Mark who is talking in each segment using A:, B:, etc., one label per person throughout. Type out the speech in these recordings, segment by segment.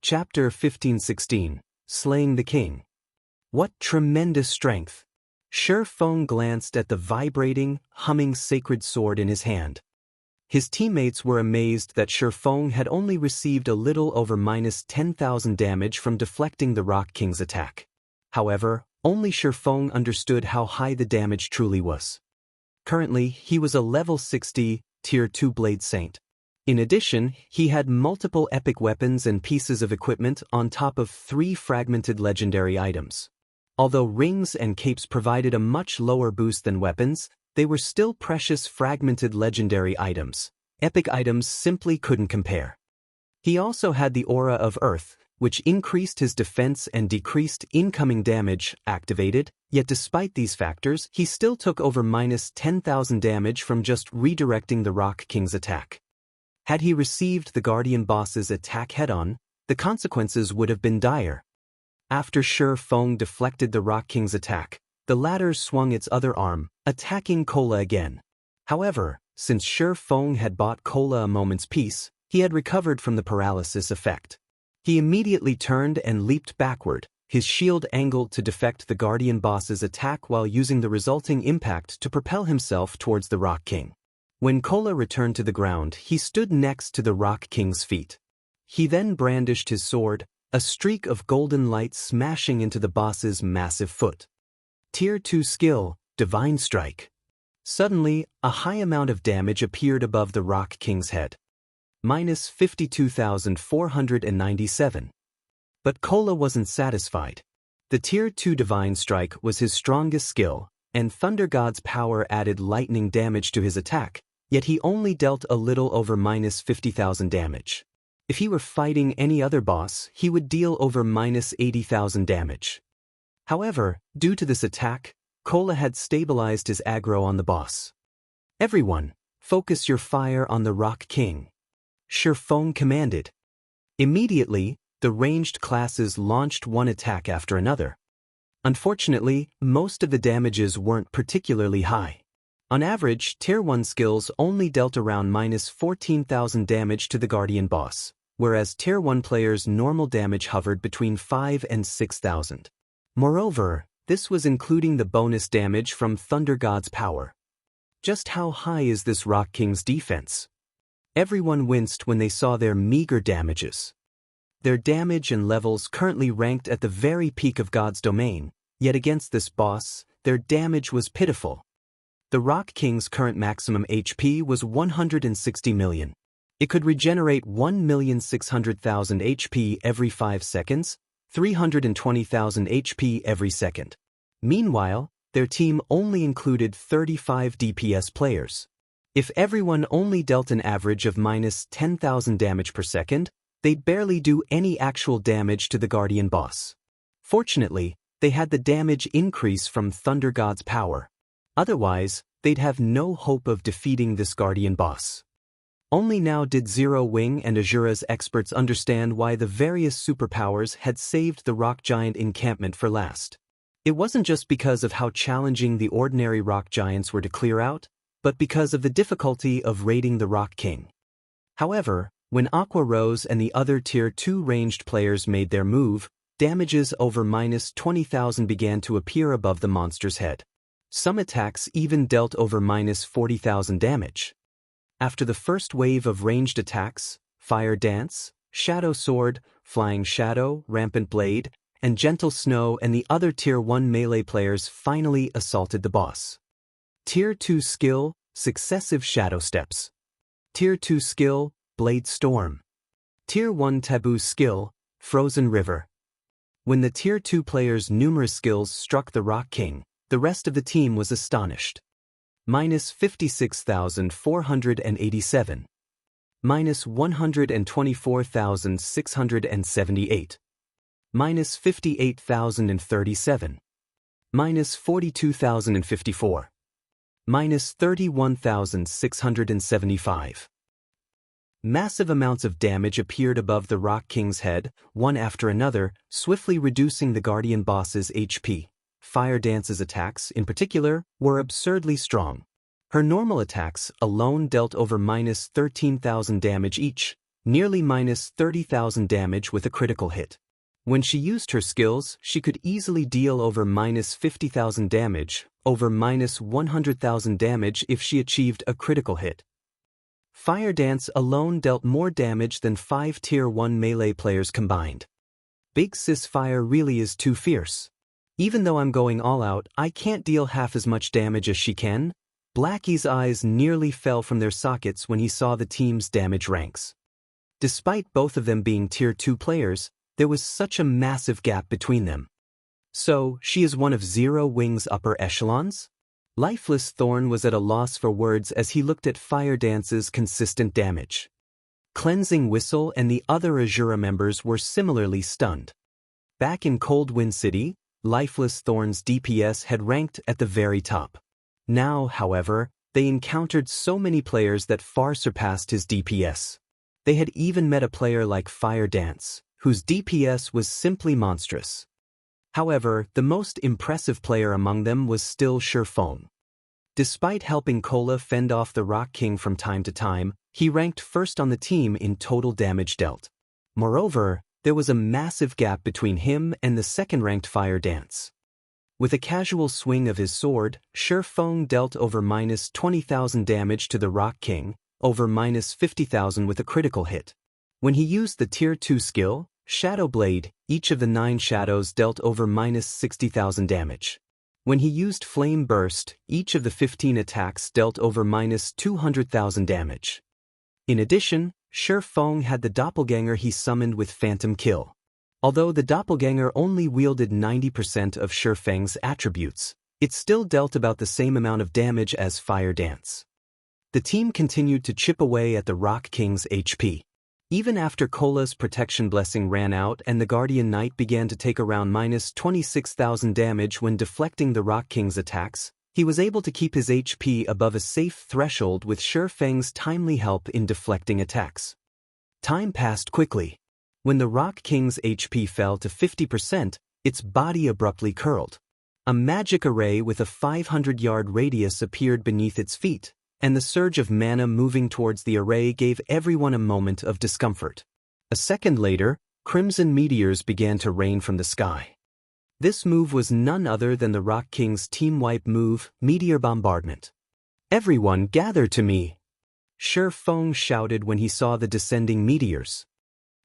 A: Chapter 1516, Slaying the King. What tremendous strength! Shi Feng glanced at the vibrating, humming sacred sword in his hand. His teammates were amazed that Shi Feng had only received a little over -10,000 damage from deflecting the Rock King's attack. However, only Shi Feng understood how high the damage truly was. Currently, he was a level 60, Tier 2 Blade Saint. In addition, he had multiple epic weapons and pieces of equipment on top of 3 fragmented legendary items. Although rings and capes provided a much lower boost than weapons, they were still precious fragmented legendary items. Epic items simply couldn't compare. He also had the Aura of Earth, which increased his defense and decreased incoming damage, activated, yet despite these factors, he still took over -10,000 damage from just redirecting the Rock King's attack. Had he received the Guardian Boss's attack head-on, the consequences would have been dire. After Shi Feng deflected the Rock King's attack, the latter swung its other arm, attacking Cola again. However, since Shi Feng had bought Cola a moment's peace, he had recovered from the paralysis effect. He immediately turned and leaped backward, his shield angled to defect the Guardian Boss's attack while using the resulting impact to propel himself towards the Rock King. When Cola returned to the ground, he stood next to the Rock King's feet. He then brandished his sword, a streak of golden light smashing into the boss's massive foot. Tier 2 skill, Divine Strike. Suddenly, a high amount of damage appeared above the Rock King's head. -52,497. But Cola wasn't satisfied. The Tier 2 Divine Strike was his strongest skill, and Thunder God's power added lightning damage to his attack, yet he only dealt a little over -50,000 damage. If he were fighting any other boss, he would deal over -80,000 damage. However, due to this attack, Cola had stabilized his aggro on the boss. Everyone, focus your fire on the Rock King, Shi Feng commanded. Immediately, the ranged classes launched one attack after another. Unfortunately, most of the damages weren't particularly high. On average, Tier 1 skills only dealt around -14,000 damage to the Guardian Boss, whereas Tier 1 players' normal damage hovered between 5,000 and 6,000. Moreover, this was including the bonus damage from Thunder God's power. Just how high is this Rock King's defense? Everyone winced when they saw their meager damages. Their damage and levels currently ranked at the very peak of God's domain, yet against this boss, their damage was pitiful. The Rock King's current maximum HP was 160 million. It could regenerate 1,600,000 HP every 5 seconds, 320,000 HP every second. Meanwhile, their team only included 35 DPS players. If everyone only dealt an average of -10,000 damage per second, they'd barely do any actual damage to the Guardian Boss. Fortunately, they had the damage increase from Thunder God's power. Otherwise, they'd have no hope of defeating this Guardian Boss. Only now did Zero Wing and Azura's experts understand why the various superpowers had saved the rock giant encampment for last. It wasn't just because of how challenging the ordinary rock giants were to clear out, but because of the difficulty of raiding the Rock King. However, when Aqua Rose and the other Tier 2 ranged players made their move, damages over -20,000 began to appear above the monster's head. Some attacks even dealt over -40,000 damage. After the first wave of ranged attacks, Fire Dance, Shadow Sword, Flying Shadow, Rampant Blade, and Gentle Snow and the other Tier 1 melee players finally assaulted the boss. Tier 2 skill, Successive Shadow Steps. Tier 2 skill, Blade Storm. Tier 1 taboo skill, Frozen River. When the Tier 2 players' numerous skills struck the Rock King, the rest of the team was astonished. -56,487. -124,678. -58,037. -42,054. -31,675. Massive amounts of damage appeared above the Rock King's head, one after another, swiftly reducing the Guardian Boss's HP. Fire Dance's attacks, in particular, were absurdly strong. Her normal attacks alone dealt over -13,000 damage each, nearly minus 30,000 damage with a critical hit. When she used her skills, she could easily deal over minus 50,000 damage, over minus 100,000 damage if she achieved a critical hit. Fire Dance alone dealt more damage than 5 Tier 1 melee players combined. Big Sis Fire really is too fierce. Even though I'm going all out, I can't deal half as much damage as she can. Blackie's eyes nearly fell from their sockets when he saw the team's damage ranks. Despite both of them being Tier 2 players, there was such a massive gap between them. So, she is one of Zero Wing's upper echelons? Lifeless Thorn was at a loss for words as he looked at Fire Dance's consistent damage. Cleansing Whistle and the other Azura members were similarly stunned. Back in Cold Wind City, Lifeless Thorn's DPS had ranked at the very top. Now, however, they encountered so many players that far surpassed his DPS. They had even met a player like Fire Dance, whose DPS was simply monstrous. However, the most impressive player among them was still Shifeng. Despite helping Cola fend off the Rock King from time to time, he ranked first on the team in total damage dealt. Moreover, there was a massive gap between him and the second-ranked Fire Dance. With a casual swing of his sword, Shifeng dealt over minus 20,000 damage to the Rock King, over minus 50,000 with a critical hit. When he used the Tier 2 skill, Shadow Blade, each of the 9 shadows dealt over minus 60,000 damage. When he used Flame Burst, each of the 15 attacks dealt over minus 200,000 damage. In addition, Shifeng had the doppelganger he summoned with Phantom Kill. Although the doppelganger only wielded 90% of Shifeng's attributes, it still dealt about the same amount of damage as Fire Dance. The team continued to chip away at the Rock King's HP. Even after Cola's protection blessing ran out and the Guardian Knight began to take around minus 26,000 damage when deflecting the Rock King's attacks, he was able to keep his HP above a safe threshold with Shifeng's timely help in deflecting attacks. Time passed quickly. When the Rock King's HP fell to 50%, its body abruptly curled. A magic array with a 500-yard radius appeared beneath its feet, and the surge of mana moving towards the array gave everyone a moment of discomfort. A second later, crimson meteors began to rain from the sky. This move was none other than the Rock King's team wipe move, Meteor Bombardment. "Everyone gather to me!" Shifeng shouted when he saw the descending meteors.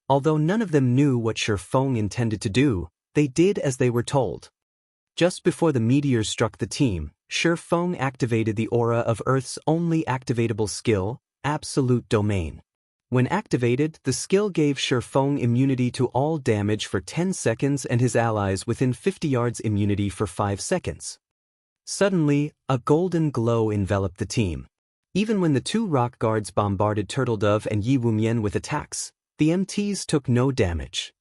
A: Although none of them knew what Shifeng intended to do, they did as they were told. Just before the meteors struck the team, Shifeng activated the aura of Earth's only activatable skill, Absolute Domain. When activated, the skill gave Shifeng immunity to all damage for 10 seconds and his allies within 50 yards immunity for 5 seconds. Suddenly, a golden glow enveloped the team. Even when the 2 rock guards bombarded Turtledove and Yi Wumian with attacks, the MTs took no damage.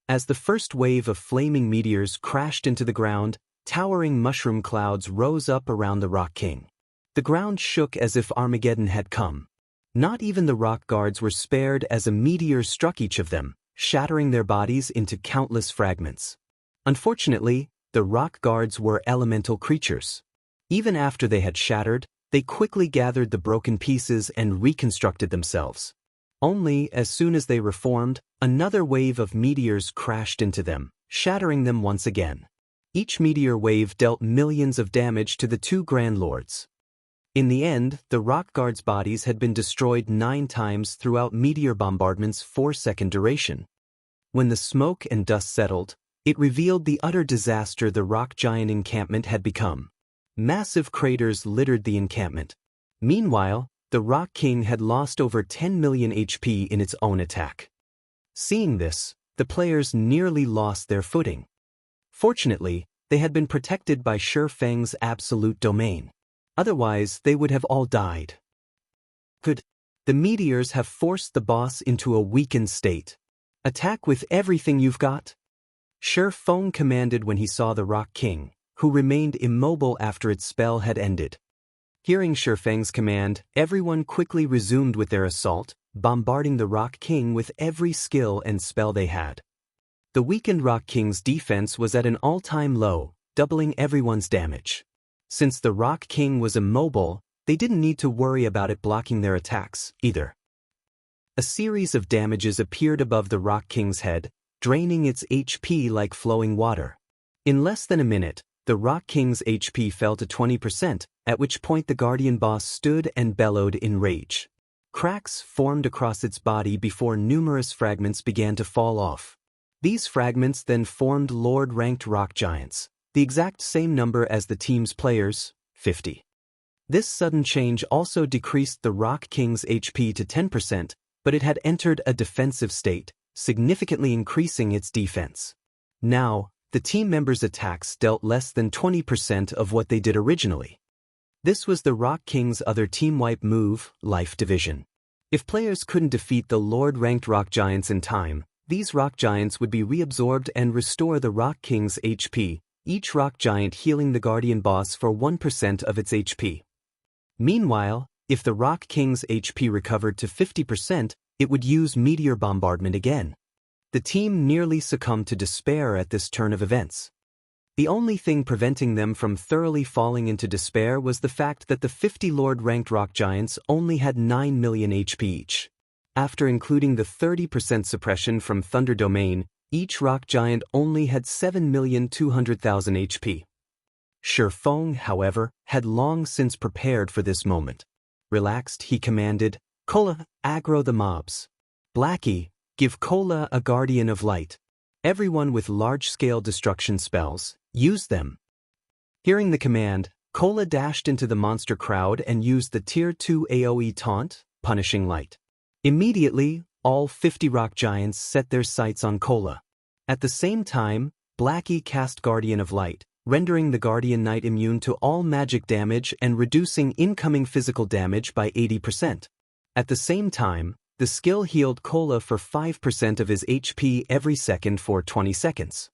A: As the first wave of flaming meteors crashed into the ground, towering mushroom clouds rose up around the Rock King. The ground shook as if Armageddon had come. Not even the rock guards were spared as a meteor struck each of them, shattering their bodies into countless fragments. Unfortunately, the rock guards were elemental creatures. Even after they had shattered, they quickly gathered the broken pieces and reconstructed themselves. Only, as soon as they reformed, another wave of meteors crashed into them, shattering them once again. Each meteor wave dealt millions of damage to the 2 Grand Lords. In the end, the rock guards' bodies had been destroyed 9 times throughout Meteor Bombardment's 4-second duration. When the smoke and dust settled, it revealed the utter disaster the rock giant encampment had become. Massive craters littered the encampment. Meanwhile, the Rock King had lost over 10 million HP in its own attack. Seeing this, the players nearly lost their footing. Fortunately, they had been protected by Shifeng's Absolute Domain. Otherwise, they would have all died. Could the meteors have forced the boss into a weakened state? Attack with everything you've got? Shifeng commanded when he saw the Rock King, who remained immobile after its spell had ended. Hearing Shifeng's command, everyone quickly resumed with their assault, bombarding the Rock King with every skill and spell they had. The weakened Rock King's defense was at an all-time low, doubling everyone's damage. Since the Rock King was immobile, they didn't need to worry about it blocking their attacks, either. A series of damages appeared above the Rock King's head, draining its HP like flowing water. In less than a minute, the Rock King's HP fell to 20%, at which point the Guardian boss stood and bellowed in rage. Cracks formed across its body before numerous fragments began to fall off. These fragments then formed Lord-ranked rock giants, the exact same number as the team's players, 50. This sudden change also decreased the Rock King's HP to 10%, but it had entered a defensive state, significantly increasing its defense. Now, the team members' attacks dealt less than 20% of what they did originally. This was the Rock King's other team-wipe move, Life Division. If players couldn't defeat the Lord-ranked rock giants in time, these rock giants would be reabsorbed and restore the Rock King's HP, each rock giant healing the Guardian boss for 1% of its HP. Meanwhile, if the Rock King's HP recovered to 50%, it would use Meteor Bombardment again. The team nearly succumbed to despair at this turn of events. The only thing preventing them from thoroughly falling into despair was the fact that the 50 Lord-ranked rock giants only had 9 million HP each. After including the 30% suppression from Thunder Domain, each rock giant only had 7,200,000 HP. Shifeng, however, had long since prepared for this moment. Relaxed, he commanded, "Cola, aggro the mobs. Blackie, give Cola a Guardian of Light. Everyone with large-scale destruction spells, use them." Hearing the command, Cola dashed into the monster crowd and used the Tier 2 AoE taunt, Punishing Light. Immediately, all 50 rock giants set their sights on Cola. At the same time, Blackie cast Guardian of Light, rendering the Guardian Knight immune to all magic damage and reducing incoming physical damage by 80%. At the same time, the skill healed Cola for 5% of his HP every second for 20 seconds.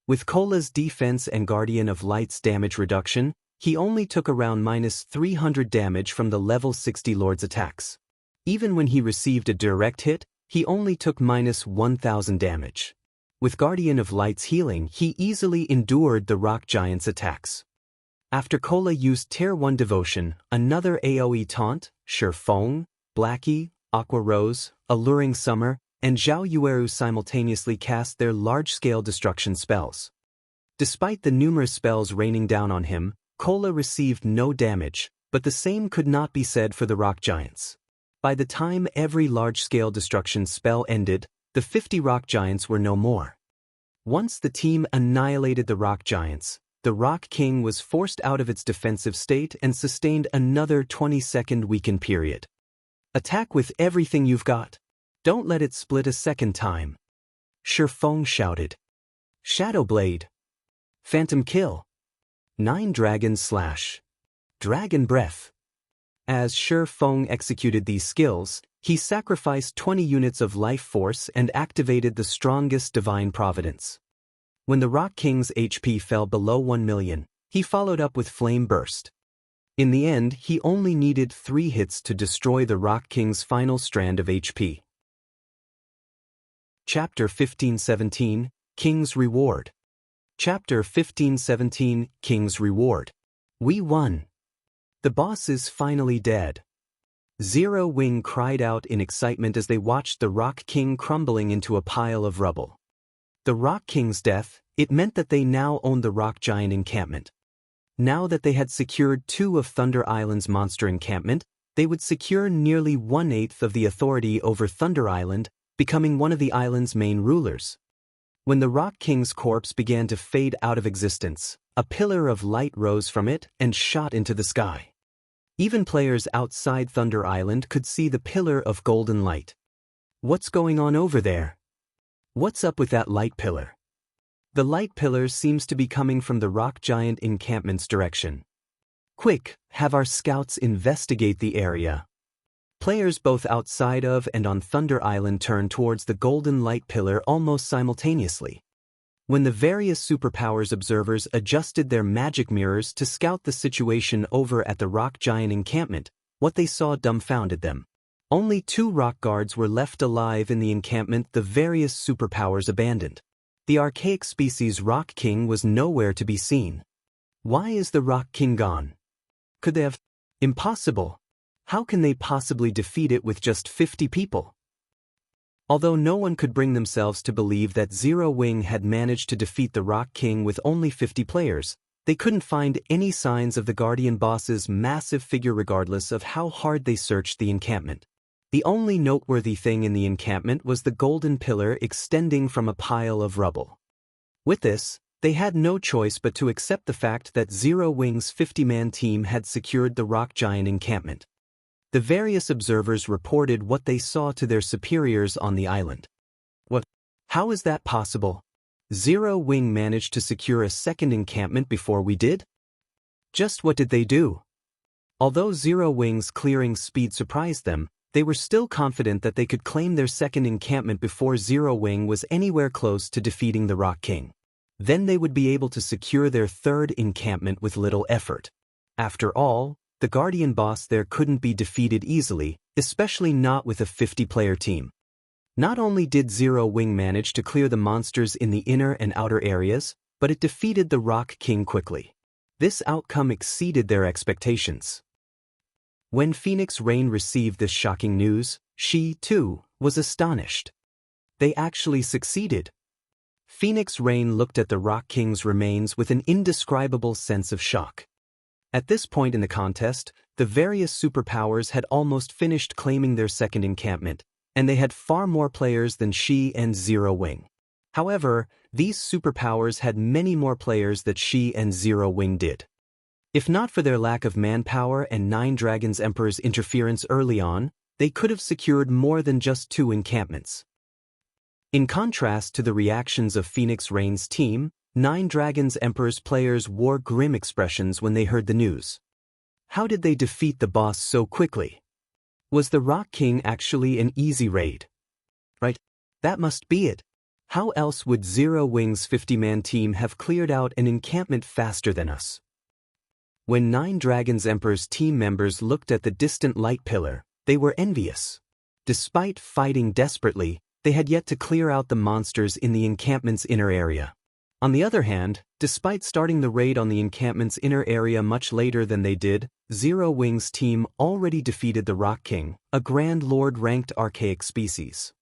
A: With Cola's defense and Guardian of Light's damage reduction, he only took around -300 damage from the level 60 Lord's attacks. Even when he received a direct hit, he only took -1,000 damage. With Guardian of Light's healing, he easily endured the rock giant's attacks. After Cola used Tier 1 Devotion, another AoE taunt, Shifeng, Blackie, Aqua Rose, Alluring Summer, and Zhao Yueru simultaneously cast their large-scale destruction spells. Despite the numerous spells raining down on him, Cola received no damage, but the same could not be said for the rock giants. By the time every large-scale destruction spell ended, the 50 rock giants were no more. Once the team annihilated the rock giants, the Rock King was forced out of its defensive state and sustained another 20-second weaken period. "Attack with everything you've got. Don't let it split a second time," Shifeng shouted. "Shadow Blade. Phantom Kill. 9 Dragon Slash. Dragon Breath." As Shifeng executed these skills, he sacrificed 20 units of life force and activated the strongest divine providence. When the Rock King's HP fell below 1 million, he followed up with Flame Burst. In the end, he only needed 3 hits to destroy the Rock King's final strand of HP. Chapter 1517, King's Reward. Chapter 1517, King's Reward. We won. The boss is finally dead. Zero Wing cried out in excitement as they watched the Rock King crumbling into a pile of rubble. The Rock King's death, it meant that they now owned the Rock Giant encampment. Now that they had secured 2 of Thunder Island's monster encampment, they would secure nearly 1/8 of the authority over Thunder Island, becoming one of the island's main rulers. When the Rock King's corpse began to fade out of existence, a pillar of light rose from it and shot into the sky. Even players outside Thunder Island could see the pillar of golden light. "What's going on over there? What's up with that light pillar?" The light pillar seems to be coming from the Rock Giant encampment's direction. "Quick, have our scouts investigate the area." Players both outside of and on Thunder Island turned towards the golden light pillar almost simultaneously. When the various superpowers observers adjusted their magic mirrors to scout the situation over at the Rock Giant encampment, what they saw dumbfounded them. Only 2 rock guards were left alive in the encampment the various superpowers abandoned. The archaic species Rock King was nowhere to be seen. Why is the Rock King gone? Could they have? Impossible. How can they possibly defeat it with just 50 people? Although no one could bring themselves to believe that Zero Wing had managed to defeat the Rock King with only 50 players, they couldn't find any signs of the Guardian boss's massive figure regardless of how hard they searched the encampment. The only noteworthy thing in the encampment was the golden pillar extending from a pile of rubble. With this, they had no choice but to accept the fact that Zero Wing's 50-man team had secured the rock giant encampment. The various observers reported what they saw to their superiors on the island. What? How is that possible? Zero Wing managed to secure a second encampment before we did? Just what did they do? Although Zero Wing's clearing speed surprised them, they were still confident that they could claim their second encampment before Zero Wing was anywhere close to defeating the Rock King. Then they would be able to secure their third encampment with little effort. After all, the Guardian boss there couldn't be defeated easily, especially not with a 50-player team. Not only did Zero Wing manage to clear the monsters in the inner and outer areas, but it defeated the Rock King quickly. This outcome exceeded their expectations. When Phoenix Rain received this shocking news, she, too, was astonished. They actually succeeded. Phoenix Rain looked at the Rock King's remains with an indescribable sense of shock. At this point in the contest, the various superpowers had almost finished claiming their second encampment, and they had far more players than she and Zero Wing. However, these superpowers had many more players than she and Zero Wing did. If not for their lack of manpower and Nine Dragons Emperor's interference early on, they could have secured more than just 2 encampments. In contrast to the reactions of Phoenix Rain's team, Nine Dragons Emperor's players wore grim expressions when they heard the news. How did they defeat the boss so quickly? Was the Rock King actually an easy raid? Right, that must be it. How else would Zero Wing's 50-man team have cleared out an encampment faster than us? When Nine Dragons Emperor's team members looked at the distant light pillar, they were envious. Despite fighting desperately, they had yet to clear out the monsters in the encampment's inner area. On the other hand, despite starting the raid on the encampment's inner area much later than they did, Zero Wing's team already defeated the Rock King, a Grand Lord-ranked archaic species.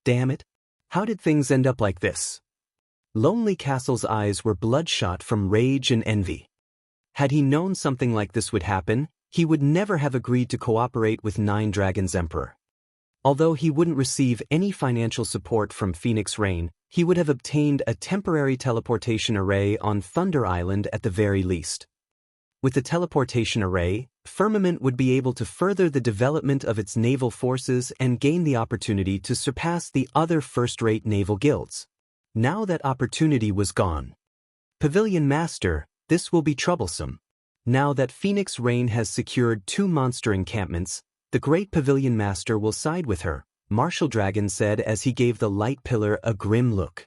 A: Damn it! How did things end up like this? Lonely Castle's eyes were bloodshot from rage and envy. Had he known something like this would happen, he would never have agreed to cooperate with Nine Dragons Emperor. Although he wouldn't receive any financial support from Phoenix Rain, he would have obtained a temporary teleportation array on Thunder Island at the very least. With the teleportation array, Firmament would be able to further the development of its naval forces and gain the opportunity to surpass the other first-rate naval guilds. Now that opportunity was gone. Pavilion Master, this will be troublesome. Now that Phoenix Rain has secured 2 monster encampments, the Great Pavilion Master will side with her, Martial Dragon said as he gave the light pillar a grim look.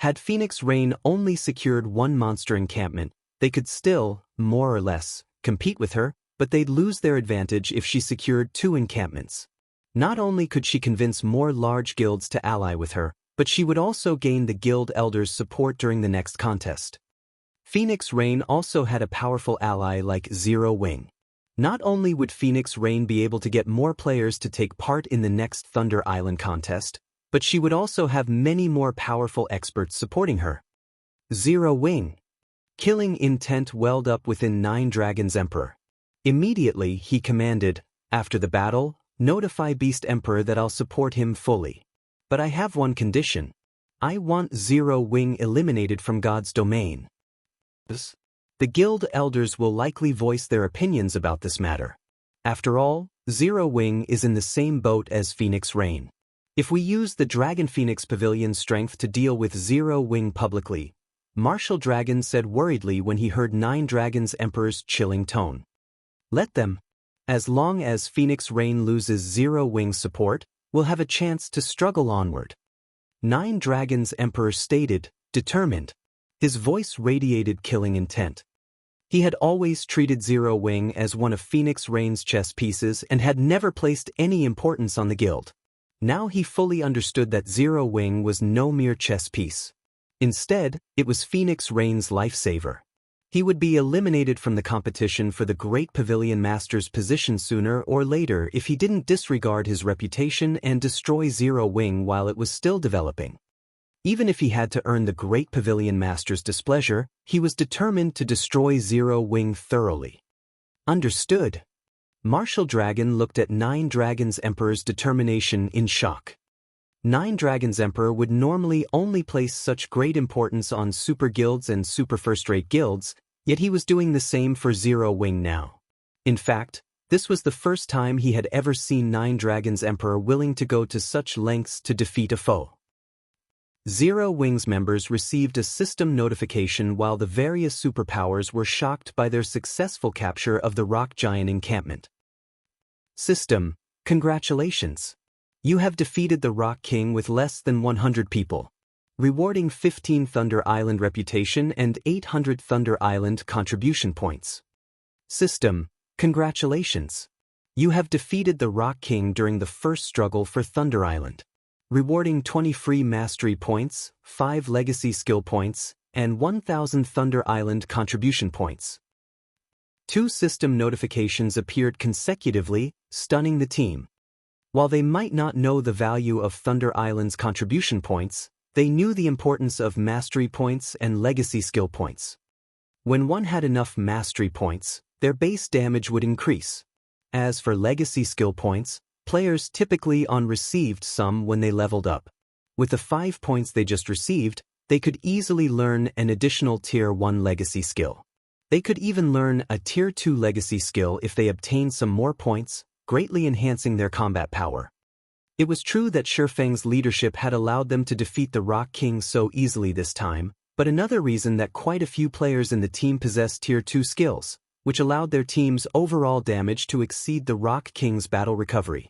A: Had Phoenix Rain only secured 1 monster encampment, they could still, more or less, compete with her, but they'd lose their advantage if she secured 2 encampments. Not only could she convince more large guilds to ally with her, but she would also gain the guild elders' support during the next contest. Phoenix Rain also had a powerful ally like Zero Wing. Not only would Phoenix Rain be able to get more players to take part in the next Thunder Island contest, but she would also have many more powerful experts supporting her. Zero Wing. Killing intent welled up within Nine Dragons Emperor. Immediately he commanded, after the battle, notify Beast Emperor that I'll support him fully. But I have one condition. I want Zero Wing eliminated from God's domain. The guild elders will likely voice their opinions about this matter. After all, Zero Wing is in the same boat as Phoenix Rain. If we use the Dragon Phoenix Pavilion's strength to deal with Zero Wing publicly, Martial Dragon said worriedly when he heard Nine Dragons Emperor's chilling tone. Let them. As long as Phoenix Rain loses Zero Wing's support, we'll have a chance to struggle onward. Nine Dragons Emperor stated, determined. His voice radiated killing intent. He had always treated Zero Wing as one of Phoenix Rain's chess pieces and had never placed any importance on the guild. Now he fully understood that Zero Wing was no mere chess piece. Instead, it was Phoenix Rain's lifesaver. He would be eliminated from the competition for the Great Pavilion Master's position sooner or later if he didn't disregard his reputation and destroy Zero Wing while it was still developing. Even if he had to earn the Great Pavilion Master's displeasure, he was determined to destroy Zero Wing thoroughly. Understood. Martial Dragon looked at Nine Dragons Emperor's determination in shock. Nine Dragons Emperor would normally only place such great importance on super guilds and super first-rate guilds, yet he was doing the same for Zero Wing now. In fact, this was the first time he had ever seen Nine Dragons Emperor willing to go to such lengths to defeat a foe. Zero Wing's members received a system notification while the various superpowers were shocked by their successful capture of the rock giant encampment. System, congratulations. You have defeated the Rock King with less than 100 people, rewarding 15 Thunder Island reputation and 800 Thunder Island contribution points. System, congratulations. You have defeated the Rock King during the first struggle for Thunder Island, rewarding 20 free mastery points, 5 legacy skill points, and 1,000 Thunder Island contribution points. 2 system notifications appeared consecutively, stunning the team. While they might not know the value of Thunder Island's contribution points, they knew the importance of mastery points and legacy skill points. When one had enough mastery points, their base damage would increase. As for legacy skill points, players typically received some when they leveled up. With the 5 points they just received, they could easily learn an additional Tier 1 legacy skill. They could even learn a Tier 2 legacy skill if they obtained some more points, greatly enhancing their combat power. It was true that Shifeng's leadership had allowed them to defeat the Rock King so easily this time, but another reason that quite a few players in the team possessed Tier 2 skills, which allowed their team's overall damage to exceed the Rock King's battle recovery.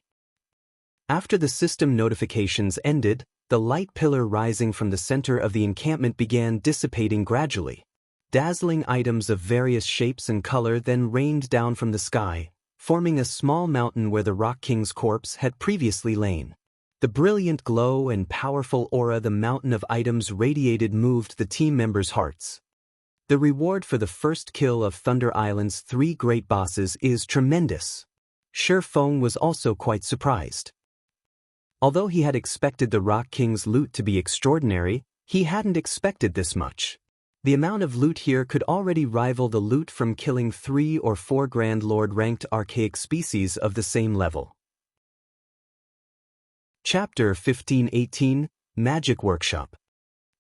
A: After the system notifications ended, the light pillar rising from the center of the encampment began dissipating gradually. Dazzling items of various shapes and color then rained down from the sky, forming a small mountain where the Rock King's corpse had previously lain. The brilliant glow and powerful aura the mountain of items radiated moved the team members' hearts. The reward for the first kill of Thunder Island's 3 great bosses is tremendous. Shifeng was also quite surprised. Although he had expected the Rock King's loot to be extraordinary, he hadn't expected this much. The amount of loot here could already rival the loot from killing 3 or 4 Grand Lord-ranked archaic species of the same level. Chapter 1518, Magic Workshop.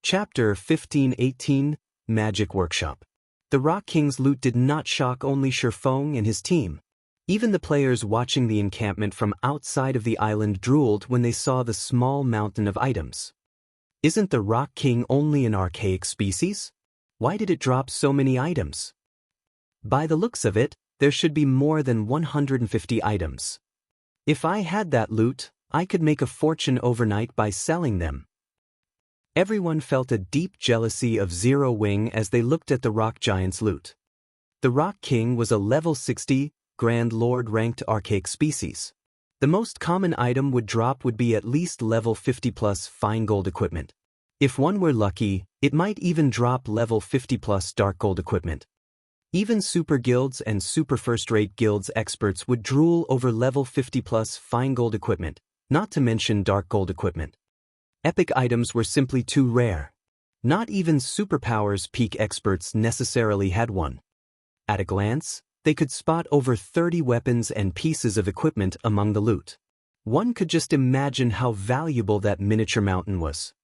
A: Chapter 1518, Magic Workshop. The Rock King's loot did not shock only Shifeng and his team. Even the players watching the encampment from outside of the island drooled when they saw the small mountain of items. Isn't the Rock King only an archaic species? Why did it drop so many items? By the looks of it, there should be more than 150 items. If I had that loot, I could make a fortune overnight by selling them. Everyone felt a deep jealousy of Zero Wing as they looked at the Rock Giant's loot. The Rock King was a level 60, Grand Lord-ranked archaic species. The most common item would be at least level 50 plus fine gold equipment. If one were lucky, it might even drop level 50 plus dark gold equipment. Even super guilds and super first-rate guilds experts would drool over level 50 plus fine gold equipment, not to mention dark gold equipment. Epic items were simply too rare. Not even superpowers peak experts necessarily had one. At a glance, they could spot over 30 weapons and pieces of equipment among the loot. One could just imagine how valuable that miniature mountain was.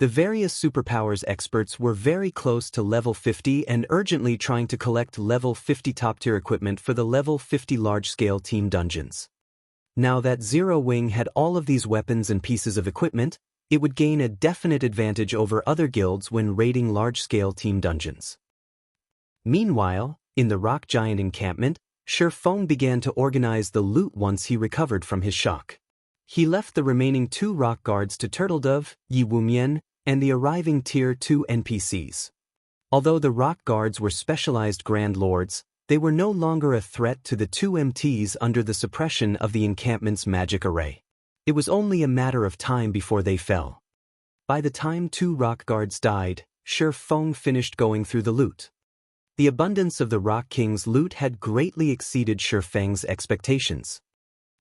A: The various superpowers experts were very close to level 50 and urgently trying to collect level 50 top-tier equipment for the level 50 large-scale team dungeons. Now that Zero Wing had all of these weapons and pieces of equipment, it would gain a definite advantage over other guilds when raiding large-scale team dungeons. Meanwhile, in the Rock Giant encampment, Shifeng began to organize the loot once he recovered from his shock. He left the remaining 2 rock guards to Turtledove, Yi Wumian, and the arriving Tier 2 NPCs. Although the rock guards were specialized Grand Lords, they were no longer a threat to the 2 MTs under the suppression of the encampment's magic array. It was only a matter of time before they fell. By the time 2 rock guards died, Shifeng finished going through the loot. The abundance of the Rock King's loot had greatly exceeded Shifeng's expectations.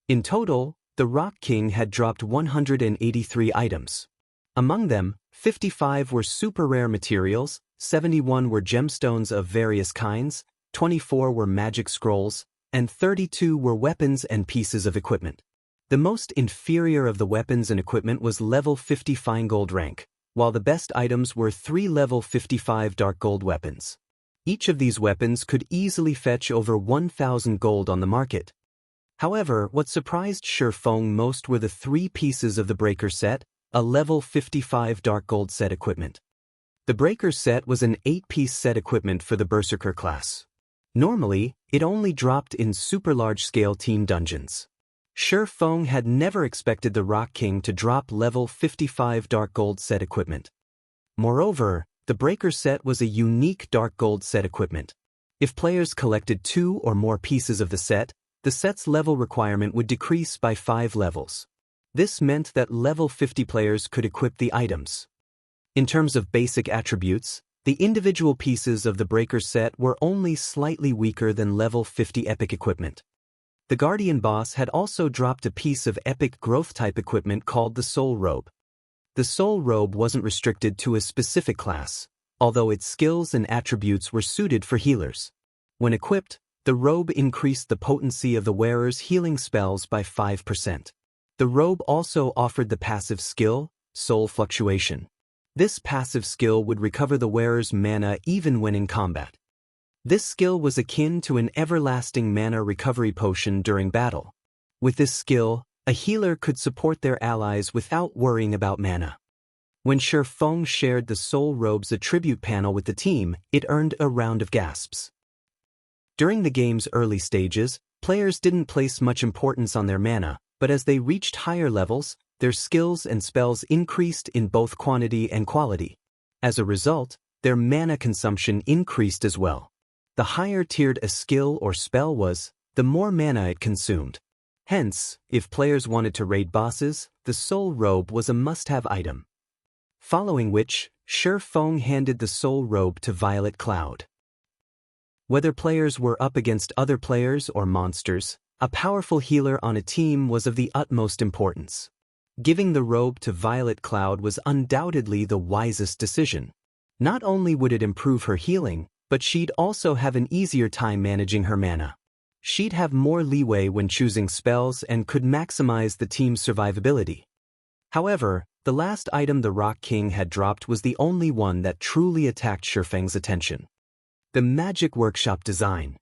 A: In total, the Rock King had dropped 183 items. Among them, 55 were super rare materials, 71 were gemstones of various kinds, 24 were magic scrolls, and 32 were weapons and pieces of equipment. The most inferior of the weapons and equipment was level 50 fine gold rank, while the best items were 3 level 55 dark gold weapons. Each of these weapons could easily fetch over 1,000 gold on the market. However, what surprised Shifeng most were the 3 pieces of the Breaker set, a level 55 dark gold set equipment. The Breaker set was an 8-piece set equipment for the Berserker class. Normally, it only dropped in super large-scale team dungeons. Shifeng had never expected the Rock King to drop level 55 dark gold set equipment. Moreover, the Breaker set was a unique dark gold set equipment. If players collected 2 or more pieces of the set's level requirement would decrease by 5 levels. This meant that level 50 players could equip the items. In terms of basic attributes, the individual pieces of the Breaker set were only slightly weaker than level 50 epic equipment. The Guardian boss had also dropped a piece of epic growth type equipment called the Soul Robe. The Soul Robe wasn't restricted to a specific class, although its skills and attributes were suited for healers. When equipped, the robe increased the potency of the wearer's healing spells by 5%. The robe also offered the passive skill, Soul Fluctuation. This passive skill would recover the wearer's mana even when in combat. This skill was akin to an everlasting mana recovery potion during battle. With this skill, a healer could support their allies without worrying about mana. When Shifeng shared the Soul Robe's attribute panel with the team, it earned a round of gasps. During the game's early stages, players didn't place much importance on their mana, but as they reached higher levels, their skills and spells increased in both quantity and quality. As a result, their mana consumption increased as well. The higher tiered a skill or spell was, the more mana it consumed. Hence, if players wanted to raid bosses, the Soul Robe was a must-have item. Following which, Shifeng handed the Soul Robe to Violet Cloud. Whether players were up against other players or monsters, a powerful healer on a team was of the utmost importance. Giving the robe to Violet Cloud was undoubtedly the wisest decision. Not only would it improve her healing, but she'd also have an easier time managing her mana. She'd have more leeway when choosing spells and could maximize the team's survivability. However, the last item the Rock King had dropped was the only one that truly attacked Shifeng's attention. The Magic Workshop design.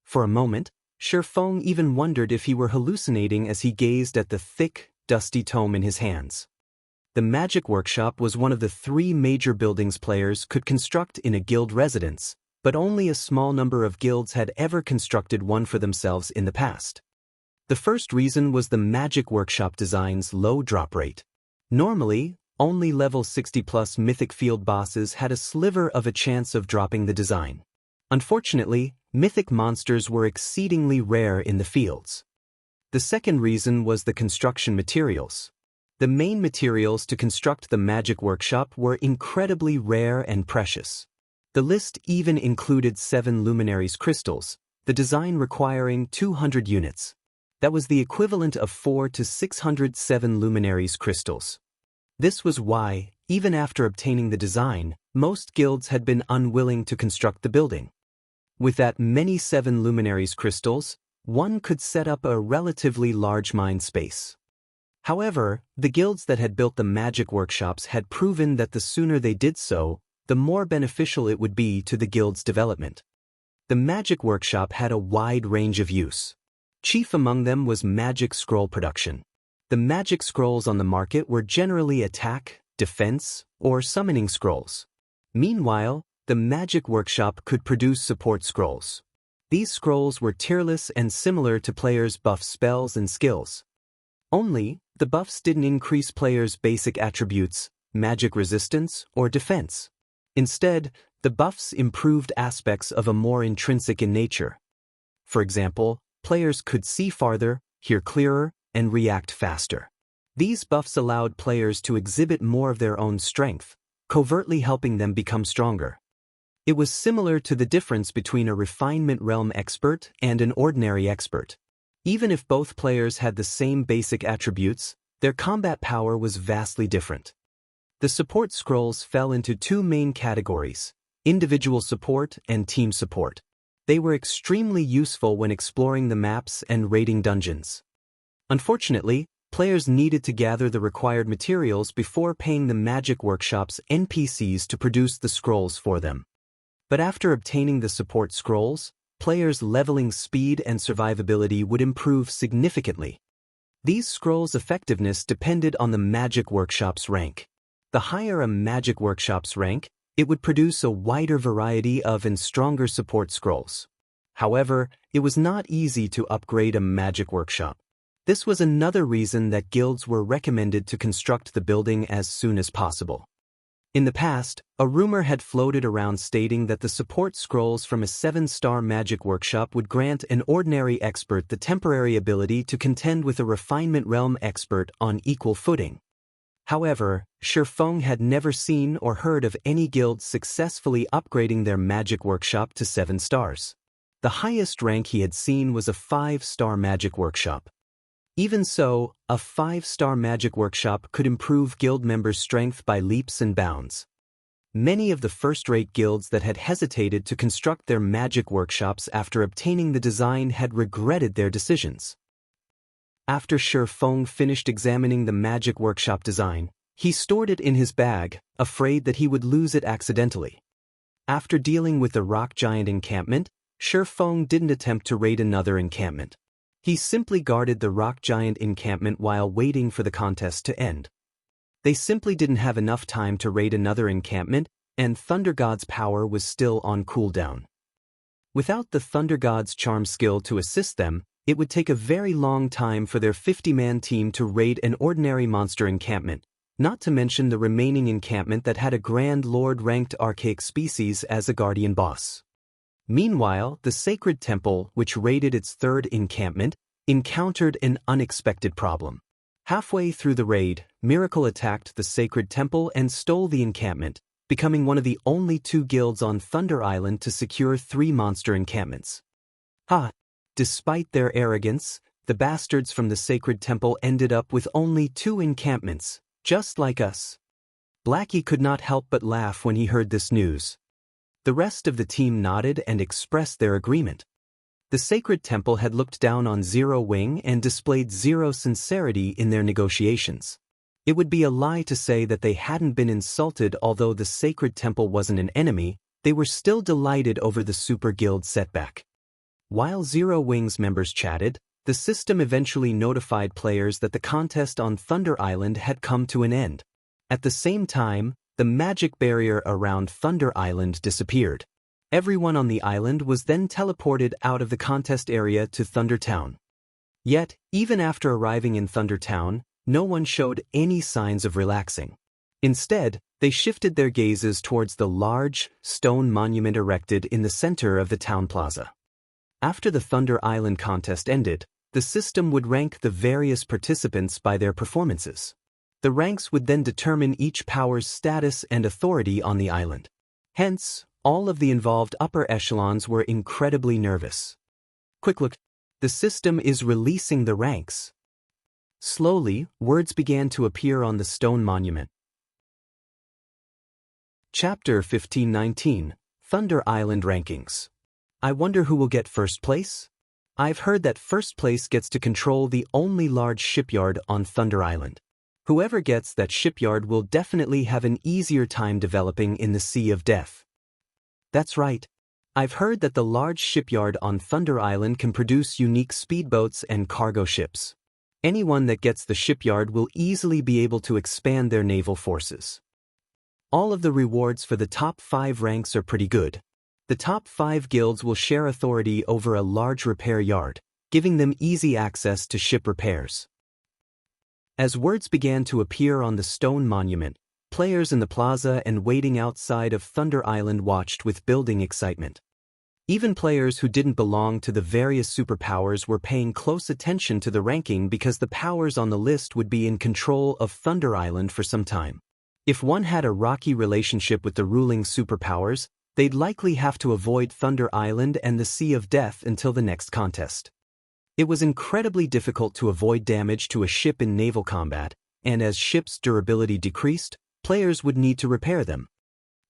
A: For a moment, Shifeng even wondered if he were hallucinating as he gazed at the thick, dusty tome in his hands. The Magic Workshop was one of the 3 major buildings players could construct in a guild residence, but only a small number of guilds had ever constructed one for themselves in the past. The first reason was the Magic Workshop design's low drop rate. Normally, only level 60+ mythic field bosses had a sliver of a chance of dropping the design. Unfortunately, mythic monsters were exceedingly rare in the fields. The second reason was the construction materials. The main materials to construct the Magic Workshop were incredibly rare and precious. The list even included 7 luminaries crystals, the design requiring 200 units. That was the equivalent of 4 to 607 luminaries crystals. This was why, even after obtaining the design, most guilds had been unwilling to construct the building. With that many 7 luminaries crystals, one could set up a relatively large mine space. However, the guilds that had built the Magic Workshops had proven that the sooner they did so, the more beneficial it would be to the guild's development. The Magic Workshop had a wide range of use. Chief among them was magic scroll production. The magic scrolls on the market were generally attack, defense, or summoning scrolls. Meanwhile, the Magic Workshop could produce support scrolls. These scrolls were tierless and similar to players' buff spells and skills. Only, the buffs didn't increase players' basic attributes, magic resistance, or defense. Instead, the buffs improved aspects of a more intrinsic in nature. For example, players could see farther, hear clearer, and react faster. These buffs allowed players to exhibit more of their own strength, covertly helping them become stronger. It was similar to the difference between a refinement realm expert and an ordinary expert. Even if both players had the same basic attributes, their combat power was vastly different. The support scrolls fell into two main categories: individual support and team support. They were extremely useful when exploring the maps and raiding dungeons. Unfortunately, players needed to gather the required materials before paying the Magic Workshop's NPCs to produce the scrolls for them. But after obtaining the support scrolls, players' leveling speed and survivability would improve significantly. These scrolls' effectiveness depended on the Magic Workshop's rank. The higher a Magic Workshop's rank, it would produce a wider variety of and stronger support scrolls. However, it was not easy to upgrade a Magic Workshop. This was another reason that guilds were recommended to construct the building as soon as possible. In the past, a rumor had floated around stating that the support scrolls from a 7-star Magic Workshop would grant an ordinary expert the temporary ability to contend with a refinement realm expert on equal footing. However, Shifeng had never seen or heard of any guild successfully upgrading their Magic Workshop to 7 stars. The highest rank he had seen was a 5-star Magic Workshop. Even so, a 5-star Magic Workshop could improve guild members' strength by leaps and bounds. Many of the first-rate guilds that had hesitated to construct their Magic Workshops after obtaining the design had regretted their decisions. After Shifeng finished examining the Magic Workshop design, he stored it in his bag, afraid that he would lose it accidentally. After dealing with the rock giant encampment, Shifeng didn't attempt to raid another encampment. He simply guarded the rock giant encampment while waiting for the contest to end. They simply didn't have enough time to raid another encampment, and Thunder God's power was still on cooldown. Without the Thunder God's charm skill to assist them, it would take a very long time for their 50-man team to raid an ordinary monster encampment, not to mention the remaining encampment that had a Grand Lord-ranked archaic species as a guardian boss. Meanwhile, the Sacred Temple, which raided its third encampment, encountered an unexpected problem. Halfway through the raid, Miracle attacked the Sacred Temple and stole the encampment, becoming one of the only 2 guilds on Thunder Island to secure 3 monster encampments. Despite their arrogance, the bastards from the Sacred Temple ended up with only 2 encampments, just like us. Blackie could not help but laugh when he heard this news. The rest of the team nodded and expressed their agreement. The Sacred Temple had looked down on Zero Wing and displayed zero sincerity in their negotiations. It would be a lie to say that they hadn't been insulted. Although the Sacred Temple wasn't an enemy, they were still delighted over the Super Guild setback. While Zero Wing's members chatted, the system eventually notified players that the contest on Thunder Island had come to an end. At the same time, the magic barrier around Thunder Island disappeared. Everyone on the island was then teleported out of the contest area to Thunder Town. Yet, even after arriving in Thunder Town, no one showed any signs of relaxing. Instead, they shifted their gazes towards the large, stone monument erected in the center of the town plaza. After the Thunder Island contest ended, the system would rank the various participants by their performances. The ranks would then determine each power's status and authority on the island. Hence, all of the involved upper echelons were incredibly nervous. Quick look, the system is releasing the ranks. Slowly, words began to appear on the stone monument. Chapter 1519, Thunder Island Rankings. I wonder who will get first place? I've heard that first place gets to control the only large shipyard on Thunder Island. Whoever gets that shipyard will definitely have an easier time developing in the Sea of Death. That's right. I've heard that the large shipyard on Thunder Island can produce unique speedboats and cargo ships. Anyone that gets the shipyard will easily be able to expand their naval forces. All of the rewards for the top 5 ranks are pretty good. The top 5 guilds will share authority over a large repair yard, giving them easy access to ship repairs. As words began to appear on the stone monument, players in the plaza and waiting outside of Thunder Island watched with building excitement. Even players who didn't belong to the various superpowers were paying close attention to the ranking because the powers on the list would be in control of Thunder Island for some time. If one had a rocky relationship with the ruling superpowers, they'd likely have to avoid Thunder Island and the Sea of Death until the next contest. It was incredibly difficult to avoid damage to a ship in naval combat, and as ships' durability decreased, players would need to repair them.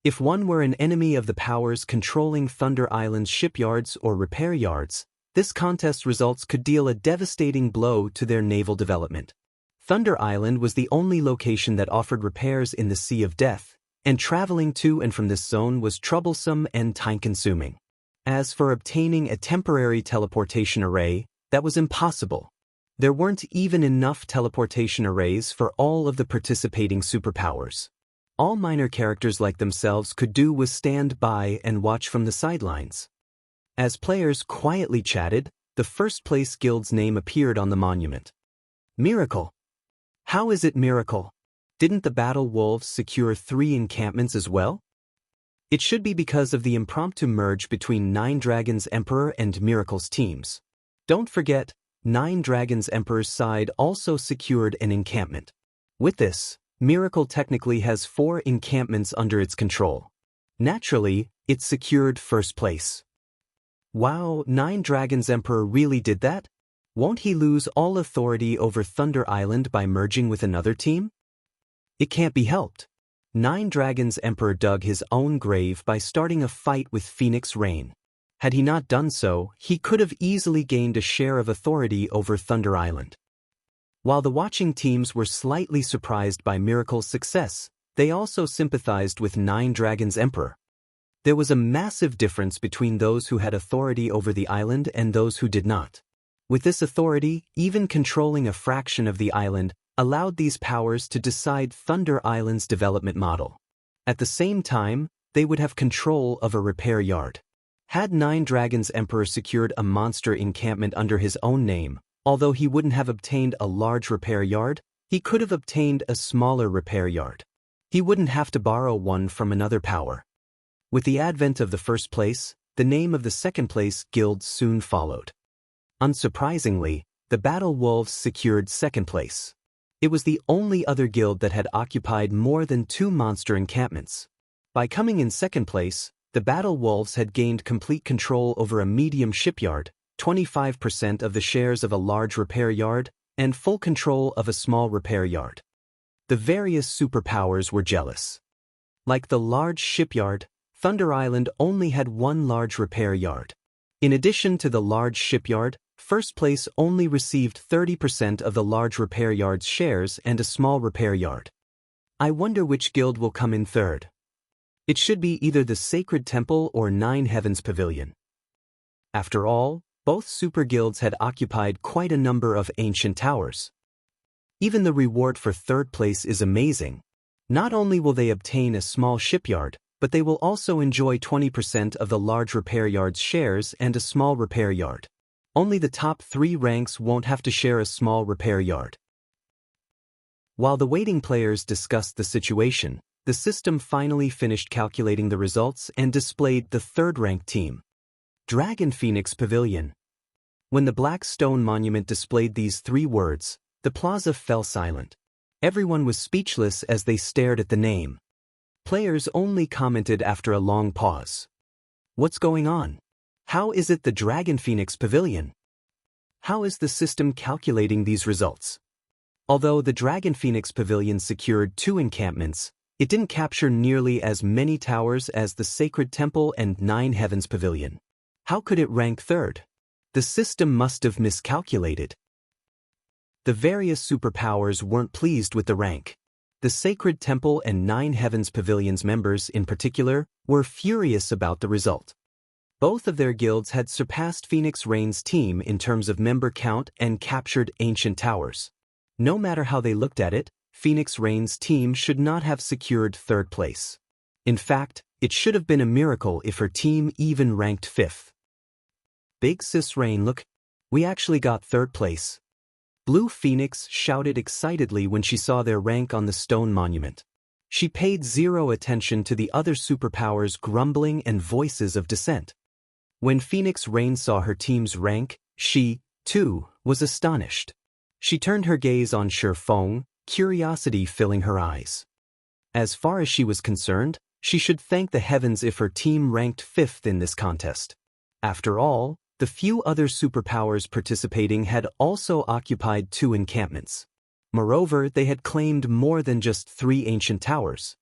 A: If one were an enemy of the powers controlling Thunder Island's shipyards or repair yards, this contest's results could deal a devastating blow to their naval development. Thunder Island was the only location that offered repairs in the Sea of Death, and traveling to and from this zone was troublesome and time-consuming. As for obtaining a temporary teleportation array, that was impossible. There weren't even enough teleportation arrays for all of the participating superpowers. All minor characters like themselves could do was stand by and watch from the sidelines. As players quietly chatted, the first-place guild's name appeared on the monument. Miracle. How is it miracle? Didn't the Battle Wolves secure 3 encampments as well? It should be because of the impromptu merge between Nine Dragons Emperor and Miracle's teams. Don't forget, Nine Dragons Emperor's side also secured an encampment. With this, Miracle technically has 4 encampments under its control. Naturally, it secured first place. Wow, Nine Dragons Emperor really did that? Won't he lose all authority over Thunder Island by merging with another team? It can't be helped. Nine Dragons Emperor dug his own grave by starting a fight with Phoenix Rain. Had he not done so, he could have easily gained a share of authority over Thunder Island. While the watching teams were slightly surprised by Miracle's success, they also sympathized with Nine Dragons Emperor. There was a massive difference between those who had authority over the island and those who did not. With this authority, even controlling a fraction of the island allowed these powers to decide Thunder Island's development model. At the same time, they would have control of a repair yard. Had Nine Dragons Emperor secured a monster encampment under his own name, although he wouldn't have obtained a large repair yard, he could have obtained a smaller repair yard. He wouldn't have to borrow one from another power. With the advent of the first place, the name of the second place guild soon followed. Unsurprisingly, the Battle Wolves secured second place. It was the only other guild that had occupied more than 2 monster encampments. By coming in second place, the Battle Wolves had gained complete control over a medium shipyard, 25% of the shares of a large repair yard, and full control of a small repair yard. The various superpowers were jealous. Like the large shipyard, Thunder Island only had 1 large repair yard. In addition to the large shipyard, first place only received 30% of the large repair yard's shares and a small repair yard. I wonder which guild will come in third. It should be either the Sacred Temple or Nine Heavens Pavilion. After all, both super guilds had occupied quite a number of ancient towers. Even the reward for third place is amazing. Not only will they obtain a small shipyard, but they will also enjoy 20% of the large repair yard's shares and a small repair yard. Only the top 3 ranks won't have to share a small repair yard. While the waiting players discussed the situation, the system finally finished calculating the results and displayed the third-ranked team. Dragon Phoenix Pavilion. When the black stone monument displayed these 3 words, the plaza fell silent. Everyone was speechless as they stared at the name. Players only commented after a long pause. What's going on? How is it the Dragon Phoenix Pavilion? How is the system calculating these results? Although the Dragon Phoenix Pavilion secured 2 encampments, it didn't capture nearly as many towers as the Sacred Temple and Nine Heavens Pavilion. How could it rank third? The system must have miscalculated. The various superpowers weren't pleased with the rank. The Sacred Temple and Nine Heavens Pavilion's members, in particular, were furious about the result. Both of their guilds had surpassed Phoenix Rain's team in terms of member count and captured ancient towers. No matter how they looked at it, Phoenix Rain's team should not have secured third place. In fact, it should have been a miracle if her team even ranked 5th. Big Sis Rain, look, we actually got third place. Blue Phoenix shouted excitedly when she saw their rank on the stone monument. She paid 0 attention to the other superpowers' grumbling and voices of dissent. When Phoenix Rain saw her team's rank, she, too, was astonished. She turned her gaze on Shi Feng, curiosity filling her eyes. As far as she was concerned, She should thank the heavens if her team ranked 5th in this contest. After all, the few other superpowers participating had also occupied 2 encampments. Moreover, they had claimed more than just 3 ancient towers.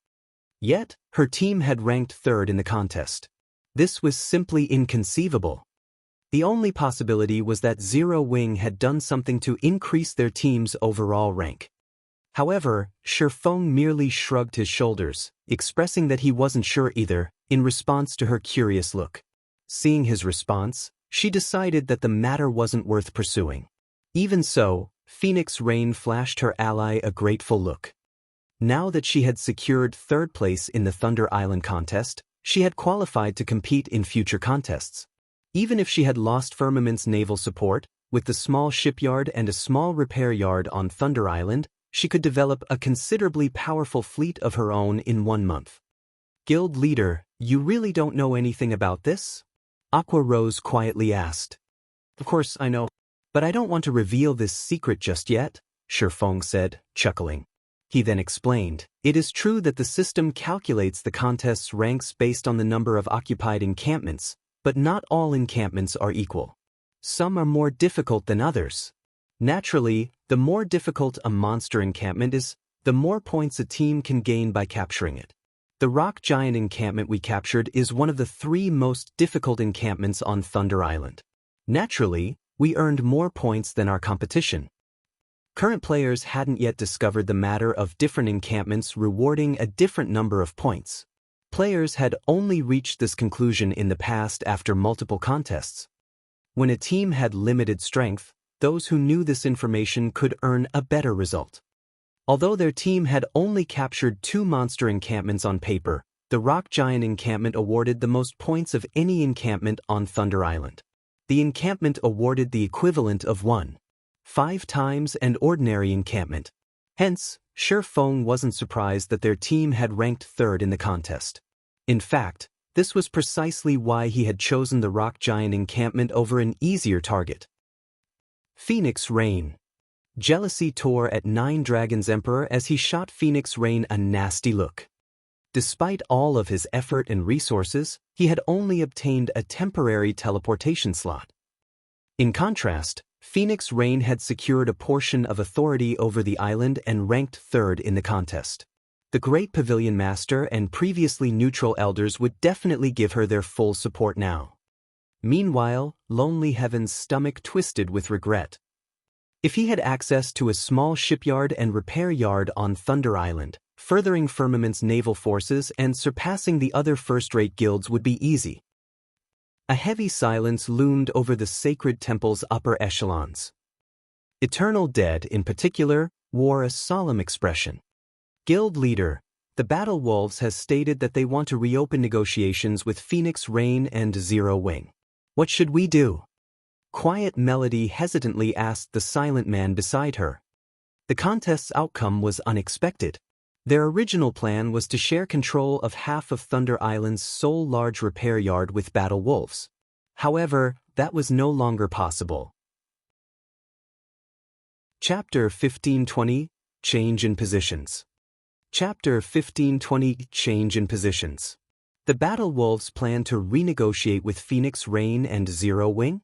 A: Yet, her team had ranked 3rd in the contest. This was simply inconceivable. The only possibility was that Zero Wing had done something to increase their team's overall rank. However, Shifeng merely shrugged his shoulders, expressing that he wasn't sure either, in response to her curious look. Seeing his response, she decided that the matter wasn't worth pursuing. Even so, Phoenix Rain flashed her ally a grateful look. Now that she had secured 3rd place in the Thunder Island contest, she had qualified to compete in future contests. Even if she had lost Firmament's naval support, with the small shipyard and a small repair yard on Thunder Island, she could develop a considerably powerful fleet of her own in 1 month. Guild leader, you really don't know anything about this? Aqua Rose quietly asked. Of course I know, but I don't want to reveal this secret just yet, Shifeng said, chuckling. He then explained, it is true that the system calculates the contest's ranks based on the number of occupied encampments, but not all encampments are equal. Some are more difficult than others. Naturally, the more difficult a monster encampment is, the more points a team can gain by capturing it. The rock giant encampment we captured is one of the 3 most difficult encampments on Thunder Island. Naturally, we earned more points than our competition. Current players hadn't yet discovered the matter of different encampments rewarding a different number of points. Players had only reached this conclusion in the past after multiple contests. When a team had limited strength, those who knew this information could earn a better result. Although their team had only captured 2 monster encampments on paper, the rock giant encampment awarded the most points of any encampment on Thunder Island. The encampment awarded the equivalent of 1.5 times an ordinary encampment. Hence, Shifeng wasn't surprised that their team had ranked 3rd in the contest. In fact, this was precisely why he had chosen the rock giant encampment over an easier target. Phoenix Rain. Jealousy tore at Nine Dragons' Emperor as he shot Phoenix Rain a nasty look. Despite all of his effort and resources, he had only obtained a temporary teleportation slot. In contrast, Phoenix Rain had secured a portion of authority over the island and ranked 3rd in the contest. The Great Pavilion Master and previously neutral elders would definitely give her their full support now. Meanwhile, Lonely Heaven's stomach twisted with regret. If he had access to a small shipyard and repair yard on Thunder Island, furthering Firmament's naval forces and surpassing the other first-rate guilds would be easy. A heavy silence loomed over the sacred temple's upper echelons. Eternal Dead, in particular, wore a solemn expression. Guild leader, the Battle Wolves has stated that they want to reopen negotiations with Phoenix Rain and Zero Wing. What should we do? Quiet Melody hesitantly asked the silent man beside her. The contest's outcome was unexpected. Their original plan was to share control of half of Thunder Island's sole large repair yard with Battle Wolves. However, that was no longer possible. Chapter 1520, Change in Positions. Chapter 1520, Change in Positions. The Battle Wolves plan to renegotiate with Phoenix Rain and Zero Wing?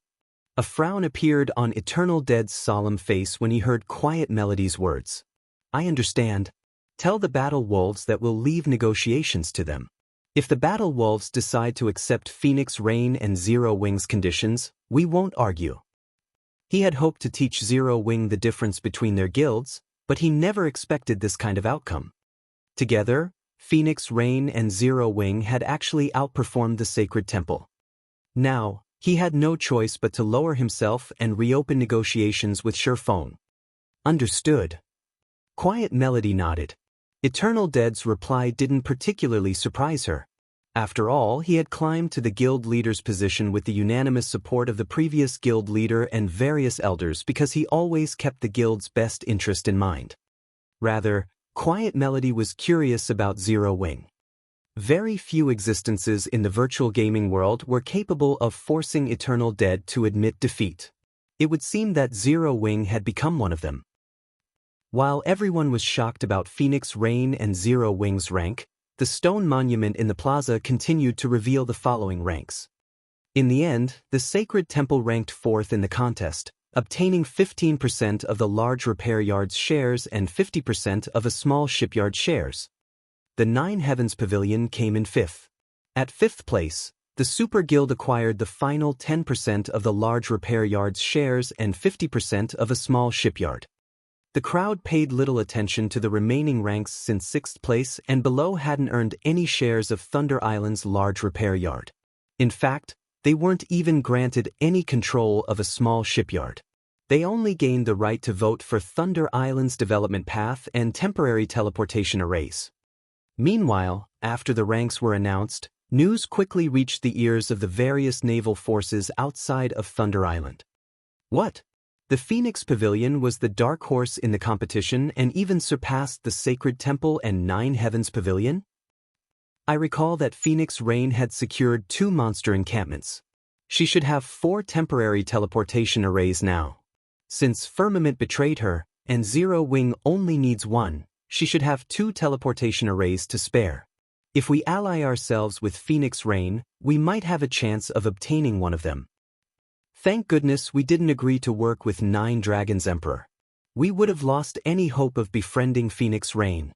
A: A frown appeared on Eternal Dead's solemn face when he heard Quiet Melody's words. I understand. Tell the Battle Wolves that we'll leave negotiations to them. If the Battle Wolves decide to accept Phoenix Rain and Zero Wing's conditions, we won't argue. He had hoped to teach Zero Wing the difference between their guilds, but he never expected this kind of outcome. Together, Phoenix Rain and Zero Wing had actually outperformed the Sacred Temple. Now, he had no choice but to lower himself and reopen negotiations with Shifeng. Understood. Quiet Melody nodded. Eternal Dead's reply didn't particularly surprise her. After all, he had climbed to the guild leader's position with the unanimous support of the previous guild leader and various elders because he always kept the guild's best interest in mind. Rather, Quiet Melody was curious about Zero Wing. Very few existences in the virtual gaming world were capable of forcing Eternal Dead to admit defeat. It would seem that Zero Wing had become one of them. While everyone was shocked about Phoenix Rain and Zero Wing's rank, the stone monument in the plaza continued to reveal the following ranks. In the end, the sacred temple ranked 4th in the contest, obtaining 15% of the large repair yard's shares and 50% of a small shipyard shares. The Nine Heavens Pavilion came in 5th. At 5th place, the Super Guild acquired the final 10% of the large repair yard's shares and 50% of a small shipyard. The crowd paid little attention to the remaining ranks since 6th place and below hadn't earned any shares of Thunder Island's large repair yard. In fact, they weren't even granted any control of a small shipyard. They only gained the right to vote for Thunder Island's development path and temporary teleportation arrays. Meanwhile, after the ranks were announced, news quickly reached the ears of the various naval forces outside of Thunder Island. What? The Phoenix Pavilion was the dark horse in the competition and even surpassed the Sacred Temple and Nine Heavens Pavilion? I recall that Phoenix Rain had secured 2 monster encampments. She should have 4 temporary teleportation arrays now. Since Firmament betrayed her, and Zero Wing only needs 1, she should have 2 teleportation arrays to spare. If we ally ourselves with Phoenix Rain, we might have a chance of obtaining one of them. Thank goodness we didn't agree to work with 9 Dragons Emperor. We would have lost any hope of befriending Phoenix Rain.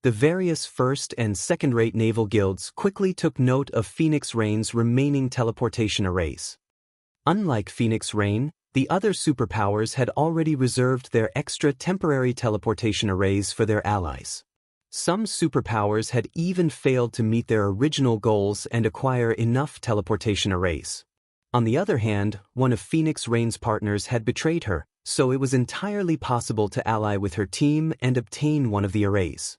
A: The various first- and second-rate naval guilds quickly took note of Phoenix Rain's remaining teleportation arrays. Unlike Phoenix Rain, the other superpowers had already reserved their extra temporary teleportation arrays for their allies. Some superpowers had even failed to meet their original goals and acquire enough teleportation arrays. On the other hand, one of Phoenix Rain's partners had betrayed her, so it was entirely possible to ally with her team and obtain one of the arrays.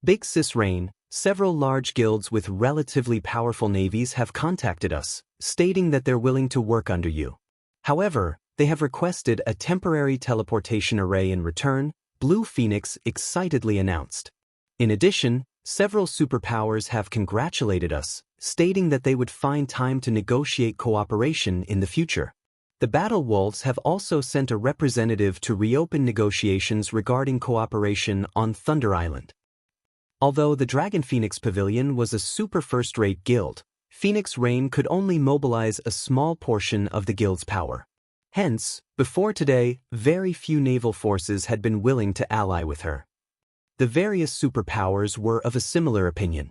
A: Big Sis Rain, several large guilds with relatively powerful navies have contacted us, stating that they're willing to work under you. However, they have requested a temporary teleportation array in return, Blue Phoenix excitedly announced. In addition, several superpowers have congratulated us, stating that they would find time to negotiate cooperation in the future. The Battle Wolves have also sent a representative to reopen negotiations regarding cooperation on Thunder Island. Although the Dragon Phoenix Pavilion was a super first-rate guild, Phoenix Rain could only mobilize a small portion of the guild's power. Hence, before today, very few naval forces had been willing to ally with her. The various superpowers were of a similar opinion.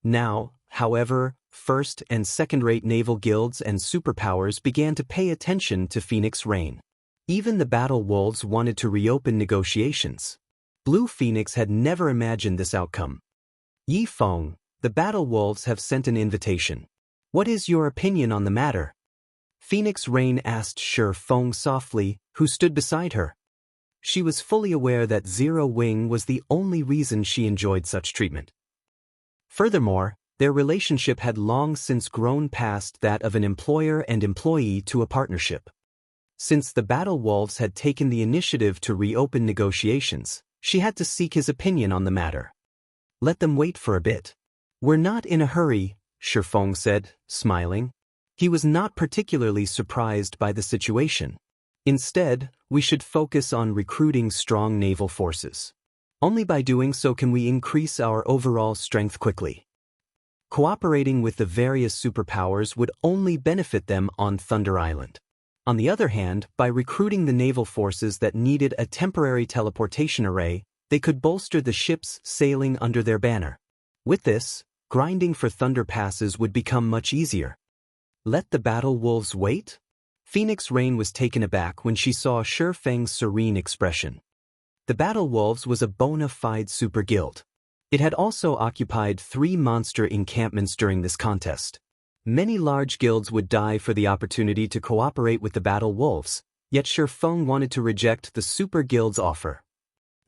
A: Now, however, first- and second-rate naval guilds and superpowers began to pay attention to Phoenix Rain. Even the Battle Wolves wanted to reopen negotiations. Blue Phoenix had never imagined this outcome. Yi Feng, the Battle Wolves have sent an invitation. What is your opinion on the matter? Phoenix Rain asked Shi Feng softly, who stood beside her. She was fully aware that Zero Wing was the only reason she enjoyed such treatment. Furthermore, their relationship had long since grown past that of an employer and employee to a partnership. Since the Battle Wolves had taken the initiative to reopen negotiations, she had to seek his opinion on the matter. Let them wait for a bit. We're not in a hurry, Shi Feng said, smiling. He was not particularly surprised by the situation. Instead, we should focus on recruiting strong naval forces. Only by doing so can we increase our overall strength quickly. Cooperating with the various superpowers would only benefit them on Thunder Island. On the other hand, by recruiting the naval forces that needed a temporary teleportation array, they could bolster the ships sailing under their banner. With this, grinding for Thunder passes would become much easier. Let the Battle Wolves wait? Phoenix Rain was taken aback when she saw Shi Feng's serene expression. The Battle Wolves was a bona fide super guild. It had also occupied 3 monster encampments during this contest. Many large guilds would die for the opportunity to cooperate with the Battle Wolves, yet Shi Feng wanted to reject the super guild's offer.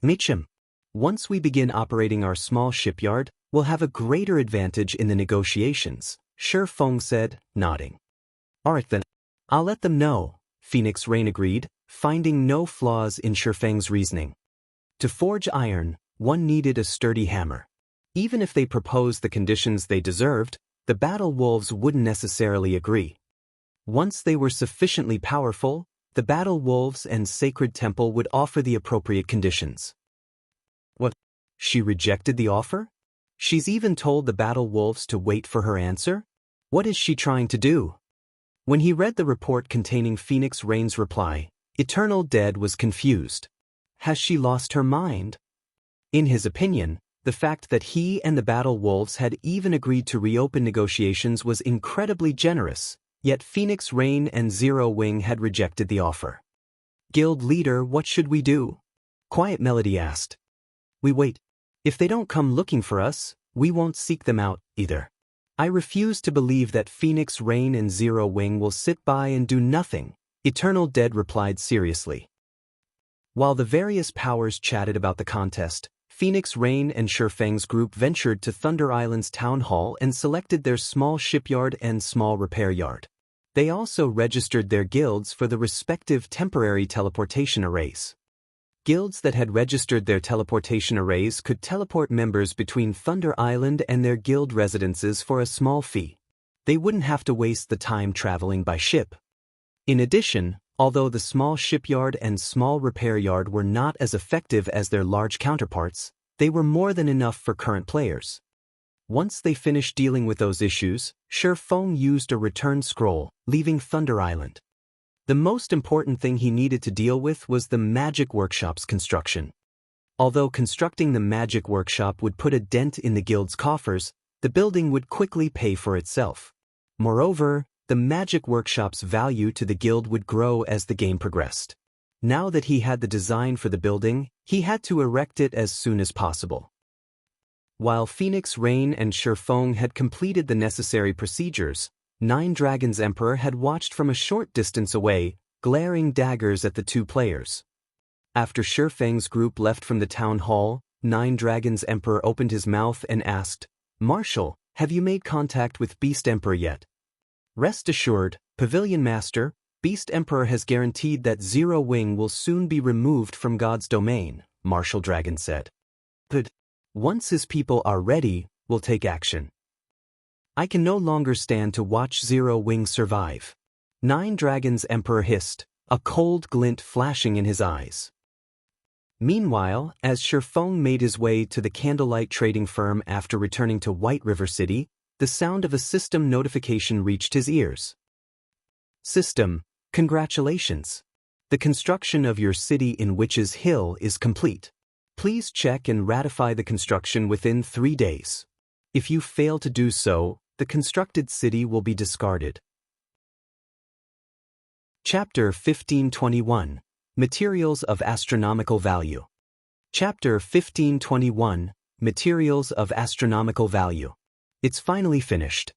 A: Michim, once we begin operating our small shipyard, we'll have a greater advantage in the negotiations, Shi Feng said, nodding. Alright then, I'll let them know, Phoenix Rain agreed, finding no flaws in Shi Feng's reasoning. To forge iron, one needed a sturdy hammer. Even if they proposed the conditions they deserved, the Battle Wolves wouldn't necessarily agree. Once they were sufficiently powerful, the Battle Wolves and Sacred Temple would offer the appropriate conditions. What? She rejected the offer? She's even told the battle wolves to wait for her answer? What is she trying to do? When he read the report containing Phoenix Rain's reply, Eternal Dead was confused. Has she lost her mind? In his opinion, the fact that he and the battle wolves had even agreed to reopen negotiations was incredibly generous, yet Phoenix Rain and Zero Wing had rejected the offer. Guild leader, what should we do? Quiet Melody asked. We wait. If they don't come looking for us, we won't seek them out, either. I refuse to believe that Phoenix Rain and Zero Wing will sit by and do nothing, Eternal Dead replied seriously. While the various powers chatted about the contest, Phoenix Rain and Shifeng's group ventured to Thunder Island's town hall and selected their small shipyard and small repair yard. They also registered their guilds for the respective temporary teleportation arrays. Guilds that had registered their teleportation arrays could teleport members between Thunder Island and their guild residences for a small fee. They wouldn't have to waste the time traveling by ship. In addition, although the small shipyard and small repair yard were not as effective as their large counterparts, they were more than enough for current players. Once they finished dealing with those issues, Shifeng used a return scroll, leaving Thunder Island. The most important thing he needed to deal with was the Magic Workshop's construction. Although constructing the Magic Workshop would put a dent in the guild's coffers, the building would quickly pay for itself. Moreover, the Magic Workshop's value to the guild would grow as the game progressed. Now that he had the design for the building, he had to erect it as soon as possible. While Phoenix Rain and Shifeng had completed the necessary procedures, Nine Dragons Emperor had watched from a short distance away, glaring daggers at the two players. After Shifeng's group left from the town hall, Nine Dragons Emperor opened his mouth and asked, Marshal, have you made contact with Beast Emperor yet? Rest assured, Pavilion Master, Beast Emperor has guaranteed that Zero Wing will soon be removed from God's domain, Marshal Dragon said. But once his people are ready, we'll take action. I can no longer stand to watch Zero Wing survive. Nine Dragons Emperor hissed, a cold glint flashing in his eyes. Meanwhile, as Shifeng made his way to the candlelight trading firm after returning to White River City, the sound of a system notification reached his ears. System, congratulations. The construction of your city in Witch's Hill is complete. Please check and ratify the construction within 3 days. If you fail to do so, the constructed city will be discarded. Chapter 1521, Materials of Astronomical Value. Chapter 1521, Materials of Astronomical Value. It's finally finished.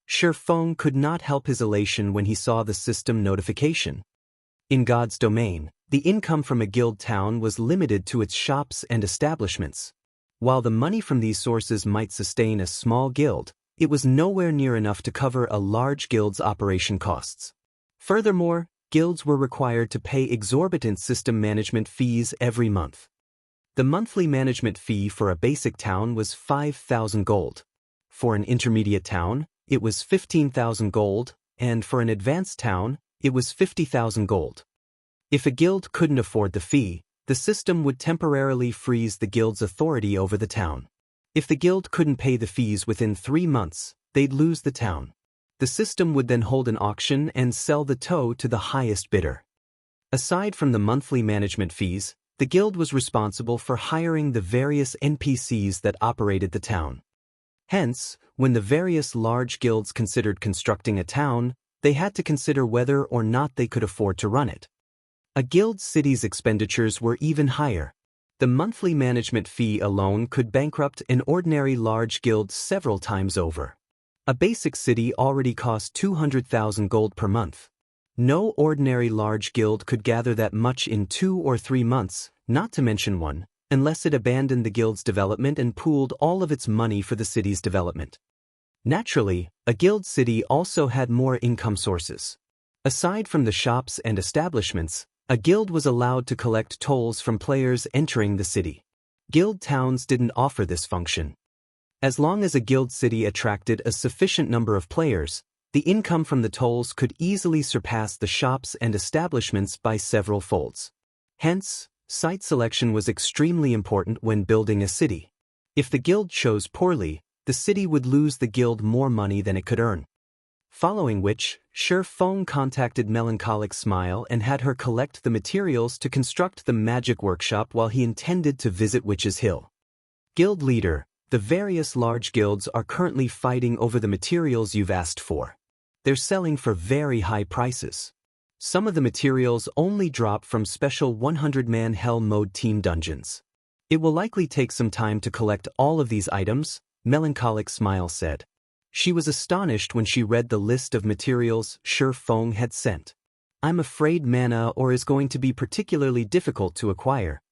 A: Shifeng could not help his elation when he saw the system notification. In God's domain, the income from a guild town was limited to its shops and establishments. While the money from these sources might sustain a small guild, it was nowhere near enough to cover a large guild's operation costs. Furthermore, guilds were required to pay exorbitant system management fees every month. The monthly management fee for a basic town was 5,000 gold. For an intermediate town, it was 15,000 gold, and for an advanced town, it was 50,000 gold. If a guild couldn't afford the fee, the system would temporarily freeze the guild's authority over the town. If the guild couldn't pay the fees within 3 months, they'd lose the town. The system would then hold an auction and sell the toe to the highest bidder. Aside from the monthly management fees, the guild was responsible for hiring the various NPCs that operated the town. Hence, when the various large guilds considered constructing a town, they had to consider whether or not they could afford to run it. A guild city's expenditures were even higher. The monthly management fee alone could bankrupt an ordinary large guild several times over. A basic city already cost 200,000 gold per month. No ordinary large guild could gather that much in 2 or 3 months, not to mention one, unless it abandoned the guild's development and pooled all of its money for the city's development. Naturally, a guild city also had more income sources. Aside from the shops and establishments, a guild was allowed to collect tolls from players entering the city. Guild towns didn't offer this function. As long as a guild city attracted a sufficient number of players, the income from the tolls could easily surpass the shops and establishments by several folds. Hence, Site selection was extremely important when building a city. If the guild chose poorly, the city would lose the guild more money than it could earn. Following which, Shi Feng contacted Melancholic Smile and had her collect the materials to construct the magic workshop while he intended to visit Witch's Hill. Guild leader, the various large guilds are currently fighting over the materials you've asked for. They're selling for very high prices. Some of the materials only drop from special 100-man Hell Mode team dungeons. It will likely take some time to collect all of these items, Melancholic Smile said. She was astonished when she read the list of materials Shi Feng had sent. I'm afraid mana ore is going to be particularly difficult to acquire.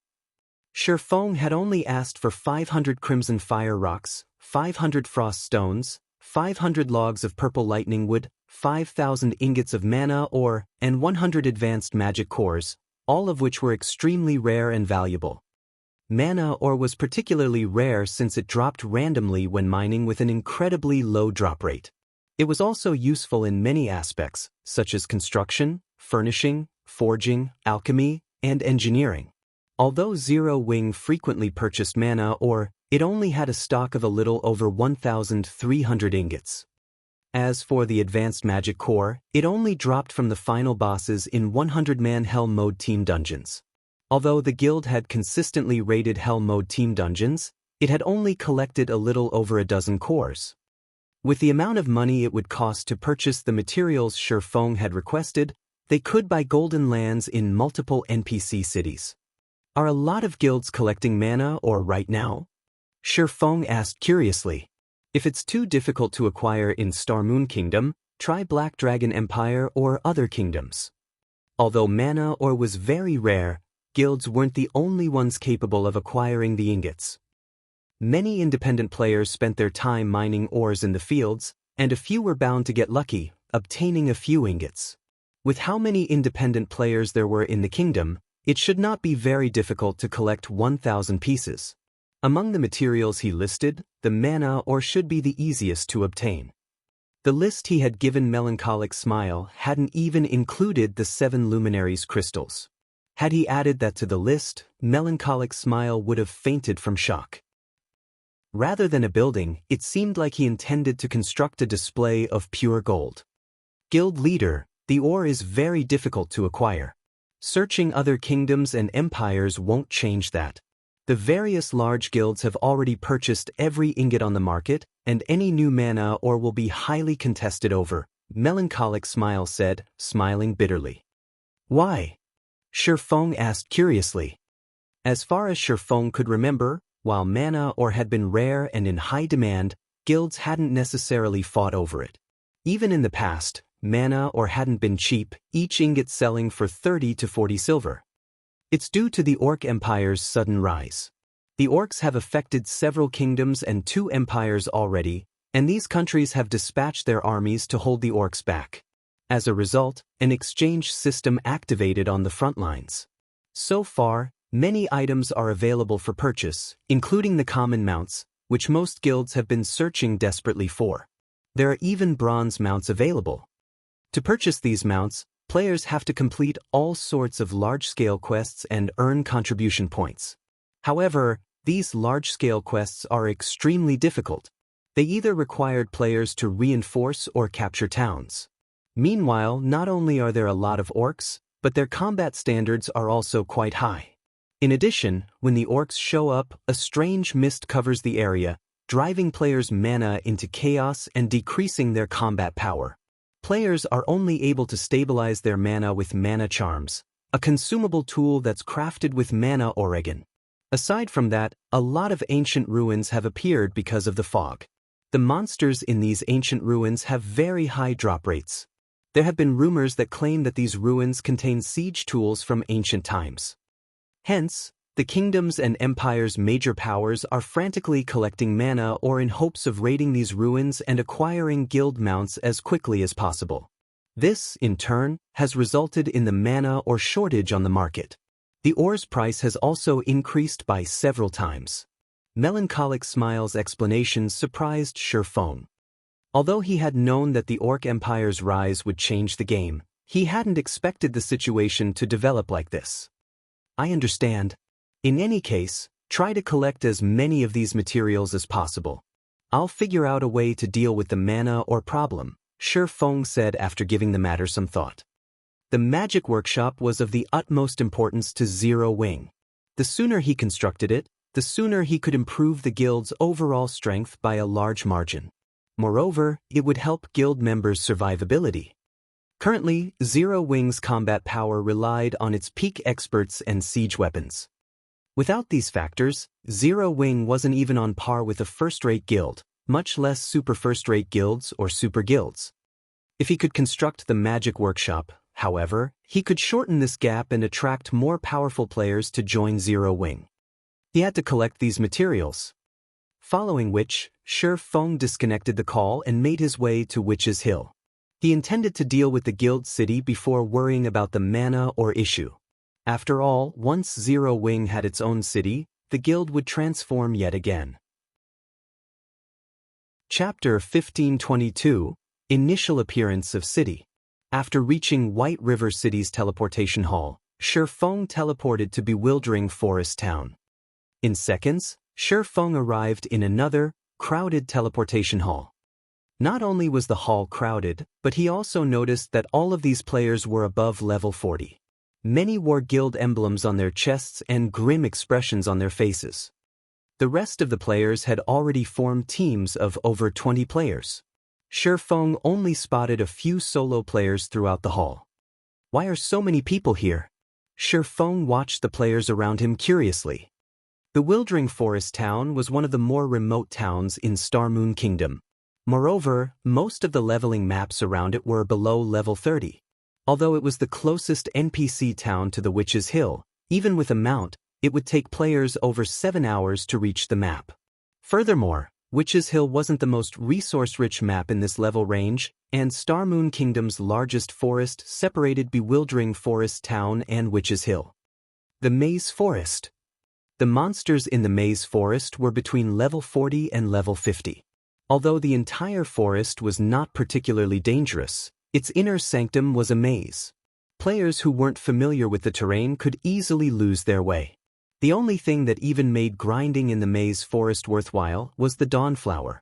A: Shi Feng had only asked for 500 crimson fire rocks, 500 frost stones, 500 logs of purple lightning wood, 5,000 ingots of mana ore, and 100 advanced magic cores, all of which were extremely rare and valuable. Mana ore was particularly rare since it dropped randomly when mining with an incredibly low drop rate. It was also useful in many aspects, such as construction, furnishing, forging, alchemy, and engineering. Although Zero Wing frequently purchased mana ore, it only had a stock of a little over 1,300 ingots. As for the advanced magic core, it only dropped from the final bosses in 100-man Hell Mode team dungeons. Although the guild had consistently raided Hell Mode team dungeons, it had only collected a little over a dozen cores. With the amount of money it would cost to purchase the materials Shi Feng had requested, they could buy golden lands in multiple NPC cities. Are a lot of guilds collecting mana ore right now? Shi Feng asked curiously. If it's too difficult to acquire in Star Moon Kingdom, try Black Dragon Empire or other kingdoms. Although mana ore was very rare, guilds weren't the only ones capable of acquiring the ingots. Many independent players spent their time mining ores in the fields, and a few were bound to get lucky, obtaining a few ingots. With how many independent players there were in the kingdom, it should not be very difficult to collect 1,000 pieces. Among the materials he listed, the mana ore should be the easiest to obtain. The list he had given Melancholic Smile hadn't even included the 7 luminaries crystals. Had he added that to the list, Melancholic Smile would have fainted from shock. Rather than a building, it seemed like he intended to construct a display of pure gold. Guild leader, the ore is very difficult to acquire. Searching other kingdoms and empires won't change that. The various large guilds have already purchased every ingot on the market, and any new mana ore will be highly contested over, Melancholic Smile said, smiling bitterly. Why? Shi Feng asked curiously. As far as Shi Feng could remember, while mana ore had been rare and in high demand, guilds hadn't necessarily fought over it. Even in the past, mana ore hadn't been cheap, each ingot selling for 30 to 40 silver. It's due to the Orc Empire's sudden rise. The Orcs have affected several kingdoms and 2 empires already, and these countries have dispatched their armies to hold the Orcs back. As a result, an exchange system activated on the front lines. So far, many items are available for purchase, including the common mounts, which most guilds have been searching desperately for. There are even bronze mounts available. To purchase these mounts, players have to complete all sorts of large-scale quests and earn contribution points. However, these large-scale quests are extremely difficult. They either required players to reinforce or capture towns. Meanwhile, not only are there a lot of orcs, but their combat standards are also quite high. In addition, when the orcs show up, a strange mist covers the area, driving players' mana into chaos and decreasing their combat power. Players are only able to stabilize their mana with mana charms, a consumable tool that's crafted with mana oregon. Aside from that, a lot of ancient ruins have appeared because of the fog. The monsters in these ancient ruins have very high drop rates. There have been rumors that claim that these ruins contain siege tools from ancient times. Hence, the kingdoms and empires' major powers are frantically collecting mana ore in hopes of raiding these ruins and acquiring guild mounts as quickly as possible. This, in turn, has resulted in the mana ore shortage on the market. The ore's price has also increased by several times. Melancholic Smile's explanations surprised Shi Feng. Although he had known that the Orc Empire's rise would change the game, he hadn't expected the situation to develop like this. I understand. In any case, try to collect as many of these materials as possible. I'll figure out a way to deal with the mana or problem, Shi Feng said after giving the matter some thought. The magic workshop was of the utmost importance to Zero Wing. The sooner he constructed it, the sooner he could improve the guild's overall strength by a large margin. Moreover, it would help guild members' survivability. Currently, Zero Wing's combat power relied on its peak experts and siege weapons. Without these factors, Zero Wing wasn't even on par with a first-rate guild, much less super first-rate guilds or super guilds. If he could construct the magic workshop, however, he could shorten this gap and attract more powerful players to join Zero Wing. He had to collect these materials. Following which, Shi Feng disconnected the call and made his way to Witch's Hill. He intended to deal with the guild city before worrying about the mana or issue. After all, once Zero Wing had its own city, the guild would transform yet again. Chapter 1522, Initial Appearance of City. After reaching White River City's teleportation hall, Shi Feng teleported to Bewildering Forest Town. In seconds, Shi Feng arrived in another, crowded teleportation hall. Not only was the hall crowded, but he also noticed that all of these players were above level 40. Many wore guild emblems on their chests and grim expressions on their faces. The rest of the players had already formed teams of over 20 players. Shi Feng only spotted a few solo players throughout the hall. Why are so many people here? Shi Feng watched the players around him curiously. Bewildering Forest Town was one of the more remote towns in Star Moon Kingdom. Moreover, most of the leveling maps around it were below level 30. Although it was the closest NPC town to the Witch's Hill, even with a mount, it would take players over 7 hours to reach the map. Furthermore, Witch's Hill wasn't the most resource-rich map in this level range, and Star Moon Kingdom's largest forest separated Bewildering Forest Town and Witch's Hill. The Maze Forest. The monsters in the Maze Forest were between level 40 and level 50. Although the entire forest was not particularly dangerous, its inner sanctum was a maze. Players who weren't familiar with the terrain could easily lose their way. The only thing that even made grinding in the maze forest worthwhile was the Dawnflower.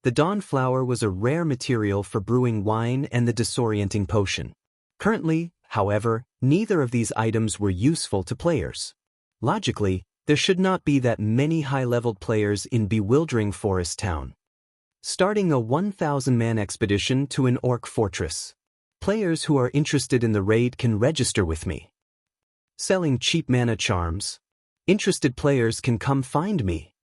A: The Dawnflower was a rare material for brewing wine and the disorienting potion. Currently, however, neither of these items were useful to players. Logically, there should not be that many high-leveled players in Bewildering Forest Town. Starting a 1,000-man expedition to an orc fortress. Players who are interested in the raid can register with me. Selling cheap mana charms. Interested players can come find me.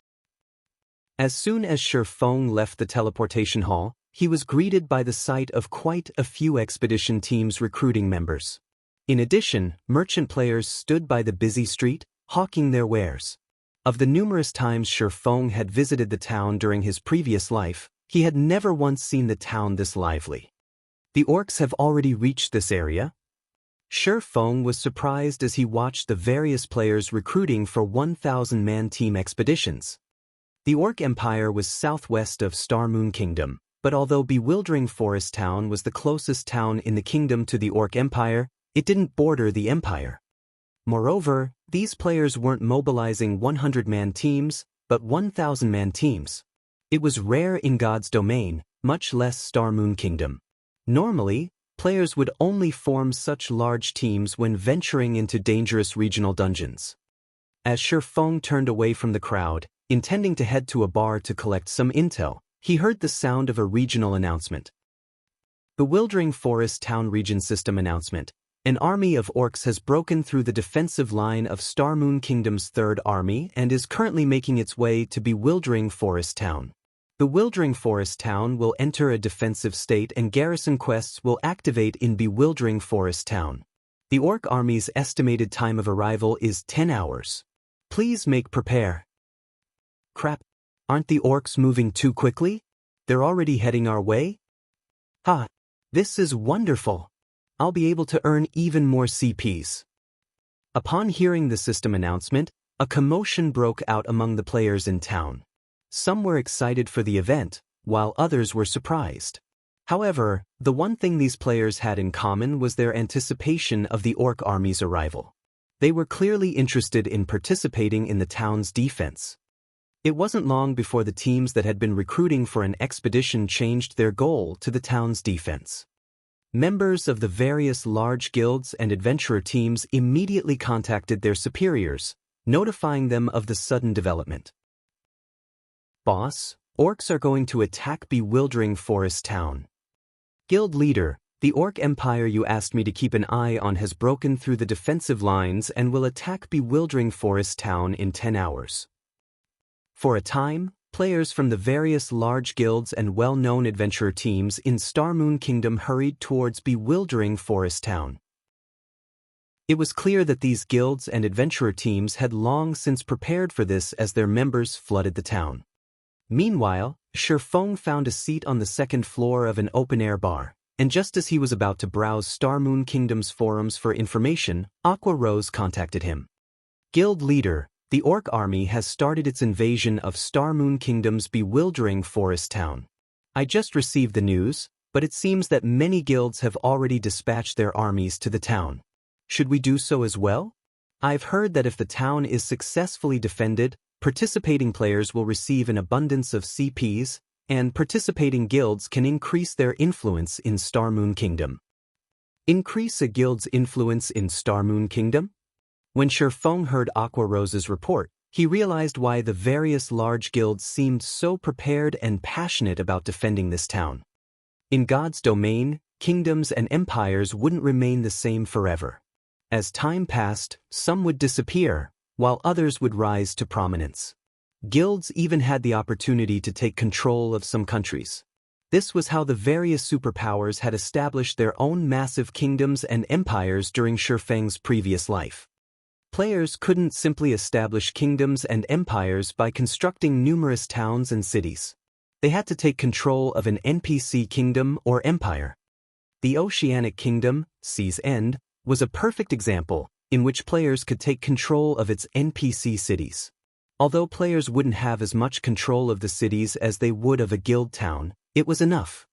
A: As soon as Shi Feng left the teleportation hall, he was greeted by the sight of quite a few expedition teams recruiting members. In addition, merchant players stood by the busy street, hawking their wares. Of the numerous times Shi Feng had visited the town during his previous life, he had never once seen the town this lively. The orcs have already reached this area? Shi Feng was surprised as he watched the various players recruiting for 1,000-man team expeditions. The Orc Empire was southwest of Star Moon Kingdom, but although Bewildering Forest Town was the closest town in the kingdom to the Orc Empire, it didn't border the empire. Moreover, these players weren't mobilizing 100-man teams, but 1,000-man teams. It was rare in God's domain, much less Star Moon Kingdom. Normally, players would only form such large teams when venturing into dangerous regional dungeons. As Shi Feng turned away from the crowd, intending to head to a bar to collect some intel, he heard the sound of a regional announcement. Bewildering Forest Town Region System Announcement. An army of orcs has broken through the defensive line of Star Moon Kingdom's 3rd Army and is currently making its way to Bewildering Forest Town. Bewildering Forest Town will enter a defensive state and garrison quests will activate in Bewildering Forest Town. The orc army's estimated time of arrival is 10 hours. Please prepare. Crap, aren't the orcs moving too quickly? They're already heading our way? Ha! This is wonderful! I'll be able to earn even more CPs. Upon hearing the system announcement, a commotion broke out among the players in town. Some were excited for the event, while others were surprised. However, the one thing these players had in common was their anticipation of the orc army's arrival. They were clearly interested in participating in the town's defense. It wasn't long before the teams that had been recruiting for an expedition changed their goal to the town's defense. Members of the various large guilds and adventurer teams immediately contacted their superiors, notifying them of the sudden development. Boss, orcs are going to attack Bewildering Forest Town. Guild leader, the orc empire you asked me to keep an eye on has broken through the defensive lines and will attack Bewildering Forest Town in 10 hours. For a time, players from the various large guilds and well-known adventurer teams in Starmoon Kingdom hurried towards Bewildering Forest Town. It was clear that these guilds and adventurer teams had long since prepared for this as their members flooded the town. Meanwhile, Shifeng found a seat on the second floor of an open-air bar, and just as he was about to browse Starmoon Kingdom's forums for information, Aqua Rose contacted him. Guild leader, the Orc army has started its invasion of Starmoon Kingdom's Bewildering Forest Town. I just received the news, but it seems that many guilds have already dispatched their armies to the town. Should we do so as well? I've heard that if the town is successfully defended, participating players will receive an abundance of CPs, and participating guilds can increase their influence in Starmoon Kingdom. Increase a guild's influence in Starmoon Kingdom? When Shifeng heard Aqua Rose's report, he realized why the various large guilds seemed so prepared and passionate about defending this town. In God's domain, kingdoms and empires wouldn't remain the same forever. As time passed, some would disappear, while others would rise to prominence. Guilds even had the opportunity to take control of some countries. This was how the various superpowers had established their own massive kingdoms and empires during Shifeng's previous life. Players couldn't simply establish kingdoms and empires by constructing numerous towns and cities. They had to take control of an NPC kingdom or empire. The Oceanic Kingdom, Sea's End, was a perfect example, in which players could take control of its NPC cities. Although players wouldn't have as much control of the cities as they would of a guild town, it was enough.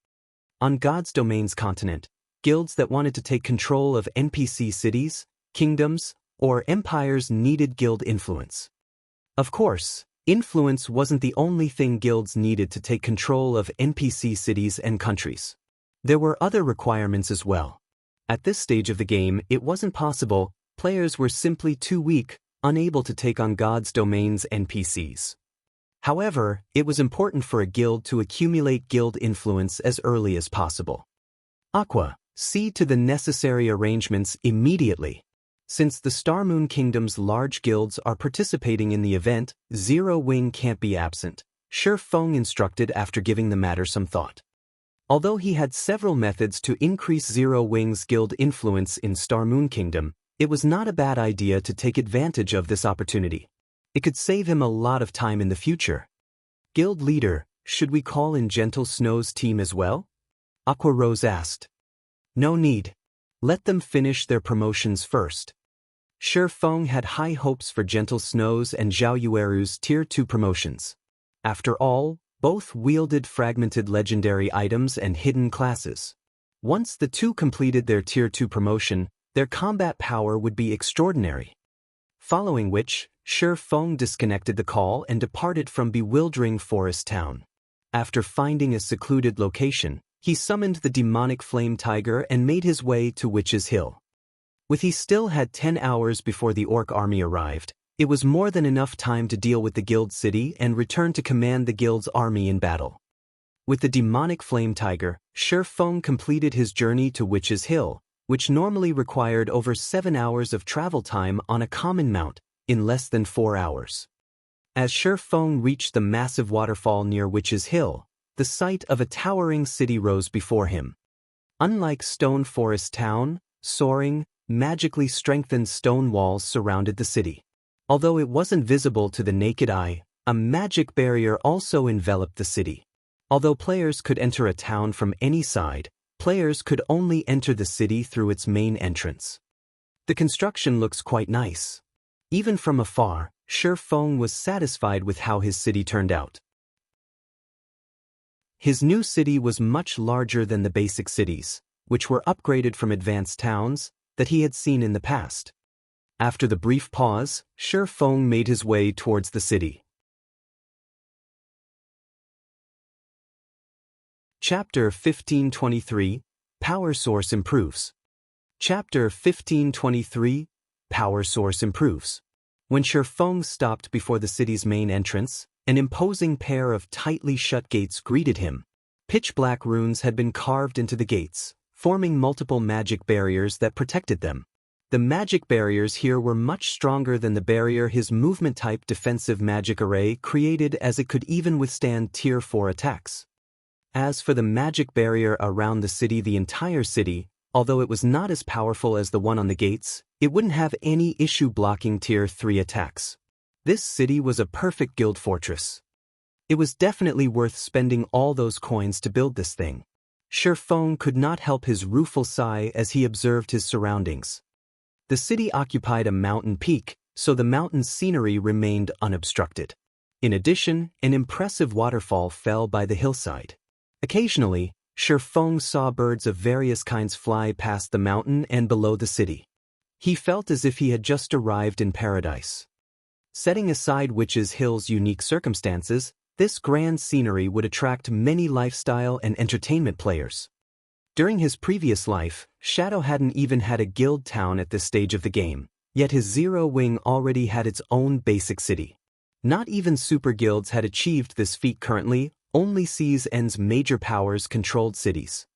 A: On God's Domain's continent, guilds that wanted to take control of NPC cities, kingdoms, or empires needed guild influence. Of course, influence wasn't the only thing guilds needed to take control of NPC cities and countries. There were other requirements as well. At this stage of the game, it wasn't possible. Players were simply too weak, unable to take on God's Domain's NPCs. However, it was important for a guild to accumulate guild influence as early as possible. Aqua, see to the necessary arrangements immediately. Since the Starmoon Kingdom's large guilds are participating in the event, Zero Wing can't be absent, Shifeng instructed after giving the matter some thought. Although he had several methods to increase Zero Wing's guild influence in Starmoon Kingdom, it was not a bad idea to take advantage of this opportunity. It could save him a lot of time in the future. Guild leader, should we call in Gentle Snow's team as well? Aqua Rose asked. No need. Let them finish their promotions first. Shifeng had high hopes for Gentle Snow's and Zhao Yueru's Tier 2 promotions. After all, both wielded fragmented legendary items and hidden classes. Once the two completed their Tier 2 promotion, their combat power would be extraordinary. Following which, Shifeng disconnected the call and departed from Bewildering Forest Town. After finding a secluded location, he summoned the demonic flame tiger and made his way to Witch's Hill. With he still had 10 hours before the orc army arrived, it was more than enough time to deal with the guild city and return to command the guild's army in battle. With the demonic flame tiger, Shifeng completed his journey to Witch's Hill, which normally required over 7 hours of travel time on a common mount, in less than 4 hours. As Shifeng reached the massive waterfall near Witch's Hill, the sight of a towering city rose before him. Unlike Stone Forest Town, soaring, magically strengthened stone walls surrounded the city. Although it wasn't visible to the naked eye, a magic barrier also enveloped the city. Although players could enter a town from any side, players could only enter the city through its main entrance. The construction looks quite nice. Even from afar, Shifeng was satisfied with how his city turned out. His new city was much larger than the basic cities, which were upgraded from advanced towns, that he had seen in the past. After the brief pause, Shi Feng made his way towards the city. Chapter 1523, Power Source Improves. Chapter 1523, Power Source Improves. When Shi Feng stopped before the city's main entrance, an imposing pair of tightly shut gates greeted him. Pitch-black runes had been carved into the gates, forming multiple magic barriers that protected them. The magic barriers here were much stronger than the barrier his movement-type defensive magic array created, as it could even withstand Tier 4 attacks. As for the magic barrier around the entire city, although it was not as powerful as the one on the gates, it wouldn't have any issue blocking Tier 3 attacks. This city was a perfect guild fortress. It was definitely worth spending all those coins to build this thing. Shi Feng could not help his rueful sigh as he observed his surroundings. The city occupied a mountain peak, so the mountain's scenery remained unobstructed. In addition, an impressive waterfall fell by the hillside. Occasionally, Shi Feng saw birds of various kinds fly past the mountain and below the city. He felt as if he had just arrived in paradise. Setting aside Witch's Hill's unique circumstances, this grand scenery would attract many lifestyle and entertainment players. During his previous life, Shadow hadn't even had a guild town at this stage of the game, yet his Zero Wing already had its own basic city. Not even super guilds had achieved this feat currently. Only Sea's End's major powers controlled cities.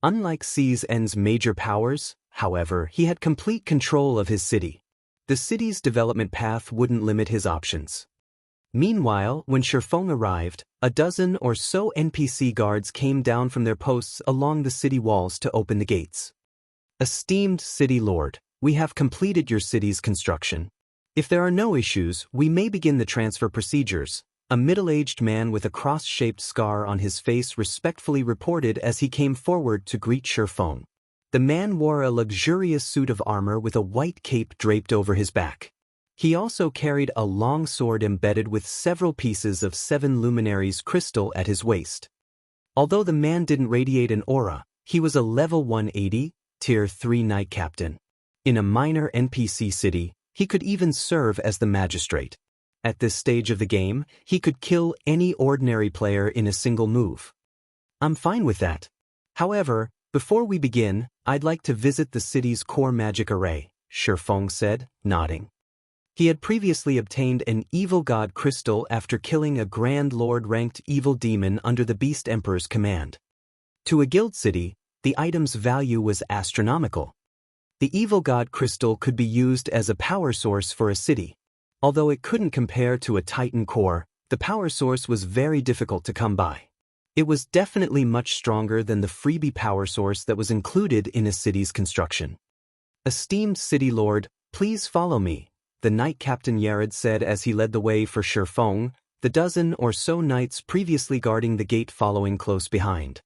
A: Unlike Sea's End's major powers, however, he had complete control of his city. The city's development path wouldn't limit his options. Meanwhile, when Shi Feng arrived, a dozen or so NPC guards came down from their posts along the city walls to open the gates. Esteemed City Lord, we have completed your city's construction. If there are no issues, we may begin the transfer procedures. A middle-aged man with a cross-shaped scar on his face respectfully reported as he came forward to greet Shi Feng. The man wore a luxurious suit of armor with a white cape draped over his back. He also carried a long sword embedded with several pieces of 7 luminaries crystal at his waist. Although the man didn't radiate an aura, he was a level 180, Tier 3 Knight Captain. In a minor NPC city, he could even serve as the magistrate. At this stage of the game, he could kill any ordinary player in a single move. I'm fine with that. However, before we begin, I'd like to visit the city's core magic array, Shi Feng said, nodding. He had previously obtained an Evil God crystal after killing a Grand Lord-ranked evil demon under the Beast Emperor's command. To a guild city, the item's value was astronomical. The Evil God crystal could be used as a power source for a city. Although it couldn't compare to a Titan core, the power source was very difficult to come by. It was definitely much stronger than the freebie power source that was included in a city's construction. Esteemed City Lord, please follow me, the Knight Captain Yared said as he led the way for Shi Feng, the dozen or so knights previously guarding the gate following close behind.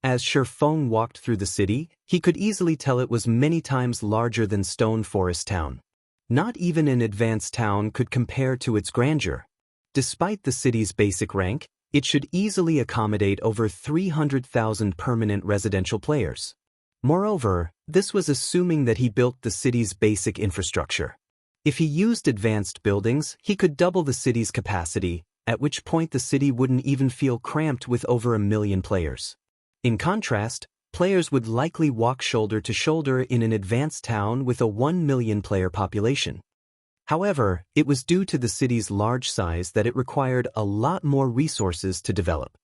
A: As Shi Feng walked through the city, he could easily tell it was many times larger than Stone Forest Town. Not even an advanced town could compare to its grandeur. Despite the city's basic rank, it should easily accommodate over 300,000 permanent residential players. Moreover, this was assuming that he built the city's basic infrastructure. If he used advanced buildings, he could double the city's capacity, at which point the city wouldn't even feel cramped with over 1 million players. In contrast, players would likely walk shoulder to shoulder in an advanced town with a 1 million player population. However, it was due to the city's large size that it required a lot more resources to develop.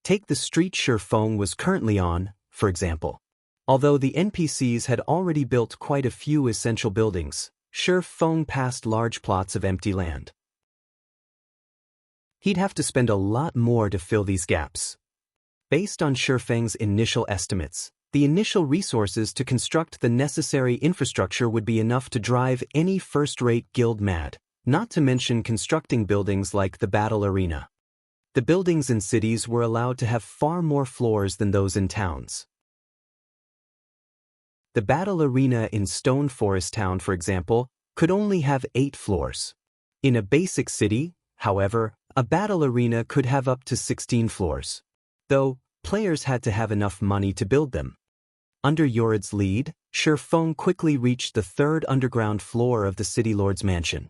A: Take the street Shi Feng was currently on, for example. Although the NPCs had already built quite a few essential buildings, Shi Feng passed large plots of empty land. He'd have to spend a lot more to fill these gaps. Based on Shi Feng's initial estimates, the initial resources to construct the necessary infrastructure would be enough to drive any first-rate guild mad, not to mention constructing buildings like the battle arena. The buildings in cities were allowed to have far more floors than those in towns. The battle arena in Stone Forest Town, for example, could only have 8 floors. In a basic city, however, a battle arena could have up to 16 floors. Though, players had to have enough money to build them. Under Yored's lead, Shifeng quickly reached the third underground floor of the City Lord's mansion.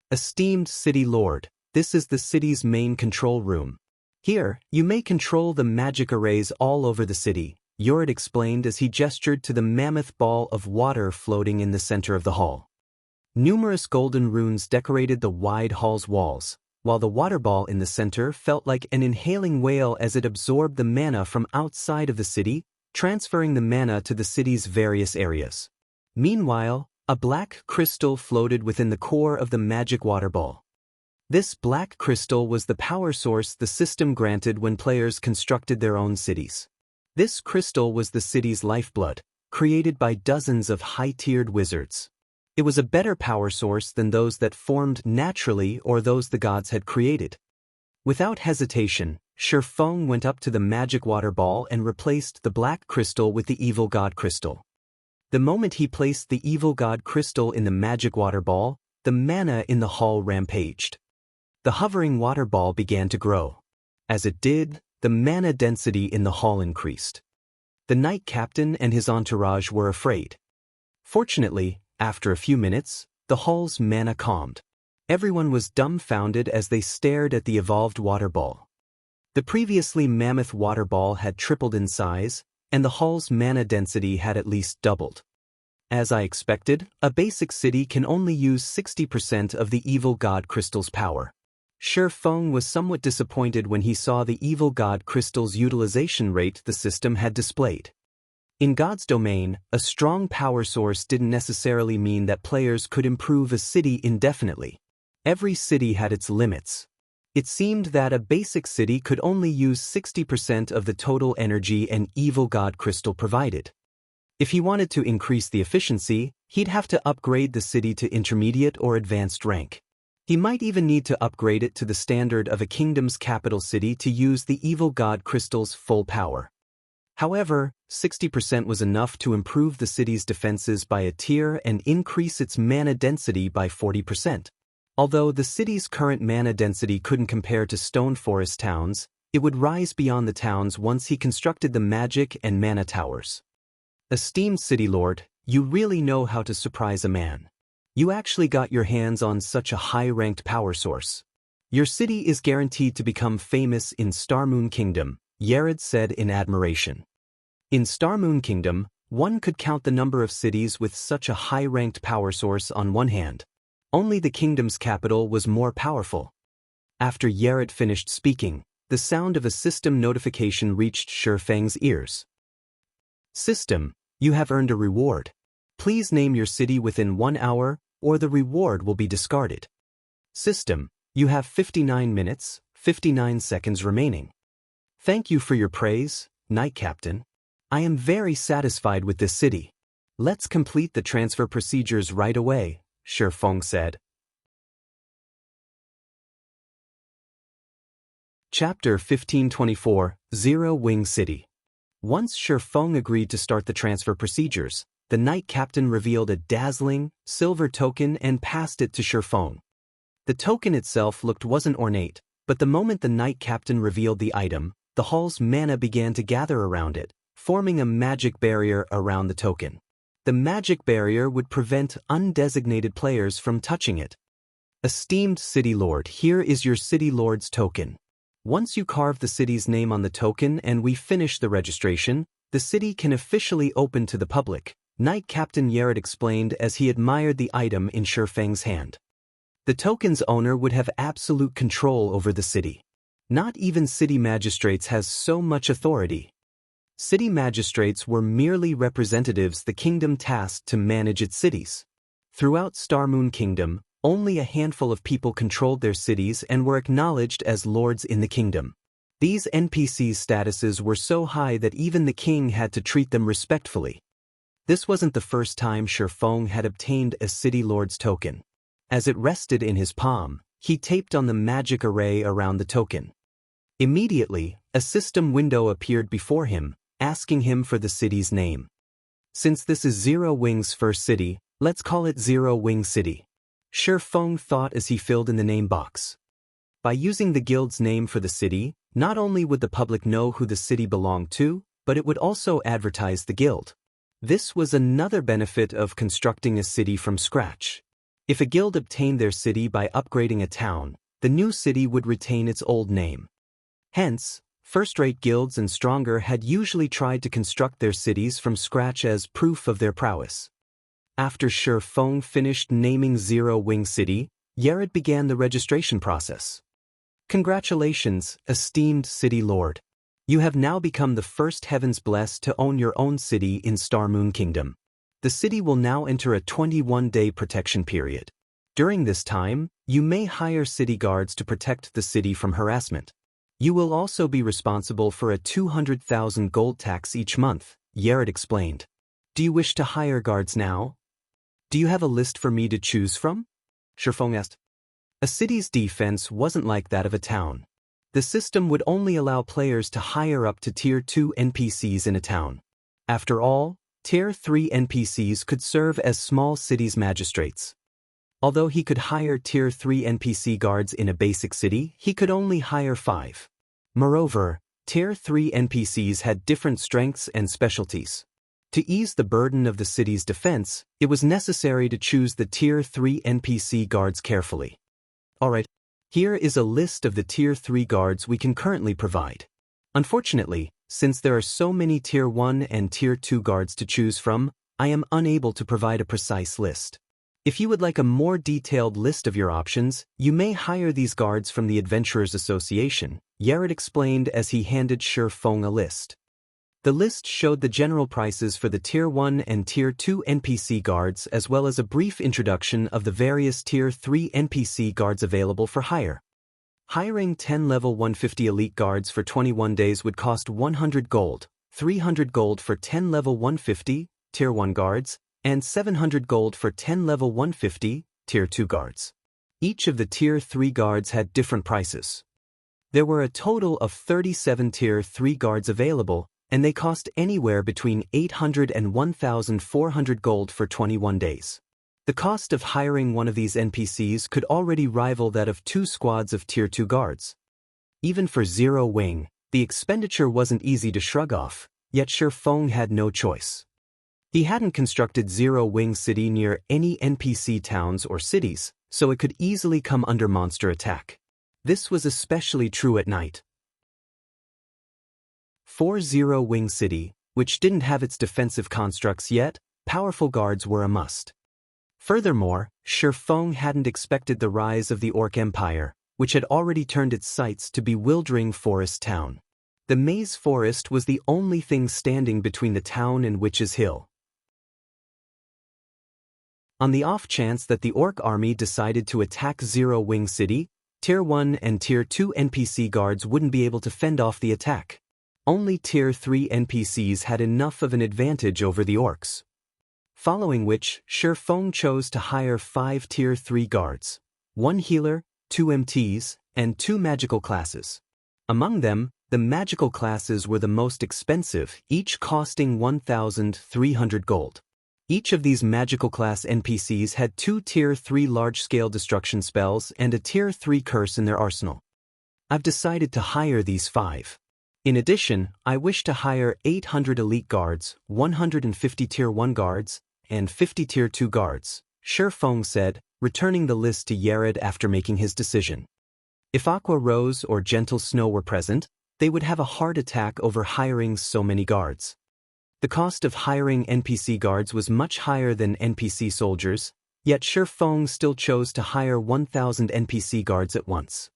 A: Esteemed City Lord, this is the city's main control room. Here, you may control the magic arrays all over the city, Yored explained as he gestured to the mammoth ball of water floating in the center of the hall. Numerous golden runes decorated the wide hall's walls, while the water ball in the center felt like an inhaling whale as it absorbed the mana from outside of the city, transferring the mana to the city's various areas. Meanwhile, a black crystal floated within the core of the magic water ball. This black crystal was the power source the system granted when players constructed their own cities. This crystal was the city's lifeblood, created by dozens of high-tiered wizards. It was a better power source than those that formed naturally or those the gods had created. Without hesitation, Shifeng went up to the magic water ball and replaced the black crystal with the evil god crystal. The moment he placed the evil god crystal in the magic water ball, the mana in the hall rampaged. The hovering water ball began to grow. As it did, the mana density in the hall increased. The knight captain and his entourage were afraid. Fortunately, after a few minutes, the hall's mana calmed. Everyone was dumbfounded as they stared at the evolved water ball. The previously mammoth water ball had tripled in size, and the hall's mana density had at least doubled. As I expected, a basic city can only use 60% of the evil god crystal's power. Shifeng was somewhat disappointed when he saw the evil god crystal's utilization rate the system had displayed. In God's domain, a strong power source didn't necessarily mean that players could improve a city indefinitely. Every city had its limits. It seemed that a basic city could only use 60% of the total energy an evil god crystal provided. If he wanted to increase the efficiency, he'd have to upgrade the city to intermediate or advanced rank. He might even need to upgrade it to the standard of a kingdom's capital city to use the evil god crystal's full power. However, 60% was enough to improve the city's defenses by a tier and increase its mana density by 40%. Although the city's current mana density couldn't compare to stone forest towns, it would rise beyond the towns once he constructed the magic and mana towers. Esteemed City Lord, you really know how to surprise a man. You actually got your hands on such a high-ranked power source. Your city is guaranteed to become famous in Starmoon Kingdom, Yared said in admiration. In Starmoon Kingdom, one could count the number of cities with such a high-ranked power source on one hand. Only the kingdom's capital was more powerful. After Yared finished speaking, the sound of a system notification reached Shifeng's ears. System, you have earned a reward. Please name your city within 1 hour, or the reward will be discarded. System, you have 59 minutes, 59 seconds remaining. Thank you for your praise, Knight Captain. I am very satisfied with this city. Let's complete the transfer procedures right away, Shifeng said. Chapter 1524, Zero Wing City. Once Shifeng agreed to start the transfer procedures, the Knight Captain revealed a dazzling, silver token and passed it to Shifeng. The token itself wasn't ornate, but the moment the Knight Captain revealed the item, the hall's mana began to gather around it, forming a magic barrier around the token. The magic barrier would prevent undesignated players from touching it. Esteemed City Lord, here is your City Lord's token. Once you carve the city's name on the token and we finish the registration, the city can officially open to the public, Knight Captain Yared explained as he admired the item in Shifeng's hand. The token's owner would have absolute control over the city. Not even city magistrates has so much authority. City magistrates were merely representatives the kingdom tasked to manage its cities. Throughout Starmoon Kingdom, only a handful of people controlled their cities and were acknowledged as lords in the kingdom. These NPCs' statuses were so high that even the king had to treat them respectfully. This wasn't the first time Shifeng had obtained a city lord's token. As it rested in his palm, he taped on the magic array around the token. Immediately, a system window appeared before him, asking him for the city's name. Since this is Zero Wing's first city, let's call it Zero Wing City, Shifeng thought as he filled in the name box. By using the guild's name for the city, not only would the public know who the city belonged to, but it would also advertise the guild. This was another benefit of constructing a city from scratch. If a guild obtained their city by upgrading a town, the new city would retain its old name. Hence, first-rate guilds and stronger had usually tried to construct their cities from scratch as proof of their prowess. After Shi Feng finished naming Zero Wing City, Yared began the registration process. Congratulations, esteemed city lord. You have now become the first heavens blessed to own your own city in Star Moon Kingdom. The city will now enter a 21-day protection period. During this time, you may hire city guards to protect the city from harassment. You will also be responsible for a 200,000 gold tax each month, Yared explained. Do you wish to hire guards now? Do you have a list for me to choose from? Shi Feng asked. A city's defense wasn't like that of a town. The system would only allow players to hire up to Tier 2 NPCs in a town. After all, Tier 3 NPCs could serve as small cities' magistrates. Although he could hire Tier 3 NPC guards in a basic city, he could only hire 5. Moreover, Tier 3 NPCs had different strengths and specialties. To ease the burden of the city's defense, it was necessary to choose the Tier 3 NPC guards carefully. Alright, here is a list of the Tier 3 guards we can currently provide. Unfortunately, since there are so many Tier 1 and Tier 2 guards to choose from, I am unable to provide a precise list. If you would like a more detailed list of your options, you may hire these guards from the Adventurers Association, Yared explained as he handed Shi Feng a list. The list showed the general prices for the Tier 1 and Tier 2 NPC guards as well as a brief introduction of the various Tier 3 NPC guards available for hire. Hiring 10 level 150 elite guards for 21 days would cost 100 gold, 300 gold for 10 level 150 Tier 1 guards, and 700 gold for 10 level 150 Tier 2 guards. Each of the Tier 3 guards had different prices. There were a total of 37 Tier 3 guards available, and they cost anywhere between 800 and 1,400 gold for 21 days. The cost of hiring one of these NPCs could already rival that of 2 squads of Tier 2 guards. Even for Zero Wing, the expenditure wasn't easy to shrug off, yet Shi Feng had no choice. He hadn't constructed Zero Wing City near any NPC towns or cities, so it could easily come under monster attack. This was especially true at night. For Zero Wing City, which didn't have its defensive constructs yet, powerful guards were a must. Furthermore, Shi Feng hadn't expected the rise of the Orc Empire, which had already turned its sights to bewildering Forest Town. The Maze Forest was the only thing standing between the town and Witch's Hill. On the off chance that the Orc army decided to attack Zero Wing City, Tier 1 and Tier 2 NPC guards wouldn't be able to fend off the attack. Only Tier 3 NPCs had enough of an advantage over the Orcs. Following which, Shi Feng chose to hire 5 Tier 3 guards, 1 healer, 2 MTs, and 2 magical classes. Among them, the magical classes were the most expensive, each costing 1,300 gold. Each of these magical class NPCs had 2 Tier 3 large-scale destruction spells and a Tier 3 curse in their arsenal. I've decided to hire these 5. In addition, I wish to hire 800 elite guards, 150 Tier 1 guards, and 50 Tier 2 guards, Shi Feng said, returning the list to Yared after making his decision. If Aqua Rose or Gentle Snow were present, they would have a heart attack over hiring so many guards. The cost of hiring NPC guards was much higher than NPC soldiers, yet Shi Feng still chose to hire 1,000 NPC guards at once.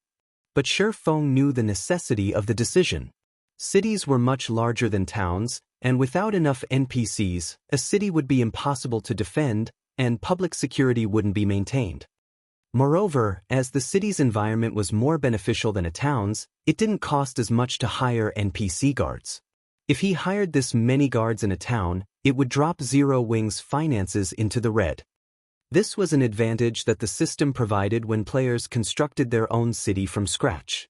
A: But Shi Feng knew the necessity of the decision. Cities were much larger than towns, and without enough NPCs, a city would be impossible to defend, and public security wouldn't be maintained. Moreover, as the city's environment was more beneficial than a town's, it didn't cost as much to hire NPC guards. If he hired this many guards in a town, it would drop Zero Wing's finances into the red. This was an advantage that the system provided when players constructed their own city from scratch.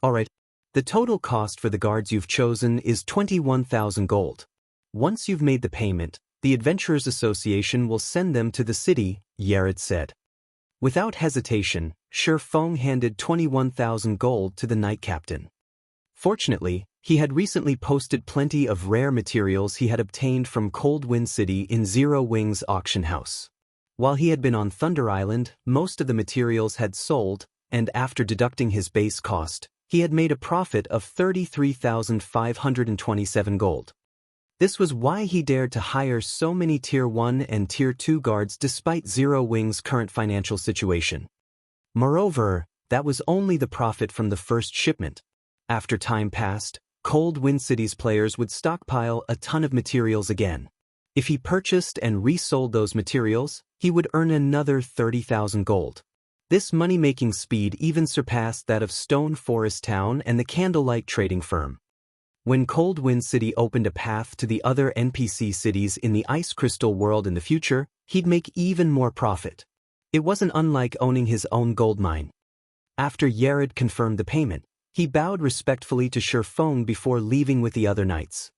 A: Alright, the total cost for the guards you've chosen is 21,000 gold. Once you've made the payment, the Adventurers Association will send them to the city, Yared said. Without hesitation, Shi Feng handed 21,000 gold to the Knight Captain. Fortunately, He had recently posted plenty of rare materials he had obtained from Cold Wind City in Zero Wing's auction house. While he had been on Thunder Island, most of the materials had sold, and after deducting his base cost, he had made a profit of 33,527 gold. This was why he dared to hire so many Tier 1 and Tier 2 guards despite Zero Wing's current financial situation. Moreover, that was only the profit from the first shipment. After time passed, Cold Wind City's players would stockpile a ton of materials again. If he purchased and resold those materials, he would earn another 30,000 gold. This money-making speed even surpassed that of Stone Forest Town and the Candlelight Trading Firm. When Cold Wind City opened a path to the other NPC cities in the Ice Crystal world in the future, he'd make even more profit. It wasn't unlike owning his own gold mine. After Yared confirmed the payment, he bowed respectfully to Shifeng before leaving with the other knights.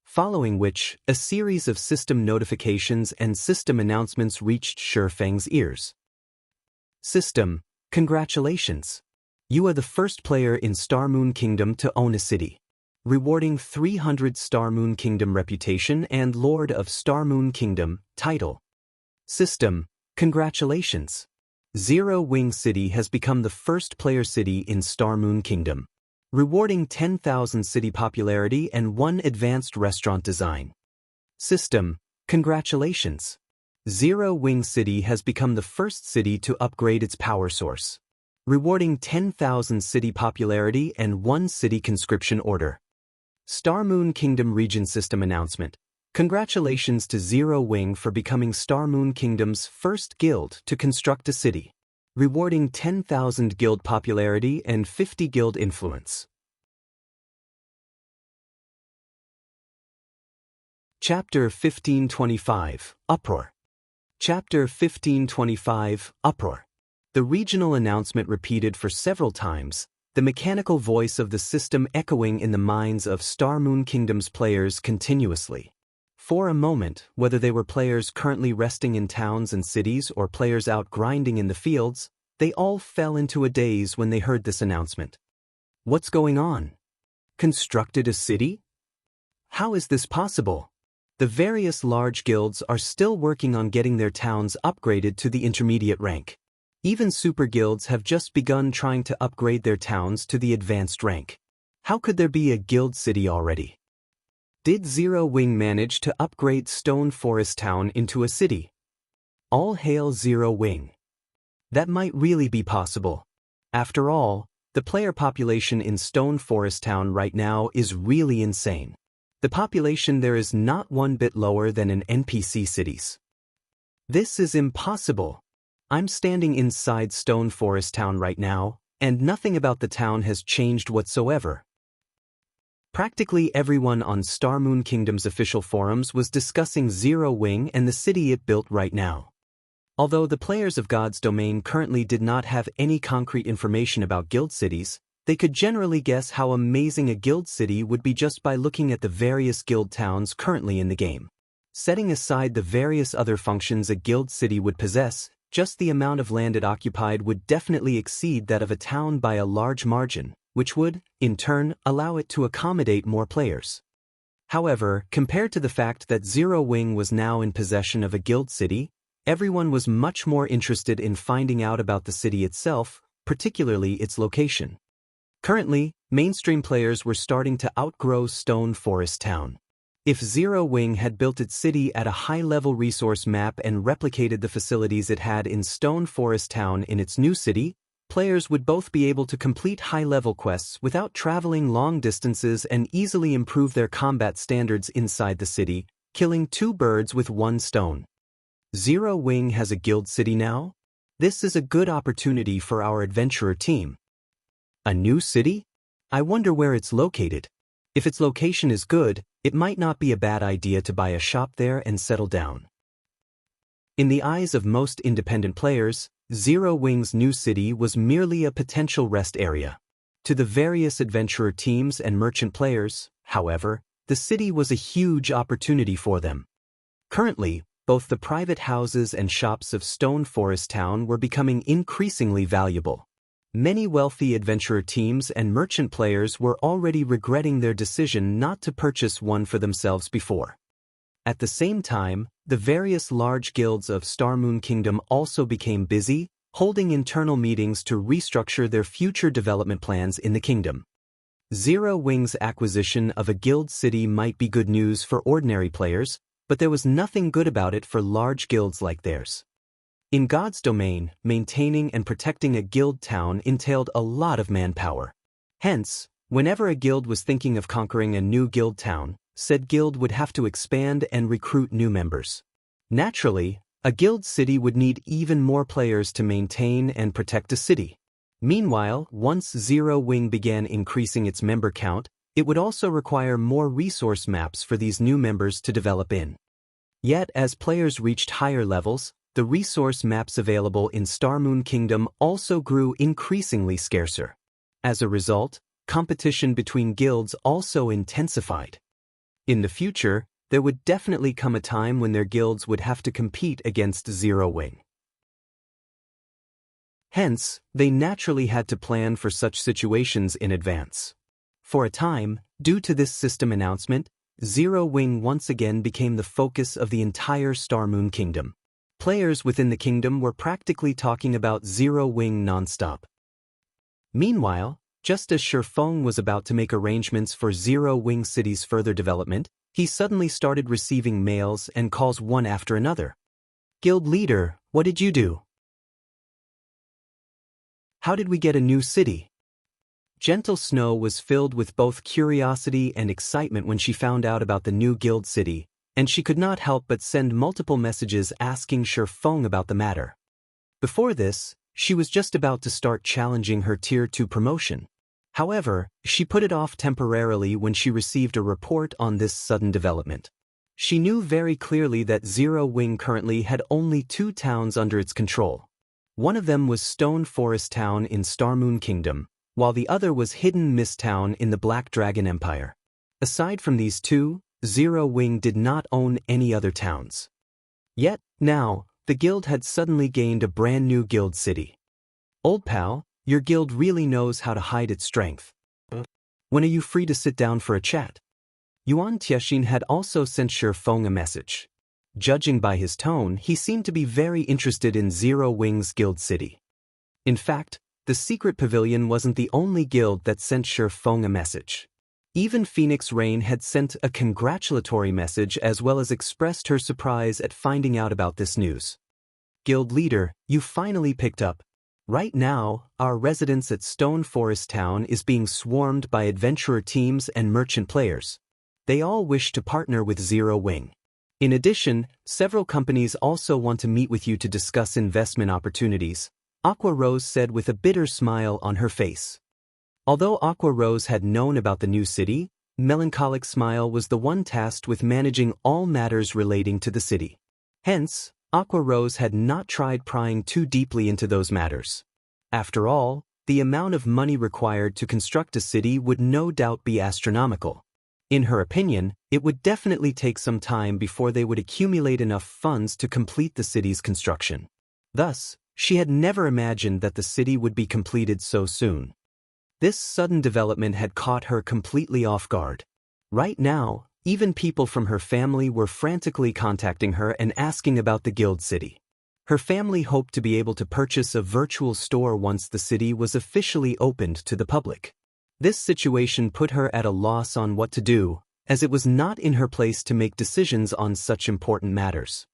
A: Following which, a series of system notifications and system announcements reached Shifeng's ears. System, congratulations! You are the first player in Star Moon Kingdom to own a city, rewarding 300 Star Moon Kingdom reputation and Lord of Star Moon Kingdom title. System, congratulations! Zero Wing City has become the first player city in Star Moon Kingdom, rewarding 10,000 city popularity and 1 advanced restaurant design. System, congratulations! Zero Wing City has become the first city to upgrade its power source, rewarding 10,000 city popularity and 1 city conscription order. Star Moon Kingdom Region System Announcement. Congratulations to Zero Wing for becoming Star Moon Kingdom's first guild to construct a city, rewarding 10,000 guild popularity and 50 guild influence. Chapter 1525, Uproar. Chapter 1525, Uproar. The regional announcement repeated for several times, the mechanical voice of the system echoing in the minds of Star Moon Kingdom's players continuously. For a moment, whether they were players currently resting in towns and cities or players out grinding in the fields, they all fell into a daze when they heard this announcement. What's going on? Constructed a city? How is this possible? The various large guilds are still working on getting their towns upgraded to the intermediate rank. Even super guilds have just begun trying to upgrade their towns to the advanced rank. How could there be a guild city already? Did Zero Wing manage to upgrade Stone Forest Town into a city? All hail Zero Wing. That might really be possible. After all, the player population in Stone Forest Town right now is really insane. The population there is not one bit lower than in NPC cities. This is impossible. I'm standing inside Stone Forest Town right now, and nothing about the town has changed whatsoever. Practically everyone on Star Moon Kingdom's official forums was discussing Zero Wing and the city it built right now. Although the players of God's Domain currently did not have any concrete information about guild cities, they could generally guess how amazing a guild city would be just by looking at the various guild towns currently in the game. Setting aside the various other functions a guild city would possess, just the amount of land it occupied would definitely exceed that of a town by a large margin, which would, in turn, allow it to accommodate more players. However, compared to the fact that Zero Wing was now in possession of a guild city, everyone was much more interested in finding out about the city itself, particularly its location. Currently, mainstream players were starting to outgrow Stone Forest Town. If Zero Wing had built its city at a high-level resource map and replicated the facilities it had in Stone Forest Town in its new city, players would both be able to complete high-level quests without traveling long distances and easily improve their combat standards inside the city, killing 2 birds with 1 stone. Zero Wing has a guild city now? This is a good opportunity for our adventurer team. A new city? I wonder where it's located. If its location is good, it might not be a bad idea to buy a shop there and settle down. In the eyes of most independent players, Zero Wing's new city was merely a potential rest area. To the various adventurer teams and merchant players, however, the city was a huge opportunity for them. Currently, both the private houses and shops of Stone Forest Town were becoming increasingly valuable. Many wealthy adventurer teams and merchant players were already regretting their decision not to purchase one for themselves before. At the same time, the various large guilds of Star Moon Kingdom also became busy, holding internal meetings to restructure their future development plans in the kingdom. Zero Wing's acquisition of a guild city might be good news for ordinary players, but there was nothing good about it for large guilds like theirs. In God's domain, maintaining and protecting a guild town entailed a lot of manpower. Hence, whenever a guild was thinking of conquering a new guild town, said guild would have to expand and recruit new members. Naturally, a guild city would need even more players to maintain and protect a city. Meanwhile, once Zero Wing began increasing its member count, it would also require more resource maps for these new members to develop in. Yet, as players reached higher levels, the resource maps available in Star Moon Kingdom also grew increasingly scarcer. As a result, competition between guilds also intensified. In the future, there would definitely come a time when their guilds would have to compete against Zero Wing. Hence, they naturally had to plan for such situations in advance. For a time, due to this system announcement, Zero Wing once again became the focus of the entire Star Moon Kingdom. Players within the kingdom were practically talking about Zero Wing non-stop. Meanwhile, just as Shifeng was about to make arrangements for Zero Wing City's further development, he suddenly started receiving mails and calls one after another. "Guild leader, what did you do? How did we get a new city?" Gentle Snow was filled with both curiosity and excitement when she found out about the new guild city, and she could not help but send multiple messages asking Shifeng about the matter. Before this, she was just about to start challenging her Tier 2 promotion. However, she put it off temporarily when she received a report on this sudden development. She knew very clearly that Zero Wing currently had only 2 towns under its control. One of them was Stone Forest Town in Star Moon Kingdom, while the other was Hidden Mist Town in the Black Dragon Empire. Aside from these 2, Zero Wing did not own any other towns. Yet, now, the guild had suddenly gained a brand new guild city. "Old pal, your guild really knows how to hide its strength. When are you free to sit down for a chat?" Yuan Tiexin had also sent Shifeng a message. Judging by his tone, he seemed to be very interested in Zero Wing's guild city. In fact, the secret pavilion wasn't the only guild that sent Shifeng a message. Even Phoenix Rain had sent a congratulatory message as well as expressed her surprise at finding out about this news. "Guild leader, you finally picked up. Right now, our residence at Stone Forest Town is being swarmed by adventurer teams and merchant players. They all wish to partner with Zero Wing. In addition, several companies also want to meet with you to discuss investment opportunities," Aqua Rose said with a bitter smile on her face. Although Aqua Rose had known about the new city, Melancholic Smile was the one tasked with managing all matters relating to the city. Hence, Aqua Rose had not tried prying too deeply into those matters. After all, the amount of money required to construct a city would no doubt be astronomical. In her opinion, it would definitely take some time before they would accumulate enough funds to complete the city's construction. Thus, she had never imagined that the city would be completed so soon. This sudden development had caught her completely off guard. Right now, even people from her family were frantically contacting her and asking about the guild city. Her family hoped to be able to purchase a virtual store once the city was officially opened to the public. This situation put her at a loss on what to do, as it was not in her place to make decisions on such important matters.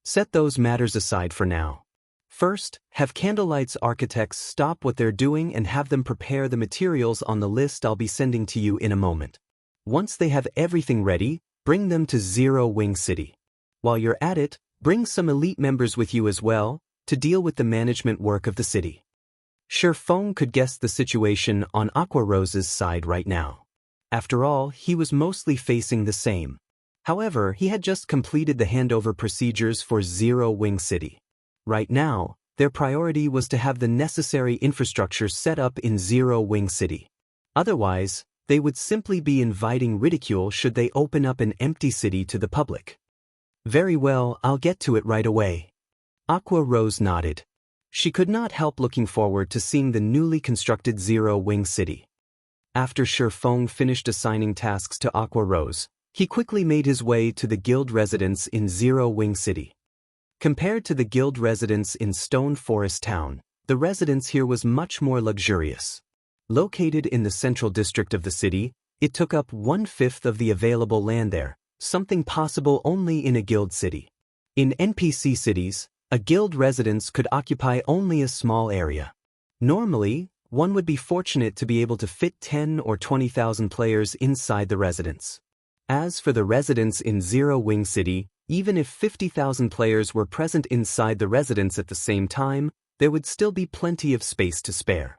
A: Set those matters aside for now. First, have Candlelight's architects stop what they're doing and have them prepare the materials on the list I'll be sending to you in a moment. Once they have everything ready, bring them to Zero Wing City. While you're at it, bring some elite members with you as well, to deal with the management work of the city. Shifeng could guess the situation on Aqua Rose's side right now. After all, he was mostly facing the same. However, he had just completed the handover procedures for Zero Wing City. Right now, their priority was to have the necessary infrastructure set up in Zero Wing City. Otherwise, they would simply be inviting ridicule should they open up an empty city to the public. "Very well, I'll get to it right away." Aqua Rose nodded. She could not help looking forward to seeing the newly constructed Zero-Wing City. After Shi Feng finished assigning tasks to Aqua Rose, he quickly made his way to the guild residence in Zero-Wing City. Compared to the guild residence in Stone Forest Town, the residence here was much more luxurious. Located in the central district of the city, it took up 1/5 of the available land there, something possible only in a guild city. In NPC cities, a guild residence could occupy only a small area. Normally, one would be fortunate to be able to fit 10 or 20,000 players inside the residence. As for the residence in Zero-Wing City, even if 50,000 players were present inside the residence at the same time, there would still be plenty of space to spare.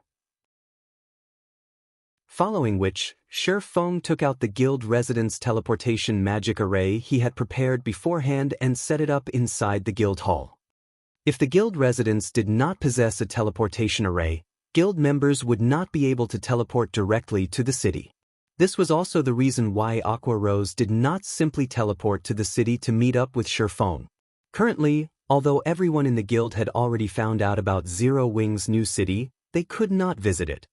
A: Following which, Shi Feng took out the guild residence teleportation magic array he had prepared beforehand and set it up inside the guild hall. If the guild residence did not possess a teleportation array, guild members would not be able to teleport directly to the city. This was also the reason why Aqua Rose did not simply teleport to the city to meet up with Shi Feng. Currently, although everyone in the guild had already found out about Zero Wing's new city, they could not visit it.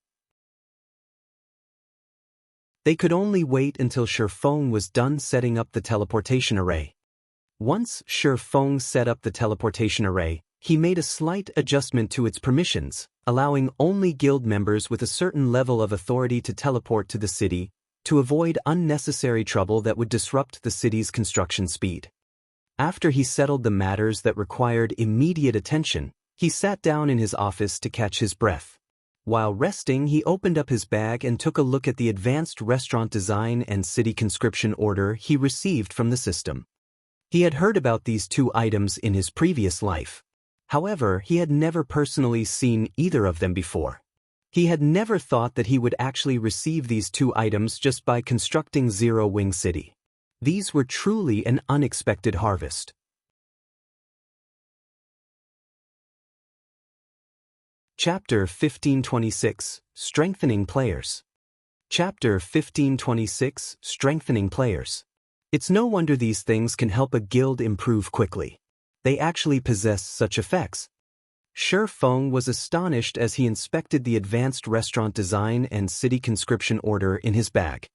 A: They could only wait until Shi Feng was done setting up the teleportation array. Once Shi Feng set up the teleportation array, he made a slight adjustment to its permissions, allowing only guild members with a certain level of authority to teleport to the city, to avoid unnecessary trouble that would disrupt the city's construction speed. After he settled the matters that required immediate attention, he sat down in his office to catch his breath. While resting, he opened up his bag and took a look at the advanced restaurant design and city conscription order he received from the system. He had heard about these two items in his previous life. However, he had never personally seen either of them before. He had never thought that he would actually receive these two items just by constructing Zero-Wing City. These were truly an unexpected harvest. Chapter 1526, Strengthening Players. Chapter 1526, Strengthening Players. It's no wonder these things can help a guild improve quickly. They actually possess such effects. Shi Feng was astonished as he inspected the advanced restaurant design and city conscription order in his bag.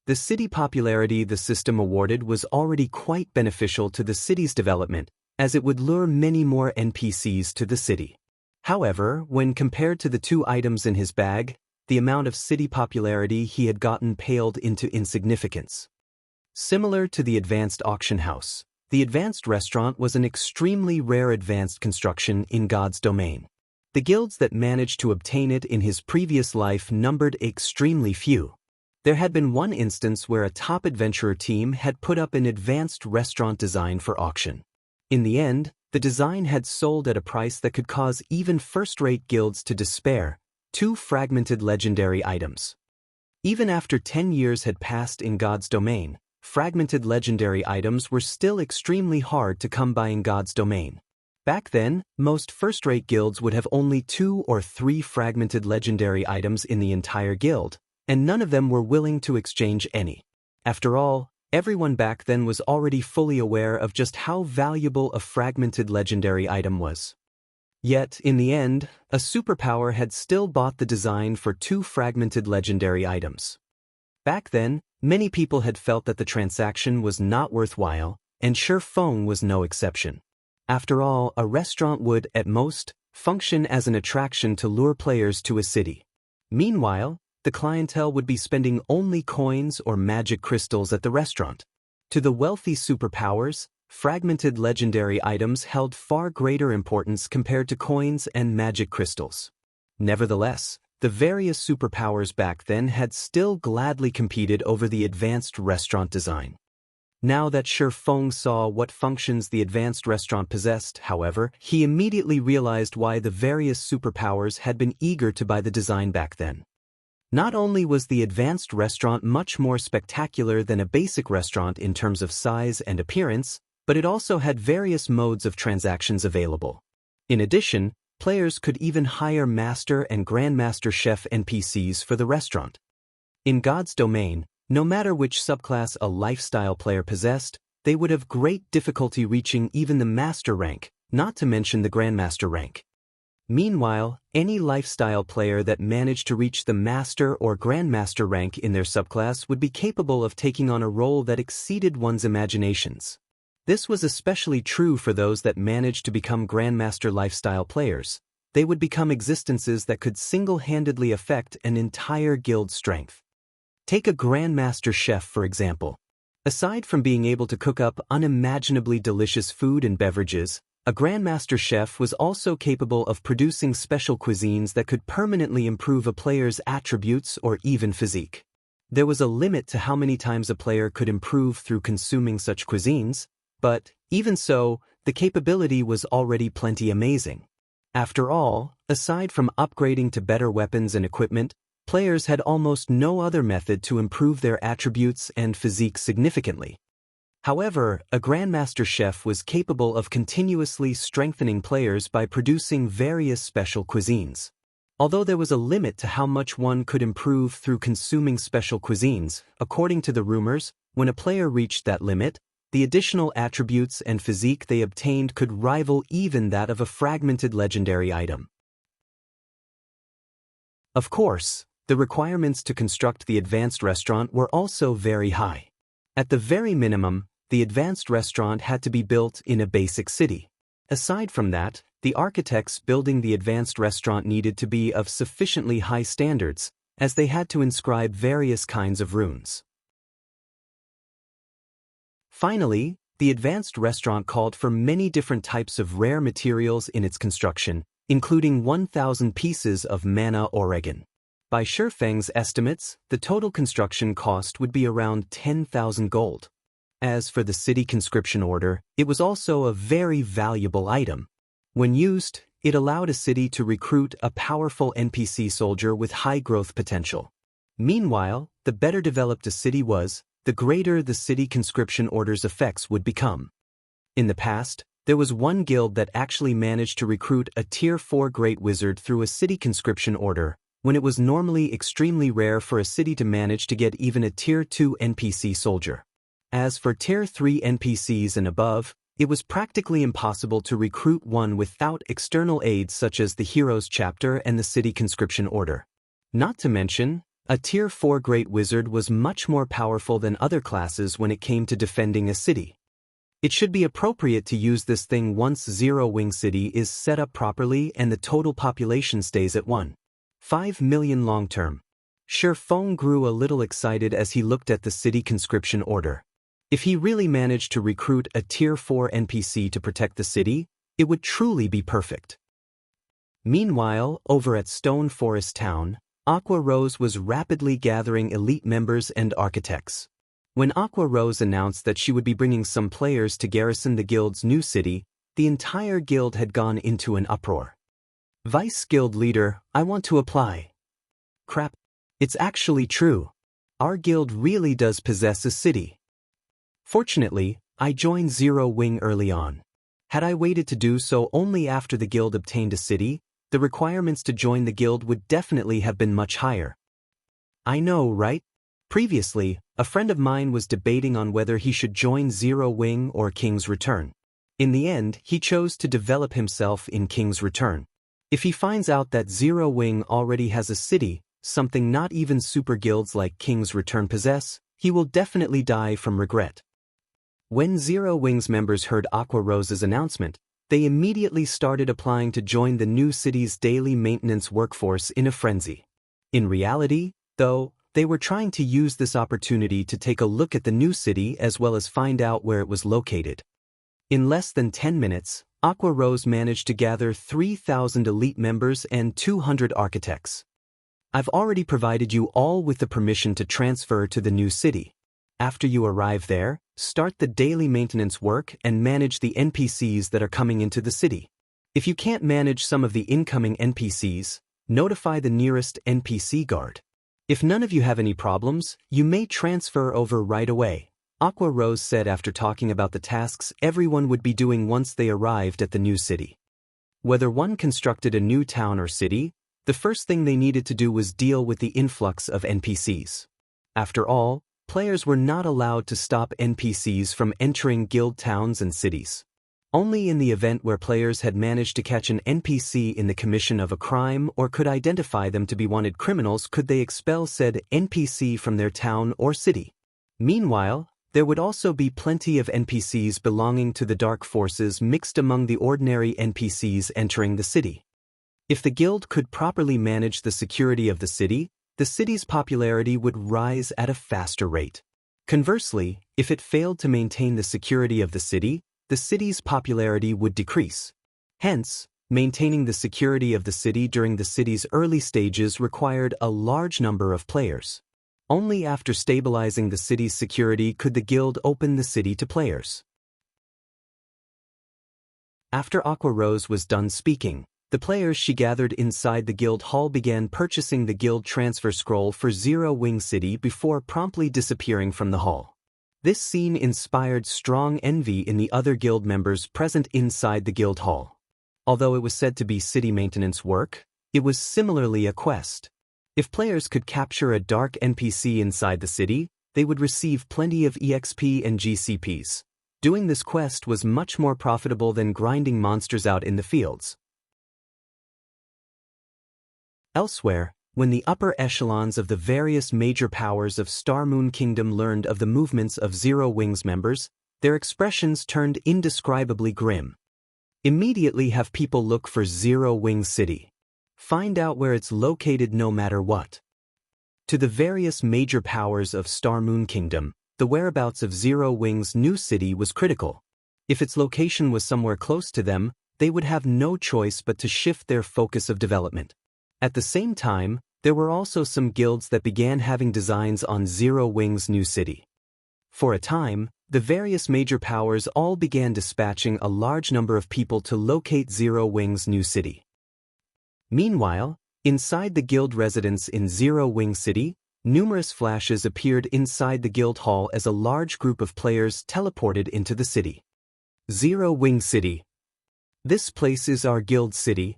A: The city popularity the system awarded was already quite beneficial to the city's development, as it would lure many more NPCs to the city. However, when compared to the two items in his bag, the amount of city popularity he had gotten paled into insignificance. Similar to the advanced auction house, the advanced restaurant was an extremely rare advanced construction in God's domain. The guilds that managed to obtain it in his previous life numbered extremely few. There had been one instance where a top adventurer team had put up an advanced restaurant design for auction. In the end, the design had sold at a price that could cause even first-rate guilds to despair: 2 fragmented legendary items. Even after 10 years had passed in God's domain, fragmented legendary items were still extremely hard to come by in God's domain. Back then, most first-rate guilds would have only 2 or 3 fragmented legendary items in the entire guild, and none of them were willing to exchange any. After all, everyone back then was already fully aware of just how valuable a fragmented legendary item was. Yet, in the end, a superpower had still bought the design for 2 fragmented legendary items. Back then, many people had felt that the transaction was not worthwhile, and Shi Feng was no exception. After all, a restaurant would, at most, function as an attraction to lure players to a city. Meanwhile, the clientele would be spending only coins or magic crystals at the restaurant. To the wealthy superpowers, fragmented legendary items held far greater importance compared to coins and magic crystals. Nevertheless, the various superpowers back then had still gladly competed over the advanced restaurant design. Now that Shi Feng saw what functions the advanced restaurant possessed, however, he immediately realized why the various superpowers had been eager to buy the design back then. Not only was the advanced restaurant much more spectacular than a basic restaurant in terms of size and appearance, but it also had various modes of transactions available. In addition, players could even hire Master and Grandmaster Chef NPCs for the restaurant. In God's domain, no matter which subclass a lifestyle player possessed, they would have great difficulty reaching even the Master rank, not to mention the Grandmaster rank. Meanwhile, any lifestyle player that managed to reach the master or grandmaster rank in their subclass would be capable of taking on a role that exceeded one's imaginations. This was especially true for those that managed to become grandmaster lifestyle players. They would become existences that could single-handedly affect an entire guild's strength. Take a grandmaster chef, for example. Aside from being able to cook up unimaginably delicious food and beverages, a grandmaster chef was also capable of producing special cuisines that could permanently improve a player's attributes or even physique. There was a limit to how many times a player could improve through consuming such cuisines, but, even so, the capability was already plenty amazing. After all, aside from upgrading to better weapons and equipment, players had almost no other method to improve their attributes and physique significantly. However, a Grandmaster Chef was capable of continuously strengthening players by producing various special cuisines. Although there was a limit to how much one could improve through consuming special cuisines, according to the rumors, when a player reached that limit, the additional attributes and physique they obtained could rival even that of a fragmented legendary item. Of course, the requirements to construct the advanced restaurant were also very high. At the very minimum, the advanced restaurant had to be built in a basic city. Aside from that, the architects building the advanced restaurant needed to be of sufficiently high standards, as they had to inscribe various kinds of runes. Finally, the advanced restaurant called for many different types of rare materials in its construction, including 1,000 pieces of mana oregon. By Shifeng's estimates, the total construction cost would be around 10,000 gold. As for the city conscription order, it was also a very valuable item. When used, it allowed a city to recruit a powerful NPC soldier with high growth potential. Meanwhile, the better developed a city was, the greater the city conscription order's effects would become. In the past, there was one guild that actually managed to recruit a Tier 4 Great Wizard through a city conscription order, when it was normally extremely rare for a city to manage to get even a Tier 2 NPC soldier. As for Tier 3 NPCs and above, it was practically impossible to recruit one without external aids such as the Heroes Chapter and the City Conscription Order. Not to mention, a Tier 4 Great Wizard was much more powerful than other classes when it came to defending a city. It should be appropriate to use this thing once Zero Wing City is set up properly and the total population stays at 1.5 million long-term. Shifeng grew a little excited as he looked at the City Conscription Order. If he really managed to recruit a Tier 4 NPC to protect the city, it would truly be perfect. Meanwhile, over at Stone Forest Town, Aqua Rose was rapidly gathering elite members and architects. When Aqua Rose announced that she would be bringing some players to garrison the guild's new city, the entire guild had gone into an uproar. Vice Guild Leader, I want to apply. Crap. It's actually true. Our guild really does possess a city. Fortunately, I joined Zero Wing early on. Had I waited to do so only after the guild obtained a city, the requirements to join the guild would definitely have been much higher. I know, right? Previously, a friend of mine was debating on whether he should join Zero Wing or King's Return. In the end, he chose to develop himself in King's Return. If he finds out that Zero Wing already has a city, something not even super guilds like King's Return possess, he will definitely die from regret. When Zero Wing's members heard Aqua Rose's announcement, they immediately started applying to join the new city's daily maintenance workforce in a frenzy. In reality, though, they were trying to use this opportunity to take a look at the new city as well as find out where it was located. In less than 10 minutes, Aqua Rose managed to gather 3,000 elite members and 200 architects. I've already provided you all with the permission to transfer to the new city. After you arrive there, start the daily maintenance work and manage the NPCs that are coming into the city. If you can't manage some of the incoming NPCs, notify the nearest NPC guard. If none of you have any problems, you may transfer over right away, Aqua Rose said after talking about the tasks everyone would be doing once they arrived at the new city. Whether one constructed a new town or city, the first thing they needed to do was deal with the influx of NPCs. After all, players were not allowed to stop NPCs from entering guild towns and cities. Only in the event where players had managed to catch an NPC in the commission of a crime or could identify them to be wanted criminals could they expel said NPC from their town or city. Meanwhile, there would also be plenty of NPCs belonging to the dark forces mixed among the ordinary NPCs entering the city. If the guild could properly manage the security of the city's popularity would rise at a faster rate. Conversely, if it failed to maintain the security of the city's popularity would decrease. Hence, maintaining the security of the city during the city's early stages required a large number of players. Only after stabilizing the city's security could the guild open the city to players. After Aqua Rose was done speaking, the players she gathered inside the guild hall began purchasing the guild transfer scroll for Zero Wing City before promptly disappearing from the hall. This scene inspired strong envy in the other guild members present inside the guild hall. Although it was said to be city maintenance work, it was similarly a quest. If players could capture a dark NPC inside the city, they would receive plenty of EXP and GCPs. Doing this quest was much more profitable than grinding monsters out in the fields. Elsewhere, when the upper echelons of the various major powers of Star Moon Kingdom learned of the movements of Zero Wings members, their expressions turned indescribably grim. Immediately have people look for Zero Wings City. Find out where it's located no matter what. To the various major powers of Star Moon Kingdom, the whereabouts of Zero Wings' new city was critical. If its location was somewhere close to them, they would have no choice but to shift their focus of development. At the same time, there were also some guilds that began having designs on Zero Wings' new city. For a time, the various major powers all began dispatching a large number of people to locate Zero Wings' new city. Meanwhile, inside the guild residence in Zero Wing City, numerous flashes appeared inside the guild hall as a large group of players teleported into the city. Zero Wing City. This place is our guild city.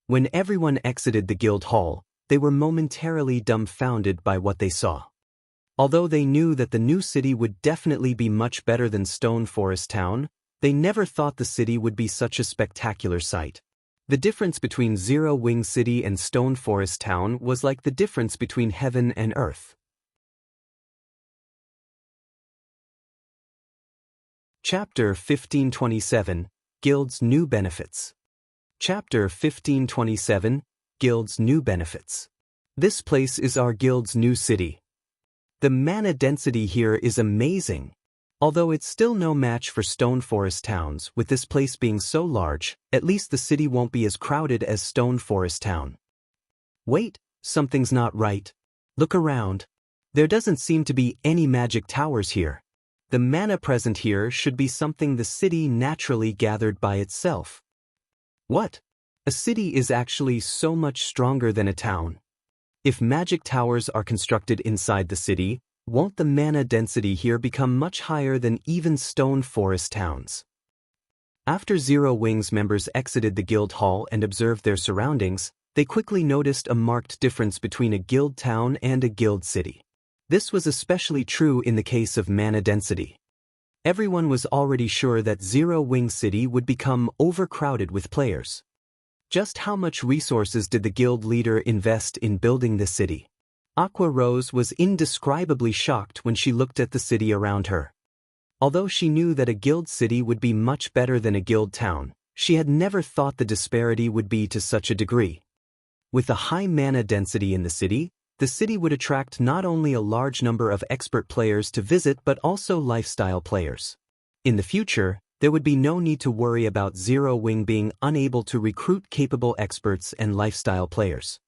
A: When everyone exited the guild hall, they were momentarily dumbfounded by what they saw. Although they knew that the new city would definitely be much better than Stone Forest Town, they never thought the city would be such a spectacular sight. The difference between Zero Wing City and Stone Forest Town was like the difference between heaven and earth. Chapter 1527, Guild's New Benefits. Chapter 1527, Guild's New Benefits. This place is our guild's new city. The mana density here is amazing. Although it's still no match for Stone Forest Towns, with this place being so large, at least the city won't be as crowded as Stone Forest Town. Wait, something's not right. Look around. There doesn't seem to be any magic towers here. The mana present here should be something the city naturally gathered by itself. What? A city is actually so much stronger than a town. If magic towers are constructed inside the city, won't the mana density here become much higher than even Stone Forest Towns? After Zero Wings members exited the guild hall and observed their surroundings, they quickly noticed a marked difference between a guild town and a guild city. This was especially true in the case of mana density. Everyone was already sure that Zero Wing City would become overcrowded with players. Just how much resources did the guild leader invest in building this city? Aqua Rose was indescribably shocked when she looked at the city around her. Although she knew that a guild city would be much better than a guild town, she had never thought the disparity would be to such a degree. With the high mana density in the city would attract not only a large number of expert players to visit but also lifestyle players. In the future, there would be no need to worry about Zero Wing being unable to recruit capable experts and lifestyle players.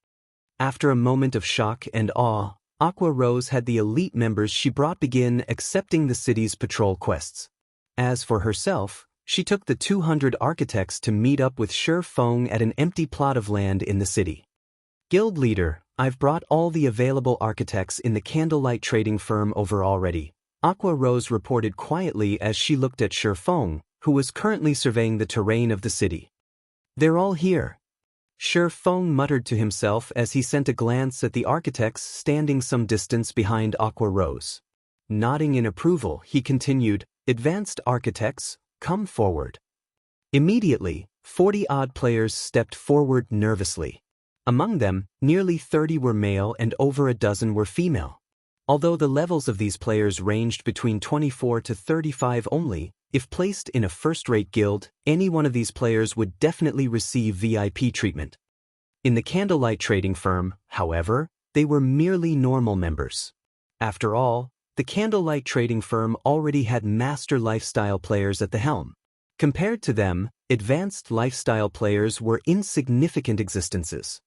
A: After a moment of shock and awe, Aqua Rose had the elite members she brought begin accepting the city's patrol quests. As for herself, she took the 200 architects to meet up with Shi Feng at an empty plot of land in the city. Guild leader, I've brought all the available architects in the candlelight trading firm over already, Aqua Rose reported quietly as she looked at Shi Feng, who was currently surveying the terrain of the city. They're all here. Shi Feng muttered to himself as he sent a glance at the architects standing some distance behind Aqua Rose. Nodding in approval, he continued, Advanced architects, come forward. Immediately, 40-odd players stepped forward nervously. Among them, nearly 30 were male and over a dozen were female. Although the levels of these players ranged between 24 to 35 only, if placed in a first-rate guild, any one of these players would definitely receive VIP treatment. In the candlelight trading firm, however, they were merely normal members. After all, the candlelight trading firm already had master lifestyle players at the helm. Compared to them, advanced lifestyle players were insignificant existences.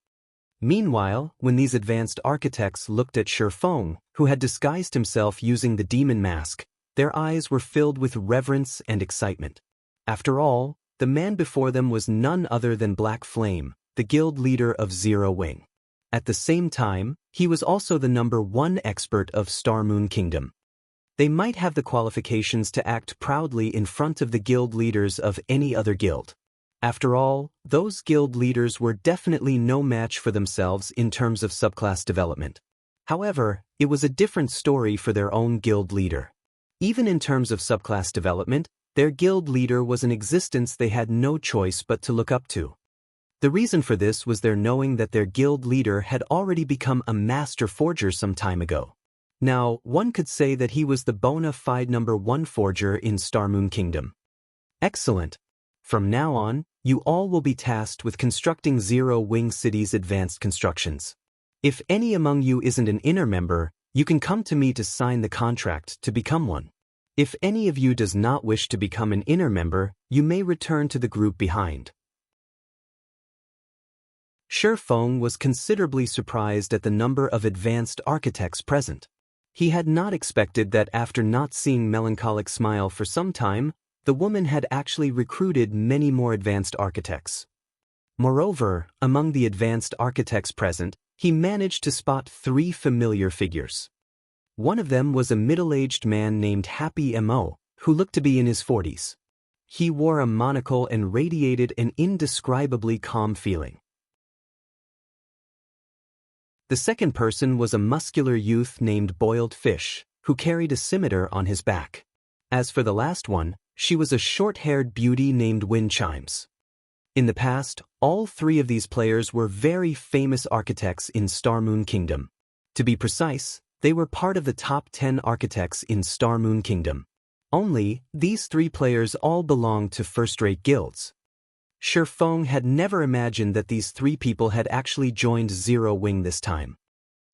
A: Meanwhile, when these advanced architects looked at Shifeng, who had disguised himself using the demon mask, their eyes were filled with reverence and excitement. After all, the man before them was none other than Black Flame, the guild leader of Zero Wing. At the same time, he was also the #1 expert of Star Moon Kingdom. They might have the qualifications to act proudly in front of the guild leaders of any other guild. After all, those guild leaders were definitely no match for themselves in terms of subclass development. However, it was a different story for their own guild leader. Even in terms of subclass development, their guild leader was an existence they had no choice but to look up to. The reason for this was their knowing that their guild leader had already become a master forger some time ago. Now, one could say that he was the bona fide #1 forger in Star Moon Kingdom. Excellent. From now on, you all will be tasked with constructing Zero Wing City's advanced constructions. If any among you isn't an inner member, you can come to me to sign the contract to become one. If any of you does not wish to become an inner member, you may return to the group behind. Shifeng was considerably surprised at the number of advanced architects present. He had not expected that after not seeing Melancholic smile for some time, the woman had actually recruited many more advanced architects. Moreover, among the advanced architects present, he managed to spot 3 familiar figures. One of them was a middle-aged man named Happy Mo, who looked to be in his 40s. He wore a monocle and radiated an indescribably calm feeling. The second person was a muscular youth named Boiled Fish, who carried a scimitar on his back. As for the last one, she was a short-haired beauty named Wind Chimes. In the past, all 3 of these players were very famous architects in Star Moon Kingdom. To be precise, they were part of the top 10 architects in Star Moon Kingdom. Only, these 3 players all belonged to first-rate guilds. Shifeng had never imagined that these 3 people had actually joined Zero Wing this time.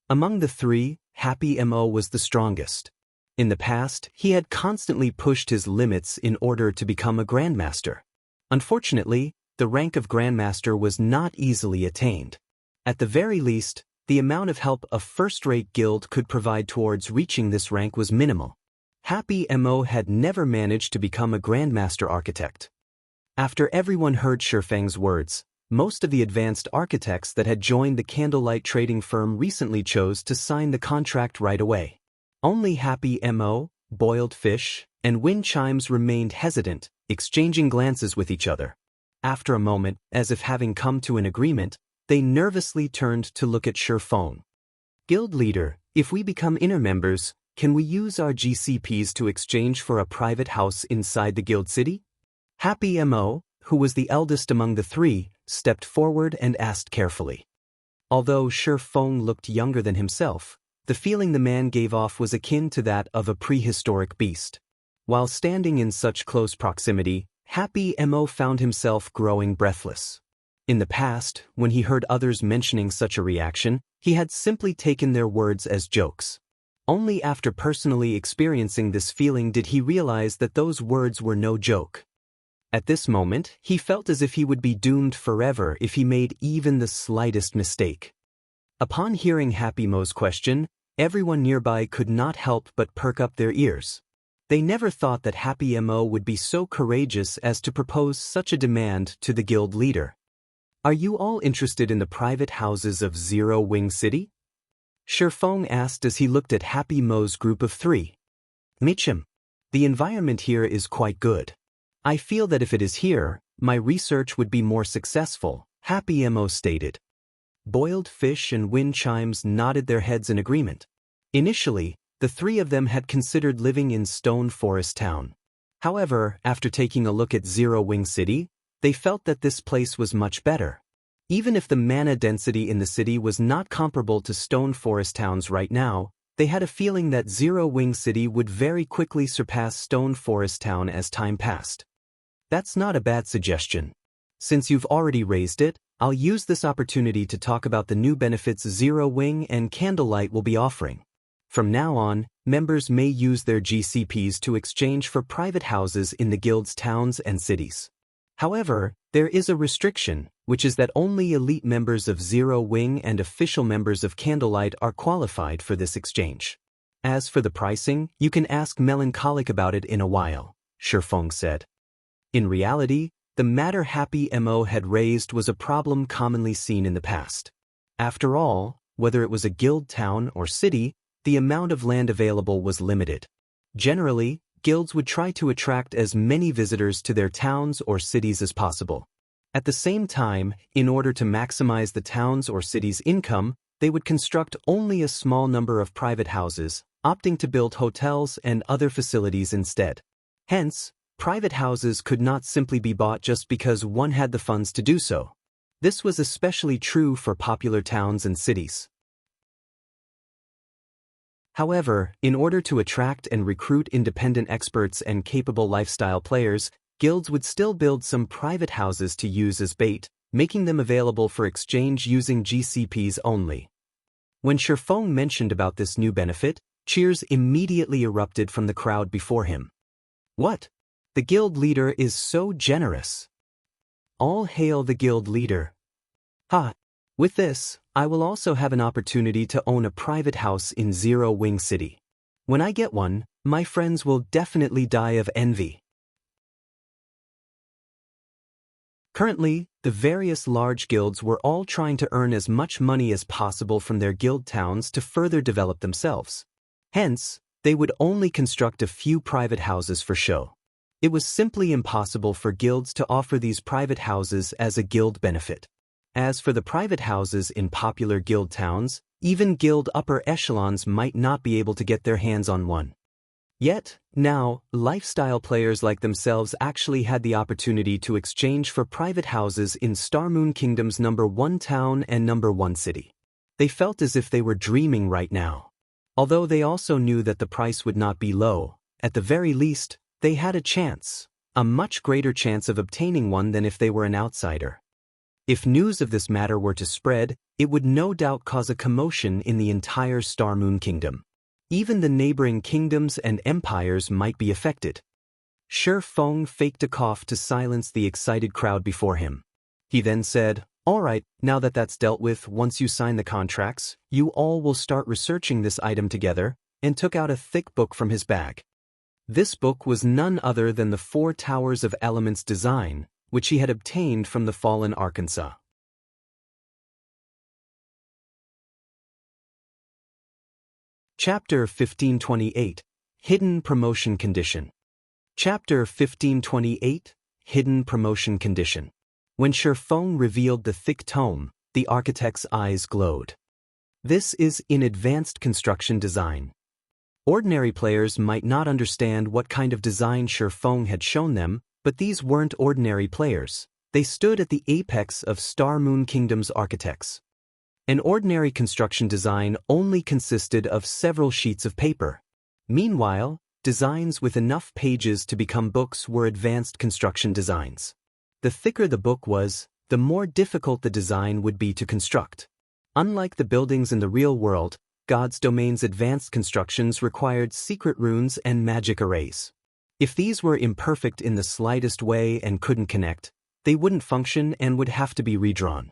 A: Among the 3, Happy Mo was the strongest. In the past, he had constantly pushed his limits in order to become a Grandmaster. Unfortunately, the rank of Grandmaster was not easily attained. At the very least, the amount of help a first-rate guild could provide towards reaching this rank was minimal. Happy Mo had never managed to become a Grandmaster architect. After everyone heard Shifeng's words, most of the advanced architects that had joined the candlelight trading firm recently chose to sign the contract right away. Only Happy Mo, Boiled Fish, and Wind Chimes remained hesitant, exchanging glances with each other. After a moment, as if having come to an agreement, they nervously turned to look at Shifeng. Guild leader, if we become inner members, can we use our GCPs to exchange for a private house inside the guild city? Happy Mo, who was the eldest among the 3, stepped forward and asked carefully. Although Shifeng looked younger than himself, the feeling the man gave off was akin to that of a prehistoric beast. While standing in such close proximity, Happy Mo found himself growing breathless. In the past, when he heard others mentioning such a reaction, he had simply taken their words as jokes. Only after personally experiencing this feeling did he realize that those words were no joke. At this moment, he felt as if he would be doomed forever if he made even the slightest mistake. Upon hearing Happy Mo's question, everyone nearby could not help but perk up their ears. They never thought that Happy Mo would be so courageous as to propose such a demand to the guild leader. Are you all interested in the private houses of Zero Wing City? Shifeng asked as he looked at Happy Mo's group of 3. Michim, the environment here is quite good. I feel that if it is here, my research would be more successful, Happy Mo stated. Boiled Fish and Wind Chimes nodded their heads in agreement. Initially, the 3 of them had considered living in Stone Forest Town. However, after taking a look at Zero Wing City, They felt that this place was much better. Even if the mana density in the city was not comparable to stone forest towns right now, they had a feeling that Zero Wing City would very quickly surpass Stone Forest Town as time passed. That's not a bad suggestion. Since you've already raised it, I'll use this opportunity to talk about the new benefits Zero Wing and Candlelight will be offering. From now on, members may use their GCPs to exchange for private houses in the guild's towns and cities. However, there is a restriction, which is that only elite members of Zero Wing and official members of Candlelight are qualified for this exchange. As for the pricing, you can ask Melancholic about it in a while, Shifeng said. In reality, the matter Happy Mo had raised was a problem commonly seen in the past. After all, whether it was a guild town or city, the amount of land available was limited. Generally, guilds would try to attract as many visitors to their towns or cities as possible. At the same time, in order to maximize the town's or city's income, they would construct only a small number of private houses, opting to build hotels and other facilities instead. Hence, private houses could not simply be bought just because one had the funds to do so. This was especially true for popular towns and cities. However, in order to attract and recruit independent experts and capable lifestyle players, guilds would still build some private houses to use as bait, making them available for exchange using GCPs only. When Shifeng mentioned about this new benefit, cheers immediately erupted from the crowd before him. What? The guild leader is so generous. All hail the guild leader. Ha! With this, I will also have an opportunity to own a private house in Zero Wing City. When I get one, my friends will definitely die of envy. Currently, the various large guilds were all trying to earn as much money as possible from their guild towns to further develop themselves. Hence, they would only construct a few private houses for show. It was simply impossible for guilds to offer these private houses as a guild benefit. As for the private houses in popular guild towns, even guild upper echelons might not be able to get their hands on one. Yet, now, lifestyle players like themselves actually had the opportunity to exchange for private houses in Starmoon Kingdom's number 1 town and number 1 city. They felt as if they were dreaming right now. Although they also knew that the price would not be low, at the very least, they had a chance, a much greater chance of obtaining one than if they were an outsider. If news of this matter were to spread, it would no doubt cause a commotion in the entire Starmoon Kingdom. Even the neighboring kingdoms and empires might be affected. Shifeng faked a cough to silence the excited crowd before him. He then said, "All right, now that that's dealt with, once you sign the contracts, you all will start researching this item together," and took out a thick book from his bag. This book was none other than the 4 Towers of Elements design, which he had obtained from the fallen Arkansas. Chapter 1528, Hidden Promotion Condition. Chapter 1528, Hidden Promotion Condition. When Shifeng revealed the thick tome, the architect's eyes glowed. This is in advanced construction design. Ordinary players might not understand what kind of design Shifeng had shown them, but these weren't ordinary players. They stood at the apex of Starmoon Kingdom's architects. An ordinary construction design only consisted of several sheets of paper. Meanwhile, designs with enough pages to become books were advanced construction designs. The thicker the book was, the more difficult the design would be to construct. Unlike the buildings in the real world, God's Domain's advanced constructions required secret runes and magic arrays. If these were imperfect in the slightest way and couldn't connect, they wouldn't function and would have to be redrawn.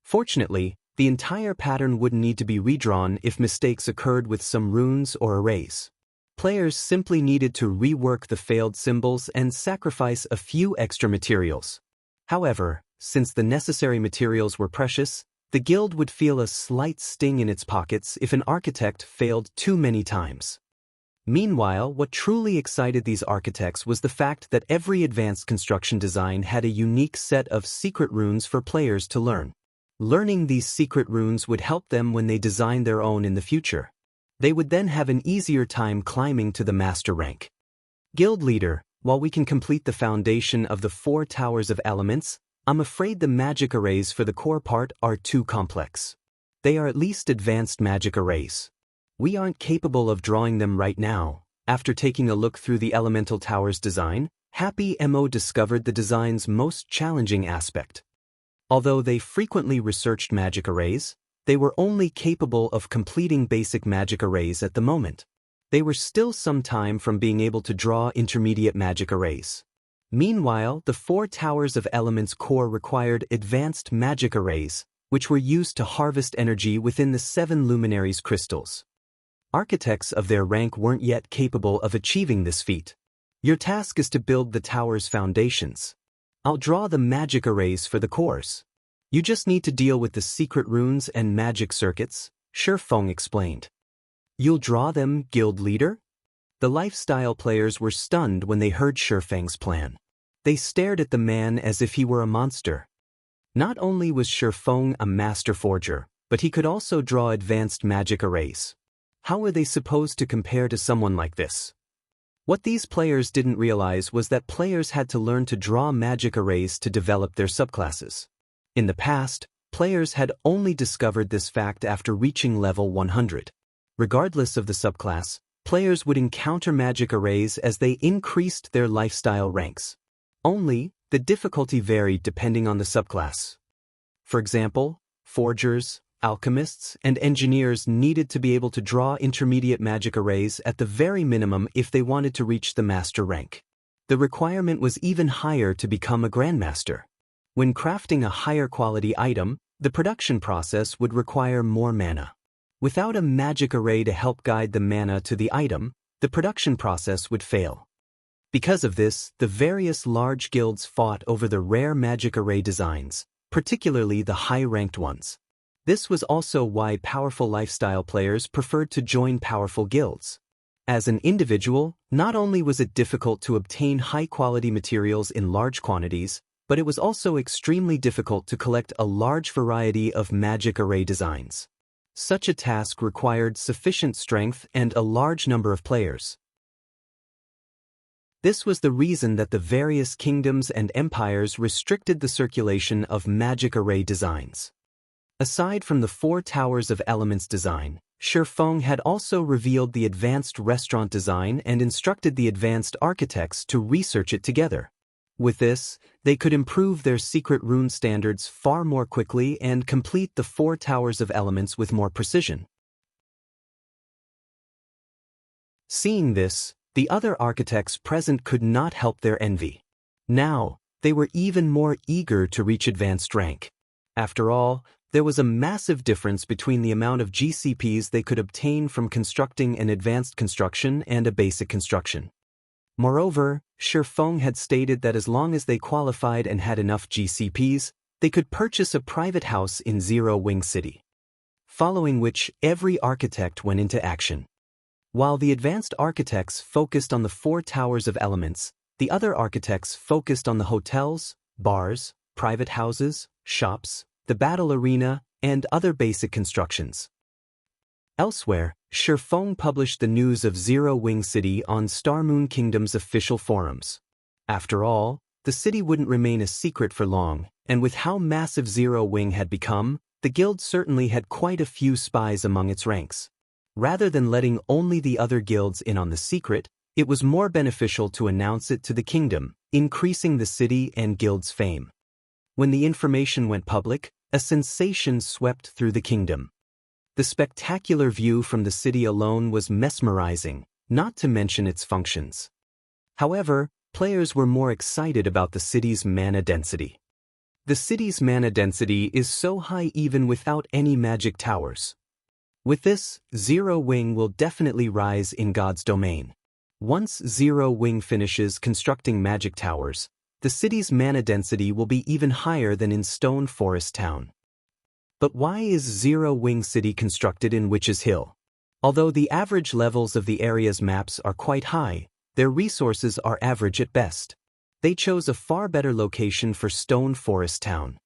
A: Fortunately, the entire pattern wouldn't need to be redrawn if mistakes occurred with some runes or arrays. Players simply needed to rework the failed symbols and sacrifice a few extra materials. However, since the necessary materials were precious, the guild would feel a slight sting in its pockets if an architect failed too many times. Meanwhile, what truly excited these architects was the fact that every advanced construction design had a unique set of secret runes for players to learn. Learning these secret runes would help them when they design their own in the future. They would then have an easier time climbing to the master rank. Guild leader, While we can complete the foundation of the 4 towers of elements, I'm afraid the magic arrays for the core part are too complex. They are at least advanced magic arrays. We aren't capable of drawing them right now. After taking a look through the elemental tower's design, Happy Mo discovered the design's most challenging aspect. Although they frequently researched magic arrays, they were only capable of completing basic magic arrays at the moment. They were still some time from being able to draw intermediate magic arrays. Meanwhile, the 4 towers of elements core required advanced magic arrays, which were used to harvest energy within the 7 luminaries crystals. Architects of their rank weren't yet capable of achieving this feat. Your task is to build the tower's foundations. I'll draw the magic arrays for the cores. You just need to deal with the secret runes and magic circuits, Shifeng explained. You'll draw them, guild leader? The lifestyle players were stunned when they heard Shifeng's plan. They stared at the man as if he were a monster. Not only was Shifeng a master forger, but he could also draw advanced magic arrays. How were they supposed to compare to someone like this? What these players didn't realize was that players had to learn to draw magic arrays to develop their subclasses. In the past, players had only discovered this fact after reaching level 100. Regardless of the subclass, players would encounter magic arrays as they increased their lifestyle ranks. Only, the difficulty varied depending on the subclass. For example, forgers, alchemists, and engineers needed to be able to draw intermediate magic arrays at the very minimum if they wanted to reach the master rank. The requirement was even higher to become a grandmaster. When crafting a higher quality item, the production process would require more mana. Without a magic array to help guide the mana to the item, the production process would fail. Because of this, the various large guilds fought over the rare magic array designs, particularly the high-ranked ones. This was also why powerful lifestyle players preferred to join powerful guilds. As an individual, not only was it difficult to obtain high-quality materials in large quantities, but it was also extremely difficult to collect a large variety of magic array designs. Such a task required sufficient strength and a large number of players. This was the reason that the various kingdoms and empires restricted the circulation of magic array designs. Aside from the 4 towers of elements design, Shifeng had also revealed the advanced restaurant design and instructed the advanced architects to research it together. With this, they could improve their secret rune standards far more quickly and complete the 4 towers of elements with more precision. Seeing this, the other architects present could not help their envy. Now, they were even more eager to reach advanced rank. After all, there was a massive difference between the amount of GCPs they could obtain from constructing an advanced construction and a basic construction. Moreover, Shifeng had stated that as long as they qualified and had enough GCPs, they could purchase a private house in Zero Wing City. Following which, every architect went into action. While the advanced architects focused on the 4 towers of elements, the other architects focused on the hotels, bars, private houses, shops, the battle arena, and other basic constructions. Elsewhere, Shifeng published the news of Zero Wing City on Star Moon Kingdom's official forums. After all, the city wouldn't remain a secret for long, and with how massive Zero Wing had become, the guild certainly had quite a few spies among its ranks. Rather than letting only the other guilds in on the secret, it was more beneficial to announce it to the kingdom, increasing the city and guild's fame. When the information went public, a sensation swept through the kingdom. The spectacular view from the city alone was mesmerizing, not to mention its functions. However, players were more excited about the city's mana density. The city's mana density is so high even without any magic towers. With this, Zero Wing will definitely rise in God's domain. Once Zero Wing finishes constructing magic towers, the city's mana density will be even higher than in Stone Forest Town. But why is Zero Wing City constructed in Witch's Hill? Although the average levels of the area's maps are quite high, their resources are average at best. They chose a far better location for Stone Forest Town.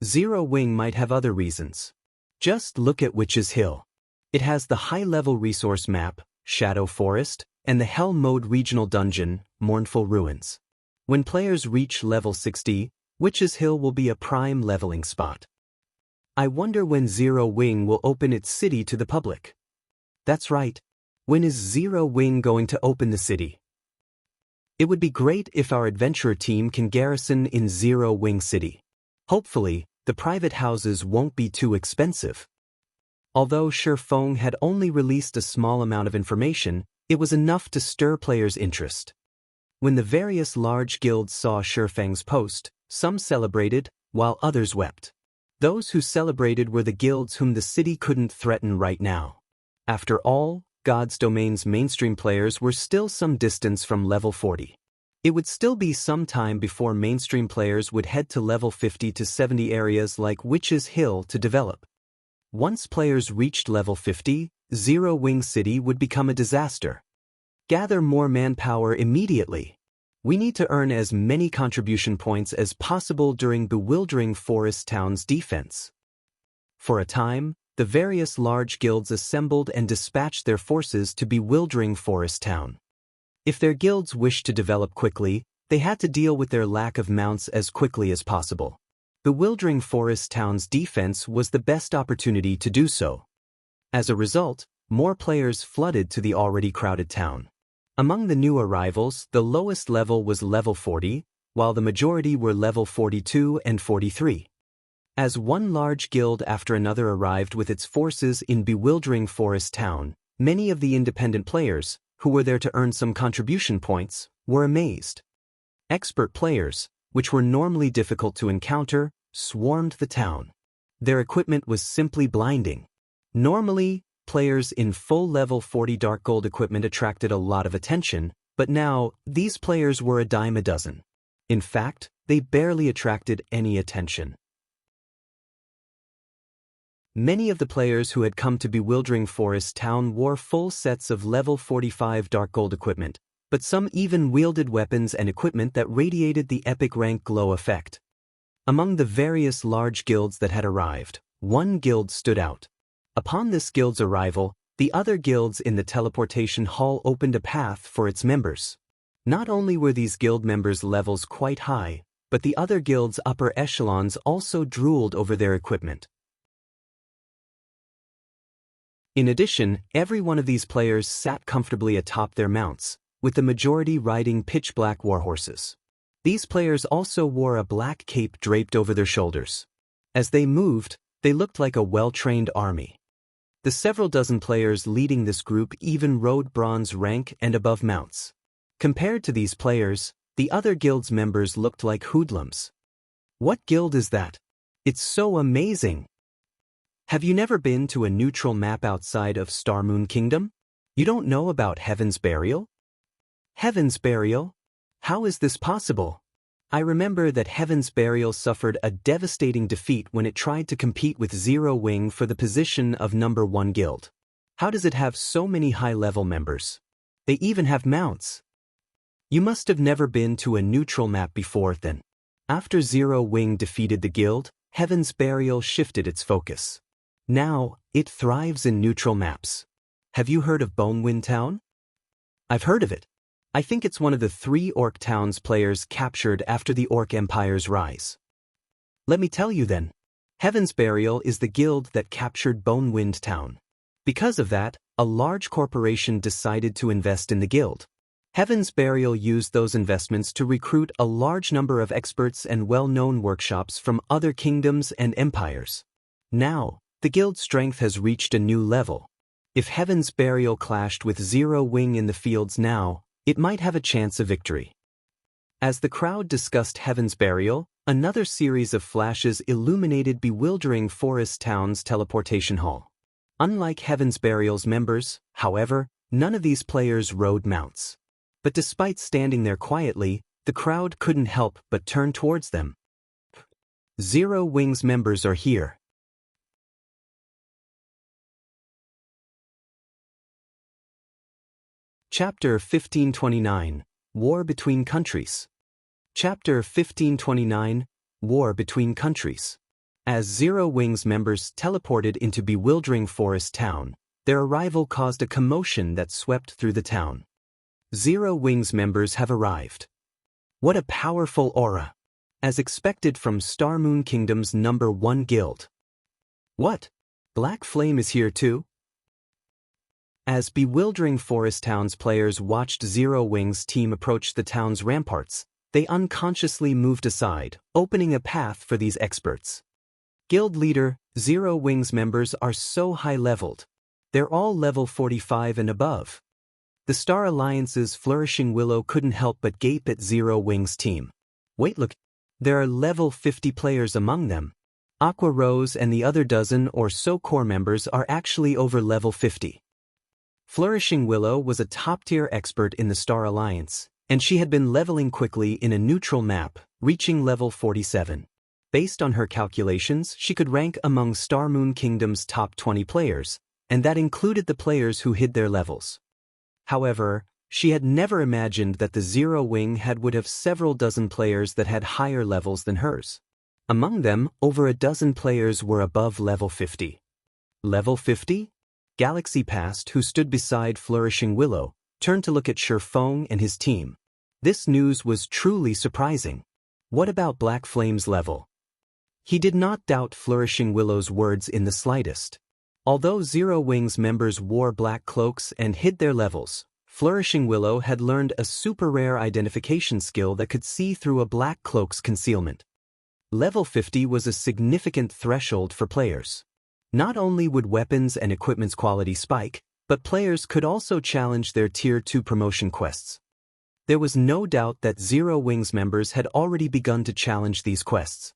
A: Zero Wing might have other reasons. Just look at Witch's Hill. It has the high-level resource map, Shadow Forest, and the Hell Mode regional dungeon, Mournful Ruins. When players reach level 60, Witch's Hill will be a prime leveling spot. I wonder when Zero Wing will open its city to the public. That's right. When is Zero Wing going to open the city? It would be great if our adventurer team can garrison in Zero Wing City. Hopefully, the private houses won't be too expensive. Although Shifeng had only released a small amount of information, it was enough to stir players' interest. When the various large guilds saw Shifeng's post, some celebrated, while others wept. Those who celebrated were the guilds whom the city couldn't threaten right now. After all, God's Domain's mainstream players were still some distance from level 40. It would still be some time before mainstream players would head to level 50 to 70 areas like Witch's Hill to develop. Once players reached level 50, Zero Wing City would become a disaster. Gather more manpower immediately. We need to earn as many contribution points as possible during Bewildering Forest Town's defense. For a time, the various large guilds assembled and dispatched their forces to Bewildering Forest Town. If their guilds wished to develop quickly, they had to deal with their lack of mounts as quickly as possible. Bewildering Forest Town's defense was the best opportunity to do so. As a result, more players flooded to the already crowded town. Among the new arrivals, the lowest level was level 40, while the majority were level 42 and 43. As one large guild after another arrived with its forces in Bewildering Forest Town, many of the independent players, who were there to earn some contribution points, were amazed. Expert players, which were normally difficult to encounter, swarmed the town. Their equipment was simply blinding. Normally, players in full level 40 dark gold equipment attracted a lot of attention, but now, these players were a dime a dozen. In fact, they barely attracted any attention. Many of the players who had come to Bewildering Forest Town wore full sets of level 45 dark gold equipment, but some even wielded weapons and equipment that radiated the epic rank glow effect. Among the various large guilds that had arrived, one guild stood out. Upon this guild's arrival, the other guilds in the teleportation hall opened a path for its members. Not only were these guild members' levels quite high, but the other guilds' upper echelons also drooled over their equipment. In addition, every one of these players sat comfortably atop their mounts, with the majority riding pitch-black warhorses. These players also wore a black cape draped over their shoulders. As they moved, they looked like a well-trained army. The several dozen players leading this group even rode bronze rank and above mounts. Compared to these players, the other guild's members looked like hoodlums. What guild is that? It's so amazing! Have you never been to a neutral map outside of Starmoon Kingdom? You don't know about Heaven's Burial? Heaven's Burial? How is this possible? I remember that Heaven's Burial suffered a devastating defeat when it tried to compete with Zero Wing for the position of number 1 guild. How does it have so many high-level members? They even have mounts. You must have never been to a neutral map before then. After Zero Wing defeated the guild, Heaven's Burial shifted its focus. Now, it thrives in neutral maps. Have you heard of Bonewind Town? I've heard of it. I think it's one of the 3 orc towns players captured after the Orc Empire's rise. Let me tell you then. Heaven's Burial is the guild that captured Bonewind Town. Because of that, a large corporation decided to invest in the guild. Heaven's Burial used those investments to recruit a large number of experts and well-known workshops from other kingdoms and empires. Now, the guild's strength has reached a new level. If Heaven's Burial clashed with Zero Wing in the fields now, it might have a chance of victory. As the crowd discussed Heaven's Burial, another series of flashes illuminated Bewildering Forest Town's teleportation hall. Unlike Heaven's Burial's members, however, none of these players rode mounts. But despite standing there quietly, the crowd couldn't help but turn towards them. Zero Wing's members are here. Chapter 1529, War Between Countries. Chapter 1529, War Between Countries. As Zero Wing's members teleported into Bewildering Forest Town, their arrival caused a commotion that swept through the town. Zero Wings members have arrived. What a powerful aura. As expected from Star Moon Kingdom's #1 guild. What? Black Flame is here too? As bewildering Forest Town's players watched Zero Wings' team approach the town's ramparts, they unconsciously moved aside, opening a path for these experts. Guild leader, Zero Wings members are so high-leveled. They're all level 45 and above. The Star Alliance's Flourishing Willow couldn't help but gape at Zero Wings' team. Wait, look, there are level 50 players among them. Aqua Rose and the other dozen or so core members are actually over level 50. Flourishing Willow was a top-tier expert in the Star Alliance, and she had been leveling quickly in a neutral map, reaching level 47. Based on her calculations, she could rank among Star Moon Kingdom's top 20 players, and that included the players who hid their levels. However, she had never imagined that the Zero Wing would have several dozen players that had higher levels than hers. Among them, over a dozen players were above level 50. Level 50? Galaxy Past, who stood beside Flourishing Willow, turned to look at Shifeng and his team. This news was truly surprising. What about Black Flame's level? He did not doubt Flourishing Willow's words in the slightest. Although Zero Wings members wore black cloaks and hid their levels, Flourishing Willow had learned a super rare identification skill that could see through a black cloak's concealment. Level 50 was a significant threshold for players. Not only would weapons and equipment's quality spike, but players could also challenge their Tier 2 promotion quests. There was no doubt that Zero Wings members had already begun to challenge these quests.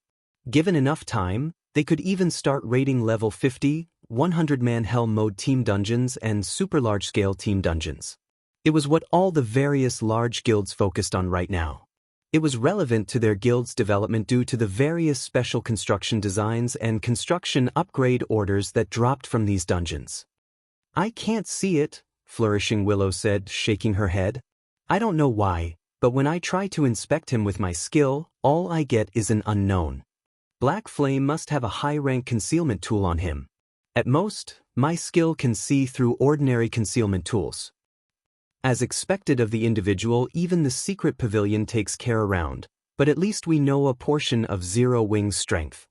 A: Given enough time, they could even start raiding level 50, 100-man Hell Mode team dungeons and super large-scale team dungeons. It was what all the various large guilds focused on right now. It was relevant to their guild's development due to the various special construction designs and construction upgrade orders that dropped from these dungeons. I can't see it, Flourishing Willow said, shaking her head. I don't know why, but when I try to inspect him with my skill, all I get is an unknown. Black Flame must have a high-rank concealment tool on him. At most, my skill can see through ordinary concealment tools. As expected of the individual, even the secret pavilion takes care around, but at least we know a portion of Zero Wing's strength.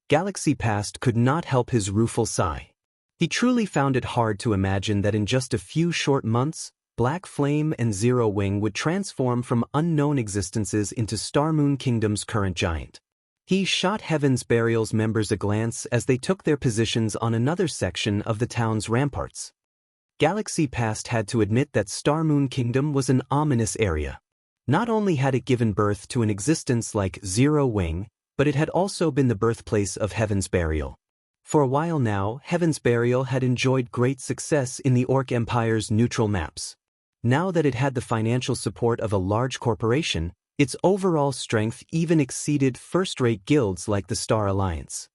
A: Galaxy Past could not help his rueful sigh. He truly found it hard to imagine that in just a few short months, Black Flame and Zero Wing would transform from unknown existences into Star Moon Kingdom's current giant. He shot Heaven's Burial's members a glance as they took their positions on another section of the town's ramparts. Galaxy Past had to admit that Star Moon Kingdom was an ominous area. Not only had it given birth to an existence like Zero Wing, but it had also been the birthplace of Heaven's Burial. For a while now, Heaven's Burial had enjoyed great success in the Orc Empire's neutral maps. Now that it had the financial support of a large corporation, its overall strength even exceeded first-rate guilds like the Star Alliance.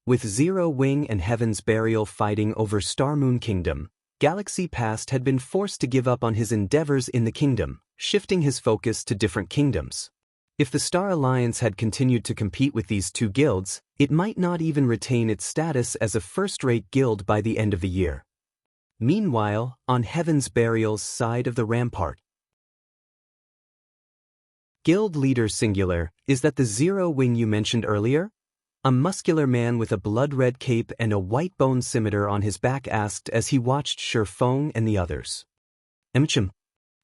A: With Zero Wing and Heaven's Burial fighting over Star Moon Kingdom, Galaxy Past had been forced to give up on his endeavors in the kingdom, shifting his focus to different kingdoms. If the Star Alliance had continued to compete with these two guilds, it might not even retain its status as a first-rate guild by the end of the year. Meanwhile, on Heaven's Burial's side of the rampart, Guild Leader Singular, is that the Zero Wing you mentioned earlier? A muscular man with a blood-red cape and a white bone scimitar on his back asked as he watched Shifeng and the others.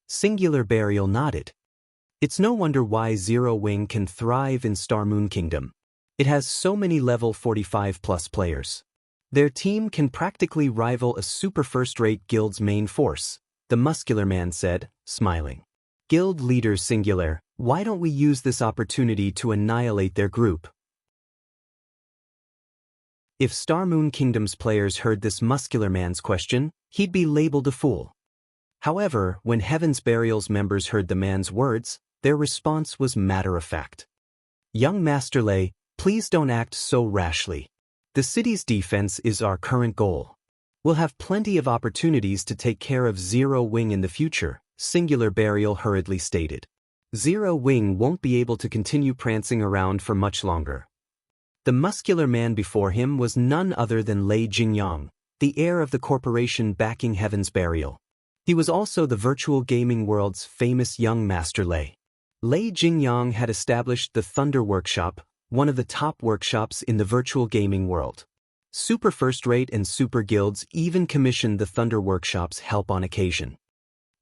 A: Singular Burial nodded. It's no wonder why Zero Wing can thrive in Star Moon Kingdom. It has so many level 45+ players. Their team can practically rival a super first-rate guild's main force, the muscular man said, smiling. Guild Leader Singular, why don't we use this opportunity to annihilate their group? If Star Moon Kingdom's players heard this muscular man's question, he'd be labeled a fool. However, when Heaven's Burial's members heard the man's words, their response was matter-of-fact. Young Master Lei, please don't act so rashly. The city's defense is our current goal. We'll have plenty of opportunities to take care of Zero Wing in the future, Singular Burial hurriedly stated. Zero Wing won't be able to continue prancing around for much longer. The muscular man before him was none other than Lei Jingyang, the heir of the corporation backing Heaven's Burial. He was also the virtual gaming world's famous young master Lei. Lei Jingyang had established the Thunder Workshop, one of the top workshops in the virtual gaming world. Super First-Rate and Super Guilds even commissioned the Thunder Workshop's help on occasion.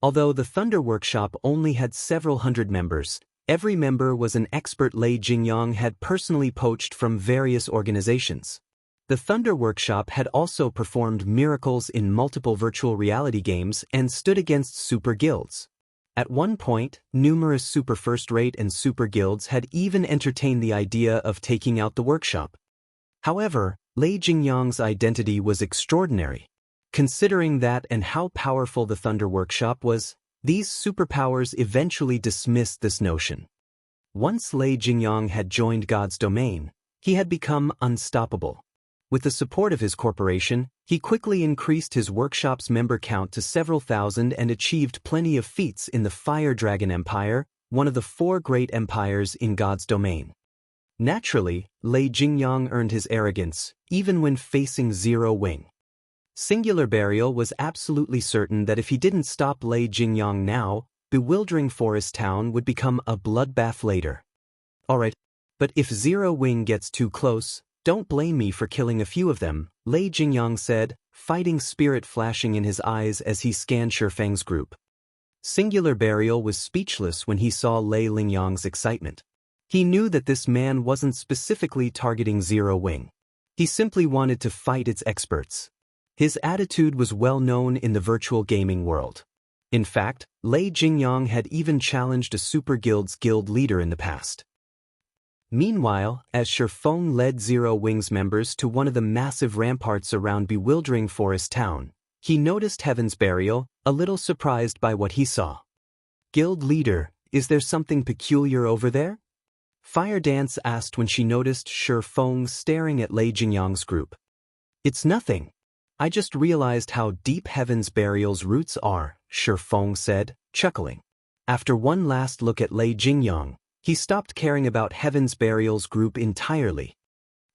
A: Although the Thunder Workshop only had several hundred members, every member was an expert Lei Jingyang had personally poached from various organizations. The Thunder Workshop had also performed miracles in multiple virtual reality games and stood against super guilds. At one point, numerous Super First-Rate and Super Guilds had even entertained the idea of taking out the workshop. However, Lei Jingyang's identity was extraordinary. Considering that and how powerful the Thunder Workshop was, these superpowers eventually dismissed this notion. Once Lei Jingyang had joined God's domain, he had become unstoppable. With the support of his corporation, he quickly increased his workshop's member count to several thousand and achieved plenty of feats in the Fire Dragon Empire, one of the 4 great empires in God's domain. Naturally, Lei Jingyang earned his arrogance, even when facing Zero Wing. Singular Burial was absolutely certain that if he didn't stop Lei Jingyang now, Bewildering Forest Town would become a bloodbath later. Alright, but if Zero Wing gets too close, don't blame me for killing a few of them, Lei Jingyang said, fighting spirit flashing in his eyes as he scanned Shifeng's group. Singular Burial was speechless when he saw Lei Lingyang's excitement. He knew that this man wasn't specifically targeting Zero Wing. He simply wanted to fight its experts. His attitude was well known in the virtual gaming world. In fact, Lei Jingyang had even challenged a Super Guild's guild leader in the past. Meanwhile, as Shifeng led Zero Wing's members to one of the massive ramparts around Bewildering Forest Town, he noticed Heaven's Burial, a little surprised by what he saw. Guild leader, is there something peculiar over there? Fire Dance asked when she noticed Shifeng staring at Lei Jingyang's group. It's nothing. I just realized how deep Heaven's Burial's roots are, Shifeng said, chuckling. After one last look at Lei Jingyang, he stopped caring about Heaven's Burial's group entirely.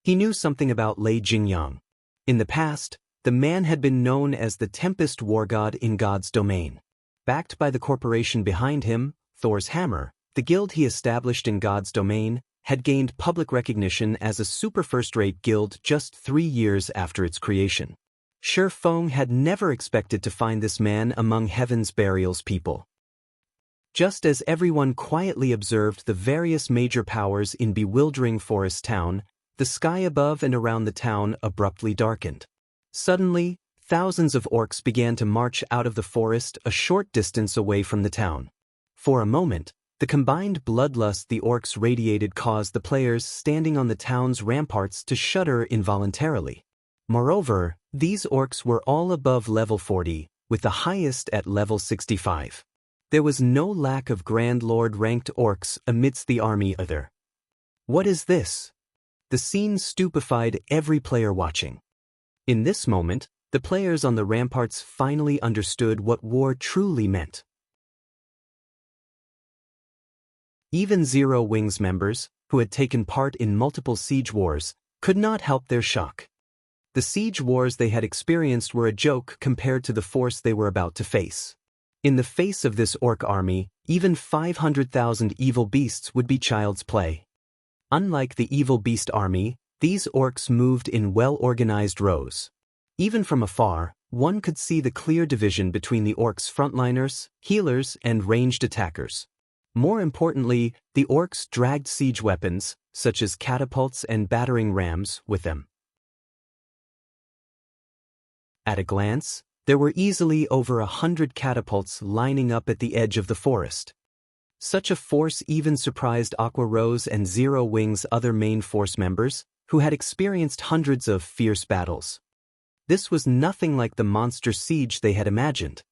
A: He knew something about Lei Jingyang. In the past, the man had been known as the Tempest War God in God's domain. Backed by the corporation behind him, Thor's Hammer, the guild he established in God's domain, had gained public recognition as a super first-rate guild just 3 years after its creation. Shifeng had never expected to find this man among Heaven's Burial's people. Just as everyone quietly observed the various major powers in Bewildering Forest Town, the sky above and around the town abruptly darkened. Suddenly, thousands of orcs began to march out of the forest a short distance away from the town. For a moment, the combined bloodlust the orcs radiated caused the players standing on the town's ramparts to shudder involuntarily. Moreover, these orcs were all above level 40, with the highest at level 65. There was no lack of Grand Lord-ranked orcs amidst the army either. What is this? The scene stupefied every player watching. In this moment, the players on the ramparts finally understood what war truly meant. Even Zero Wing's members, who had taken part in multiple siege wars, could not help their shock. The siege wars they had experienced were a joke compared to the force they were about to face. In the face of this orc army, even 500,000 evil beasts would be child's play. Unlike the evil beast army, these orcs moved in well-organized rows. Even from afar, one could see the clear division between the orcs' frontliners, healers, and ranged attackers. More importantly, the orcs dragged siege weapons, such as catapults and battering rams, with them. At a glance, there were easily over 100 catapults lining up at the edge of the forest. Such a force even surprised Aqua Rose and Zero Wing's other main force members, who had experienced hundreds of fierce battles. This was nothing like the monster siege they had imagined.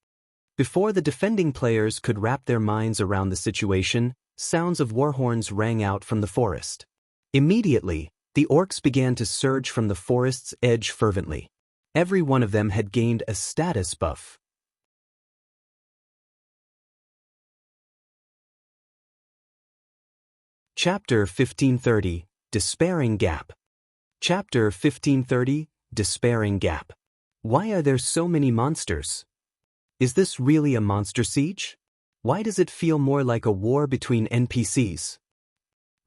A: Before the defending players could wrap their minds around the situation, sounds of war horns rang out from the forest. Immediately, the orcs began to surge from the forest's edge fervently. Every one of them had gained a status buff. Chapter 1530, Despairing Gap. Chapter 1530, Despairing Gap. Why are there so many monsters? Is this really a monster siege? Why does it feel more like a war between NPCs?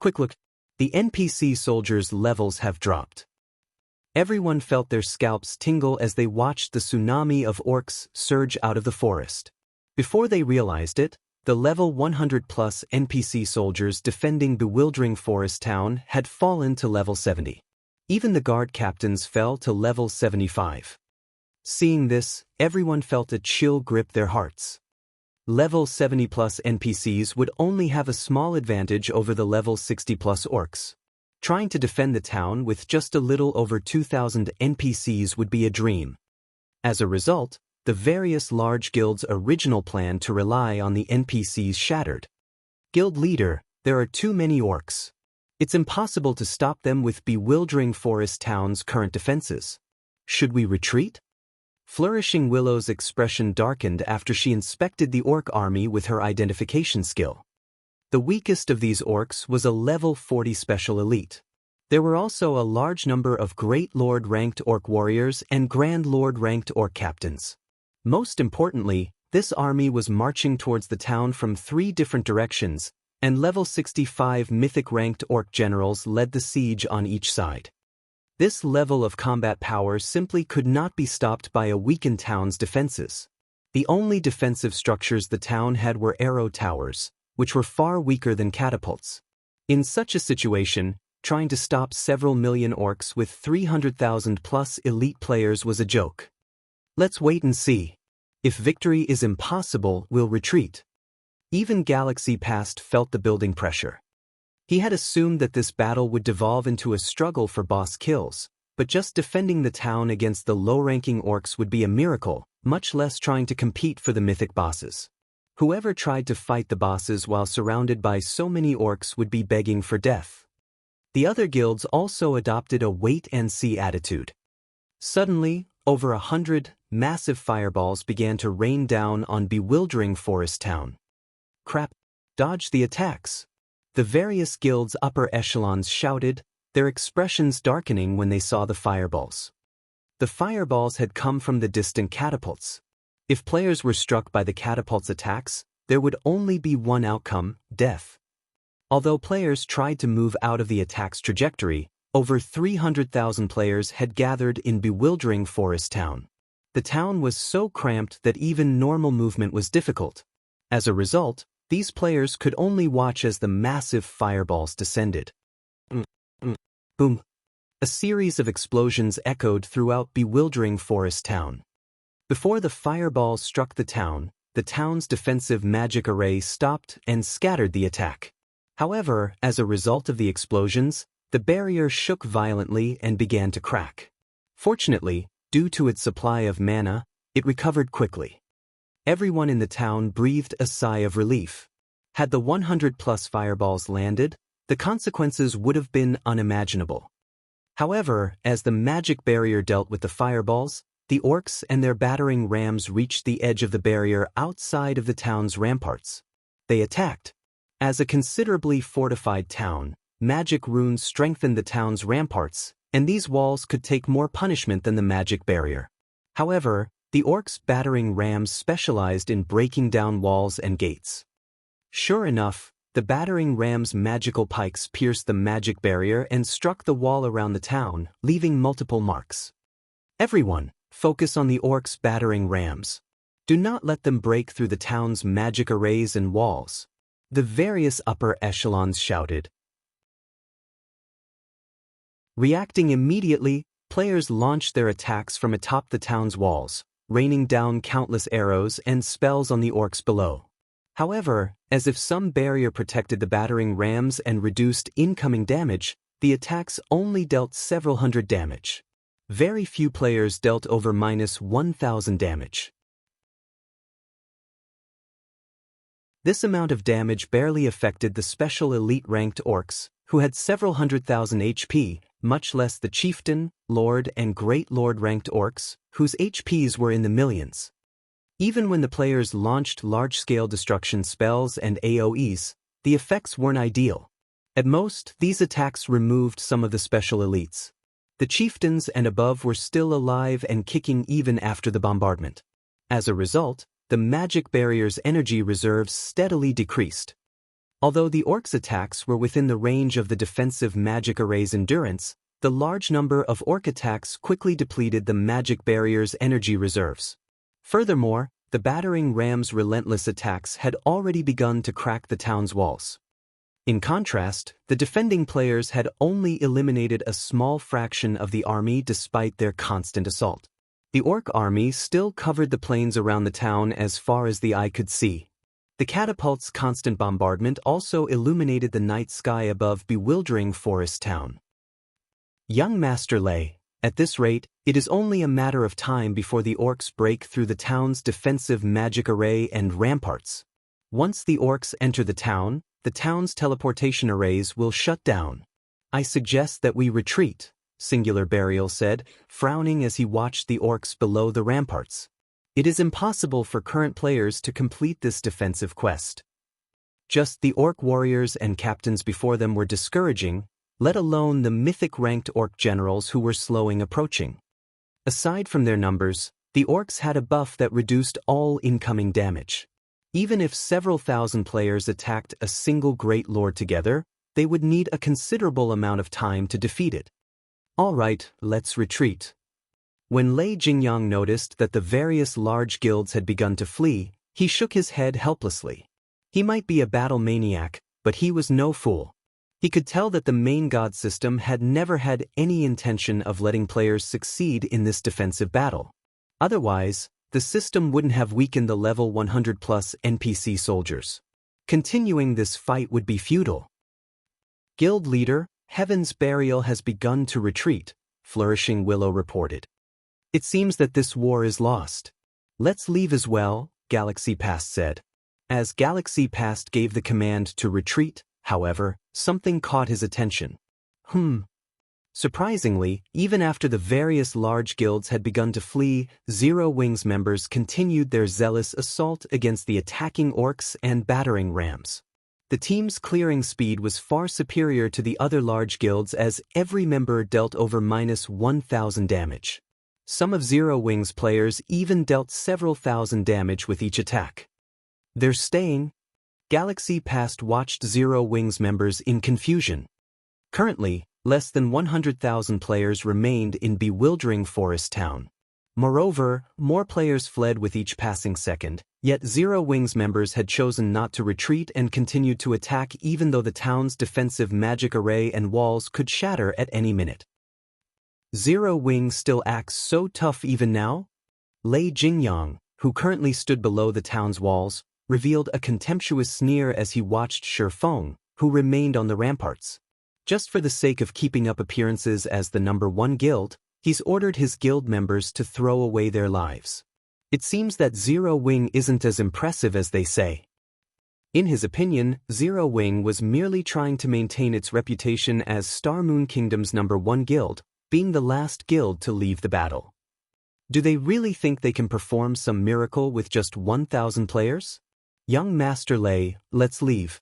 A: Quick look. The NPC soldiers' levels have dropped. Everyone felt their scalps tingle as they watched the tsunami of orcs surge out of the forest. Before they realized it, the level 100+ NPC soldiers defending Bewildering Forest Town had fallen to level 70. Even the guard captains fell to level 75. Seeing this, everyone felt a chill grip their hearts. Level 70+ NPCs would only have a small advantage over the level 60+ orcs. Trying to defend the town with just a little over 2,000 NPCs would be a dream. As a result, the various large guilds' original plan to rely on the NPCs shattered. Guild leader, there are too many orcs. It's impossible to stop them with Bewildering Forest Town's current defenses. Should we retreat? Flourishing Willow's expression darkened after she inspected the orc army with her identification skill. The weakest of these orcs was a level 40 special elite. There were also a large number of Great Lord ranked orc warriors and Grand Lord ranked orc captains. Most importantly, this army was marching towards the town from 3 different directions, and level 65 mythic ranked orc generals led the siege on each side. This level of combat power simply could not be stopped by a weakened town's defenses. The only defensive structures the town had were arrow towers, which were far weaker than catapults. In such a situation, trying to stop several million orcs with 300,000+ elite players was a joke. Let's wait and see. If victory is impossible, we'll retreat. Even Galaxy Past felt the building pressure. He had assumed that this battle would devolve into a struggle for boss kills, but just defending the town against the low-ranking orcs would be a miracle, much less trying to compete for the mythic bosses. Whoever tried to fight the bosses while surrounded by so many orcs would be begging for death. The other guilds also adopted a wait-and-see attitude. Suddenly, over 100 massive fireballs began to rain down on Bewildering Forest Town. Crap! Dodge the attacks! The various guilds' upper echelons shouted, their expressions darkening when they saw the fireballs. The fireballs had come from the distant catapults. If players were struck by the catapult's attacks, there would only be one outcome, death. Although players tried to move out of the attack's trajectory, over 300,000 players had gathered in Bewildering Forest Town. The town was so cramped that even normal movement was difficult. As a result, these players could only watch as the massive fireballs descended. Boom! A series of explosions echoed throughout Bewildering Forest Town. Before the fireballs struck the town's defensive magic array stopped and scattered the attack. However, as a result of the explosions, the barrier shook violently and began to crack. Fortunately, due to its supply of mana, it recovered quickly. Everyone in the town breathed a sigh of relief. Had the 100+ fireballs landed, the consequences would have been unimaginable. However, as the magic barrier dealt with the fireballs, the orcs and their battering rams reached the edge of the barrier outside of the town's ramparts. They attacked. As a considerably fortified town, magic runes strengthened the town's ramparts, and these walls could take more punishment than the magic barrier. However, the orcs' battering rams specialized in breaking down walls and gates. Sure enough, the battering rams' magical pikes pierced the magic barrier and struck the wall around the town, leaving multiple marks. Everyone, focus on the orcs' battering rams. Do not let them break through the town's magic arrays and walls. The various upper echelons shouted. Reacting immediately, players launched their attacks from atop the town's walls, raining down countless arrows and spells on the orcs below. However, as if some barrier protected the battering rams and reduced incoming damage, the attacks only dealt several hundred damage. Very few players dealt over -1,000 damage. This amount of damage barely affected the special elite ranked orcs, who had several 100,000 HP, much less the chieftain, lord and great lord ranked orcs, whose HPs were in the millions. Even when the players launched large-scale destruction spells and AoEs, the effects weren't ideal. At most, these attacks removed some of the special elites. The chieftains and above were still alive and kicking even after the bombardment. As a result, the magic barrier's energy reserves steadily decreased. Although the orcs' attacks were within the range of the defensive magic array's endurance, the large number of orc attacks quickly depleted the magic barrier's energy reserves. Furthermore, the battering ram's relentless attacks had already begun to crack the town's walls. In contrast, the defending players had only eliminated a small fraction of the army despite their constant assault. The orc army still covered the plains around the town as far as the eye could see. The catapult's constant bombardment also illuminated the night sky above bewildering forest town. Young Master Lei, at this rate, it is only a matter of time before the orcs break through the town's defensive magic array and ramparts. Once the orcs enter the town's teleportation arrays will shut down. I suggest that we retreat, Singular Burial said, frowning as he watched the orcs below the ramparts. It is impossible for current players to complete this defensive quest. Just the orc warriors and captains before them were discouraging, let alone the mythic-ranked orc generals who were slowing approaching. Aside from their numbers, the orcs had a buff that reduced all incoming damage. Even if several thousand players attacked a single Great Lord together, they would need a considerable amount of time to defeat it. All right, let's retreat. When Lei Jingyang noticed that the various large guilds had begun to flee, he shook his head helplessly. He might be a battle maniac, but he was no fool. He could tell that the main god system had never had any intention of letting players succeed in this defensive battle. Otherwise, the system wouldn't have weakened the level 100+ NPC soldiers. Continuing this fight would be futile. Guild leader, Heaven's Burial has begun to retreat, Flourishing Willow reported. It seems that this war is lost. Let's leave as well, Galaxy Past said. As Galaxy Past gave the command to retreat, however, something caught his attention. Surprisingly, even after the various large guilds had begun to flee, Zero Wings members continued their zealous assault against the attacking orcs and battering rams. The team's clearing speed was far superior to the other large guilds as every member dealt over -1,000 damage. Some of Zero Wings players even dealt several thousand damage with each attack. They're staying. Galaxy Past watched Zero Wings members in confusion. Currently, less than 100,000 players remained in bewildering Forest Town. Moreover, more players fled with each passing second, yet Zero Wings members had chosen not to retreat and continued to attack even though the town's defensive magic array and walls could shatter at any minute. Zero Wings still acts so tough even now? Lei Jingyang, who currently stood below the town's walls, revealed a contemptuous sneer as he watched Shifeng, who remained on the ramparts. Just for the sake of keeping up appearances as the #1 guild, he's ordered his guild members to throw away their lives. It seems that Zero Wing isn't as impressive as they say. In his opinion, Zero Wing was merely trying to maintain its reputation as Star Moon Kingdom's #1 guild, being the last guild to leave the battle. Do they really think they can perform some miracle with just 1,000 players? Young Master Lei, let's leave.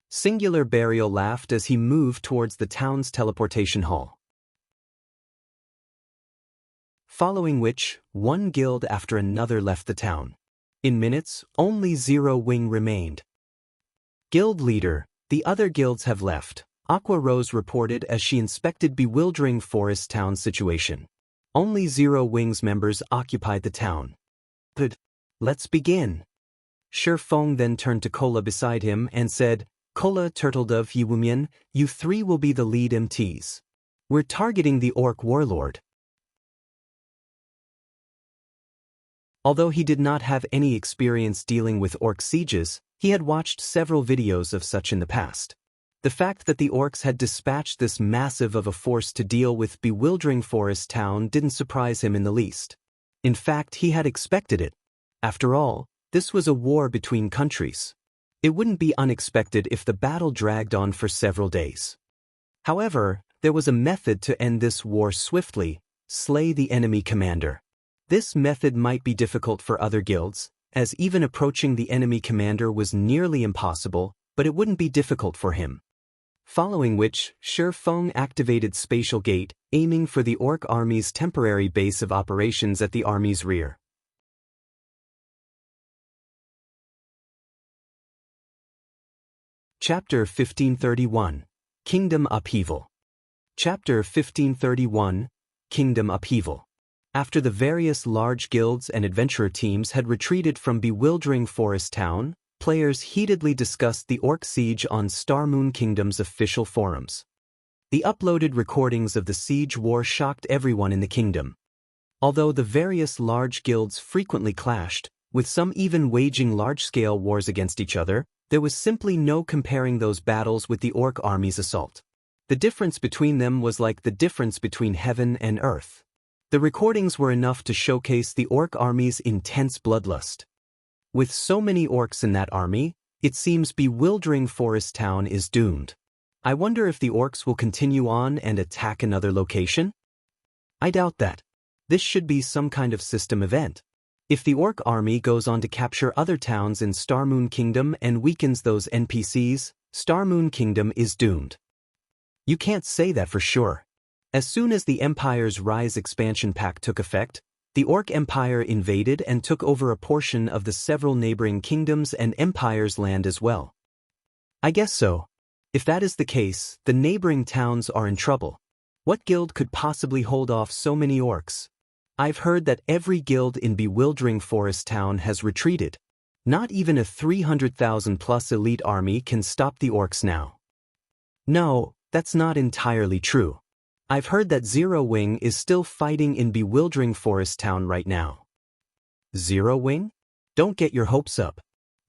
A: Singular Burial laughed as he moved towards the town's teleportation hall. Following which, one guild after another left the town. In minutes, only Zero Wing remained. Guild leader, the other guilds have left, Aqua Rose reported as she inspected bewildering Forest Town's situation. Only Zero Wings members occupied the town. Good. Let's begin. Shifeng then turned to Kola beside him and said, Kola Turtledove Yiwumian, you three will be the lead MTs. We're targeting the Orc Warlord. Although he did not have any experience dealing with Orc sieges, he had watched several videos of such in the past. The fact that the Orcs had dispatched this massive of a force to deal with bewildering Forest Town didn't surprise him in the least. In fact, he had expected it. After all, this was a war between countries. It wouldn't be unexpected if the battle dragged on for several days. However, there was a method to end this war swiftly: slay the enemy commander. This method might be difficult for other guilds, as even approaching the enemy commander was nearly impossible, but it wouldn't be difficult for him. Following which, Shifeng activated Spatial Gate, aiming for the Orc army's temporary base of operations at the army's rear. Chapter 1531, Kingdom Upheaval. Chapter 1531, Kingdom Upheaval. After the various large guilds and adventurer teams had retreated from bewildering Forest Town, players heatedly discussed the Orc siege on Star Moon Kingdom's official forums. The uploaded recordings of the siege war shocked everyone in the kingdom. Although the various large guilds frequently clashed, with some even waging large-scale wars against each other, there was simply no comparing those battles with the Orc army's assault. The difference between them was like the difference between heaven and earth. The recordings were enough to showcase the Orc army's intense bloodlust. With so many Orcs in that army, it seems bewildering Forest Town is doomed. I wonder if the Orcs will continue on and attack another location? I doubt that. This should be some kind of system event. If the Orc army goes on to capture other towns in Star Moon Kingdom and weakens those NPCs, Star Moon Kingdom is doomed. You can't say that for sure. As soon as the Empire's Rise expansion pack took effect, the Orc Empire invaded and took over a portion of the several neighboring kingdoms and empires' land as well. I guess so. If that is the case, the neighboring towns are in trouble. What guild could possibly hold off so many Orcs? I've heard that every guild in bewildering Forest Town has retreated. Not even a 300,000-plus elite army can stop the Orcs now. No, that's not entirely true. I've heard that Zero Wing is still fighting in bewildering Forest Town right now. Zero Wing? Don't get your hopes up.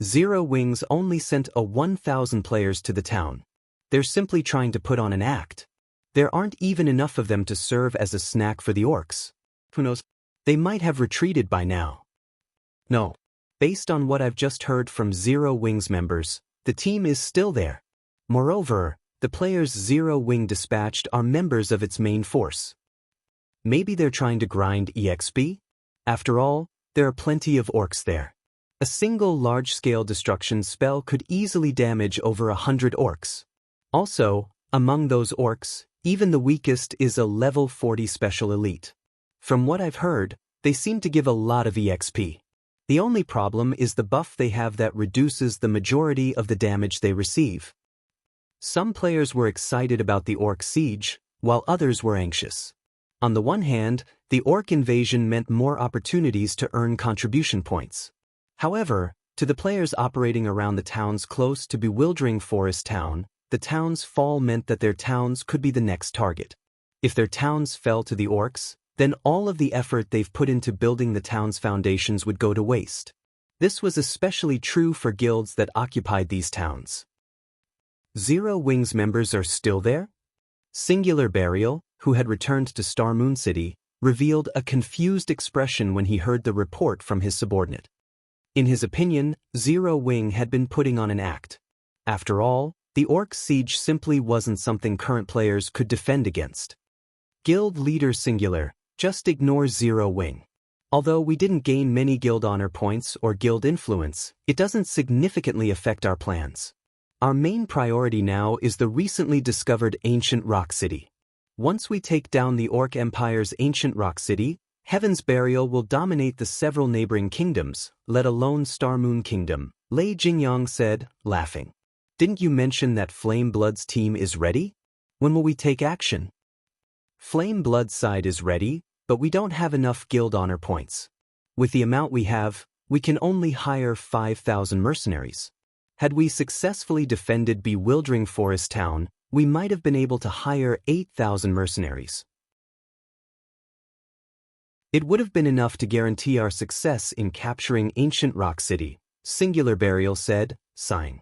A: Zero Wings only sent 1,000 players to the town. They're simply trying to put on an act. There aren't even enough of them to serve as a snack for the Orcs. Who knows? They might have retreated by now. No. Based on what I've just heard from Zero Wing's members, the team is still there. Moreover, the players Zero Wing dispatched are members of its main force. Maybe they're trying to grind EXP? After all, there are plenty of Orcs there. A single large-scale destruction spell could easily damage over 100 Orcs. Also, among those Orcs, even the weakest is a level 40 special elite. From what I've heard, they seem to give a lot of EXP. The only problem is the buff they have that reduces the majority of the damage they receive. Some players were excited about the Orc siege, while others were anxious. On the one hand, the Orc invasion meant more opportunities to earn contribution points. However, to the players operating around the towns close to bewildering Forest Town, the town's fall meant that their towns could be the next target. If their towns fell to the Orcs, then all of the effort they've put into building the town's foundations would go to waste. This was especially true for guilds that occupied these towns. Zero Wing's members are still there? Singular Burial, who had returned to Star Moon City, revealed a confused expression when he heard the report from his subordinate. In his opinion, Zero Wing had been putting on an act. After all, the Orc siege simply wasn't something current players could defend against. Guild Leader Singular, just ignore Zero Wing. Although we didn't gain many guild honor points or guild influence, it doesn't significantly affect our plans. Our main priority now is the recently discovered Ancient Rock City. Once we take down the Orc Empire's Ancient Rock City, Heaven's Burial will dominate the several neighboring kingdoms, let alone Star Moon Kingdom, Lei Jingyang said, laughing. Didn't you mention that Flame Blood's team is ready? When will we take action? Flame Blood's side is ready, but we don't have enough guild honor points. With the amount we have, we can only hire 5,000 mercenaries. Had we successfully defended bewildering Forest Town, we might have been able to hire 8,000 mercenaries. It would have been enough to guarantee our success in capturing Ancient Rock City, Singular Burial said, sighing.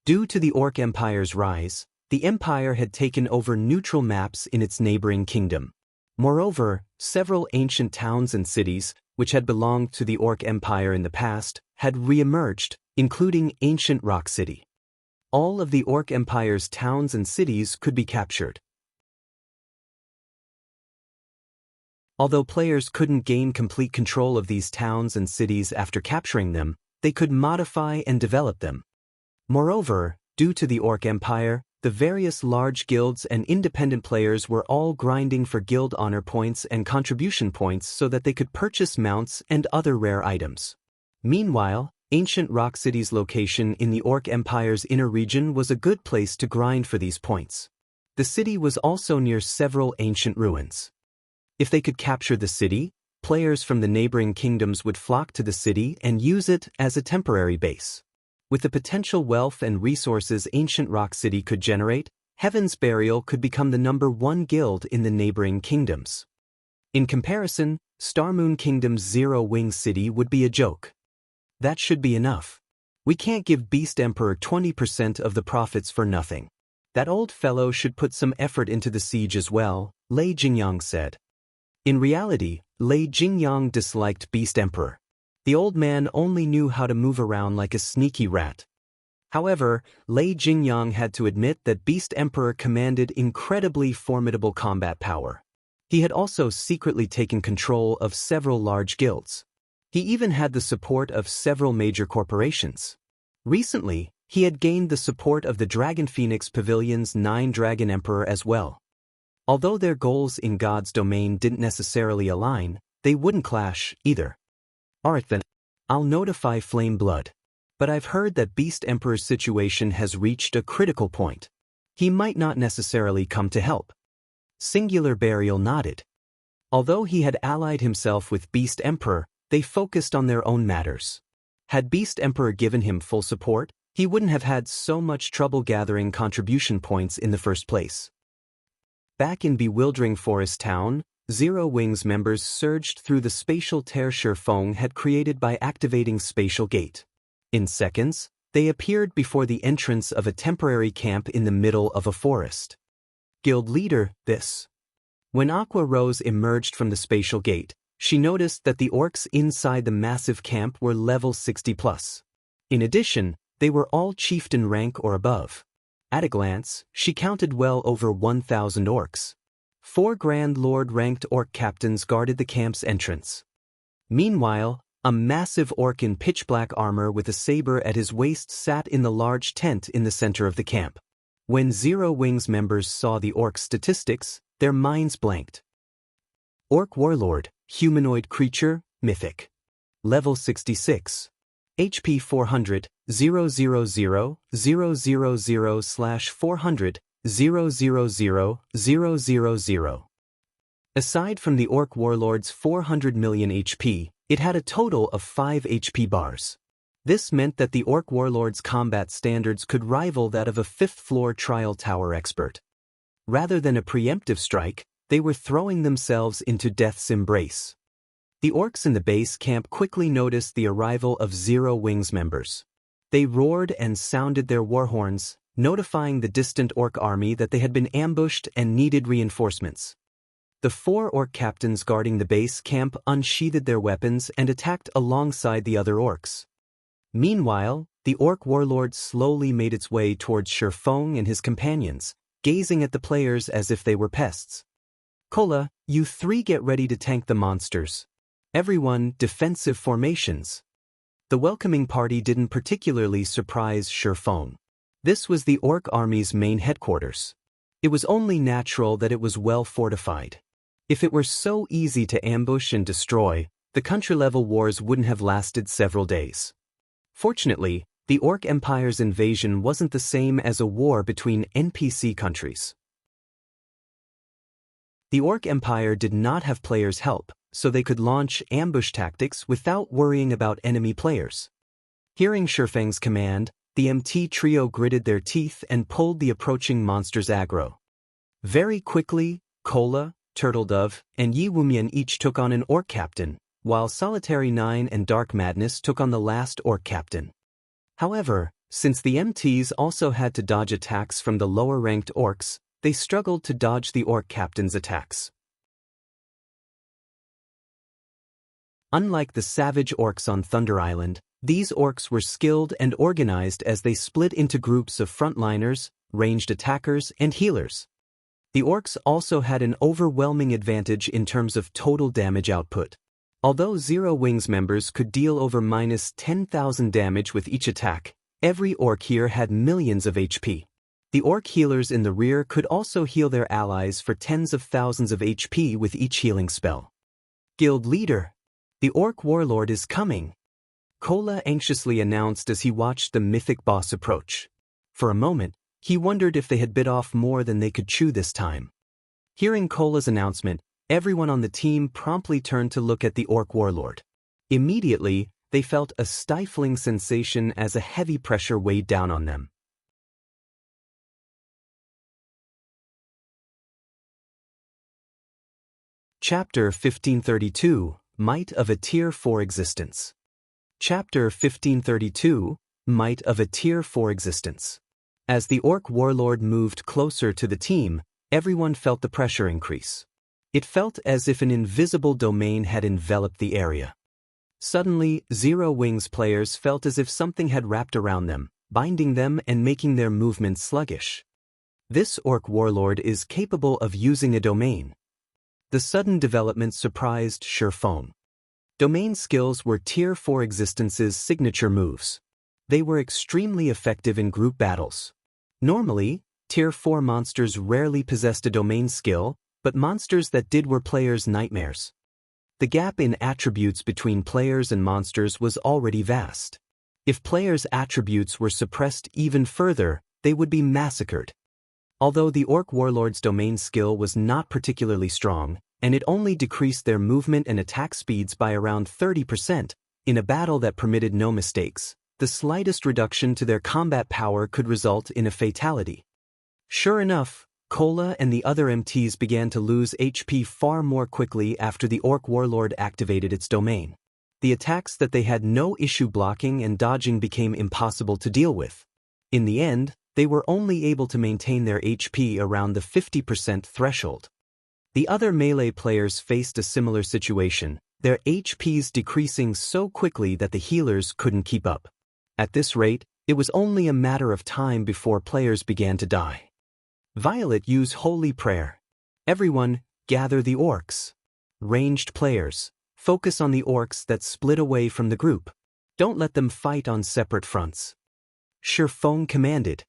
A: Due to the Orc Empire's rise, the Empire had taken over neutral maps in its neighboring kingdom. Moreover, several ancient towns and cities, which had belonged to the Orc Empire in the past, had re-emerged, including Ancient Rock City. All of the Orc Empire's towns and cities could be captured. Although players couldn't gain complete control of these towns and cities after capturing them, they could modify and develop them. Moreover, due to the Orc Empire, the various large guilds and independent players were all grinding for guild honor points and contribution points so that they could purchase mounts and other rare items. Meanwhile, Ancient Rock City's location in the Orc Empire's inner region was a good place to grind for these points. The city was also near several ancient ruins. If they could capture the city, players from the neighboring kingdoms would flock to the city and use it as a temporary base. With the potential wealth and resources Ancient Rock City could generate, Heaven's Burial could become the #1 guild in the neighboring kingdoms. In comparison, Starmoon Kingdom's Zero Wing City would be a joke. That should be enough. We can't give Beast Emperor 20% of the profits for nothing. That old fellow should put some effort into the siege as well, Lei Jingyang said. In reality, Lei Jingyang disliked Beast Emperor. The old man only knew how to move around like a sneaky rat. However, Lei Jingyang had to admit that Beast Emperor commanded incredibly formidable combat power. He had also secretly taken control of several large guilds. He even had the support of several major corporations. Recently, he had gained the support of the Dragon Phoenix Pavilion's 9 Dragon Emperor as well. Although their goals in God's domain didn't necessarily align, they wouldn't clash either. Alright then, I'll notify Flame Blood. But I've heard that Beast Emperor's situation has reached a critical point. He might not necessarily come to help. Singular Burial nodded. Although he had allied himself with Beast Emperor, they focused on their own matters. Had Beast Emperor given him full support, he wouldn't have had so much trouble gathering contribution points in the first place. Back in bewildering Forest Town, Zero Wings members surged through the spatial tear Shifeng had created by activating Spatial Gate. In seconds, they appeared before the entrance of a temporary camp in the middle of a forest. Guild leader, this. When Aqua Rose emerged from the Spatial Gate, she noticed that the orcs inside the massive camp were level 60+. In addition, they were all chieftain rank or above. At a glance, she counted well over 1,000 orcs. 4 Grand Lord ranked orc captains guarded the camp's entrance. Meanwhile, a massive orc in pitch-black armor with a saber at his waist sat in the large tent in the center of the camp. When Zero Wings members saw the orc statistics, their minds blanked. Orc Warlord, humanoid creature, mythic. Level 66. HP 400, 000/400, 000/000. Aside from the Orc Warlord's 400 million HP, it had a total of 5 HP bars. This meant that the Orc Warlord's combat standards could rival that of a 5th-floor trial tower expert. Rather than a preemptive strike, they were throwing themselves into death's embrace. The orcs in the base camp quickly noticed the arrival of Zero Wings members. They roared and sounded their war horns, notifying the distant orc army that they had been ambushed and needed reinforcements. The 4 orc captains guarding the base camp unsheathed their weapons and attacked alongside the other orcs. Meanwhile, the orc warlord slowly made its way towards Shifeng and his companions, gazing at the players as if they were pests. Kola, you 3 get ready to tank the monsters. Everyone, defensive formations. The welcoming party didn't particularly surprise Shifeng. This was the orc army's main headquarters. It was only natural that it was well fortified. If it were so easy to ambush and destroy, the country-level wars wouldn't have lasted several days. Fortunately, the Orc Empire's invasion wasn't the same as a war between NPC countries. The Orc Empire did not have players' help, so they could launch ambush tactics without worrying about enemy players. Hearing Shifeng's command, the MT trio gritted their teeth and pulled the approaching monsters aggro. Very quickly, Kola, Turtledove, and Yi Wumian each took on an orc captain, while Solitary 9 and Dark Madness took on the last orc captain. However, since the MTs also had to dodge attacks from the lower-ranked orcs, they struggled to dodge the orc captain's attacks. Unlike the savage orcs on Thunder Island, these orcs were skilled and organized as they split into groups of frontliners, ranged attackers, and healers. The orcs also had an overwhelming advantage in terms of total damage output. Although Zero Wings members could deal over -10,000 damage with each attack, every orc here had millions of HP. The orc healers in the rear could also heal their allies for tens of thousands of HP with each healing spell. Guild leader, the orc warlord is coming. Kola anxiously announced as he watched the mythic boss approach. For a moment, he wondered if they had bit off more than they could chew this time. Hearing Kola's announcement, everyone on the team promptly turned to look at the orc warlord. Immediately, they felt a stifling sensation as a heavy pressure weighed down on them. Chapter 1532, Might of a Tier 4 Existence. Chapter 1532, Might of a Tier 4 Existence. As the orc warlord moved closer to the team, everyone felt the pressure increase. It felt as if an invisible domain had enveloped the area. Suddenly, Zero Wings players felt as if something had wrapped around them, binding them and making their movements sluggish. This orc warlord is capable of using a domain. The sudden development surprised Xianxia. Domain skills were Tier 4 Existence's signature moves. They were extremely effective in group battles. Normally, Tier 4 monsters rarely possessed a domain skill, but monsters that did were players' nightmares. The gap in attributes between players and monsters was already vast. If players' attributes were suppressed even further, they would be massacred. Although the orc warlord's domain skill was not particularly strong, and it only decreased their movement and attack speeds by around 30%, in a battle that permitted no mistakes, the slightest reduction to their combat power could result in a fatality. Sure enough, Kola and the other MTs began to lose HP far more quickly after the orc warlord activated its domain. The attacks that they had no issue blocking and dodging became impossible to deal with. In the end, they were only able to maintain their HP around the 50% threshold. The other melee players faced a similar situation, their HPs decreasing so quickly that the healers couldn't keep up. At this rate, it was only a matter of time before players began to die. Violet used Holy Prayer. Everyone, gather the orcs. Ranged players, focus on the orcs that split away from the group. Don't let them fight on separate fronts. Xianxia commanded.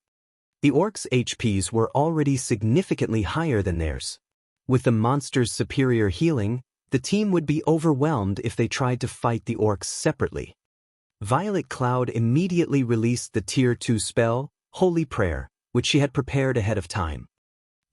A: The orcs' HPs were already significantly higher than theirs. With the monster's superior healing, the team would be overwhelmed if they tried to fight the orcs separately. Violet Cloud immediately released the Tier 2 spell, Holy Prayer, which she had prepared ahead of time.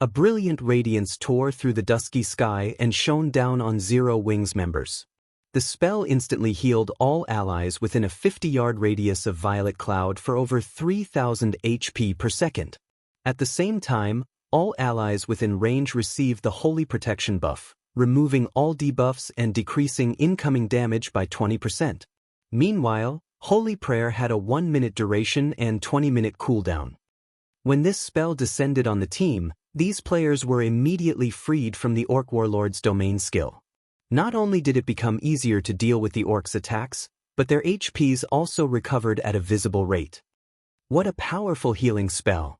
A: A brilliant radiance tore through the dusky sky and shone down on Zero Wings members. The spell instantly healed all allies within a 50-yard radius of Violet Cloud for over 3,000 HP per second. At the same time, all allies within range received the Holy Protection buff, removing all debuffs and decreasing incoming damage by 20%. Meanwhile, Holy Prayer had a 1-minute duration and 20-minute cooldown. When this spell descended on the team, these players were immediately freed from the orc warlord's domain skill. Not only did it become easier to deal with the orcs' attacks, but their HPs also recovered at a visible rate. What a powerful healing spell!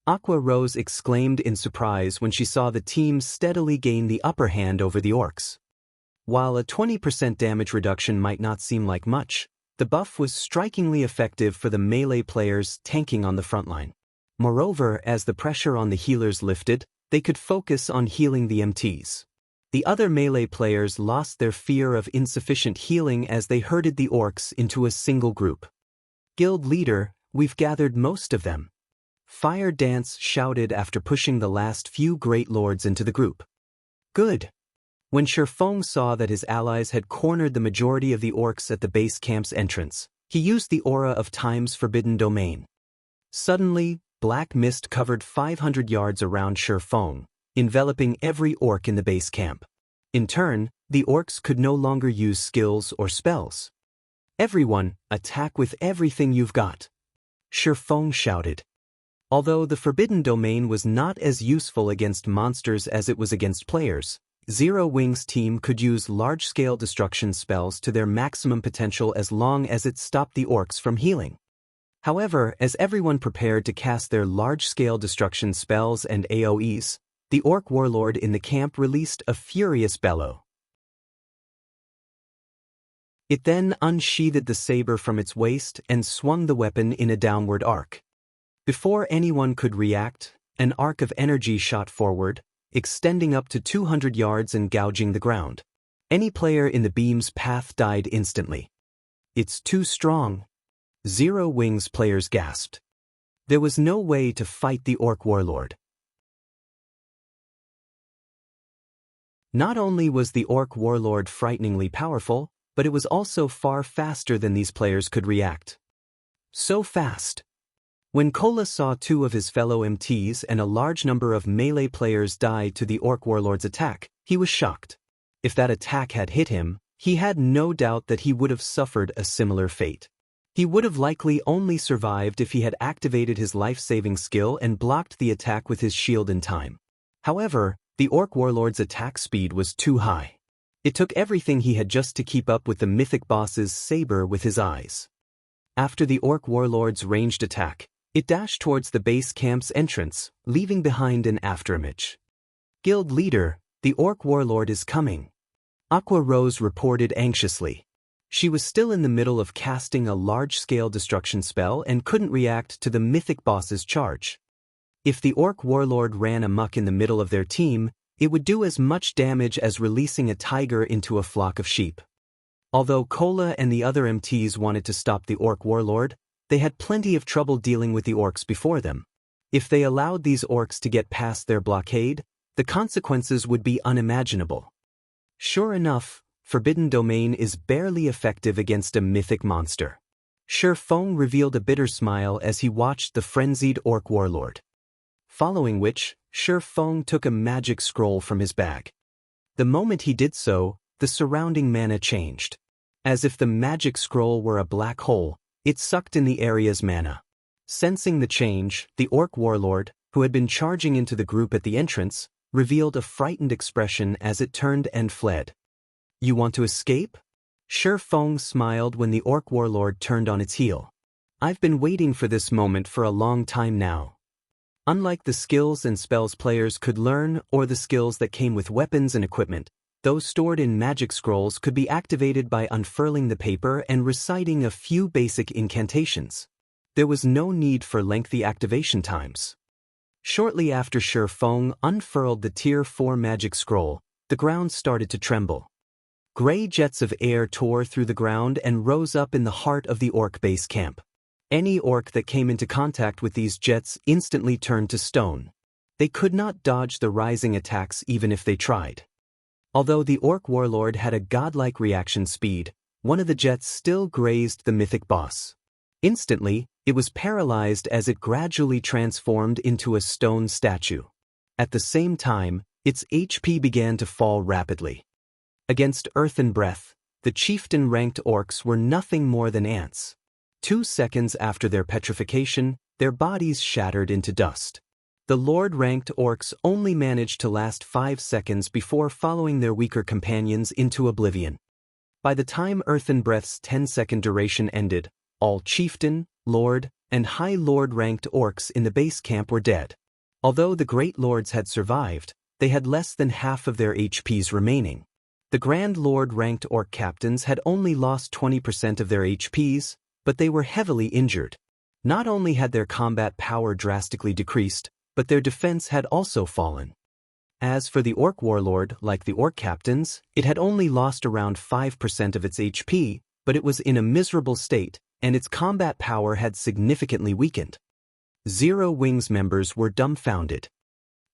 A: Aqua Rose exclaimed in surprise when she saw the team steadily gain the upper hand over the orcs. While a 20% damage reduction might not seem like much, the buff was strikingly effective for the melee players tanking on the frontline. Moreover, as the pressure on the healers lifted, they could focus on healing the MTs. The other melee players lost their fear of insufficient healing as they herded the orcs into a single group. Guild leader, we've gathered most of them. Fire Dance shouted after pushing the last few great lords into the group. Good. When Xianxia saw that his allies had cornered the majority of the orcs at the base camp's entrance, he used the aura of Time's forbidden domain. Suddenly, black mist covered 500 yards around Xianxia, enveloping every orc in the base camp. In turn, the orcs could no longer use skills or spells. Everyone, attack with everything you've got. Xianxia shouted. Although the forbidden domain was not as useful against monsters as it was against players, Zero Wings' team could use large-scale destruction spells to their maximum potential as long as it stopped the orcs from healing. However, as everyone prepared to cast their large-scale destruction spells and AoEs, the orc warlord in the camp released a furious bellow. It then unsheathed the saber from its waist and swung the weapon in a downward arc. Before anyone could react, an arc of energy shot forward, extending up to 200 yards and gouging the ground. Any player in the beam's path died instantly. It's too strong. Zero Wings players gasped. There was no way to fight the orc warlord. Not only was the orc warlord frighteningly powerful, but it was also far faster than these players could react. So fast. When Kola saw two of his fellow MTs and a large number of melee players die to the orc warlord's attack, he was shocked. If that attack had hit him, he had no doubt that he would have suffered a similar fate. He would have likely only survived if he had activated his life-saving skill and blocked the attack with his shield in time. However, the orc warlord's attack speed was too high. It took everything he had just to keep up with the mythic boss's saber with his eyes. After the orc warlord's ranged attack, it dashed towards the base camp's entrance, leaving behind an afterimage. Guild leader, the orc warlord is coming. Aqua Rose reported anxiously. She was still in the middle of casting a large-scale destruction spell and couldn't react to the mythic boss's charge. If the orc warlord ran amok in the middle of their team, it would do as much damage as releasing a tiger into a flock of sheep. Although Kola and the other MTs wanted to stop the orc warlord, they had plenty of trouble dealing with the orcs before them. If they allowed these orcs to get past their blockade, the consequences would be unimaginable. Sure enough, Forbidden Domain is barely effective against a mythic monster. Shi Feng revealed a bitter smile as he watched the frenzied orc warlord. Following which, Shi Feng took a magic scroll from his bag. The moment he did so, the surrounding mana changed. As if the magic scroll were a black hole, it sucked in the area's mana. Sensing the change, the orc warlord, who had been charging into the group at the entrance, revealed a frightened expression as it turned and fled. You want to escape? Shi Feng smiled when the orc warlord turned on its heel. I've been waiting for this moment for a long time now. Unlike the skills and spells players could learn or the skills that came with weapons and equipment, those stored in magic scrolls could be activated by unfurling the paper and reciting a few basic incantations. There was no need for lengthy activation times. Shortly after Shi Feng unfurled the Tier 4 magic scroll, the ground started to tremble. Gray jets of air tore through the ground and rose up in the heart of the orc base camp. Any orc that came into contact with these jets instantly turned to stone. They could not dodge the rising attacks even if they tried. Although the orc warlord had a godlike reaction speed, one of the jets still grazed the mythic boss. Instantly, it was paralyzed as it gradually transformed into a stone statue. At the same time, its HP began to fall rapidly. Against Earth and Breath, the chieftain-ranked orcs were nothing more than ants. 2 seconds after their petrification, their bodies shattered into dust. The Lord-ranked orcs only managed to last 5 seconds before following their weaker companions into oblivion. By the time Earth and Breath's 10-second duration ended, all chieftain, lord, and high lord-ranked orcs in the base camp were dead. Although the great lords had survived, they had less than half of their HPs remaining. The Grand Lord-ranked orc captains had only lost 20% of their HPs, but they were heavily injured. Not only had their combat power drastically decreased, but their defense had also fallen. As for the orc warlord, like the orc captains, it had only lost around 5% of its HP, but it was in a miserable state, and its combat power had significantly weakened. Zero Wings members were dumbfounded.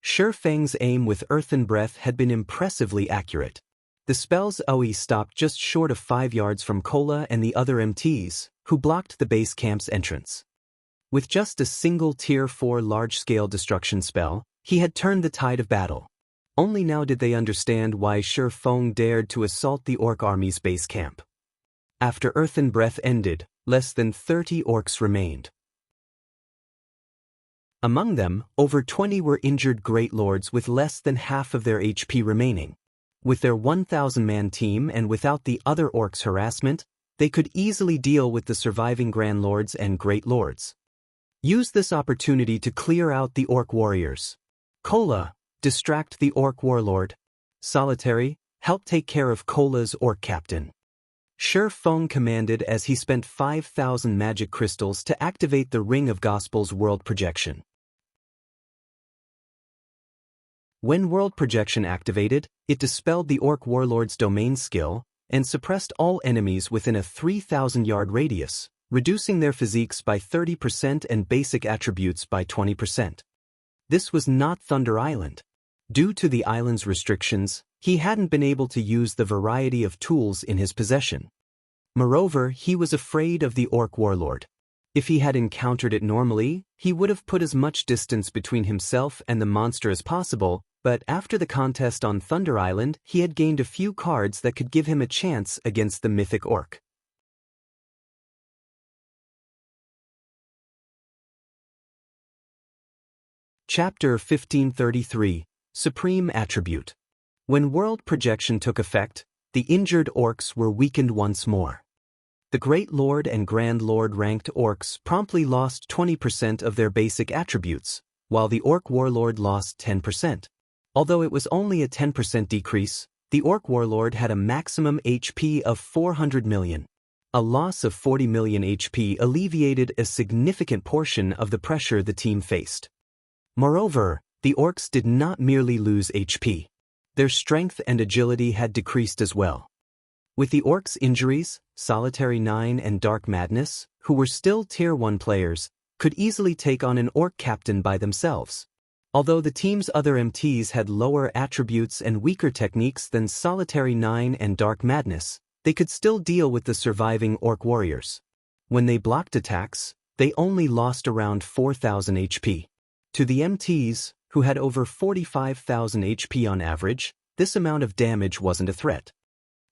A: Shi Feng's aim with Earth and Breath had been impressively accurate. The spell's OE stopped just short of 5 yards from Kola and the other MTs, who blocked the base camp's entrance. With just a single Tier 4 large-scale destruction spell, he had turned the tide of battle. Only now did they understand why Shi Feng dared to assault the orc army's base camp. After Earth and Breath ended, less than 30 orcs remained. Among them, over 20 were injured great lords with less than half of their HP remaining. With their 1,000-man team and without the other orcs' harassment, they could easily deal with the surviving Grand Lords and Great Lords. Use this opportunity to clear out the orc warriors. Kola, distract the orc warlord. Solitary, help take care of Kola's orc captain. Shi Feng commanded as he spent 5,000 magic crystals to activate the Ring of Gospel's world projection. When world projection activated, it dispelled the orc warlord's domain skill, and suppressed all enemies within a 3,000-yard radius, reducing their physiques by 30% and basic attributes by 20%. This was not Thunder Island. Due to the island's restrictions, he hadn't been able to use the variety of tools in his possession. Moreover, he was afraid of the Orc Warlord. If he had encountered it normally, he would have put as much distance between himself and the monster as possible, but after the contest on Thunder Island, he had gained a few cards that could give him a chance against the mythic orc. Chapter 1533, Supreme Attribute. When world projection took effect, the injured orcs were weakened once more. The Great Lord and Grand Lord ranked orcs promptly lost 20% of their basic attributes, while the Orc Warlord lost 10%. Although it was only a 10% decrease, the Orc Warlord had a maximum HP of 400 million. A loss of 40 million HP alleviated a significant portion of the pressure the team faced. Moreover, the orcs did not merely lose HP. Their strength and agility had decreased as well. With the orcs' injuries, Solitary 9 and Dark Madness, who were still Tier 1 players, could easily take on an orc captain by themselves. Although the team's other MTs had lower attributes and weaker techniques than Solitary 9 and Dark Madness, they could still deal with the surviving orc warriors. When they blocked attacks, they only lost around 4,000 HP. To the MTs, who had over 45,000 HP on average, this amount of damage wasn't a threat.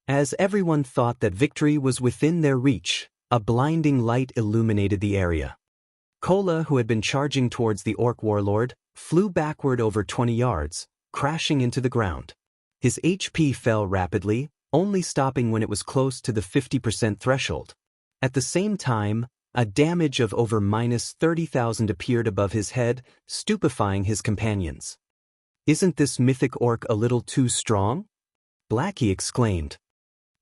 A: As everyone thought that victory was within their reach, a blinding light illuminated the area. Kola, who had been charging towards the Orc Warlord, flew backward over 20 yards, crashing into the ground. His HP fell rapidly, only stopping when it was close to the 50% threshold. At the same time, a damage of over -30,000 appeared above his head, stupefying his companions. "Isn't this mythic orc a little too strong?" Blackie exclaimed.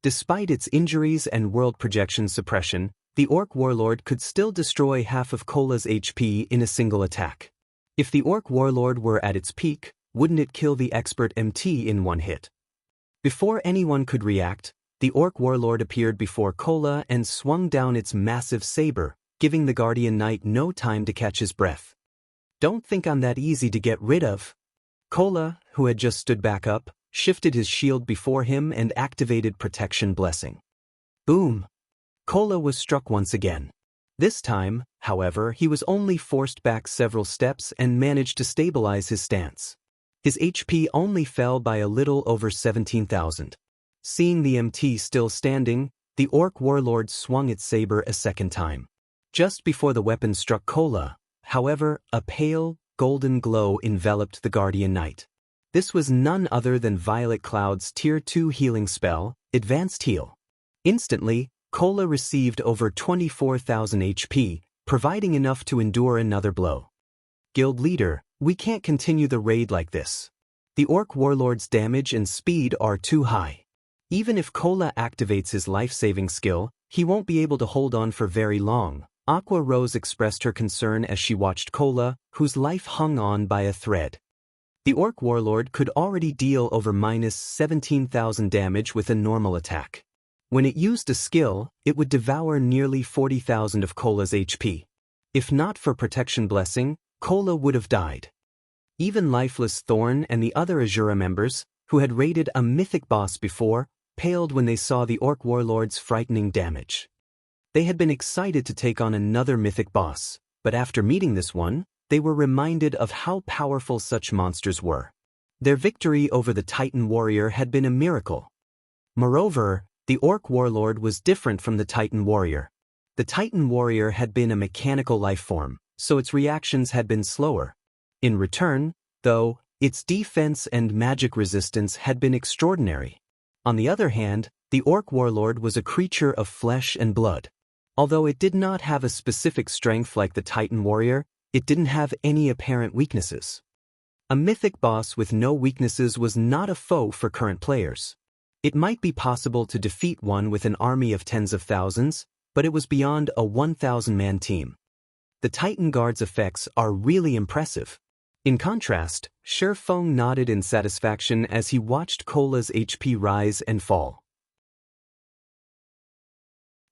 A: Despite its injuries and world projection suppression, the Orc Warlord could still destroy half of Kola's HP in a single attack. If the Orc Warlord were at its peak, wouldn't it kill the expert MT in one hit? Before anyone could react, the Orc Warlord appeared before Kola and swung down its massive saber, giving the Guardian Knight no time to catch his breath. "Don't think I'm that easy to get rid of." Kola, who had just stood back up, shifted his shield before him and activated Protection Blessing. Boom! Kola was struck once again. This time, however, he was only forced back several steps and managed to stabilize his stance. His HP only fell by a little over 17,000. Seeing the MT still standing, the Orc Warlord swung its saber a second time. Just before the weapon struck Kola, however, a pale, golden glow enveloped the Guardian Knight. This was none other than Violet Cloud's Tier 2 healing spell, Advanced Heal. Instantly, Kola received over 24,000 HP, providing enough to endure another blow. "Guild leader, we can't continue the raid like this. The Orc Warlord's damage and speed are too high. Even if Kola activates his life-saving skill, he won't be able to hold on for very long." Aqua Rose expressed her concern as she watched Kola, whose life hung on by a thread. The Orc Warlord could already deal over -17,000 damage with a normal attack. When it used a skill, it would devour nearly 40,000 of Kola's HP. If not for Protection Blessing, Kola would have died. Even Lifeless Thorn and the other Azura members, who had raided a mythic boss before, paled when they saw the Orc Warlord's frightening damage. They had been excited to take on another mythic boss, but after meeting this one, they were reminded of how powerful such monsters were. Their victory over the Titan Warrior had been a miracle. Moreover, the Orc Warlord was different from the Titan Warrior. The Titan Warrior had been a mechanical life form, so its reactions had been slower. In return, though, its defense and magic resistance had been extraordinary. On the other hand, the Orc Warlord was a creature of flesh and blood. Although it did not have a specific strength like the Titan Warrior, it didn't have any apparent weaknesses. A mythic boss with no weaknesses was not a foe for current players. It might be possible to defeat one with an army of tens of thousands, but it was beyond a 1,000-man team. The Titan Guard's effects are really impressive. In contrast, Shifeng nodded in satisfaction as he watched Kola's HP rise and fall.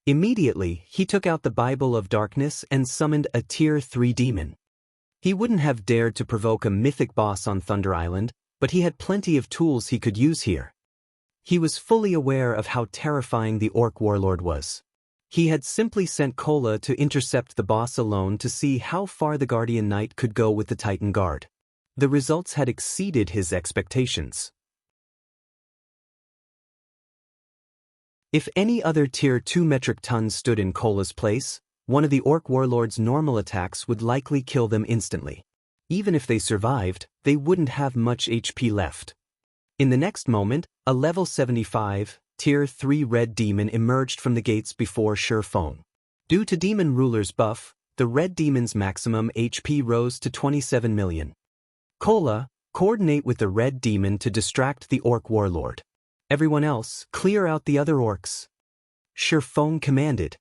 A: Immediately, he took out the Bible of Darkness and summoned a Tier 3 demon. He wouldn't have dared to provoke a mythic boss on Thunder Island, but he had plenty of tools he could use here. He was fully aware of how terrifying the Orc Warlord was. He had simply sent Cola to intercept the boss alone to see how far the Guardian Knight could go with the Titan Guard. The results had exceeded his expectations. If any other Tier 2 metric tons stood in Cola's place, one of the Orc Warlord's normal attacks would likely kill them instantly. Even if they survived, they wouldn't have much HP left. In the next moment, a level 75, Tier 3 red demon emerged from the gates before Shifeng. Due to Demon Ruler's buff, the red demon's maximum HP rose to 27 million. Cola, coordinate with the red demon to distract the Orc Warlord. Everyone else, clear out the other orcs. Shifeng commanded.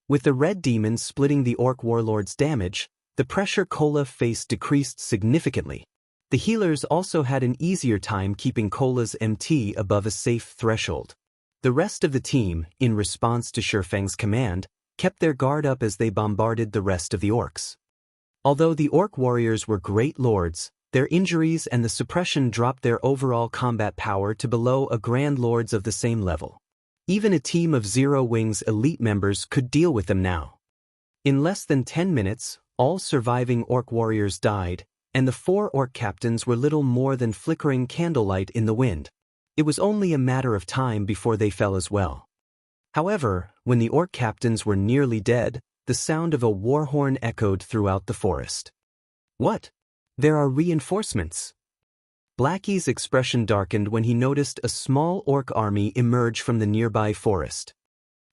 A: With the red demon splitting the Orc Warlord's damage, the pressure Cola faced decreased significantly. The healers also had an easier time keeping Cola's MT above a safe threshold. The rest of the team, in response to Shifeng's command, kept their guard up as they bombarded the rest of the orcs. Although the orc warriors were great lords, their injuries and the suppression dropped their overall combat power to below a Grand Lord's of the same level. Even a team of Zero Wings elite members could deal with them now. In less than 10 minutes, all surviving orc warriors died, and the 4 orc captains were little more than flickering candlelight in the wind. It was only a matter of time before they fell as well. However, when the orc captains were nearly dead, the sound of a war horn echoed throughout the forest. What? There are reinforcements. Blackie's expression darkened when he noticed a small orc army emerge from the nearby forest.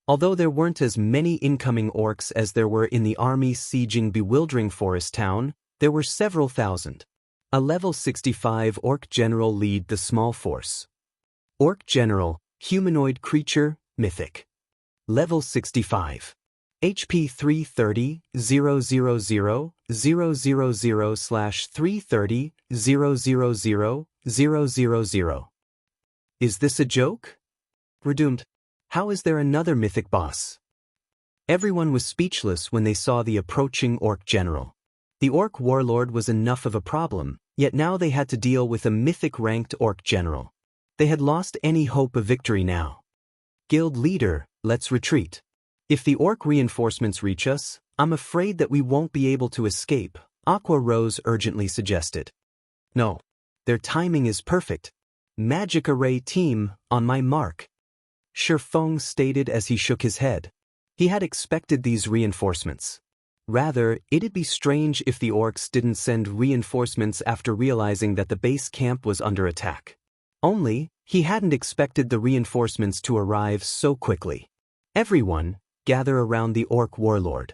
A: Although there weren't as many incoming orcs as there were in the army sieging bewildering forest town, there were several thousand. A level 65 orc general lead the small force. Orc general, humanoid creature, mythic. Level 65. HP 330, 000, 000/330, 000, 000. Is this a joke? We're doomed. How is there another mythic boss? Everyone was speechless when they saw the approaching orc general. The orc warlord was enough of a problem, yet now they had to deal with a mythic-ranked orc general. They had lost any hope of victory now. Guild leader, let's retreat. If the orc reinforcements reach us, I'm afraid that we won't be able to escape, Aqua Rose urgently suggested. No. Their timing is perfect. Magic Array team, on my mark. Shifeng stated as he shook his head. He had expected these reinforcements. Rather, it'd be strange if the orcs didn't send reinforcements after realizing that the base camp was under attack. Only, he hadn't expected the reinforcements to arrive so quickly. Everyone, gather around the orc warlord.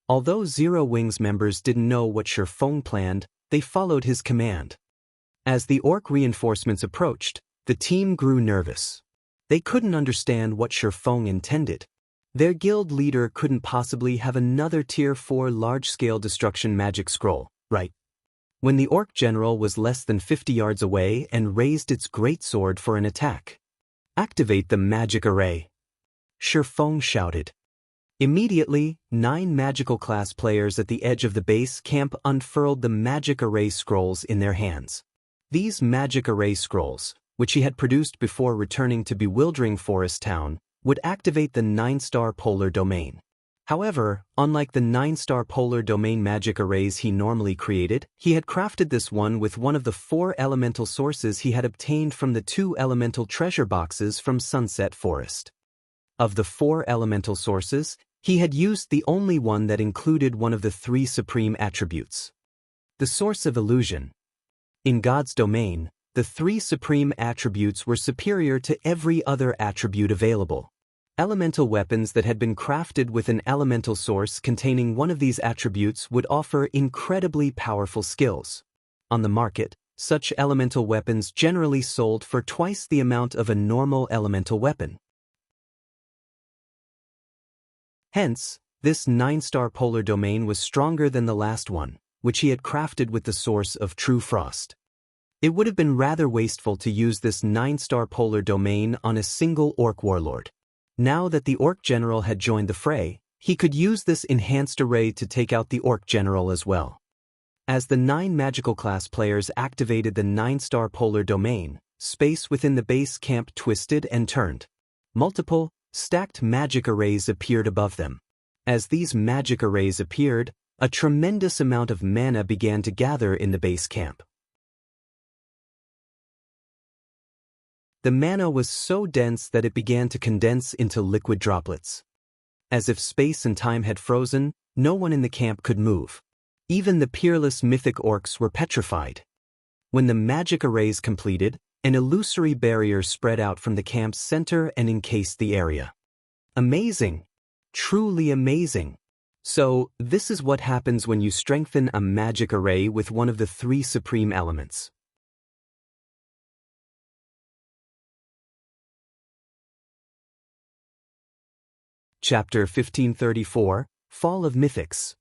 A: Although Zero Wings members didn't know what Shifeng planned, they followed his command. As the orc reinforcements approached, the team grew nervous. They couldn't understand what Shifeng intended. Their guild leader couldn't possibly have another Tier 4 large-scale destruction magic scroll, right? When the orc general was less than 50 yards away and raised its greatsword for an attack. Activate the magic array. Shifeng shouted. Immediately, 9 magical class players at the edge of the base camp unfurled the magic array scrolls in their hands. These magic array scrolls, which he had produced before returning to bewildering forest town, would activate the 9-star polar domain. However, unlike the 9-star polar domain magic arrays he normally created, he had crafted this one with one of the 4 elemental sources he had obtained from the 2 elemental treasure boxes from Sunset Forest. Of the 4 elemental sources, he had used the only one that included one of the 3 supreme attributes. The source of illusion. In God's domain, the 3 supreme attributes were superior to every other attribute available. Elemental weapons that had been crafted with an elemental source containing one of these attributes would offer incredibly powerful skills. On the market, such elemental weapons generally sold for twice the amount of a normal elemental weapon. Hence, this 9-star polar domain was stronger than the last one, which he had crafted with the source of true frost. It would have been rather wasteful to use this 9-star polar domain on a single orc warlord. Now that the Orc General had joined the fray, he could use this enhanced array to take out the Orc General as well. As the 9 magical class players activated the 9-star polar domain, space within the base camp twisted and turned. Multiple, stacked magic arrays appeared above them. As these magic arrays appeared, a tremendous amount of mana began to gather in the base camp. The mana was so dense that it began to condense into liquid droplets. As if space and time had frozen, no one in the camp could move. Even the peerless mythic orcs were petrified. When the magic arrays completed, an illusory barrier spread out from the camp's center and encased the area. Amazing! Truly amazing! So, this is what happens when you strengthen a magic array with one of the 3 supreme elements. Chapter 1534, Fall of Mythics.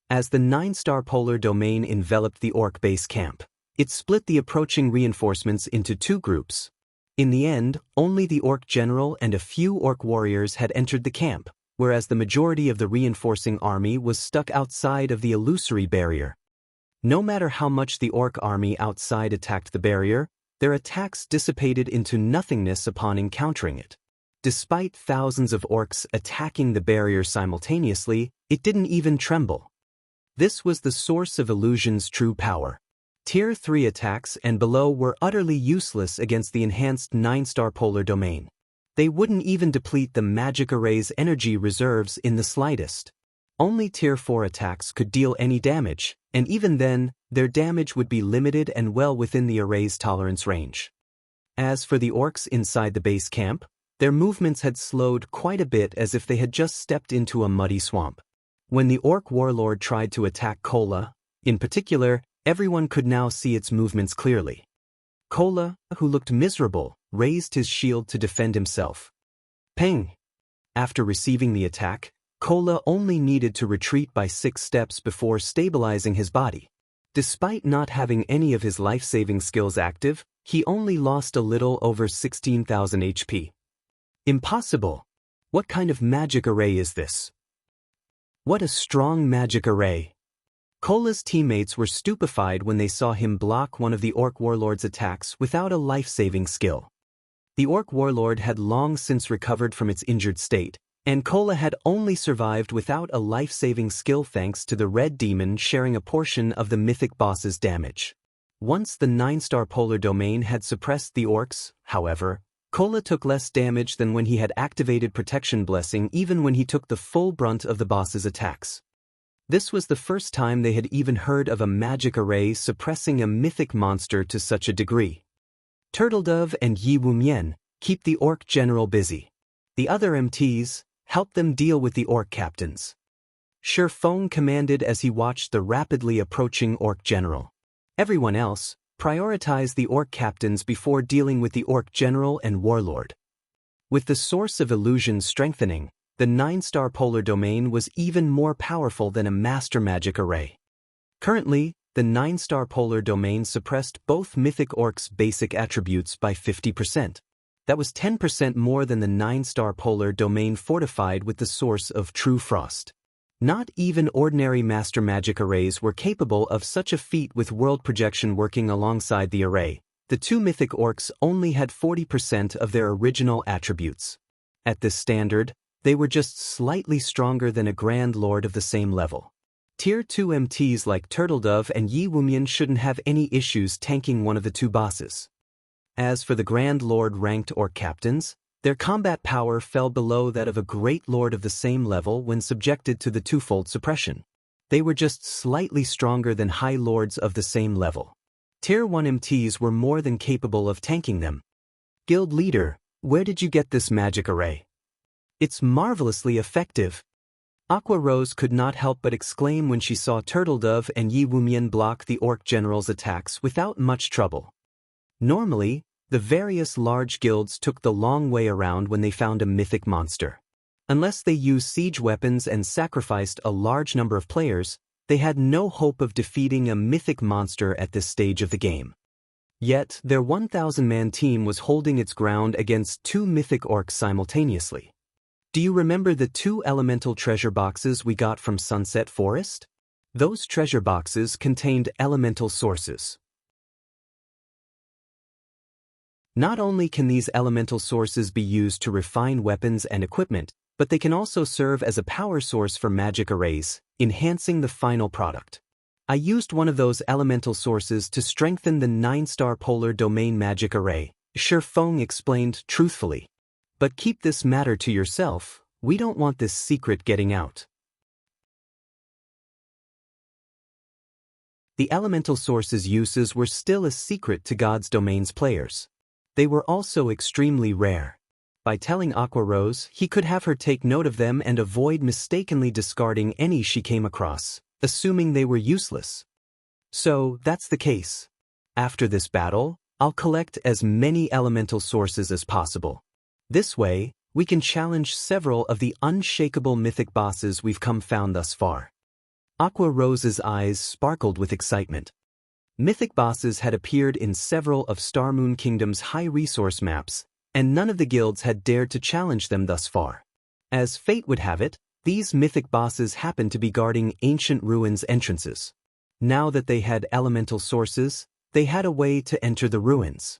A: As the 9-star polar domain enveloped the Orc base camp, it split the approaching reinforcements into 2 groups. In the end, only the Orc General and a few Orc warriors had entered the camp, whereas the majority of the reinforcing army was stuck outside of the illusory barrier. No matter how much the Orc army outside attacked the barrier, their attacks dissipated into nothingness upon encountering it. Despite thousands of orcs attacking the barrier simultaneously, it didn't even tremble. This was the source of illusion's true power. Tier 3 attacks and below were utterly useless against the enhanced 9-star polar domain. They wouldn't even deplete the magic array's energy reserves in the slightest. Only Tier 4 attacks could deal any damage, and even then, their damage would be limited and well within the array's tolerance range. As for the orcs inside the base camp, their movements had slowed quite a bit as if they had just stepped into a muddy swamp. When the Orc warlord tried to attack Kola, in particular, everyone could now see its movements clearly. Kola, who looked miserable, raised his shield to defend himself. Ping! After receiving the attack, Kola only needed to retreat by 6 steps before stabilizing his body. Despite not having any of his life-saving skills active, he only lost a little over 16,000 HP. Impossible! What kind of magic array is this? What a strong magic array! Kola's teammates were stupefied when they saw him block one of the Orc warlord's attacks without a life-saving skill. The Orc warlord had long since recovered from its injured state, and Kola had only survived without a life-saving skill thanks to the red demon sharing a portion of the mythic boss's damage. Once the 9-star polar domain had suppressed the orcs, however, Kola took less damage than when he had activated Protection Blessing even when he took the full brunt of the boss's attacks. This was the first time they had even heard of a magic array suppressing a mythic monster to such a degree. Turtledove and Yi Wumian keep the Orc General busy. The other MTs help them deal with the Orc captains. Shi Feng commanded as he watched the rapidly approaching Orc General. Everyone else prioritize the Orc captains before dealing with the Orc General and Warlord. With the source of illusion strengthening, the 9-star polar domain was even more powerful than a master magic array. Currently, the 9-star polar domain suppressed both mythic orcs' basic attributes by 50%. That was 10% more than the 9-star polar domain fortified with the source of true frost. Not even ordinary master magic arrays were capable of such a feat with world projection working alongside the array. The 2 mythic orcs only had 40% of their original attributes. At this standard, they were just slightly stronger than a Grand Lord of the same level. Tier 2 MTs like Turtledove and Yi Wumian shouldn't have any issues tanking one of the 2 bosses. As for the Grand Lord ranked Orc captains, their combat power fell below that of a Great Lord of the same level when subjected to the 2-fold suppression. They were just slightly stronger than High Lords of the same level. Tier 1 MTs were more than capable of tanking them. Guild Leader, where did you get this magic array? It's marvelously effective. Aqua Rose could not help but exclaim when she saw Turtledove and Yi Wumian block the Orc General's attacks without much trouble. Normally, the various large guilds took the long way around when they found a mythic monster. Unless they used siege weapons and sacrificed a large number of players, they had no hope of defeating a mythic monster at this stage of the game. Yet, their 1,000-man team was holding its ground against 2 mythic orcs simultaneously. Do you remember the 2 elemental treasure boxes we got from Sunset Forest? Those treasure boxes contained elemental sources. Not only can these elemental sources be used to refine weapons and equipment, but they can also serve as a power source for magic arrays, enhancing the final product. I used one of those elemental sources to strengthen the 9-star polar domain magic array, Shifeng explained truthfully. But keep this matter to yourself, we don't want this secret getting out. The elemental source's uses were still a secret to God's Domain's players. They were also extremely rare. By telling Aqua Rose, he could have her take note of them and avoid mistakenly discarding any she came across, assuming they were useless. So, that's the case. After this battle, I'll collect as many elemental sources as possible. This way, we can challenge several of the unshakable mythic bosses we've found thus far. Aqua Rose's eyes sparkled with excitement. Mythic bosses had appeared in several of Starmoon Kingdom's high-resource maps, and none of the guilds had dared to challenge them thus far. As fate would have it, these mythic bosses happened to be guarding ancient ruins entrances. Now that they had elemental sources, they had a way to enter the ruins.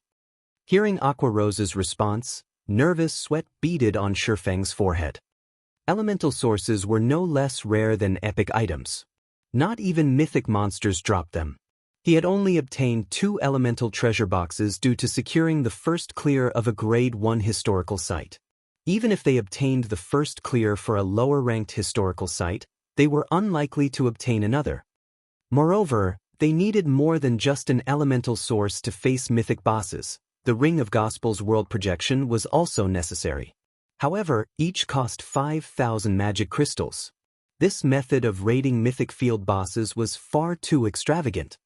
A: Hearing Aqua Rose's response, nervous sweat beaded on Shifeng's forehead. Elemental sources were no less rare than epic items. Not even mythic monsters dropped them. He had only obtained 2 elemental treasure boxes due to securing the first clear of a Grade 1 historical site. Even if they obtained the first clear for a lower-ranked historical site, they were unlikely to obtain another. Moreover, they needed more than just an elemental source to face mythic bosses. The Ring of Gospel's world projection was also necessary. However, each cost 5,000 magic crystals. This method of raiding mythic field bosses was far too extravagant.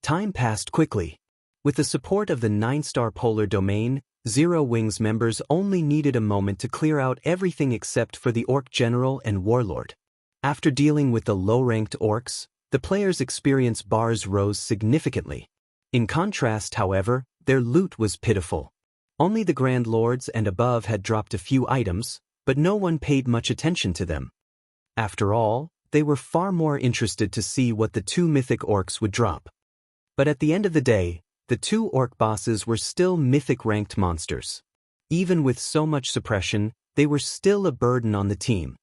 A: Time passed quickly. With the support of the 9-star polar domain, Zero Wings members only needed a moment to clear out everything except for the Orc General and Warlord. After dealing with the low-ranked orcs, the players' experience bars rose significantly. In contrast, however, their loot was pitiful. Only the Grand Lords and above had dropped a few items, but no one paid much attention to them. After all, they were far more interested to see what the 2 mythic orcs would drop. But at the end of the day, the 2 orc bosses were still mythic-ranked monsters. Even with so much suppression, they were still a burden on the team.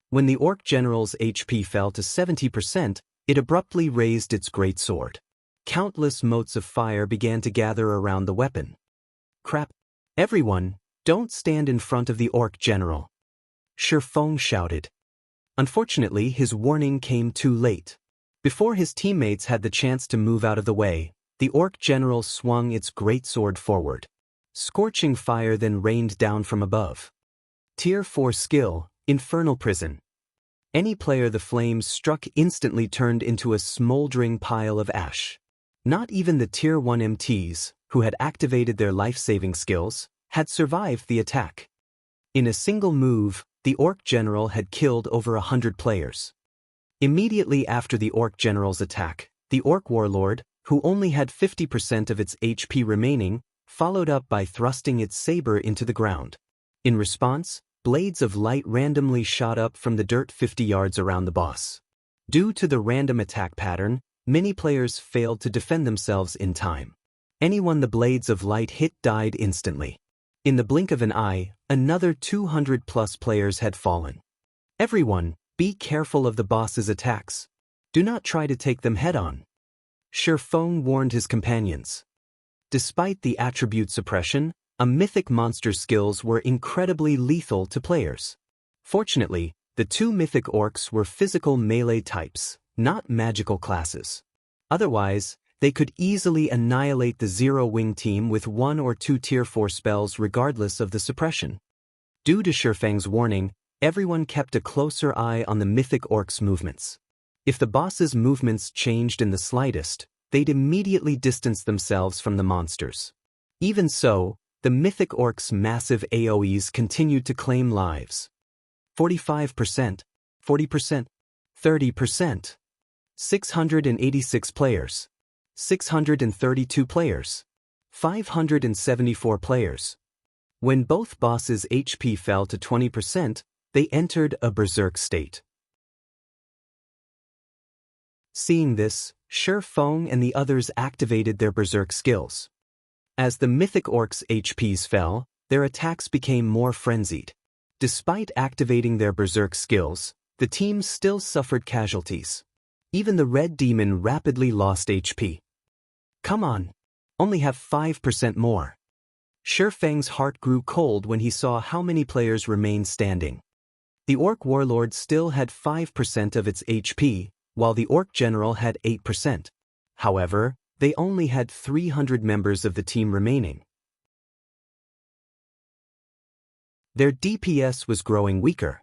A: When the Orc General's HP fell to 70%, it abruptly raised its great sword. Countless motes of fire began to gather around the weapon. Crap! Everyone, don't stand in front of the Orc General! Shifeng shouted. Unfortunately, his warning came too late. Before his teammates had the chance to move out of the way, the Orc General swung its great sword forward. Scorching fire then rained down from above. Tier 4 skill, Infernal Prison. Any player the flames struck instantly turned into a smoldering pile of ash. Not even the Tier 1 MTs, who had activated their life-saving skills, had survived the attack. In a single move, the Orc General had killed over 100 players. Immediately after the Orc General's attack, the Orc Warlord, who only had 50% of its HP remaining, followed up by thrusting its saber into the ground. In response, blades of light randomly shot up from the dirt 50 yards around the boss. Due to the random attack pattern, many players failed to defend themselves in time. Anyone the blades of light hit died instantly. In the blink of an eye, another 200+ players had fallen. Everyone, be careful of the boss's attacks. Do not try to take them head-on. Shifeng warned his companions. Despite the attribute suppression, a mythic monster's skills were incredibly lethal to players. Fortunately, the 2 mythic orcs were physical melee types, not magical classes. Otherwise, they could easily annihilate the Zero-Wing team with 1 or 2 Tier 4 spells regardless of the suppression. Due to Shifeng's warning, everyone kept a closer eye on the mythic orcs' movements. If the boss's movements changed in the slightest, they'd immediately distance themselves from the monsters. Even so, the mythic orcs' massive AoEs continued to claim lives. 45%, 40%, 30%. 686 players. 632 players. 574 players. When both bosses' HP fell to 20%, they entered a berserk state. Seeing this, Shi Feng and the others activated their berserk skills. As the mythic orcs' HPs fell, their attacks became more frenzied. Despite activating their berserk skills, the team still suffered casualties. Even the red demon rapidly lost HP. Come on, only have 5% more. Shi Feng's heart grew cold when he saw how many players remained standing. The orc warlord still had 5% of its HP, while the orc general had 8%. However, they only had 300 members of the team remaining. Their DPS was growing weaker.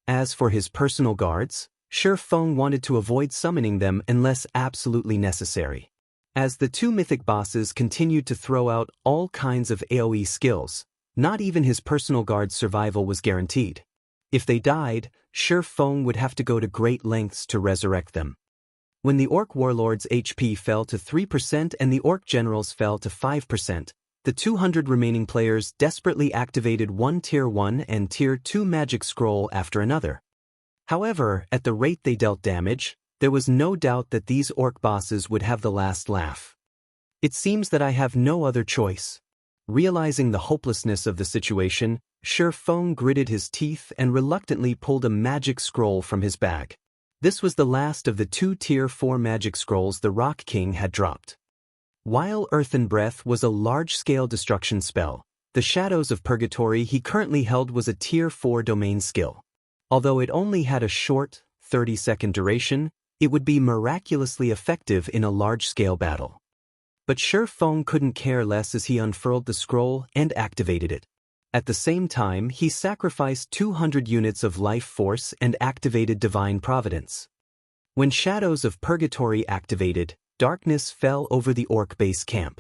A: As for his personal guards, Shi Feng wanted to avoid summoning them unless absolutely necessary. As the two mythic bosses continued to throw out all kinds of AoE skills, not even his personal guard's survival was guaranteed. If they died, Shi Feng would have to go to great lengths to resurrect them. When the orc warlord's HP fell to 3% and the orc general's fell to 5%, the 200 remaining players desperately activated one Tier 1 and Tier 2 magic scroll after another. However, at the rate they dealt damage, there was no doubt that these orc bosses would have the last laugh. It seems that I have no other choice. Realizing the hopelessness of the situation, Shi Feng gritted his teeth and reluctantly pulled a magic scroll from his bag. This was the last of the 2 Tier 4 magic scrolls the Rock King had dropped. While Earthen Breath was a large-scale destruction spell, the Shadows of Purgatory he currently held was a Tier 4 domain skill. Although it only had a short, 30-second duration, it would be miraculously effective in a large-scale battle. But Shi Feng couldn't care less as he unfurled the scroll and activated it. At the same time, he sacrificed 200 units of life force and activated Divine Providence. When Shadows of Purgatory activated, darkness fell over the orc base camp.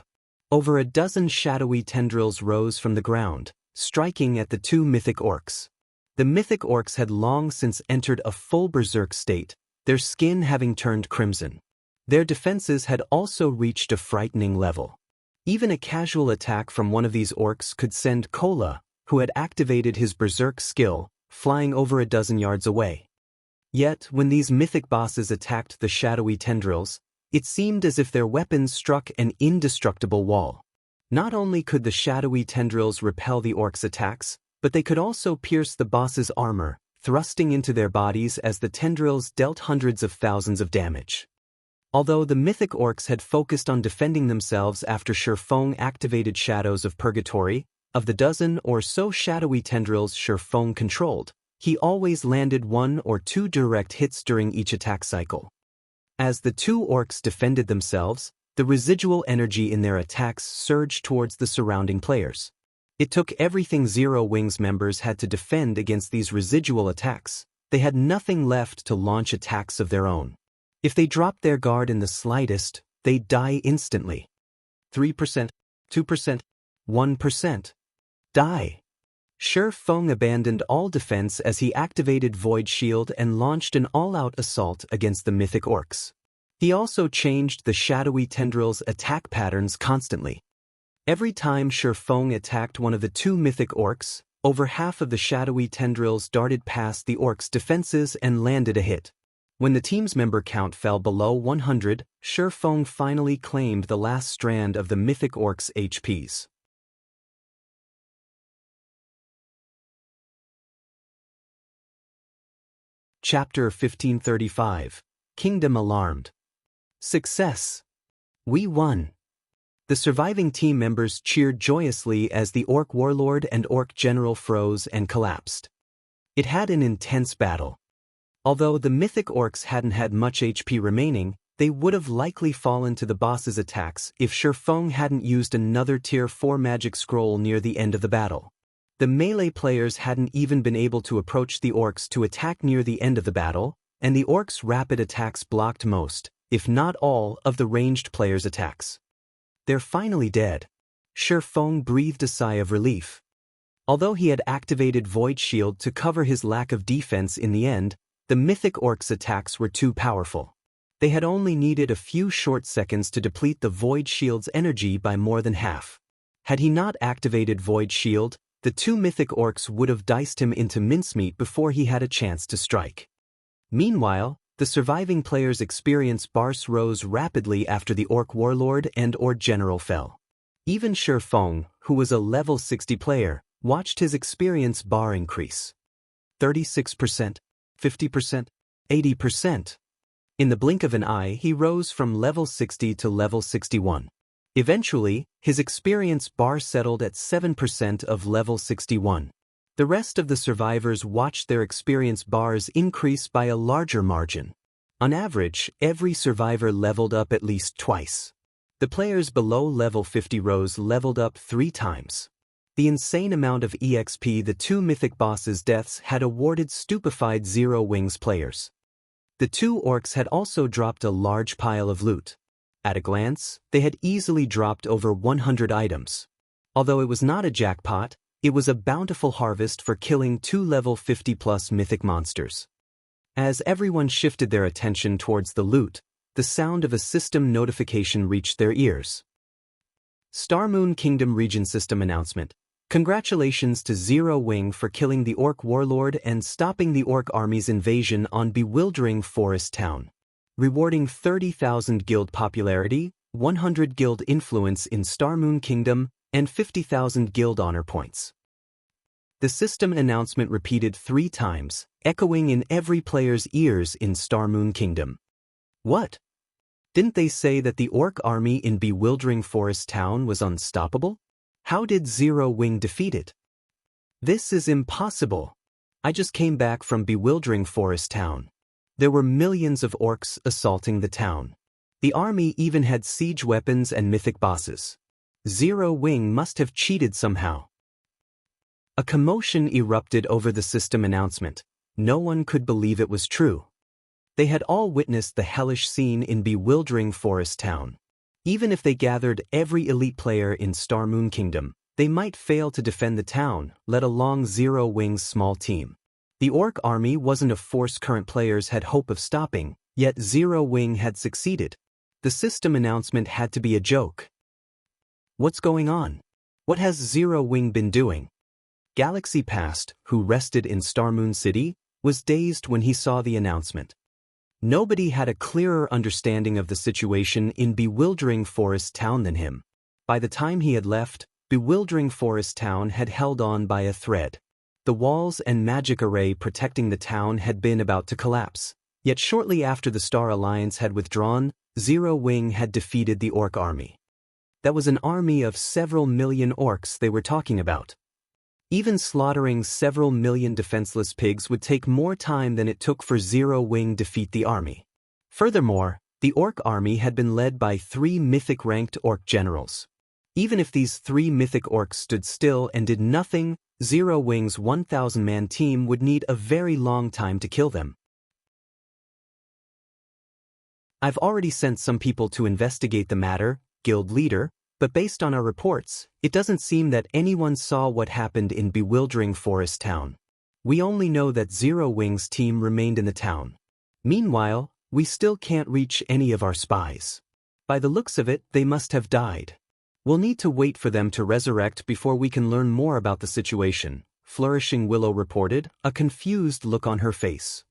A: Over a dozen shadowy tendrils rose from the ground, striking at the two mythic orcs. The mythic orcs had long since entered a full berserk state, their skin having turned crimson. Their defenses had also reached a frightening level. Even a casual attack from one of these orcs could send Kola, who had activated his berserk skill, flying over a dozen yards away. Yet, when these mythic bosses attacked the shadowy tendrils, it seemed as if their weapons struck an indestructible wall. Not only could the shadowy tendrils repel the orcs' attacks, but they could also pierce the boss's armor, thrusting into their bodies as the tendrils dealt hundreds of thousands of damage. Although the mythic orcs had focused on defending themselves after Shi Feng activated Shadows of Purgatory, of the dozen or so shadowy tendrils Shi Feng controlled, he always landed 1 or 2 direct hits during each attack cycle. As the two orcs defended themselves, the residual energy in their attacks surged towards the surrounding players. It took everything Zero Wings members had to defend against these residual attacks. They had nothing left to launch attacks of their own. If they dropped their guard in the slightest, they'd die instantly. 3%, 2%, 1%. Die. Shi Feng abandoned all defense as he activated Void Shield and launched an all-out assault against the mythic orcs. He also changed the shadowy tendrils' attack patterns constantly. Every time Shi Feng attacked one of the two mythic orcs, over half of the shadowy tendrils darted past the orcs' defenses and landed a hit. When the team's member count fell below 100, Shi Feng finally claimed the last strand of the mythic orcs' HPs. Chapter 1535. Kingdom Alarmed. Success! We won! The surviving team members cheered joyously as the orc warlord and orc general froze and collapsed. It had an intense battle. Although the mythic orcs hadn't had much HP remaining, they would have likely fallen to the boss's attacks if Shi Feng hadn't used another Tier 4 magic scroll near the end of the battle. The melee players hadn't even been able to approach the orcs to attack near the end of the battle, and the orcs' rapid attacks blocked most, if not all, of the ranged players' attacks. They're finally dead. Shi Feng breathed a sigh of relief. Although he had activated Void Shield to cover his lack of defense in the end, the mythic orcs' attacks were too powerful. They had only needed a few short seconds to deplete the Void Shield's energy by more than half. Had he not activated Void Shield, the two mythic orcs would have diced him into mincemeat before he had a chance to strike. Meanwhile, the surviving players' experience bars rose rapidly after the orc warlord and/or general fell. Even Shi Feng, who was a level 60 player, watched his experience bar increase. 36%, 50%, 80%. In the blink of an eye, he rose from level 60 to level 61. Eventually, his experience bar settled at 7% of level 61. The rest of the survivors watched their experience bars increase by a larger margin. On average, every survivor leveled up at least twice. The players below level 50 rose leveled up 3 times. The insane amount of EXP the two mythic bosses' deaths had awarded stupefied Zero Wings players. The two orcs had also dropped a large pile of loot. At a glance, they had easily dropped over 100 items. Although it was not a jackpot, it was a bountiful harvest for killing 2 level 50+ mythic monsters. As everyone shifted their attention towards the loot, the sound of a system notification reached their ears. Star Moon Kingdom Region System Announcement. Congratulations to Zero Wing for killing the Orc Warlord and stopping the Orc Army's invasion on bewildering Forest Town. Rewarding 30,000 guild popularity, 100 guild influence in Star Moon Kingdom, and 50,000 guild honor points. The system announcement repeated 3 times, echoing in every player's ears in Star Moon Kingdom. What? Didn't they say that the Orc Army in bewildering Forest Town was unstoppable? How did Zero Wing defeat it? This is impossible. I just came back from bewildering Forest Town. There were millions of orcs assaulting the town. The army even had siege weapons and mythic bosses. Zero Wing must have cheated somehow. A commotion erupted over the system announcement. No one could believe it was true. They had all witnessed the hellish scene in bewildering Forest Town. Even if they gathered every elite player in Star Moon Kingdom, they might fail to defend the town, let alone Zero Wing's small team. The Orc Army wasn't a force current players had hope of stopping, yet Zero Wing had succeeded. The system announcement had to be a joke. What's going on? What has Zero Wing been doing? Galaxy Past, who rested in Star Moon City, was dazed when he saw the announcement. Nobody had a clearer understanding of the situation in bewildering Forest Town than him. By the time he had left, bewildering Forest Town had held on by a thread. The walls and magic array protecting the town had been about to collapse. Yet shortly after the Star Alliance had withdrawn, Zero Wing had defeated the Orc Army. That was an army of several million orcs they were talking about. Even slaughtering several million defenseless pigs would take more time than it took for Zero Wing defeat the army. Furthermore, the Orc Army had been led by 3 mythic-ranked orc generals. Even if these 3 mythic orcs stood still and did nothing, Zero Wing's 1,000-man team would need a very long time to kill them. I've already sent some people to investigate the matter, guild leader, but based on our reports, it doesn't seem that anyone saw what happened in bewildering Forest Town. We only know that Zero Wing's team remained in the town. Meanwhile, we still can't reach any of our spies. By the looks of it, they must have died. We'll need to wait for them to resurrect before we can learn more about the situation, Flourishing Willow reported, a confused look on her face.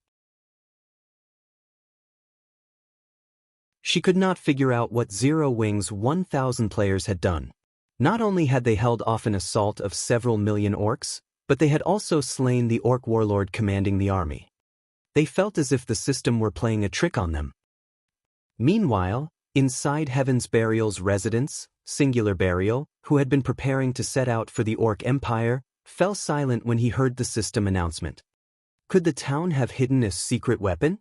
A: She could not figure out what Zero Wing's 1,000 players had done. Not only had they held off an assault of several million orcs, but they had also slain the orc warlord commanding the army. They felt as if the system were playing a trick on them. Meanwhile, inside Heaven's Burial's residence, Singular Burial, who had been preparing to set out for the Orc Empire, fell silent when he heard the system announcement. Could the town have hidden a secret weapon?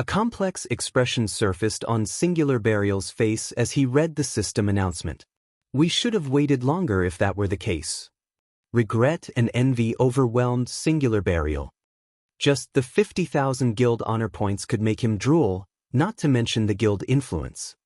A: A complex expression surfaced on Singular Burial's face as he read the system announcement. We should have waited longer if that were the case. Regret and envy overwhelmed Singular Burial. Just the 50,000 guild honor points could make him drool, not to mention the guild influence.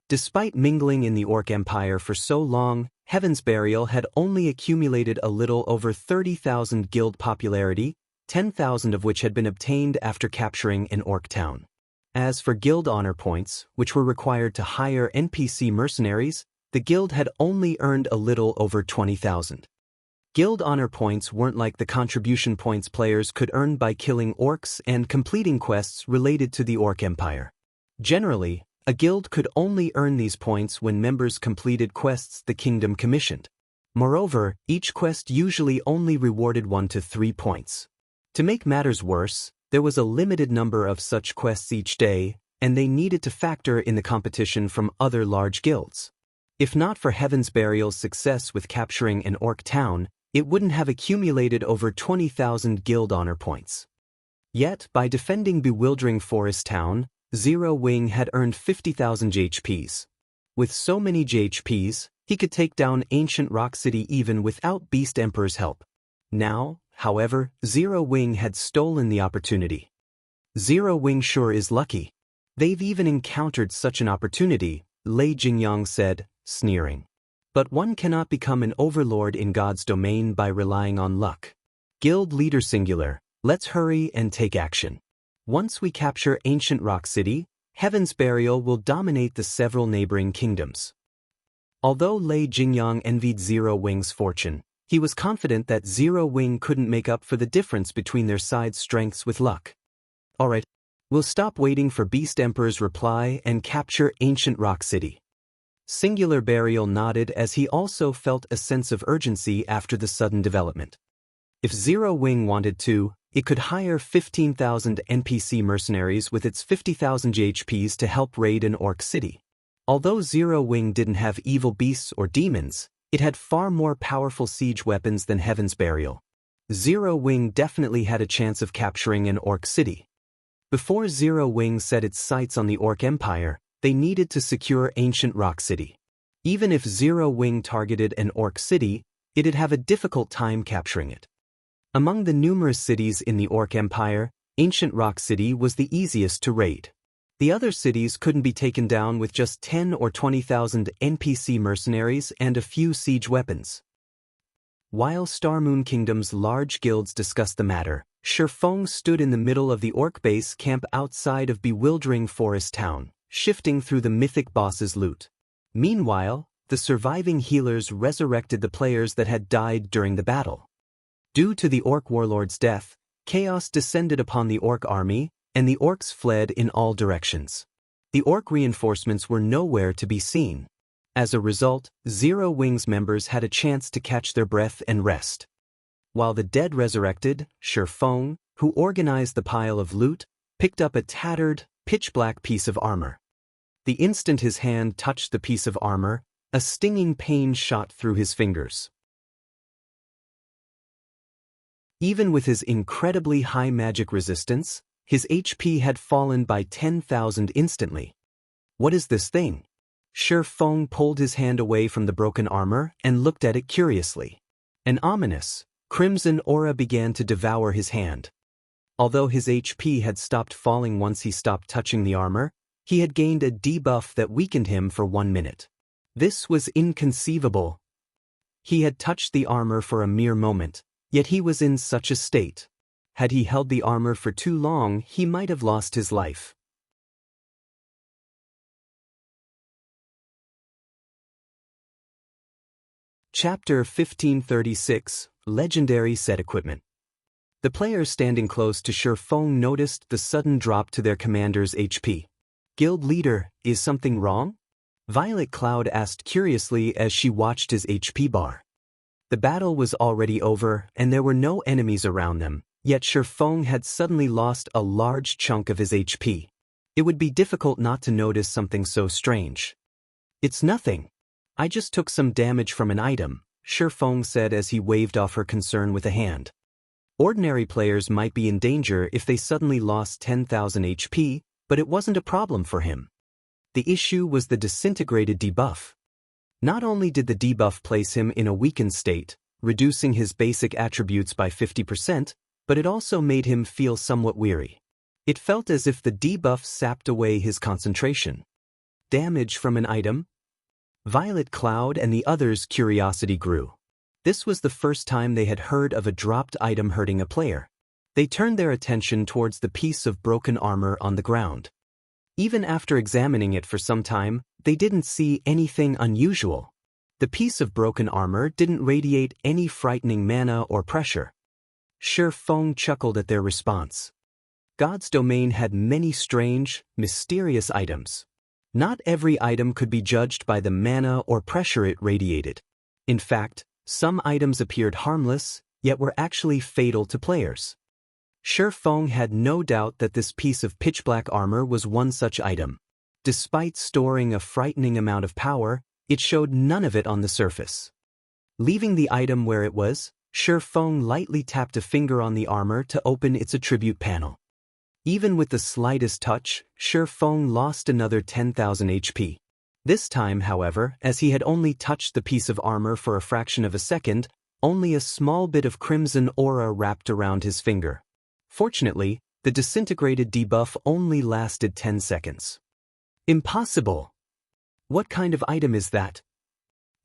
A: Despite mingling in the Orc Empire for so long, Heaven's Burial had only accumulated a little over 30,000 guild popularity, 10,000 of which had been obtained after capturing an orc town. As for guild honor points, which were required to hire NPC mercenaries, the guild had only earned a little over 20,000. Guild honor points weren't like the contribution points players could earn by killing orcs and completing quests related to the Orc Empire. Generally, a guild could only earn these points when members completed quests the kingdom commissioned. Moreover, each quest usually only rewarded 1 to 3 points. To make matters worse, there was a limited number of such quests each day, and they needed to factor in the competition from other large guilds. If not for Heaven's Burial's success with capturing an orc town, it wouldn't have accumulated over 20,000 guild honor points. Yet, by defending Bewildering Forest Town, Zero Wing had earned 50,000 JHPs. With so many JHPs, he could take down Ancient Rock City even without Beast Emperor's help. Now, however, Zero Wing had stolen the opportunity. Zero Wing sure is lucky. They've even encountered such an opportunity, Lei Jingyang said, sneering. But one cannot become an overlord in God's domain by relying on luck. Guild leader singular, let's hurry and take action. Once we capture Ancient Rock City, Heaven's Burial will dominate the several neighboring kingdoms. Although Lei Jingyang envied Zero Wing's fortune, he was confident that Zero Wing couldn't make up for the difference between their side's strengths with luck. Alright, we'll stop waiting for Beast Emperor's reply and capture Ancient Rock City. Singular Burial nodded as he also felt a sense of urgency after the sudden development. If Zero Wing wanted to, it could hire 15,000 NPC mercenaries with its 50,000 JHPs to help raid an orc city. Although Zero Wing didn't have evil beasts or demons, it had far more powerful siege weapons than Heaven's Burial. Zero Wing definitely had a chance of capturing an orc city. Before Zero Wing set its sights on the Orc Empire, they needed to secure Ancient Rock City. Even if Zero Wing targeted an orc city, it'd have a difficult time capturing it. Among the numerous cities in the Orc Empire, Ancient Rock City was the easiest to raid. The other cities couldn't be taken down with just 10 or 20,000 NPC mercenaries and a few siege weapons. While Starmoon Kingdom's large guilds discussed the matter, Shifeng stood in the middle of the orc base camp outside of Bewildering Forest Town, shifting through the mythic boss's loot. Meanwhile, the surviving healers resurrected the players that had died during the battle. Due to the orc warlord's death, chaos descended upon the orc army, and the orcs fled in all directions. The orc reinforcements were nowhere to be seen. As a result, Zero Wing's members had a chance to catch their breath and rest. While the dead resurrected, Shifeng, who organized the pile of loot, picked up a tattered, pitch-black piece of armor. The instant his hand touched the piece of armor, a stinging pain shot through his fingers. Even with his incredibly high magic resistance, his HP had fallen by 10,000 instantly. What is this thing? Shifeng pulled his hand away from the broken armor and looked at it curiously. An ominous, crimson aura began to devour his hand. Although his HP had stopped falling once he stopped touching the armor, he had gained a debuff that weakened him for 1 minute. This was inconceivable. He had touched the armor for a mere moment, yet he was in such a state. Had he held the armor for too long, he might have lost his life. Chapter 1536, Legendary Set Equipment. The players standing close to Shifeng noticed the sudden drop to their commander's HP. Guild leader, is something wrong? Violet Cloud asked curiously as she watched his HP bar. The battle was already over and there were no enemies around them, yet Shifeng had suddenly lost a large chunk of his HP. It would be difficult not to notice something so strange. It's nothing. I just took some damage from an item, Shifeng said as he waved off her concern with a hand. Ordinary players might be in danger if they suddenly lost 10,000 HP, but it wasn't a problem for him. The issue was the disintegrated debuff. Not only did the debuff place him in a weakened state, reducing his basic attributes by 50%, but it also made him feel somewhat weary. It felt as if the debuff sapped away his concentration. Damage from an item? Violet Cloud and the others' curiosity grew. This was the first time they had heard of a dropped item hurting a player. They turned their attention towards the piece of broken armor on the ground. Even after examining it for some time, they didn't see anything unusual. The piece of broken armor didn't radiate any frightening mana or pressure. Shi Feng chuckled at their response. God's domain had many strange, mysterious items. Not every item could be judged by the mana or pressure it radiated. In fact, some items appeared harmless, yet were actually fatal to players. Shi Feng had no doubt that this piece of pitch-black armor was one such item. Despite storing a frightening amount of power, it showed none of it on the surface. Leaving the item where it was, Shi Feng lightly tapped a finger on the armor to open its attribute panel. Even with the slightest touch, Shi Feng lost another 10,000 HP. This time, however, as he had only touched the piece of armor for a fraction of a second, only a small bit of crimson aura wrapped around his finger. Fortunately, the disintegrated debuff only lasted 10 seconds. Impossible! What kind of item is that?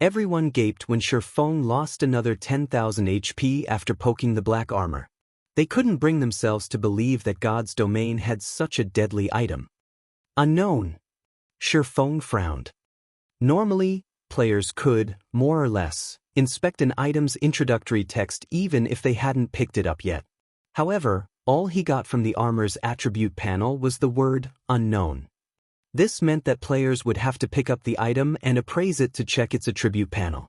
A: Everyone gaped when Shi Feng lost another 10,000 HP after poking the black armor. They couldn't bring themselves to believe that God's domain had such a deadly item. Unknown. Shi Feng frowned. Normally, players could, more or less, inspect an item's introductory text even if they hadn't picked it up yet. However, all he got from the armor's attribute panel was the word unknown. This meant that players would have to pick up the item and appraise it to check its attribute panel.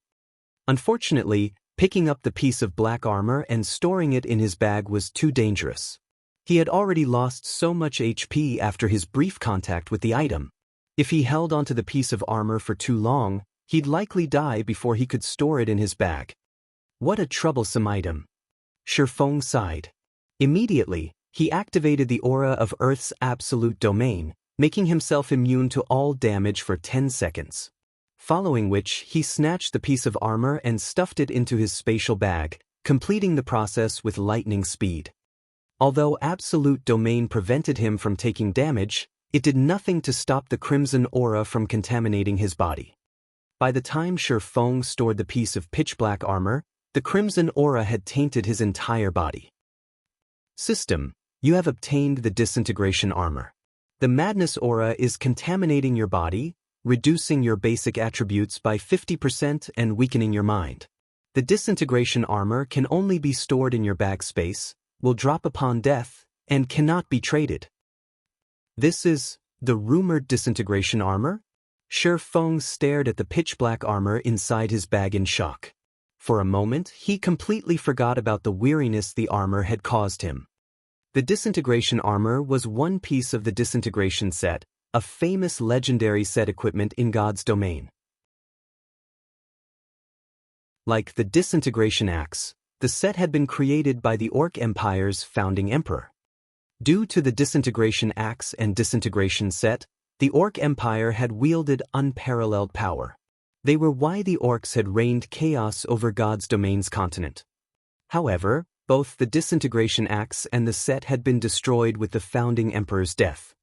A: Unfortunately, picking up the piece of black armor and storing it in his bag was too dangerous. He had already lost so much HP after his brief contact with the item. If he held onto the piece of armor for too long, he'd likely die before he could store it in his bag. What a troublesome item. Shi Feng sighed. Immediately, he activated the aura of Earth's absolute domain, making himself immune to all damage for 10 seconds. Following which, he snatched the piece of armor and stuffed it into his spatial bag, completing the process with lightning speed. Although absolute domain prevented him from taking damage, it did nothing to stop the crimson aura from contaminating his body. By the time Shi Feng stored the piece of pitch-black armor, the crimson aura had tainted his entire body. System, you have obtained the disintegration armor. The madness aura is contaminating your body, reducing your basic attributes by 50% and weakening your mind. The disintegration armor can only be stored in your bag space, will drop upon death, and cannot be traded. This is the rumored disintegration armor? Shi Feng stared at the pitch-black armor inside his bag in shock. For a moment, he completely forgot about the weariness the armor had caused him. The disintegration armor was one piece of the disintegration set, a famous legendary set equipment in God's domain. Like the disintegration axe, the set had been created by the Orc Empire's founding emperor. Due to the disintegration axe and disintegration set, the Orc Empire had wielded unparalleled power. They were why the Orcs had reigned chaos over God's domain's continent. However, both the disintegration axe and the set had been destroyed with the founding emperor's death.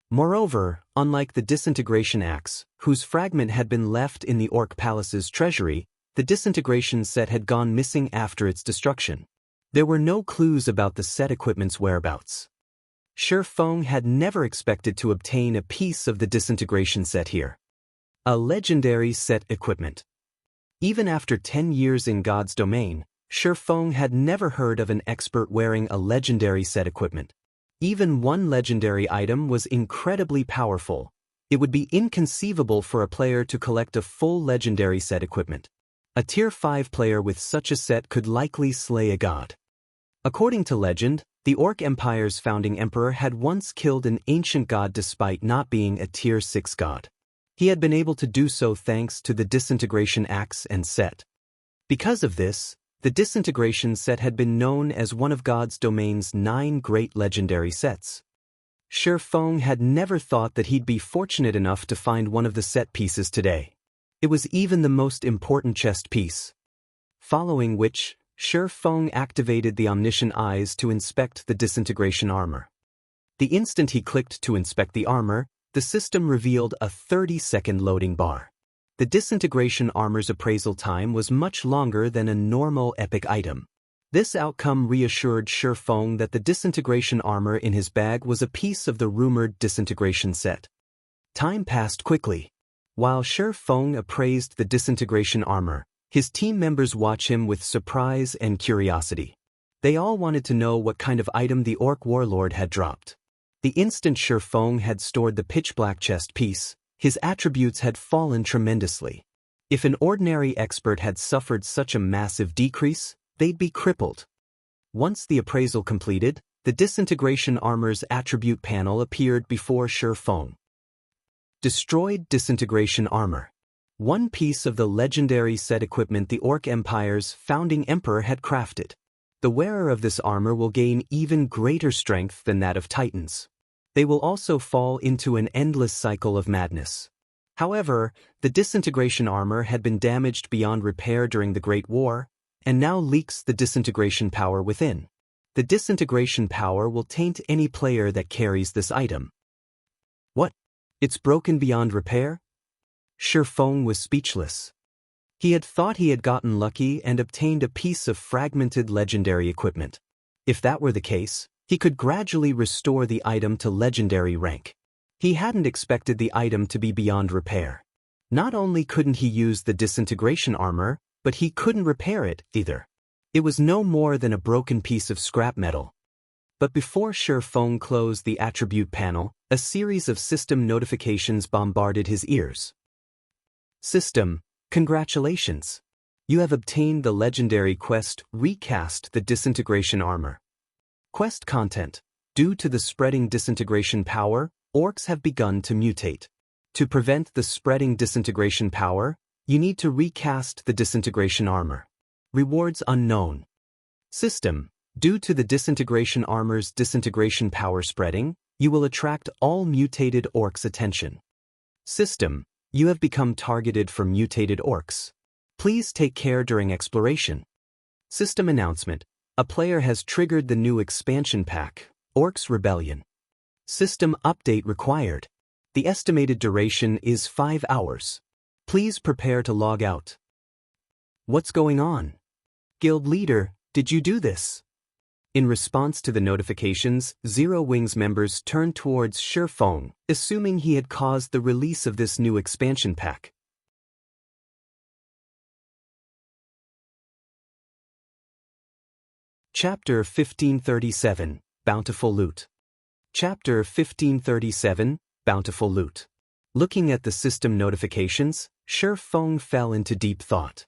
A: Moreover, unlike the disintegration axe, whose fragment had been left in the Orc Palace's treasury, the disintegration set had gone missing after its destruction. There were no clues about the set equipment's whereabouts. Shi Feng had never expected to obtain a piece of the disintegration set here. A legendary set equipment. Even after 10 years in God's domain, Shi Feng had never heard of an expert wearing a legendary set equipment. Even one legendary item was incredibly powerful. It would be inconceivable for a player to collect a full legendary set equipment. A Tier 5 player with such a set could likely slay a god. According to legend, the Orc Empire's founding emperor had once killed an ancient god despite not being a Tier 6 god. He had been able to do so thanks to the disintegration axe and set. Because of this, the disintegration set had been known as one of God's domain's 9 great legendary sets. Shi Feng had never thought that he'd be fortunate enough to find one of the set pieces today. It was even the most important chest piece. Following which, Shi Feng activated the omniscient eyes to inspect the disintegration armor. The instant he clicked to inspect the armor, the system revealed a 30-second loading bar. The disintegration armor's appraisal time was much longer than a normal epic item. This outcome reassured Shi Feng that the disintegration armor in his bag was a piece of the rumored disintegration set. Time passed quickly. While Shi Feng appraised the disintegration armor, his team members watch him with surprise and curiosity. They all wanted to know what kind of item the orc warlord had dropped. The instant Shi Feng had stored the pitch-black chest piece, his attributes had fallen tremendously. If an ordinary expert had suffered such a massive decrease, they'd be crippled. Once the appraisal completed, the disintegration armor's attribute panel appeared before Shi Feng. Destroyed disintegration armor. One piece of the legendary set equipment the Orc Empire's founding emperor had crafted. The wearer of this armor will gain even greater strength than that of Titans. They will also fall into an endless cycle of madness. However, the disintegration armor had been damaged beyond repair during the Great War, and now leaks the disintegration power within. The disintegration power will taint any player that carries this item. What? It's broken beyond repair? Shi Feng was speechless. He had thought he had gotten lucky and obtained a piece of fragmented legendary equipment. If that were the case, he could gradually restore the item to legendary rank. He hadn't expected the item to be beyond repair. Not only couldn't he use the disintegration armor, but he couldn't repair it either. It was no more than a broken piece of scrap metal. But before Shi Feng closed the attribute panel, a series of system notifications bombarded his ears. System, congratulations. You have obtained the legendary quest Recast the Disintegration Armor. Quest content. Due to the spreading disintegration power, orcs have begun to mutate. To prevent the spreading disintegration power, you need to recast the disintegration armor. Rewards unknown. System. Due to the disintegration armor's disintegration power spreading, you will attract all mutated orcs' attention. System. You have become targeted for mutated orcs. Please take care during exploration. System announcement. A player has triggered the new expansion pack, Orcs Rebellion. System update required. The estimated duration is 5 hours. Please prepare to log out. What's going on? Guild leader, did you do this? In response to the notifications, Zero Wings members turned towards Shi Feng, assuming he had caused the release of this new expansion pack. Chapter 1537, Bountiful Loot. Chapter 1537, Bountiful Loot. Looking at the system notifications, Shi Feng fell into deep thought.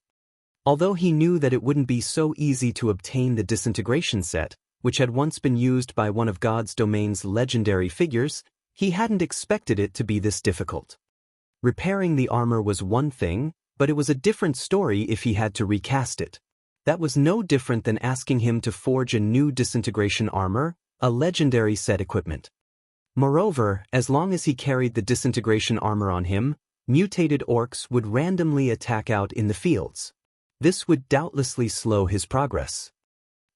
A: Although he knew that it wouldn't be so easy to obtain the disintegration set, which had once been used by one of God's domain's legendary figures, he hadn't expected it to be this difficult. Repairing the armor was one thing, but it was a different story if he had to recast it. That was no different than asking him to forge a new disintegration armor, a legendary set equipment. Moreover, as long as he carried the disintegration armor on him, mutated orcs would randomly attack out in the fields. This would doubtlessly slow his progress.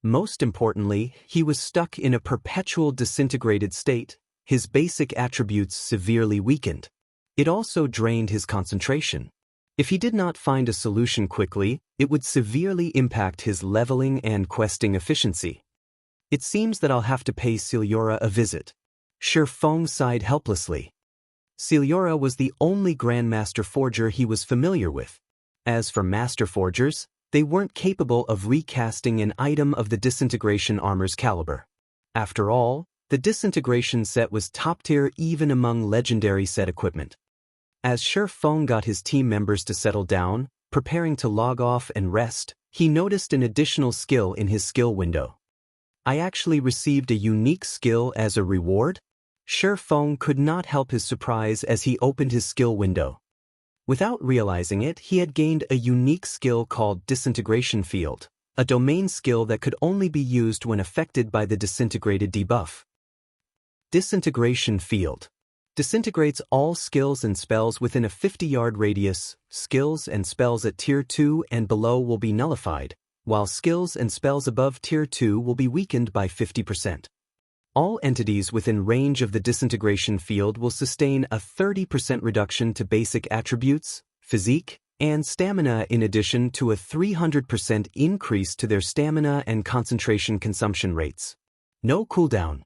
A: Most importantly, he was stuck in a perpetual disintegrated state, his basic attributes severely weakened. It also drained his concentration. If he did not find a solution quickly, it would severely impact his leveling and questing efficiency. It seems that I'll have to pay Celiora a visit. Shi Feng sighed helplessly. Celiora was the only Grandmaster Forger he was familiar with. As for Master Forgers, they weren't capable of recasting an item of the disintegration armor's caliber. After all, the disintegration set was top tier even among legendary set equipment. As Shi Feng got his team members to settle down, preparing to log off and rest, he noticed an additional skill in his skill window. I actually received a unique skill as a reward? Shi Feng could not help his surprise as he opened his skill window. Without realizing it, he had gained a unique skill called Disintegration Field, a domain skill that could only be used when affected by the disintegrated debuff. Disintegration Field disintegrates all skills and spells within a 50-yard radius. Skills and spells at Tier 2 and below will be nullified, while skills and spells above Tier 2 will be weakened by 50%. All entities within range of the disintegration field will sustain a 30% reduction to basic attributes, physique, and stamina in addition to a 300% increase to their stamina and concentration consumption rates. No cooldown.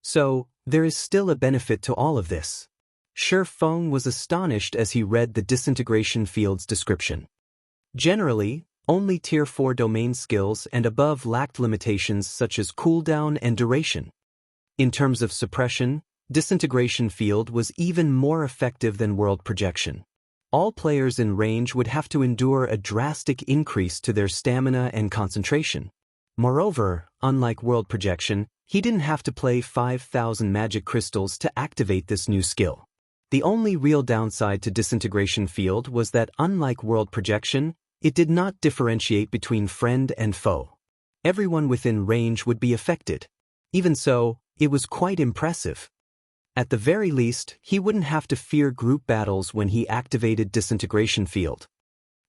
A: So, there is still a benefit to all of this. Shi Feng was astonished as he read the disintegration field's description. Generally, only Tier 4 domain skills and above lacked limitations such as cooldown and duration. In terms of suppression, disintegration field was even more effective than world projection. All players in range would have to endure a drastic increase to their stamina and concentration. Moreover, unlike world projection, he didn't have to play 5,000 magic crystals to activate this new skill. The only real downside to disintegration field was that unlike world projection, it did not differentiate between friend and foe. Everyone within range would be affected. Even so, it was quite impressive. At the very least, he wouldn't have to fear group battles when he activated disintegration field.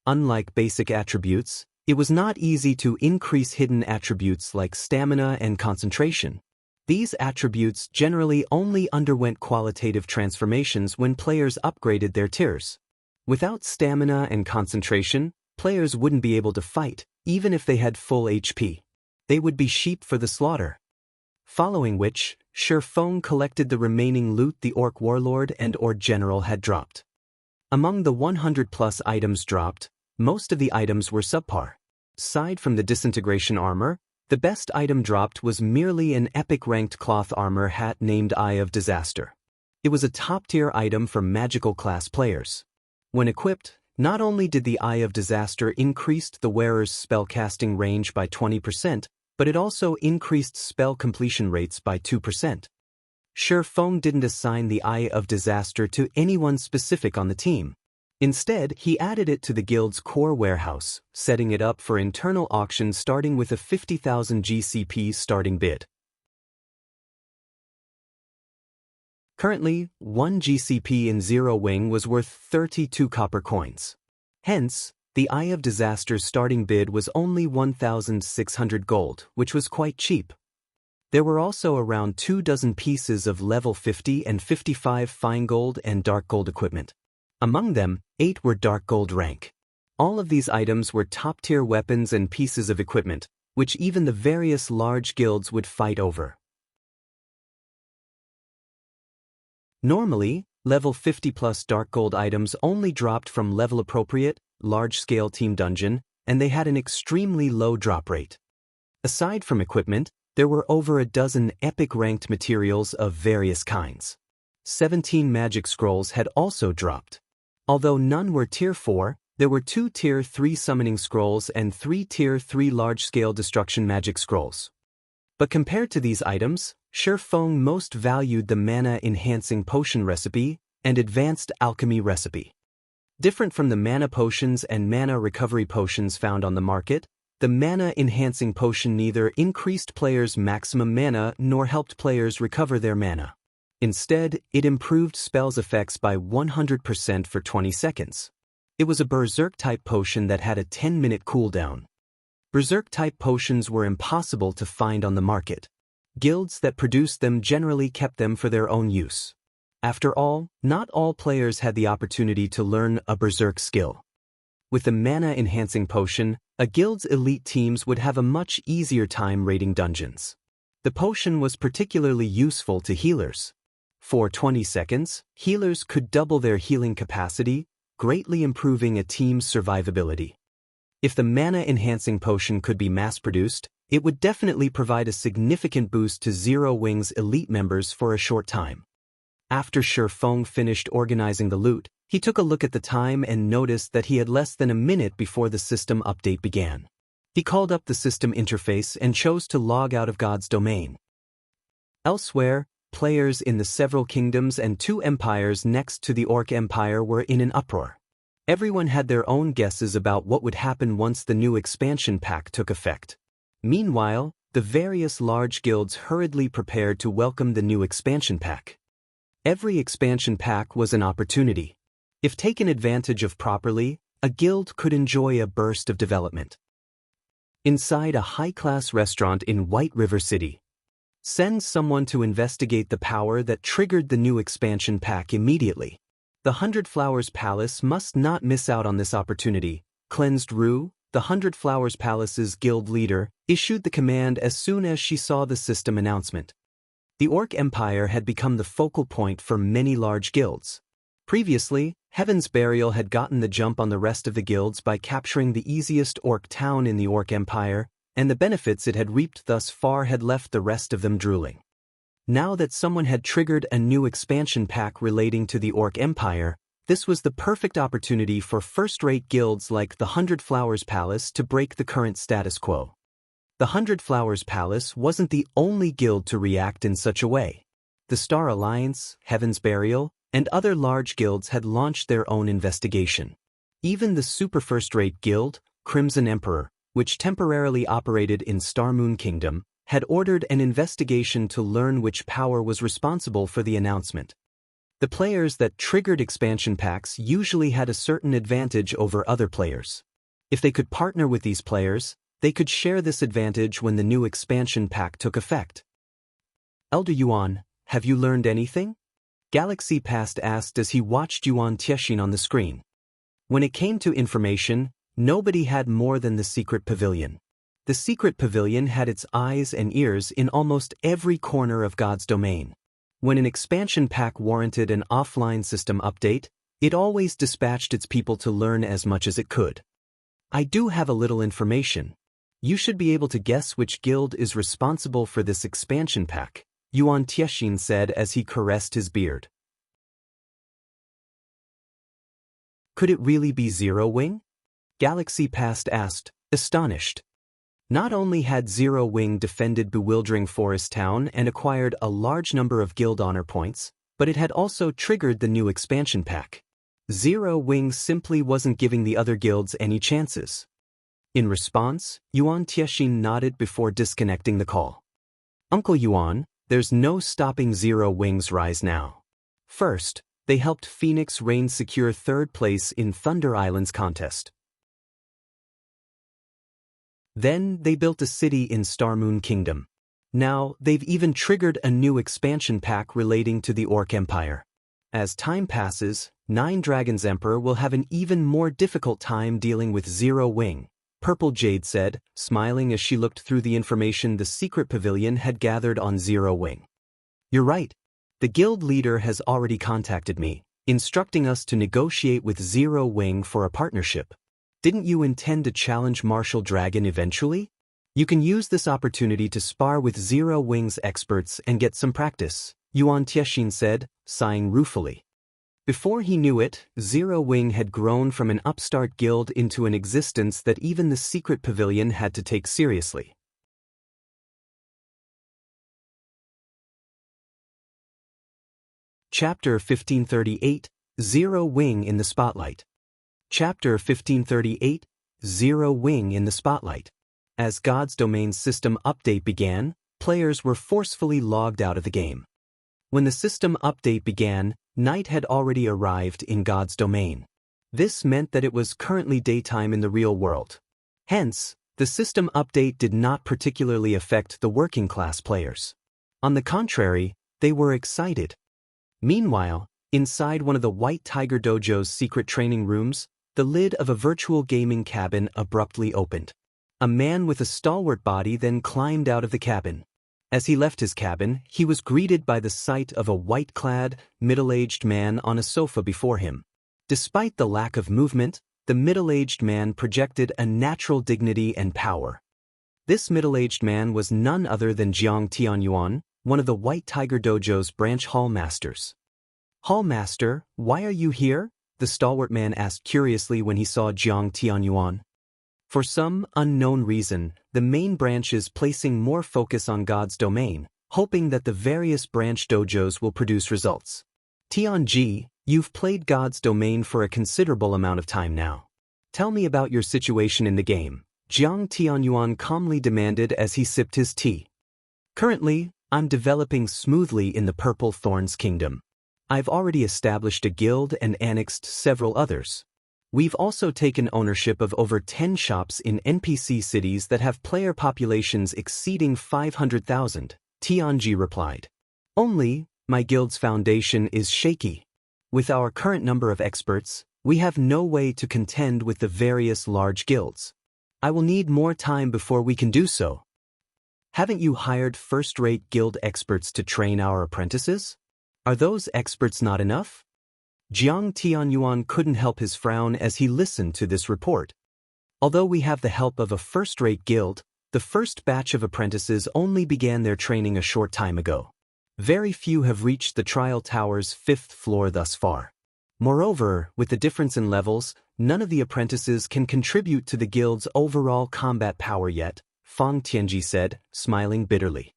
A: Unlike basic attributes, it was not easy to increase hidden attributes like stamina and concentration. These attributes generally only underwent qualitative transformations when players upgraded their tiers. Without stamina and concentration, players wouldn't be able to fight, even if they had full HP. They would be sheep for the slaughter. Following which, Shi Feng collected the remaining loot the Orc Warlord and Ord General had dropped. Among the 100+ items dropped, most of the items were subpar. Aside from the disintegration armor, the best item dropped was merely an epic-ranked cloth armor hat named Eye of Disaster. It was a top-tier item for magical class players. When equipped, not only did the Eye of Disaster increase the wearer's spellcasting range by 20%, but it also increased spell completion rates by 2%. Shi Feng didn't assign the Eye of Disaster to anyone specific on the team. Instead, he added it to the guild's core warehouse, setting it up for internal auction starting with a 50,000 GCP starting bid. Currently, 1 GCP in Zero Wing was worth 32 copper coins. Hence, the Eye of Disaster's starting bid was only 1,600 gold, which was quite cheap. There were also around 24 pieces of level 50 and 55 fine gold and dark gold equipment. Among them, 8 were dark gold rank. All of these items were top-tier weapons and pieces of equipment, which even the various large guilds would fight over. Normally, level 50+ dark gold items only dropped from level-appropriate, large-scale team dungeon, and they had an extremely low drop rate. Aside from equipment, there were over a dozen epic-ranked materials of various kinds. 17 magic scrolls had also dropped. Although none were Tier 4, there were 2 Tier 3 summoning scrolls and 3 Tier 3 large-scale destruction magic scrolls. But compared to these items, Shi Feng most valued the mana-enhancing potion recipe and advanced alchemy recipe. Different from the mana potions and mana recovery potions found on the market, the mana-enhancing potion neither increased players' maximum mana nor helped players recover their mana. Instead, it improved spells' effects by 100% for 20 seconds. It was a Berserk-type potion that had a 10-minute cooldown. Berserk-type potions were impossible to find on the market. Guilds that produced them generally kept them for their own use. After all, not all players had the opportunity to learn a Berserk skill. With the mana-enhancing potion, a guild's elite teams would have a much easier time raiding dungeons. The potion was particularly useful to healers. For 20 seconds, healers could double their healing capacity, greatly improving a team's survivability. If the mana-enhancing potion could be mass-produced, it would definitely provide a significant boost to Zero Wing's elite members for a short time. After Shi Feng finished organizing the loot, he took a look at the time and noticed that he had less than a minute before the system update began. He called up the system interface and chose to log out of God's domain. Elsewhere, players in the several kingdoms and 2 empires next to the Orc Empire were in an uproar. Everyone had their own guesses about what would happen once the new expansion pack took effect. Meanwhile, the various large guilds hurriedly prepared to welcome the new expansion pack. Every expansion pack was an opportunity. If taken advantage of properly, a guild could enjoy a burst of development. Inside a high-class restaurant in White River City, send someone to investigate the power that triggered the new expansion pack immediately. The 100 Flowers Palace must not miss out on this opportunity. Cleansed Rue, the 100 Flowers Palace's guild leader, issued the command as soon as she saw the system announcement. The Orc Empire had become the focal point for many large guilds. Previously, Heaven's Burial had gotten the jump on the rest of the guilds by capturing the easiest orc town in the Orc Empire, and the benefits it had reaped thus far had left the rest of them drooling. Now that someone had triggered a new expansion pack relating to the Orc Empire, this was the perfect opportunity for first-rate guilds like the Hundred Flowers Palace to break the current status quo. The Hundred Flowers Palace wasn't the only guild to react in such a way. The Star Alliance, Heaven's Burial, and other large guilds had launched their own investigation. Even the super first-rate guild, Crimson Emperor, which temporarily operated in Star Moon Kingdom, had ordered an investigation to learn which power was responsible for the announcement. The players that triggered expansion packs usually had a certain advantage over other players. If they could partner with these players, they could share this advantage when the new expansion pack took effect. Elder Yuan, have you learned anything? Galaxy Past asked as he watched Yuan Tiexin on the screen. When it came to information, nobody had more than the secret pavilion. The secret pavilion had its eyes and ears in almost every corner of God's domain. When an expansion pack warranted an offline system update, it always dispatched its people to learn as much as it could. I do have a little information. You should be able to guess which guild is responsible for this expansion pack, Yuan Tiexin said as he caressed his beard. Could it really be Zero Wing? Galaxy Past asked, astonished. Not only had Zero Wing defended bewildering Forest Town and acquired a large number of guild honor points, but it had also triggered the new expansion pack. Zero Wing simply wasn't giving the other guilds any chances. In response, Yuan Tiexin nodded before disconnecting the call. Uncle Yuan, there's no stopping Zero Wing's rise now. First, they helped Phoenix Rain secure third place in Thunder Island's contest. Then they built a city in Star Moon Kingdom. Now they've even triggered a new expansion pack relating to the Orc Empire. As time passes, Nine Dragons Emperor will have an even more difficult time dealing with Zero Wing, Purple Jade said, smiling as she looked through the information the secret pavilion had gathered on Zero Wing. You're right. The guild leader has already contacted me, instructing us to negotiate with Zero Wing for a partnership. Didn't you intend to challenge Martial Dragon eventually? You can use this opportunity to spar with Zero Wing's experts and get some practice, Yuan Tiexin said, sighing ruefully. Before he knew it, Zero Wing had grown from an upstart guild into an existence that even the secret pavilion had to take seriously. Chapter 1538, Zero Wing in the Spotlight. Chapter 1538, Zero Wing in the Spotlight. As God's Domain system update began, players were forcefully logged out of the game. When the system update began, night had already arrived in God's Domain. This meant that it was currently daytime in the real world. Hence, the system update did not particularly affect the working-class players. On the contrary, they were excited. Meanwhile, inside one of the White Tiger Dojo's secret training rooms, the lid of a virtual gaming cabin abruptly opened. A man with a stalwart body then climbed out of the cabin. As he left his cabin, he was greeted by the sight of a white-clad, middle-aged man on a sofa before him. Despite the lack of movement, the middle-aged man projected a natural dignity and power. This middle-aged man was none other than Jiang Tianyuan, one of the White Tiger Dojo's branch hall masters. Hall master, why are you here? The stalwart man asked curiously when he saw Jiang Tianyuan. For some unknown reason, the main branch is placing more focus on God's Domain, hoping that the various branch dojos will produce results. Tianji, you've played God's Domain for a considerable amount of time now. Tell me about your situation in the game, Jiang Tianyuan calmly demanded as he sipped his tea. Currently, I'm developing smoothly in the Purple Thorns Kingdom. I've already established a guild and annexed several others. We've also taken ownership of over 10 shops in NPC cities that have player populations exceeding 500,000, Tianji replied. Only, my guild's foundation is shaky. With our current number of experts, we have no way to contend with the various large guilds. I will need more time before we can do so. Haven't you hired first-rate guild experts to train our apprentices? Are those experts not enough? Jiang Tianyuan couldn't help his frown as he listened to this report. Although we have the help of a first-rate guild, the first batch of apprentices only began their training a short time ago. Very few have reached the trial tower's 5th floor thus far. Moreover, with the difference in levels, none of the apprentices can contribute to the guild's overall combat power yet, Fang Tianji said, smiling bitterly.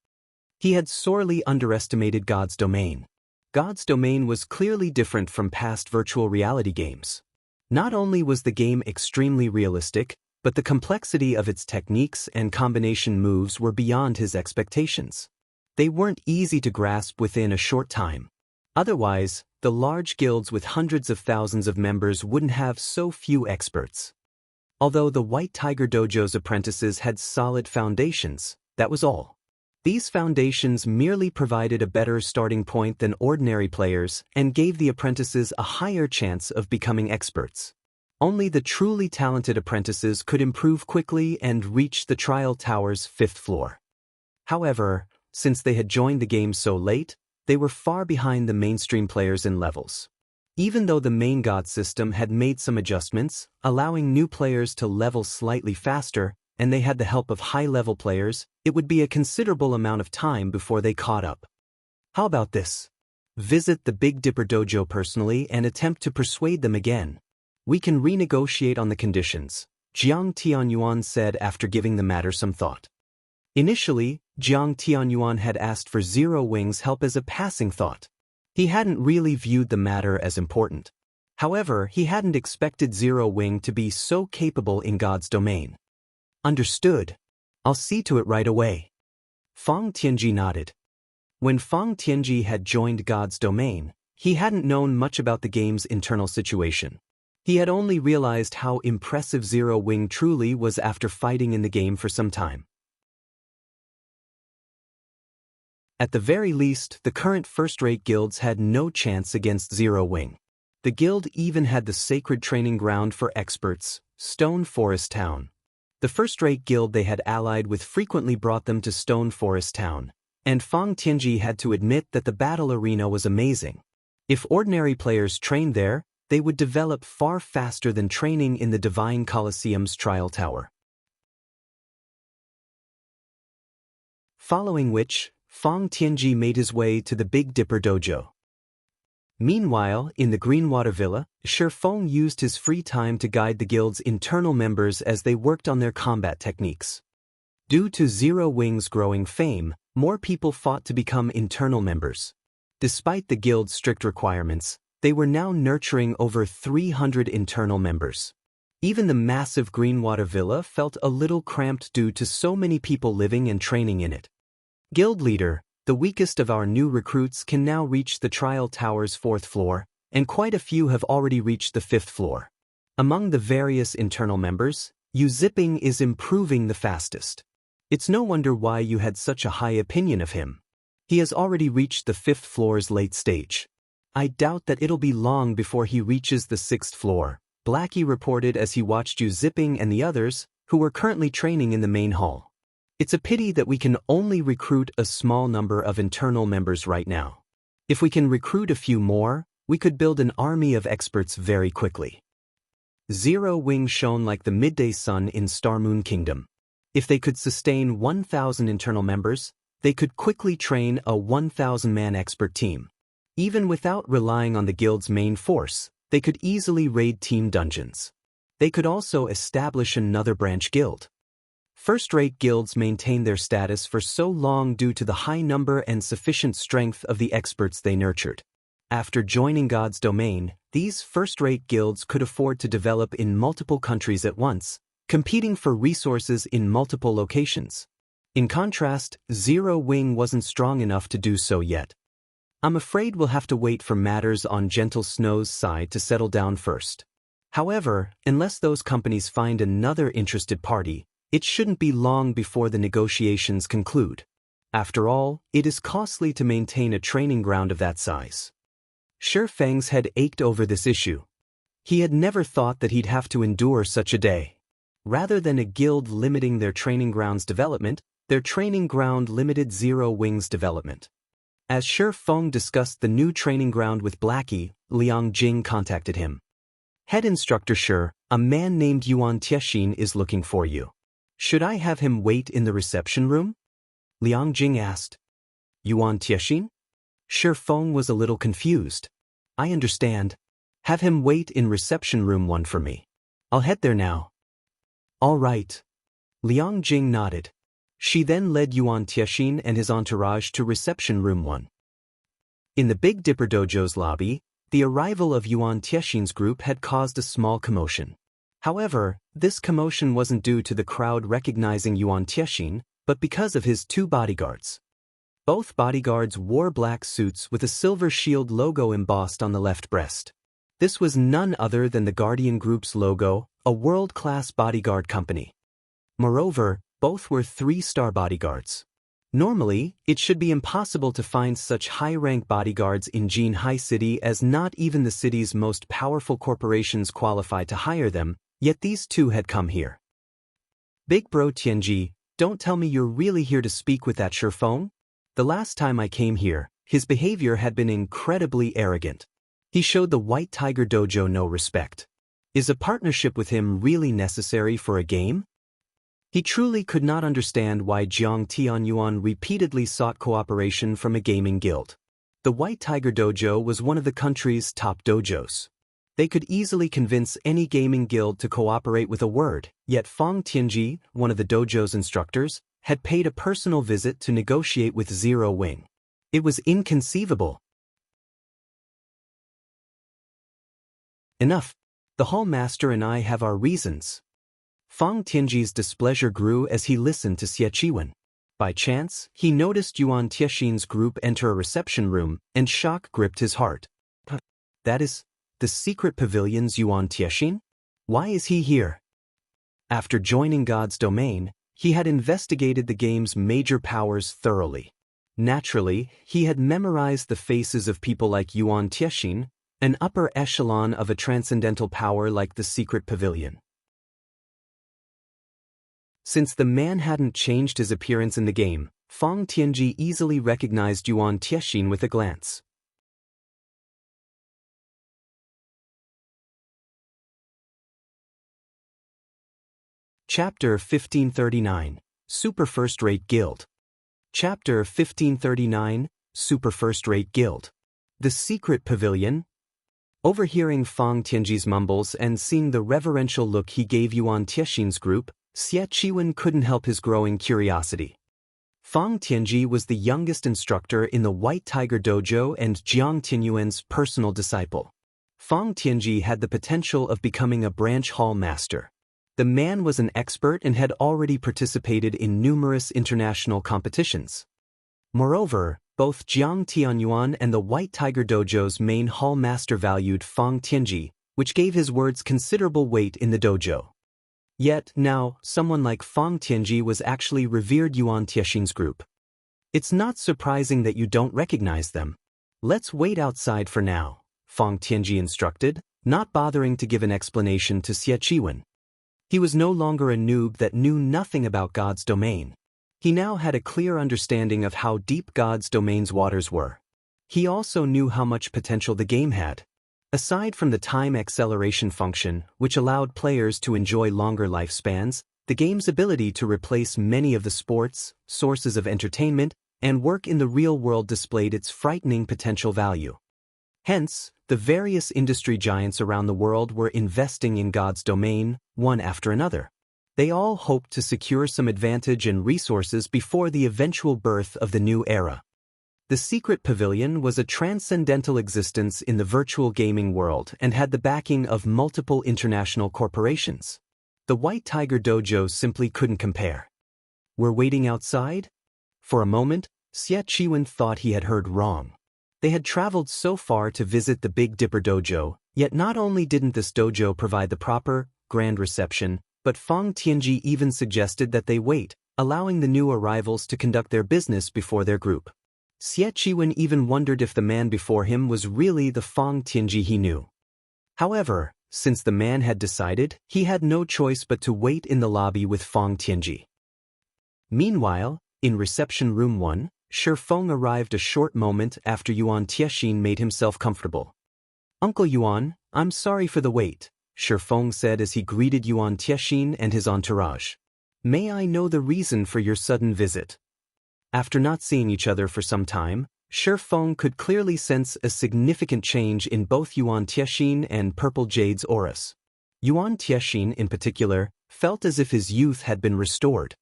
A: He had sorely underestimated God's Domain. God's Domain was clearly different from past virtual reality games. Not only was the game extremely realistic, but the complexity of its techniques and combination moves were beyond his expectations. They weren't easy to grasp within a short time. Otherwise, the large guilds with hundreds of thousands of members wouldn't have so few experts. Although the White Tiger Dojo's apprentices had solid foundations, that was all. These foundations merely provided a better starting point than ordinary players and gave the apprentices a higher chance of becoming experts. Only the truly talented apprentices could improve quickly and reach the trial tower's 5th floor. However, since they had joined the game so late, they were far behind the mainstream players in levels. Even though the main god system had made some adjustments, allowing new players to level slightly faster, and they had the help of high-level players, it would be a considerable amount of time before they caught up. How about this? Visit the Big Dipper Dojo personally and attempt to persuade them again. We can renegotiate on the conditions, Jiang Tianyuan said after giving the matter some thought. Initially, Jiang Tianyuan had asked for Zero Wing's help as a passing thought. He hadn't really viewed the matter as important. However, he hadn't expected Zero Wing to be so capable in God's Domain. Understood. I'll see to it right away. Fang Tianji nodded. When Fang Tianji had joined God's Domain, he hadn't known much about the game's internal situation. He had only realized how impressive Zero Wing truly was after fighting in the game for some time. At the very least, the current first-rate guilds had no chance against Zero Wing. The guild even had the sacred training ground for experts, Stone Forest Town. The first-rate guild they had allied with frequently brought them to Stone Forest Town, and Fang Tianji had to admit that the battle arena was amazing. If ordinary players trained there, they would develop far faster than training in the Divine Colosseum's trial tower. Following which, Fang Tianji made his way to the Big Dipper Dojo. Meanwhile, in the Greenwater Villa, Shifeng used his free time to guide the guild's internal members as they worked on their combat techniques. Due to Zero Wing's growing fame, more people fought to become internal members. Despite the guild's strict requirements, they were now nurturing over 300 internal members. Even the massive Greenwater Villa felt a little cramped due to so many people living and training in it. Guild leader, the weakest of our new recruits can now reach the trial tower's 4th floor, and quite a few have already reached the 5th floor. Among the various internal members, Yu Zipping is improving the fastest. It's no wonder why you had such a high opinion of him. He has already reached the 5th floor's late stage. I doubt that it'll be long before he reaches the 6th floor, Blackie reported as he watched Yu Zipping and the others, who were currently training in the main hall. It's a pity that we can only recruit a small number of internal members right now. If we can recruit a few more, we could build an army of experts very quickly. Zero Wing shone like the midday sun in Star Moon Kingdom. If they could sustain 1,000 internal members, they could quickly train a 1,000-man expert team. Even without relying on the guild's main force, they could easily raid team dungeons. They could also establish another branch guild. First-rate guilds maintained their status for so long due to the high number and sufficient strength of the experts they nurtured. After joining God's Domain, these first-rate guilds could afford to develop in multiple countries at once, competing for resources in multiple locations. In contrast, Zero Wing wasn't strong enough to do so yet. I'm afraid we'll have to wait for matters on Gentle Snow's side to settle down first. However, unless those companies find another interested party, it shouldn't be long before the negotiations conclude. After all, it is costly to maintain a training ground of that size. Shifeng's head ached over this issue. He had never thought that he'd have to endure such a day. Rather than a guild limiting their training ground's development, their training ground limited Zero Wing's development. As Shi Feng discussed the new training ground with Blackie, Liang Jing contacted him. Head instructor Shi, a man named Yuan Tiexin is looking for you. Should I have him wait in the reception room? Liang Jing asked. Yuan Tiexin? Shi Feng was a little confused. I understand. Have him wait in reception room 1 for me. I'll head there now. All right. Liang Jing nodded. She then led Yuan Tiexin and his entourage to reception room 1. In the Big Dipper Dojo's lobby, the arrival of Yuan Tiexin's group had caused a small commotion. However, this commotion wasn't due to the crowd recognizing Yuan Tiexin, but because of his 2 bodyguards. Both bodyguards wore black suits with a silver shield logo embossed on the left breast. This was none other than the Guardian Group's logo, a world-class bodyguard company. Moreover, both were 3-star bodyguards. Normally, it should be impossible to find such high-rank bodyguards in Jinhai City, as not even the city's most powerful corporations qualify to hire them, yet these 2 had come here. Big Bro Tianji, don't tell me you're really here to speak with that Shi Feng? The last time I came here, his behavior had been incredibly arrogant. He showed the White Tiger Dojo no respect. Is a partnership with him really necessary for a game? He truly could not understand why Jiang Tianyuan repeatedly sought cooperation from a gaming guild. The White Tiger Dojo was one of the country's top dojos. They could easily convince any gaming guild to cooperate with a word, yet Fang Tianji, one of the dojo's instructors, had paid a personal visit to negotiate with Zero Wing. It was inconceivable. Enough. The Hall Master and I have our reasons. Fang Tianji's displeasure grew as he listened to Xie Qiwen. By chance, he noticed Yuan Tiexin's group enter a reception room, and shock gripped his heart. That is, the secret pavilion's Yuan Tiexin? Why is he here? After joining God's domain, he had investigated the game's major powers thoroughly. Naturally, he had memorized the faces of people like Yuan Tiexin, an upper echelon of a transcendental power like the secret pavilion. Since the man hadn't changed his appearance in the game, Fang Tianji easily recognized Yuan Tiexin with a glance. Chapter 1539, Super First-Rate Guild. Chapter 1539, Super First-Rate Guild. The Secret Pavilion. Overhearing Fang Tianji's mumbles and seeing the reverential look he gave Yuan Tiexin's group, Xie Qiwen couldn't help his growing curiosity. Fang Tianji was the youngest instructor in the White Tiger Dojo and Jiang Tianyuan's personal disciple. Fang Tianji had the potential of becoming a branch hall master. The man was an expert and had already participated in numerous international competitions. Moreover, both Jiang Tianyuan and the White Tiger Dojo's main hall master valued Fang Tianji, which gave his words considerable weight in the dojo. Yet, now, someone like Fang Tianji was actually revered Yuan Tiexin's group. It's not surprising that you don't recognize them. Let's wait outside for now, Fang Tianji instructed, not bothering to give an explanation to Xie Qiwen. He was no longer a noob that knew nothing about God's domain. He now had a clear understanding of how deep God's domain's waters were. He also knew how much potential the game had. Aside from the time acceleration function, which allowed players to enjoy longer lifespans, the game's ability to replace many of the sports, sources of entertainment, and work in the real world displayed its frightening potential value. Hence, the various industry giants around the world were investing in God's domain, one after another. They all hoped to secure some advantage and resources before the eventual birth of the new era. The Secret Pavilion was a transcendental existence in the virtual gaming world and had the backing of multiple international corporations. The White Tiger Dojo simply couldn't compare. We're waiting outside? For a moment, Xie Qiwen thought he had heard wrong. They had traveled so far to visit the Big Dipper Dojo, yet not only didn't this dojo provide the proper, grand reception, but Fang Tianji even suggested that they wait, allowing the new arrivals to conduct their business before their group. Xie Qiwen even wondered if the man before him was really the Fang Tianji he knew. However, since the man had decided, he had no choice but to wait in the lobby with Fang Tianji. Meanwhile, in reception room 1, Shi Feng arrived a short moment after Yuan Tiexin made himself comfortable. "Uncle Yuan, I'm sorry for the wait," Shi Feng said as he greeted Yuan Tiexin and his entourage. "May I know the reason for your sudden visit?" After not seeing each other for some time, Shi Feng could clearly sense a significant change in both Yuan Tiexin and Purple Jade's auras. Yuan Tiexin, in particular, felt as if his youth had been restored.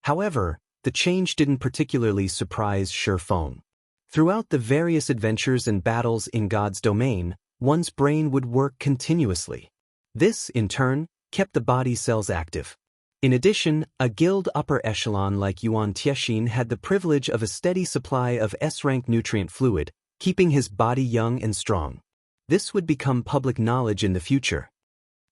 A: However, the change didn't particularly surprise Shi Feng. Throughout the various adventures and battles in God's domain, one's brain would work continuously. This, in turn, kept the body cells active. In addition, a guild upper echelon like Yuan Tiexin had the privilege of a steady supply of S-rank nutrient fluid, keeping his body young and strong. This would become public knowledge in the future.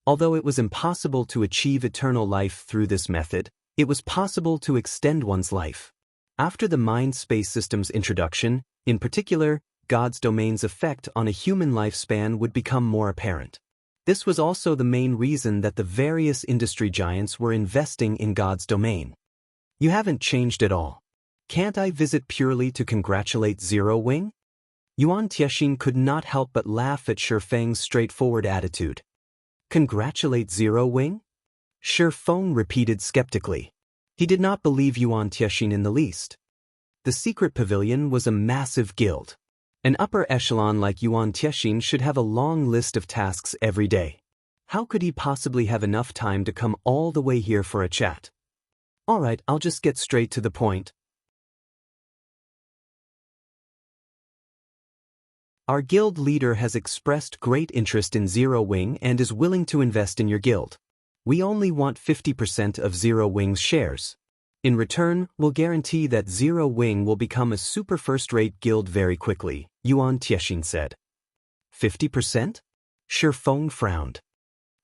A: Although it was impossible to achieve eternal life through this method, it was possible to extend one's life. After the mind-space system's introduction, in particular, God's domain's effect on a human lifespan would become more apparent. This was also the main reason that the various industry giants were investing in God's domain. "You haven't changed at all. Can't I visit purely to congratulate Zero Wing?" Yuan Tiexin could not help but laugh at Shi Feng's straightforward attitude. "Congratulate Zero Wing?" Shi Feng repeated skeptically. He did not believe Yuan Tiexin in the least. The secret pavilion was a massive guild. An upper echelon like Yuan Tiexin should have a long list of tasks every day. How could he possibly have enough time to come all the way here for a chat? "All right, I'll just get straight to the point. Our guild leader has expressed great interest in Zero Wing and is willing to invest in your guild. We only want 50% of Zero Wing's shares. In return, we'll guarantee that Zero Wing will become a super first-rate guild very quickly," Yuan Tiexin said. 50%? Shi Feng frowned.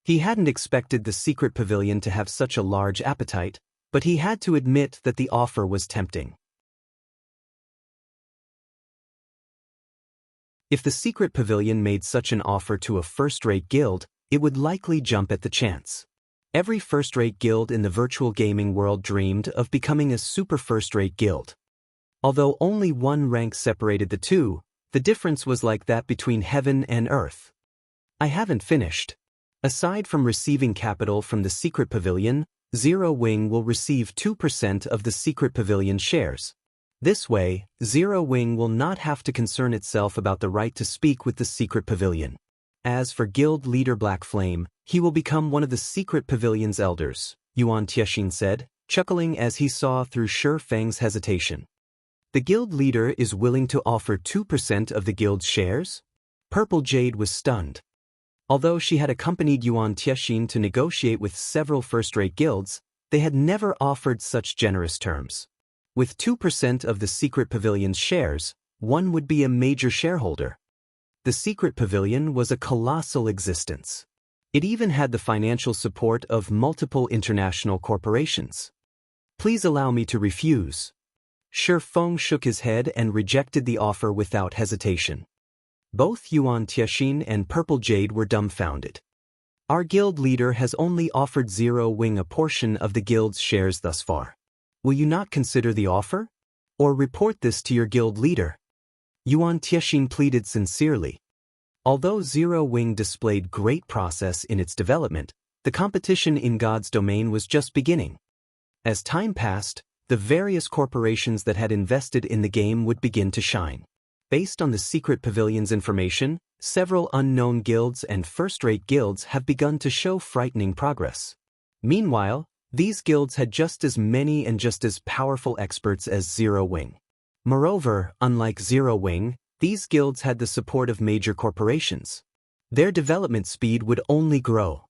A: He hadn't expected the secret pavilion to have such a large appetite, but he had to admit that the offer was tempting. If the secret pavilion made such an offer to a first-rate guild, it would likely jump at the chance. Every first-rate guild in the virtual gaming world dreamed of becoming a super first-rate guild. Although only one rank separated the two, the difference was like that between heaven and earth. "I haven't finished. Aside from receiving capital from the secret pavilion, Zero Wing will receive 2% of the secret pavilion shares. This way, Zero Wing will not have to concern itself about the right to speak with the secret pavilion. As for guild leader Black Flame, he will become one of the secret pavilion's elders," Yuan Tiexin said, chuckling as he saw through Shi Feng's hesitation. "The guild leader is willing to offer 2% of the guild's shares?" Purple Jade was stunned. Although she had accompanied Yuan Tiexin to negotiate with several first-rate guilds, they had never offered such generous terms. With 2% of the secret pavilion's shares, one would be a major shareholder. The secret pavilion was a colossal existence. It even had the financial support of multiple international corporations. "Please allow me to refuse." Shi Feng shook his head and rejected the offer without hesitation. Both Yuan Tiexin and Purple Jade were dumbfounded. "Our guild leader has only offered Zero Wing a portion of the guild's shares thus far. Will you not consider the offer? Or report this to your guild leader?" Yuan Tiexin pleaded sincerely. Although Zero Wing displayed great process in its development, the competition in God's domain was just beginning. As time passed, the various corporations that had invested in the game would begin to shine. Based on the secret pavilion's information, several unknown guilds and first-rate guilds have begun to show frightening progress. Meanwhile, these guilds had just as many and just as powerful experts as Zero Wing. Moreover, unlike Zero Wing, these guilds had the support of major corporations. Their development speed would only grow.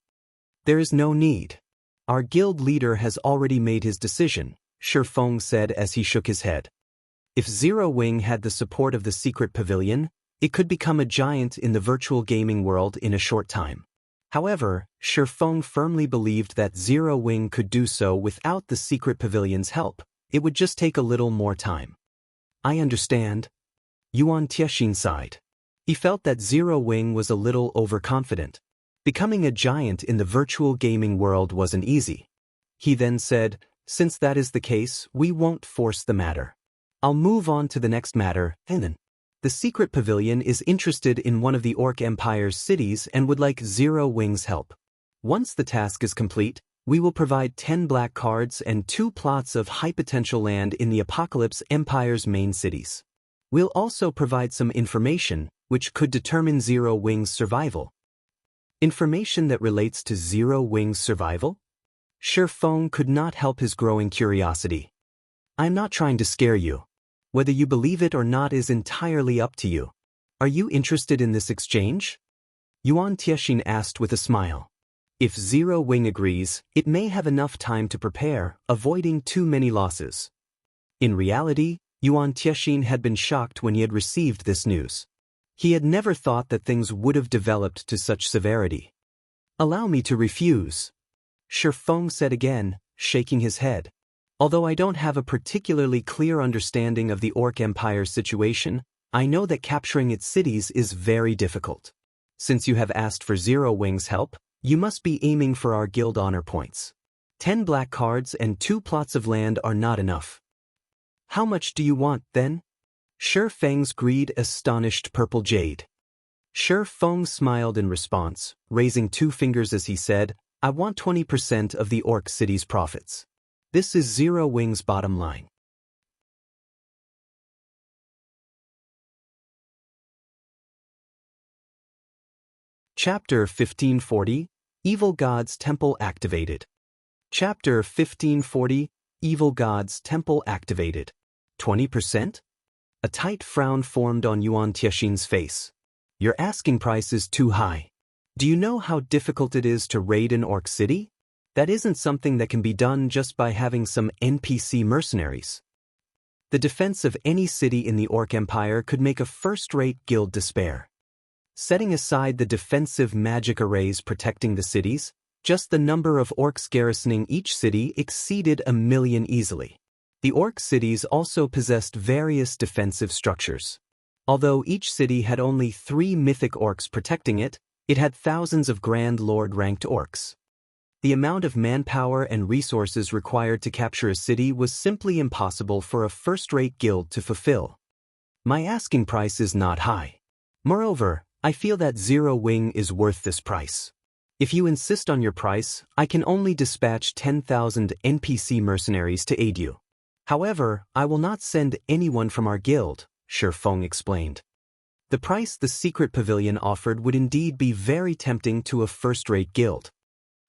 A: "There is no need. Our guild leader has already made his decision," Shi Feng said as he shook his head. If Zero Wing had the support of the secret pavilion, it could become a giant in the virtual gaming world in a short time. However, Shi Feng firmly believed that Zero Wing could do so without the secret pavilion's help. It would just take a little more time. "I understand." Yuan Tiexin sighed. He felt that Zero Wing was a little overconfident. Becoming a giant in the virtual gaming world wasn't easy. He then said, Since that is the case, we won't force the matter. I'll move on to the next matter, and then. The secret pavilion is interested in one of the Orc Empire's cities and would like Zero Wing's help. Once the task is complete, we will provide 10 black cards and 2 plots of high-potential land in the Apocalypse Empire's main cities. We'll also provide some information, which could determine Zero Wing's survival. Information that relates to Zero Wing's survival? Shifeng could not help his growing curiosity. I'm not trying to scare you. Whether you believe it or not is entirely up to you. Are you interested in this exchange? Yuan Tiexin asked with a smile. If Zero Wing agrees, it may have enough time to prepare, avoiding too many losses. In reality, Yuan Tiexin had been shocked when he had received this news. He had never thought that things would have developed to such severity. Allow me to refuse. Shifeng said again, shaking his head. Although I don't have a particularly clear understanding of the Orc Empire's situation, I know that capturing its cities is very difficult. Since you have asked for Zero Wing's help, you must be aiming for our guild honor points. 10 black cards and 2 plots of land are not enough. How much do you want, then? Shifeng's greed astonished Purple Jade. Shifeng smiled in response, raising 2 fingers as he said, I want 20% of the Orc city's profits. This is Zero Wing's bottom line. Chapter 1540, Evil God's Temple Activated. Chapter 1540, Evil God's Temple Activated. 20%? A tight frown formed on Yuan Tiexin's face. Your asking price is too high. Do you know how difficult it is to raid an Orc city? That isn't something that can be done just by having some NPC mercenaries. The defense of any city in the Orc Empire could make a first-rate guild despair. Setting aside the defensive magic arrays protecting the cities, just the number of Orcs garrisoning each city exceeded 1 million easily. The Orc cities also possessed various defensive structures. Although each city had only 3 mythic Orcs protecting it, it had thousands of Grand Lord-ranked Orcs. The amount of manpower and resources required to capture a city was simply impossible for a first-rate guild to fulfill. My asking price is not high. Moreover, I feel that Zero Wing is worth this price. If you insist on your price, I can only dispatch 10,000 NPC mercenaries to aid you. However, I will not send anyone from our guild, Shifeng explained. The price the secret pavilion offered would indeed be very tempting to a first-rate guild.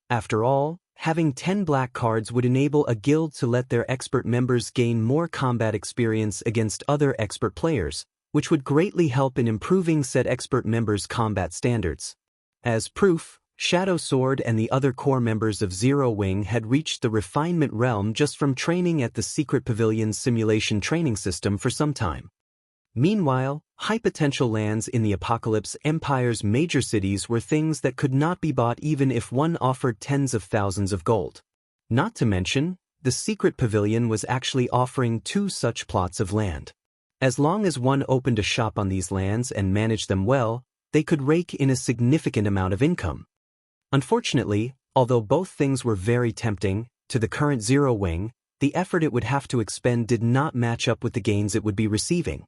A: After all, having 10 black cards would enable a guild to let their expert members gain more combat experience against other expert players, which would greatly help in improving said expert members' combat standards. As proof, Shadow Sword and the other core members of Zero Wing had reached the refinement realm just from training at the secret pavilion's simulation training system for some time. Meanwhile, high-potential lands in the Apocalypse Empire's major cities were things that could not be bought even if one offered tens of thousands of gold. Not to mention, the secret pavilion was actually offering 2 such plots of land. As long as one opened a shop on these lands and managed them well, they could rake in a significant amount of income. Unfortunately, although both things were very tempting, to the current Zero Wing, the effort it would have to expend did not match up with the gains it would be receiving.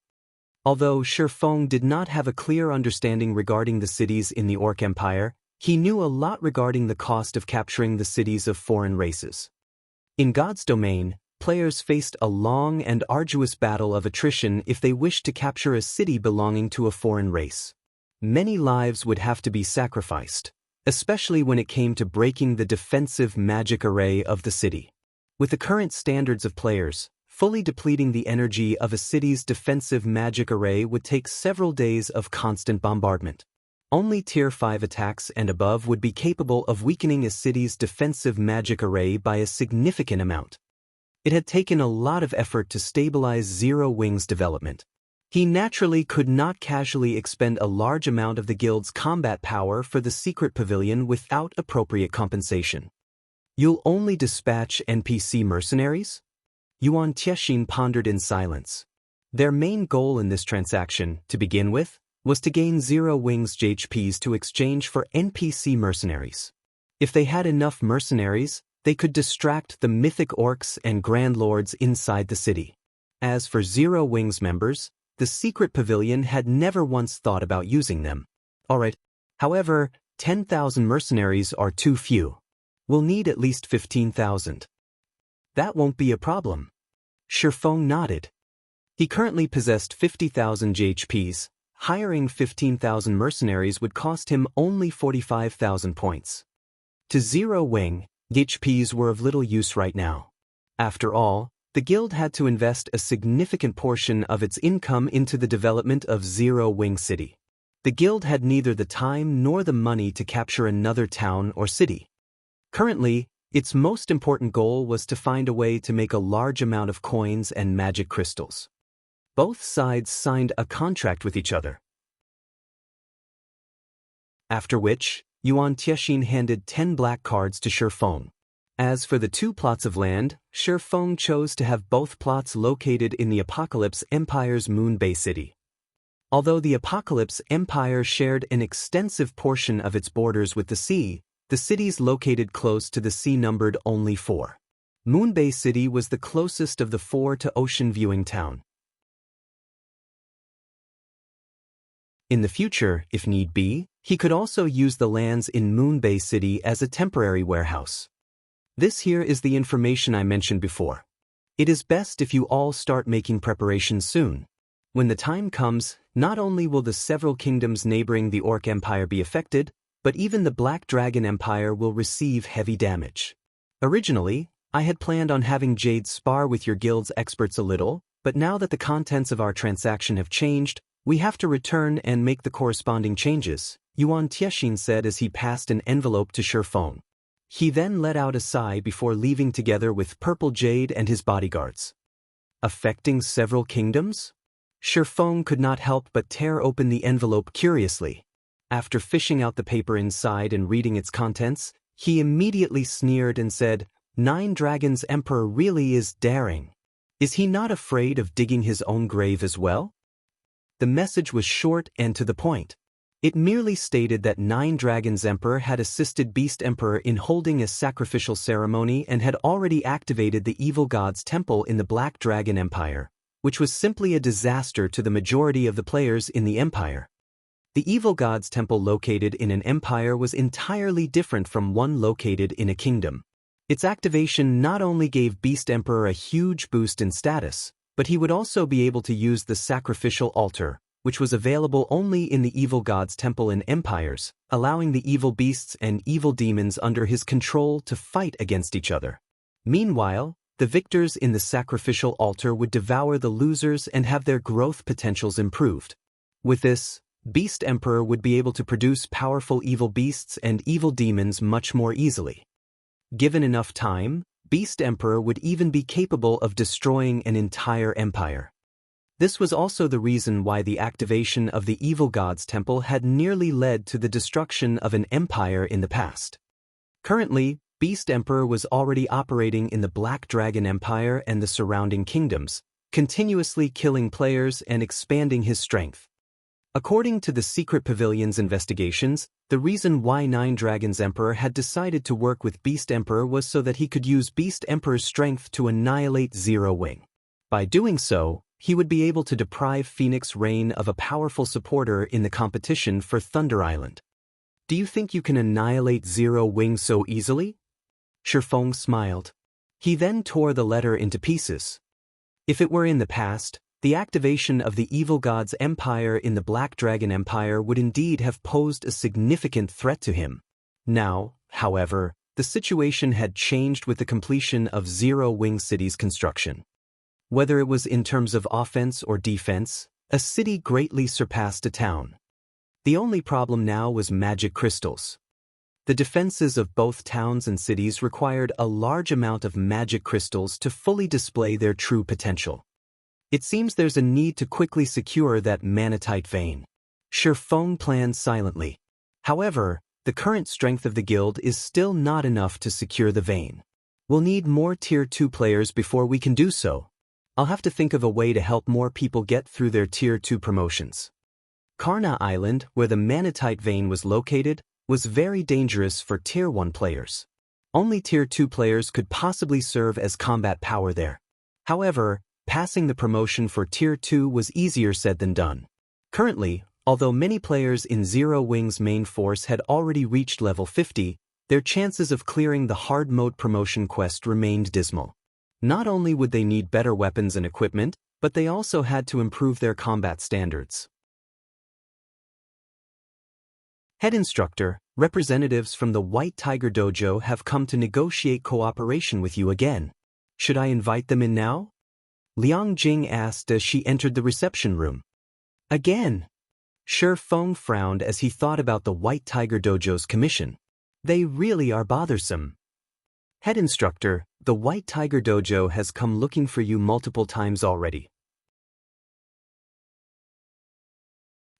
A: Although Shifeng did not have a clear understanding regarding the cities in the Orc Empire, he knew a lot regarding the cost of capturing the cities of foreign races. In God's domain, players faced a long and arduous battle of attrition if they wished to capture a city belonging to a foreign race. Many lives would have to be sacrificed, especially when it came to breaking the defensive magic array of the city. With the current standards of players, fully depleting the energy of a city's defensive magic array would take several days of constant bombardment. Only Tier 5 attacks and above would be capable of weakening a city's defensive magic array by a significant amount. It had taken a lot of effort to stabilize Zero Wing's development. He naturally could not casually expend a large amount of the guild's combat power for the secret pavilion without appropriate compensation. You'll only dispatch NPC mercenaries? Yuan Tiexin pondered in silence. Their main goal in this transaction, to begin with, was to gain Zero Wing's JHPs to exchange for NPC mercenaries. If they had enough mercenaries, They could distract the mythic orcs and grand lords inside the city. As for Zero Wings members, the secret pavilion had never once thought about using them. Alright, however, 10,000 mercenaries are too few. We'll need at least 15,000. That won't be a problem. Shifeng nodded. He currently possessed 50,000 JHPs. Hiring 15,000 mercenaries would cost him only 45,000 points. To Zero Wing, JHPs were of little use right now. After all, the guild had to invest a significant portion of its income into the development of Zero Wing City. The guild had neither the time nor the money to capture another town or city. Currently, its most important goal was to find a way to make a large amount of coins and magic crystals. Both sides signed a contract with each other. After which, Yuan Tiexin handed 10 black cards to Shifeng. As for the 2 plots of land, Shifeng chose to have both plots located in the Apocalypse Empire's Moon Bay City. Although the Apocalypse Empire shared an extensive portion of its borders with the sea, the cities located close to the sea numbered only 4. Moon Bay City was the closest of the 4 to ocean viewing town. In the future, if need be, he could also use the lands in Moon Bay City as a temporary warehouse. This here is the information I mentioned before. It is best if you all start making preparations soon. When the time comes, not only will the several kingdoms neighboring the Orc Empire be affected, but even the Black Dragon Empire will receive heavy damage. Originally, I had planned on having Jade spar with your guild's experts a little, but now that the contents of our transaction have changed, we have to return and make the corresponding changes, Yuan Tiexin said as he passed an envelope to Shifeng. He then let out a sigh before leaving together with Purple Jade and his bodyguards. Affecting several kingdoms? Shifeng could not help but tear open the envelope curiously. After fishing out the paper inside and reading its contents, he immediately sneered and said, "Nine Dragons Emperor really is daring. Is he not afraid of digging his own grave as well?" The message was short and to the point. It merely stated that Nine Dragons Emperor had assisted Beast Emperor in holding a sacrificial ceremony and had already activated the Evil God's Temple in the Black Dragon Empire, which was simply a disaster to the majority of the players in the Empire. The Evil God's Temple located in an empire was entirely different from one located in a kingdom. Its activation not only gave Beast Emperor a huge boost in status, but he would also be able to use the sacrificial altar, which was available only in the Evil God's Temple in empires, allowing the evil beasts and evil demons under his control to fight against each other. Meanwhile, the victors in the sacrificial altar would devour the losers and have their growth potentials improved. With this, Beast Emperor would be able to produce powerful evil beasts and evil demons much more easily. Given enough time, Beast Emperor would even be capable of destroying an entire empire. This was also the reason why the activation of the Evil God's Temple had nearly led to the destruction of an empire in the past. Currently, Beast Emperor was already operating in the Black Dragon Empire and the surrounding kingdoms, continuously killing players and expanding his strength. According to the Secret Pavilion's investigations, the reason why Nine Dragons Emperor had decided to work with Beast Emperor was so that he could use Beast Emperor's strength to annihilate Zero Wing. By doing so, he would be able to deprive Phoenix Rain of a powerful supporter in the competition for Thunder Island. Do you think you can annihilate Zero Wing so easily? Shifeng smiled. He then tore the letter into pieces. If it were in the past, the activation of the Evil God's Empire in the Black Dragon Empire would indeed have posed a significant threat to him. Now, however, the situation had changed with the completion of Zero Wing City's construction. Whether it was in terms of offense or defense, a city greatly surpassed a town. The only problem now was magic crystals. The defenses of both towns and cities required a large amount of magic crystals to fully display their true potential. It seems there's a need to quickly secure that manatite vein. Shifeng planned silently. However, the current strength of the guild is still not enough to secure the vein. We'll need more Tier 2 players before we can do so. I'll have to think of a way to help more people get through their Tier 2 promotions. Karna Island, where the manatite vein was located, was very dangerous for Tier 1 players. Only Tier 2 players could possibly serve as combat power there. However, passing the promotion for Tier 2 was easier said than done. Currently, although many players in Zero Wing's main force had already reached level 50, their chances of clearing the hard mode promotion quest remained dismal. Not only would they need better weapons and equipment, but they also had to improve their combat standards. Head Instructor, representatives from the White Tiger Dojo have come to negotiate cooperation with you again. Should I invite them in now? Liang Jing asked as she entered the reception room. Again? Shi Feng frowned as he thought about the White Tiger Dojo's commission. They really are bothersome. Head Instructor, the White Tiger Dojo has come looking for you multiple times already.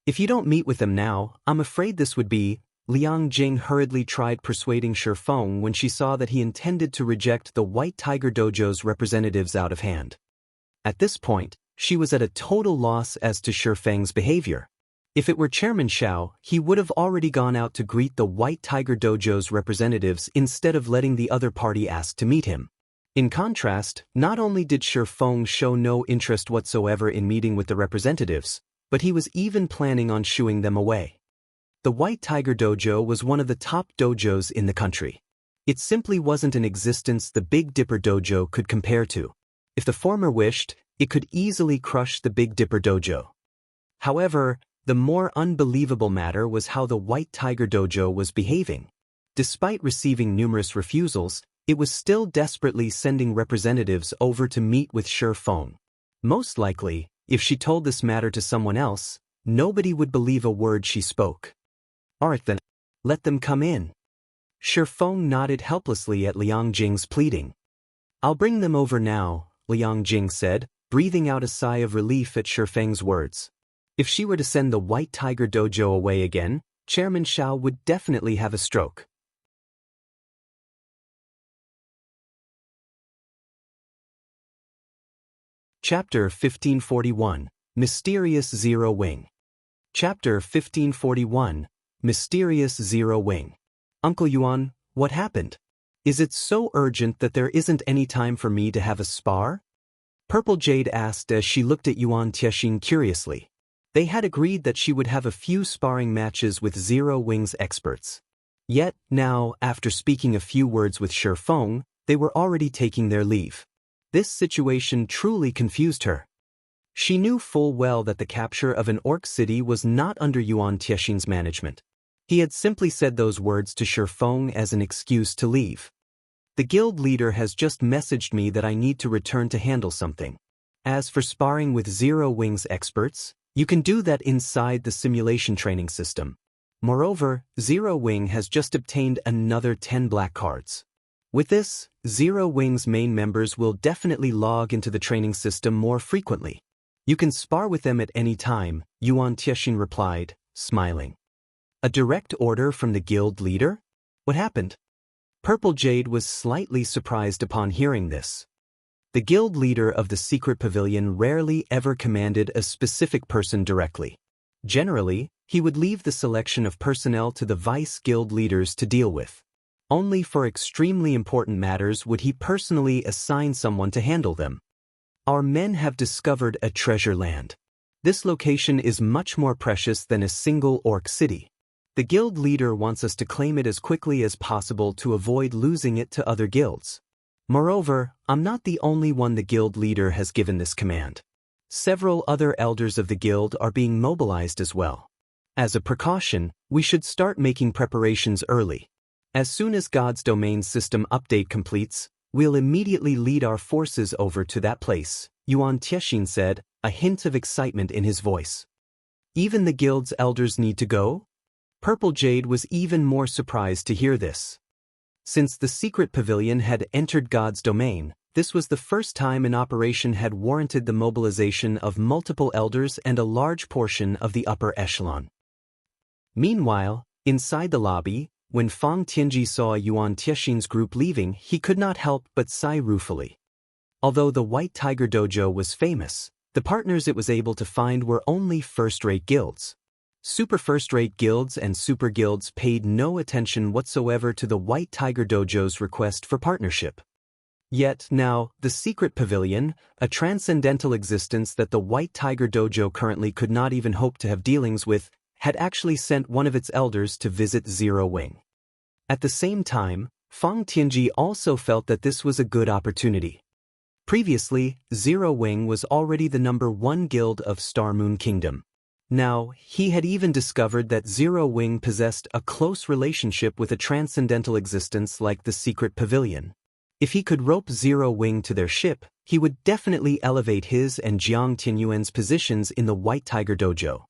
A: If you don't meet with them now, I'm afraid this would be. Liang Jing hurriedly tried persuading Shi Feng when she saw that he intended to reject the White Tiger Dojo's representatives out of hand. At this point, she was at a total loss as to Shi Feng's behavior. If it were Chairman Xiao, he would have already gone out to greet the White Tiger Dojo's representatives instead of letting the other party ask to meet him. In contrast, not only did Shi Feng show no interest whatsoever in meeting with the representatives, but he was even planning on shooing them away. The White Tiger Dojo was one of the top dojos in the country. It simply wasn't an existence the Big Dipper Dojo could compare to. If the former wished, it could easily crush the Big Dipper Dojo. However, the more unbelievable matter was how the White Tiger Dojo was behaving. Despite receiving numerous refusals, it was still desperately sending representatives over to meet with Shi Feng. Most likely, if she told this matter to someone else, nobody would believe a word she spoke. Alright then, let them come in. Shi Feng nodded helplessly at Liang Jing's pleading. I'll bring them over now, Liang Jing said, breathing out a sigh of relief at Shi Feng's words. If she were to send the White Tiger Dojo away again, Chairman Xiao would definitely have a stroke. Chapter 1541, Mysterious Zero Wing. Chapter 1541, Mysterious Zero Wing. Uncle Yuan, what happened? Is it so urgent that there isn't any time for me to have a spar? Purple Jade asked as she looked at Yuan Tiexin curiously. They had agreed that she would have a few sparring matches with Zero Wing's experts. Yet, now, after speaking a few words with Shi Feng, they were already taking their leave. This situation truly confused her. She knew full well that the capture of an orc city was not under Yuan Tiexin's management. He had simply said those words to Shi Feng as an excuse to leave. The guild leader has just messaged me that I need to return to handle something. As for sparring with Zero Wing's experts, you can do that inside the simulation training system. Moreover, Zero Wing has just obtained another 10 black cards. With this, Zero Wing's main members will definitely log into the training system more frequently. You can spar with them at any time, Yuan Tiexin replied, smiling. A direct order from the guild leader? What happened? Purple Jade was slightly surprised upon hearing this. The guild leader of the secret pavilion rarely ever commanded a specific person directly. Generally, he would leave the selection of personnel to the vice guild leaders to deal with. Only for extremely important matters would he personally assign someone to handle them. Our men have discovered a treasure land. This location is much more precious than a single orc city. The guild leader wants us to claim it as quickly as possible to avoid losing it to other guilds. Moreover, I'm not the only one the guild leader has given this command. Several other elders of the guild are being mobilized as well. As a precaution, we should start making preparations early. As soon as God's domain system update completes, we'll immediately lead our forces over to that place, Yuan Tiexin said, a hint of excitement in his voice. Even the guild's elders need to go? Purple Jade was even more surprised to hear this. Since the secret pavilion had entered God's domain, this was the first time an operation had warranted the mobilization of multiple elders and a large portion of the upper echelon. Meanwhile, inside the lobby, when Fang Tianji saw Yuan Tiexin's group leaving, he could not help but sigh ruefully. Although the White Tiger Dojo was famous, the partners it was able to find were only first-rate guilds. Super first-rate guilds and super guilds paid no attention whatsoever to the White Tiger Dojo's request for partnership. Yet now, the secret pavilion, a transcendental existence that the White Tiger Dojo currently could not even hope to have dealings with, had actually sent one of its elders to visit Zero Wing. At the same time, Fang Tianji also felt that this was a good opportunity. Previously, Zero Wing was already the #1 guild of Star Moon Kingdom. Now, he had even discovered that Zero Wing possessed a close relationship with a transcendental existence like the Secret Pavilion. If he could rope Zero Wing to their ship, he would definitely elevate his and Jiang Tianyuan's positions in the White Tiger Dojo.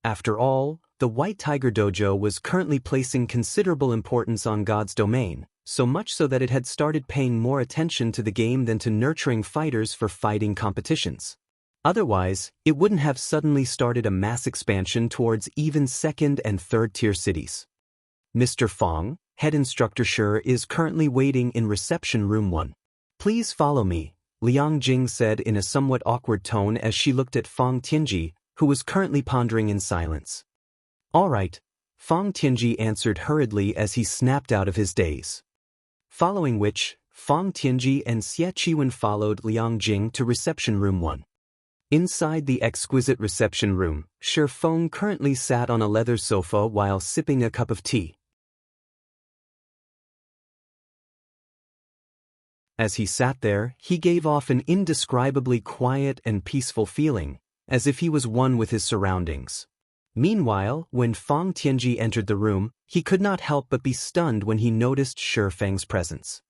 A: After all, the White Tiger Dojo was currently placing considerable importance on God's domain, so much so that it had started paying more attention to the game than to nurturing fighters for fighting competitions. Otherwise, it wouldn't have suddenly started a mass expansion towards even second- and third-tier cities. Mr. Fang, head instructor Shi, is currently waiting in reception room 1. Please follow me, Liang Jing said in a somewhat awkward tone as she looked at Fang Tianji, who was currently pondering in silence. All right, Fang Tianji answered hurriedly as he snapped out of his daze. Following which, Fang Tianji and Xie Qiwen followed Liang Jing to reception room 1. Inside the exquisite reception room, Shi Feng currently sat on a leather sofa while sipping a cup of tea. As he sat there, he gave off an indescribably quiet and peaceful feeling, as if he was one with his surroundings. Meanwhile, when Fang Tianji entered the room, he could not help but be stunned when he noticed Shi Feng's presence.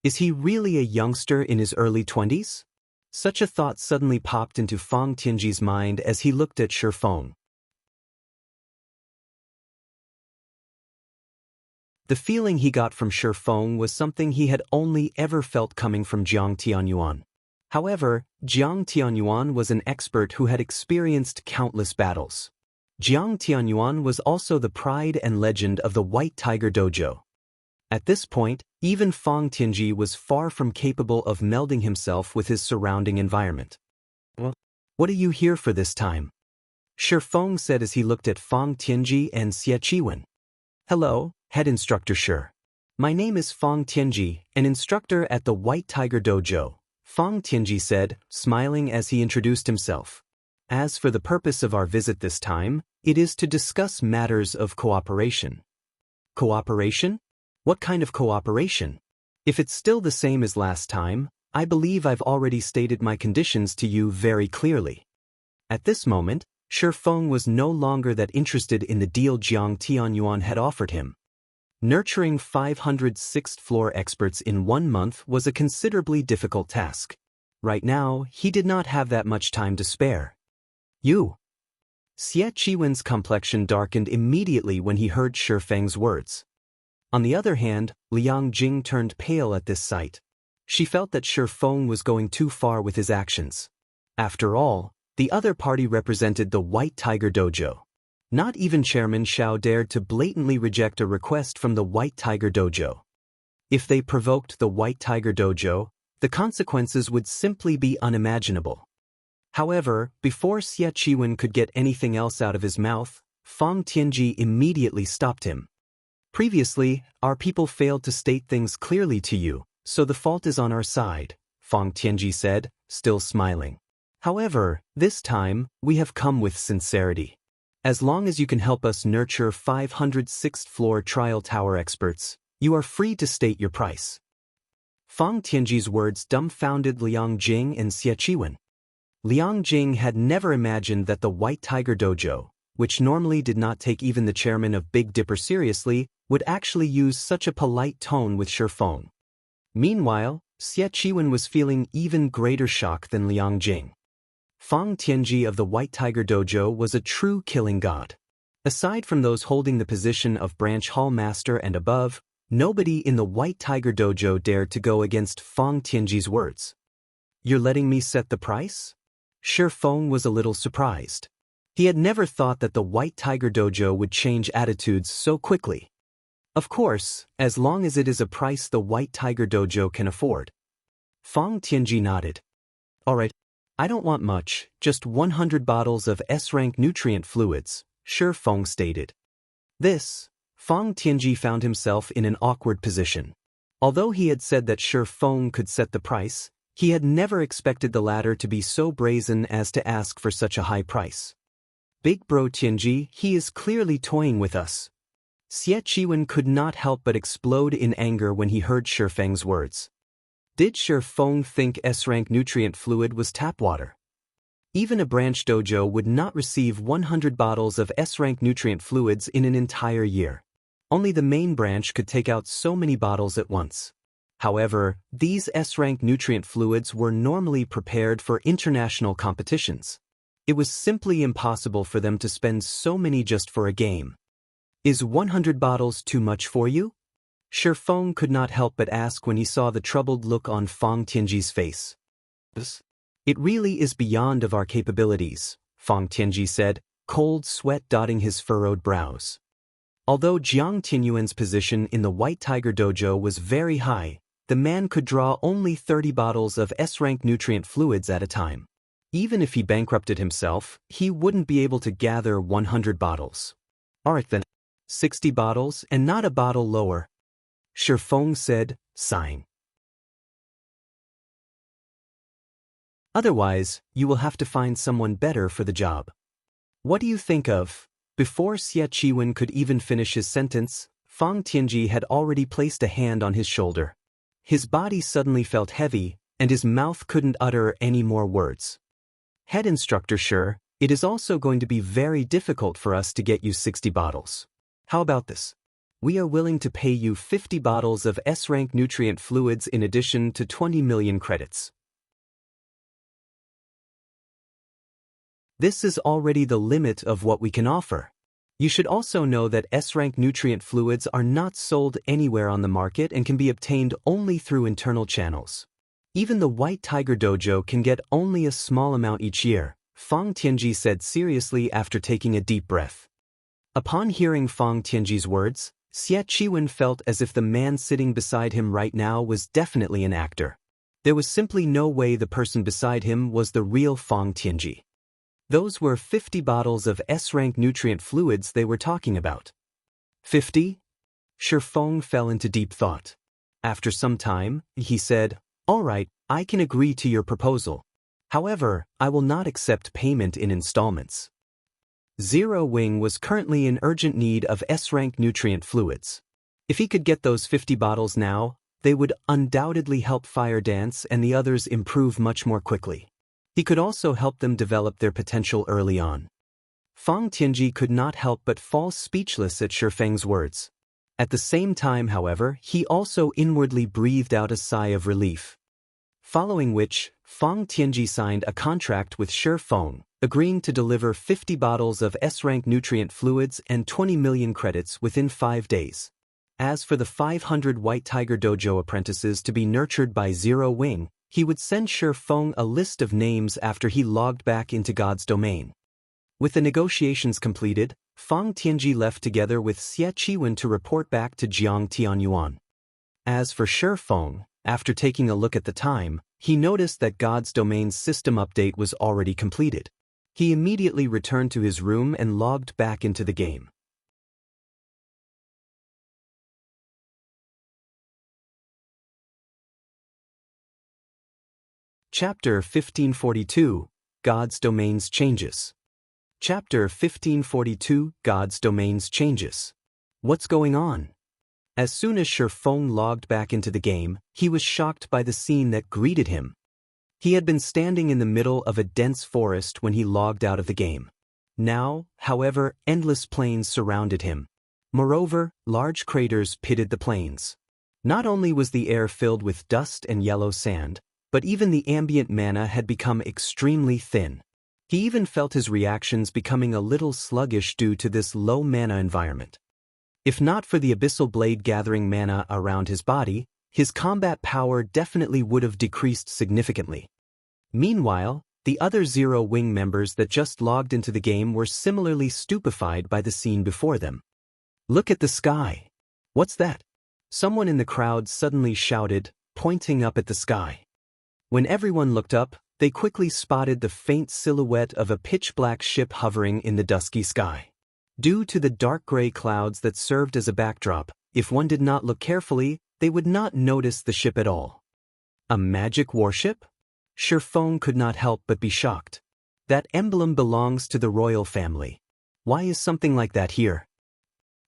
A: Is he really a youngster in his early 20s? Such a thought suddenly popped into Fang Tianji's mind as he looked at Shi Feng. The feeling he got from Shi Feng was something he had only ever felt coming from Jiang Tianyuan. However, Jiang Tianyuan was an expert who had experienced countless battles. Jiang Tianyuan was also the pride and legend of the White Tiger Dojo. At this point, even Fang Tianji was far from capable of melding himself with his surrounding environment. What are you here for this time? Shi Feng said as he looked at Fang Tianji and Xie Qiwen. Hello, head instructor Shi. My name is Fang Tianji, an instructor at the White Tiger Dojo, Fang Tianji said, smiling as he introduced himself. As for the purpose of our visit this time, it is to discuss matters of cooperation. Cooperation? What kind of cooperation? If it's still the same as last time, I believe I've already stated my conditions to you very clearly. At this moment, Shi Feng was no longer that interested in the deal Jiang Tianyuan had offered him. Nurturing 500 sixth-floor experts in 1 month was a considerably difficult task. Right now, he did not have that much time to spare. You. Xie Qiwen's complexion darkened immediately when he heard Shi Feng's words. On the other hand, Liang Jing turned pale at this sight. She felt that Shi Feng was going too far with his actions. After all, the other party represented the White Tiger Dojo. Not even Chairman Xiao dared to blatantly reject a request from the White Tiger Dojo. If they provoked the White Tiger Dojo, the consequences would simply be unimaginable. However, before Xie Qiwen could get anything else out of his mouth, Fang Tianji immediately stopped him. Previously, our people failed to state things clearly to you, so the fault is on our side, Fang Tianji said, still smiling. However, this time, we have come with sincerity. As long as you can help us nurture 500 sixth-floor trial tower experts, you are free to state your price. Fang Tianji's words dumbfounded Liang Jing and Xie Qiwen. Liang Jing had never imagined that the White Tiger Dojo, which normally did not take even the chairman of Big Dipper seriously, would actually use such a polite tone with Shi Feng. Meanwhile, Xie Qiwen was feeling even greater shock than Liang Jing. Fang Tianji of the White Tiger Dojo was a true killing god. Aside from those holding the position of branch hall master and above, nobody in the White Tiger Dojo dared to go against Fang Tianji's words. You're letting me set the price? Shi Feng was a little surprised. He had never thought that the White Tiger Dojo would change attitudes so quickly. Of course, as long as it is a price the White Tiger Dojo can afford. Fang Tianji nodded. All right, I don't want much, just 100 bottles of S-rank nutrient fluids, Shi Feng stated. This, Fang Tianji found himself in an awkward position. Although he had said that Shi Feng could set the price, he had never expected the latter to be so brazen as to ask for such a high price. Big bro Tianji, he is clearly toying with us. Xie Qiwen could not help but explode in anger when he heard Shi Feng's words. Did Shi Feng think S-rank nutrient fluid was tap water? Even a branch dojo would not receive 100 bottles of S-rank nutrient fluids in an entire year. Only the main branch could take out so many bottles at once. However, these S-rank nutrient fluids were normally prepared for international competitions. It was simply impossible for them to spend so many just for a game. Is 100 bottles too much for you? Shi Feng could not help but ask when he saw the troubled look on Fang Tianji's face. It really is beyond of our capabilities, Fang Tianji said, cold sweat dotting his furrowed brows. Although Jiang Tianyuan's position in the White Tiger Dojo was very high, the man could draw only 30 bottles of S-rank nutrient fluids at a time. Even if he bankrupted himself, he wouldn't be able to gather 100 bottles. Alright then, 60 bottles and not a bottle lower, Shi Feng said, sighing. Otherwise, you will have to find someone better for the job. What do you think of? Before Xie Qiwen could even finish his sentence, Fang Tianji had already placed a hand on his shoulder. His body suddenly felt heavy, and his mouth couldn't utter any more words. Head instructor Shi, it is also going to be very difficult for us to get you 60 bottles. How about this? We are willing to pay you 50 bottles of S-rank nutrient fluids in addition to 20 million credits. This is already the limit of what we can offer. You should also know that S-rank nutrient fluids are not sold anywhere on the market and can be obtained only through internal channels. Even the White Tiger Dojo can get only a small amount each year, Fang Tianji said seriously after taking a deep breath. Upon hearing Fang Tianji's words, Xie Qiwen felt as if the man sitting beside him right now was definitely an actor. There was simply no way the person beside him was the real Fang Tianji. Those were 50 bottles of S-rank nutrient fluids they were talking about. 50? Shi Feng fell into deep thought. After some time, he said, all right, I can agree to your proposal. However, I will not accept payment in installments. Zero Wing was currently in urgent need of S-rank nutrient fluids. If he could get those 50 bottles now, they would undoubtedly help Fire Dance and the others improve much more quickly. He could also help them develop their potential early on. Fang Tianji could not help but fall speechless at Shi Feng's words. At the same time, however, he also inwardly breathed out a sigh of relief. Following which, Fang Tianji signed a contract with Shi Feng, agreeing to deliver 50 bottles of S-rank nutrient fluids and 20 million credits within 5 days. As for the 500 White Tiger Dojo apprentices to be nurtured by Zero Wing, he would send Shi Feng a list of names after he logged back into God's domain. With the negotiations completed, Fang Tianji left together with Xie Qiwen to report back to Jiang Tianyuan. As for Shi Feng, after taking a look at the time, he noticed that God's domain's system update was already completed. He immediately returned to his room and logged back into the game. Chapter 1542, God's Domains Changes. Chapter 1542, God's Domains Changes. What's going on? As soon as Shi Feng logged back into the game, he was shocked by the scene that greeted him. He had been standing in the middle of a dense forest when he logged out of the game. Now, however, endless plains surrounded him. Moreover, large craters pitted the plains. Not only was the air filled with dust and yellow sand, but even the ambient mana had become extremely thin. He even felt his reactions becoming a little sluggish due to this low mana environment. If not for the abyssal blade gathering mana around his body, his combat power definitely would have decreased significantly. Meanwhile, the other Zero Wing members that just logged into the game were similarly stupefied by the scene before them. Look at the sky. What's that? Someone in the crowd suddenly shouted, pointing up at the sky. When everyone looked up, they quickly spotted the faint silhouette of a pitch-black ship hovering in the dusky sky. Due to the dark gray clouds that served as a backdrop, if one did not look carefully, they would not notice the ship at all. A magic warship? Shifeng could not help but be shocked. That emblem belongs to the royal family. Why is something like that here?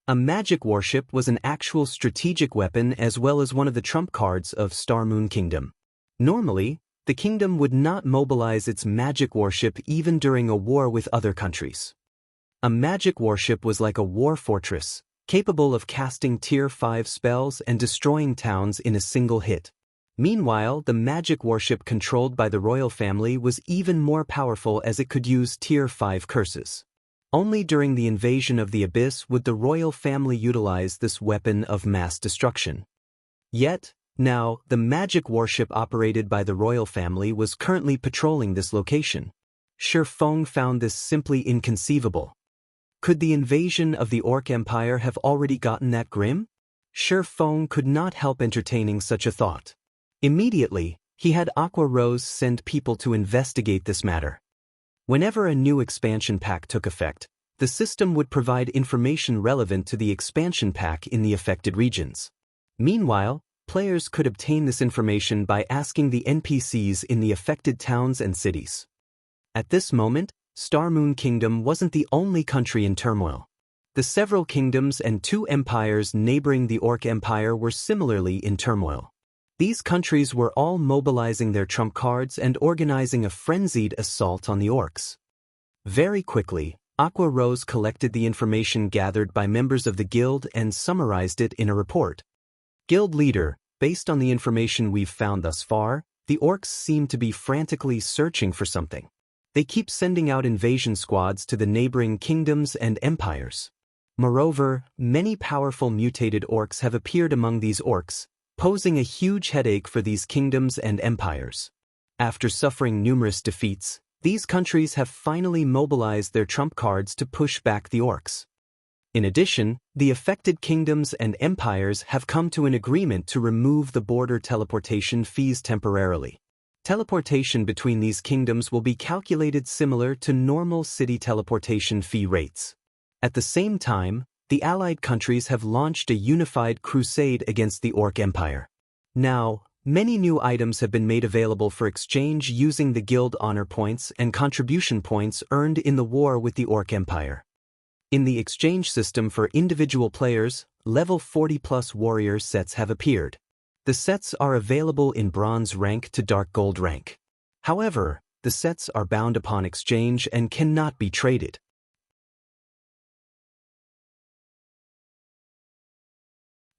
A: A magic warship was an actual strategic weapon as well as one of the trump cards of Star Moon Kingdom. Normally, the kingdom would not mobilize its magic warship even during a war with other countries. A magic warship was like a war fortress, capable of casting Tier 5 spells and destroying towns in a single hit. Meanwhile, the magic warship controlled by the royal family was even more powerful as it could use Tier 5 curses. Only during the invasion of the Abyss would the royal family utilize this weapon of mass destruction. Yet, now, the magic warship operated by the royal family was currently patrolling this location. Shifeng found this simply inconceivable. Could the invasion of the Orc Empire have already gotten that grim? Shifeng could not help entertaining such a thought. Immediately, he had Aqua Rose send people to investigate this matter. Whenever a new expansion pack took effect, the system would provide information relevant to the expansion pack in the affected regions. Meanwhile, players could obtain this information by asking the NPCs in the affected towns and cities. At this moment, Star Moon Kingdom wasn't the only country in turmoil. The several kingdoms and 2 empires neighboring the Orc Empire were similarly in turmoil. These countries were all mobilizing their trump cards and organizing a frenzied assault on the orcs. Very quickly, Aqua Rose collected the information gathered by members of the guild and summarized it in a report. Guild leader, based on the information we've found thus far, the orcs seem to be frantically searching for something. They keep sending out invasion squads to the neighboring kingdoms and empires. Moreover, many powerful mutated orcs have appeared among these orcs, posing a huge headache for these kingdoms and empires. After suffering numerous defeats, these countries have finally mobilized their trump cards to push back the orcs. In addition, the affected kingdoms and empires have come to an agreement to remove the border teleportation fees temporarily. Teleportation between these kingdoms will be calculated similar to normal city teleportation fee rates. At the same time, the allied countries have launched a unified crusade against the Orc Empire. Now, many new items have been made available for exchange using the guild honor points and contribution points earned in the war with the Orc Empire. In the exchange system for individual players, level 40+ warrior sets have appeared. The sets are available in bronze rank to dark gold rank. However, the sets are bound upon exchange and cannot be traded.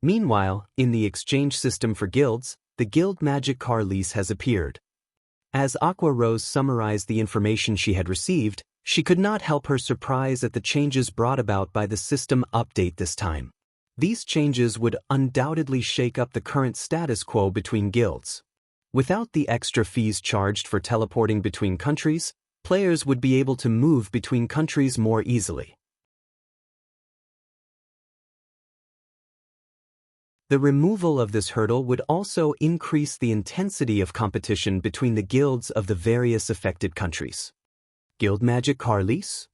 A: Meanwhile, in the exchange system for guilds, the guild magic car lease has appeared. As Aqua Rose summarized the information she had received, she could not help her surprise at the changes brought about by the system update this time. These changes would undoubtedly shake up the current status quo between guilds. Without the extra fees charged for teleporting between countries, players would be able to move between countries more easily. The removal of this hurdle would also increase the intensity of competition between the guilds of the various affected countries. Guild magic car lease?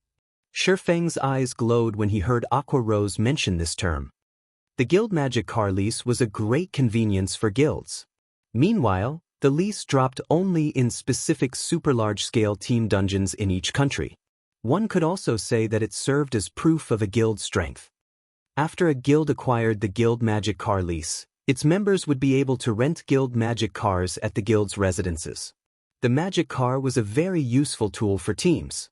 A: Shifeng's eyes glowed when he heard Aqua Rose mention this term. The guild magic car lease was a great convenience for guilds. Meanwhile, the lease dropped only in specific super large-scale team dungeons in each country. One could also say that it served as proof of a guild's strength. After a guild acquired the guild magic car lease, its members would be able to rent guild magic cars at the guild's residences. The magic car was a very useful tool for teams.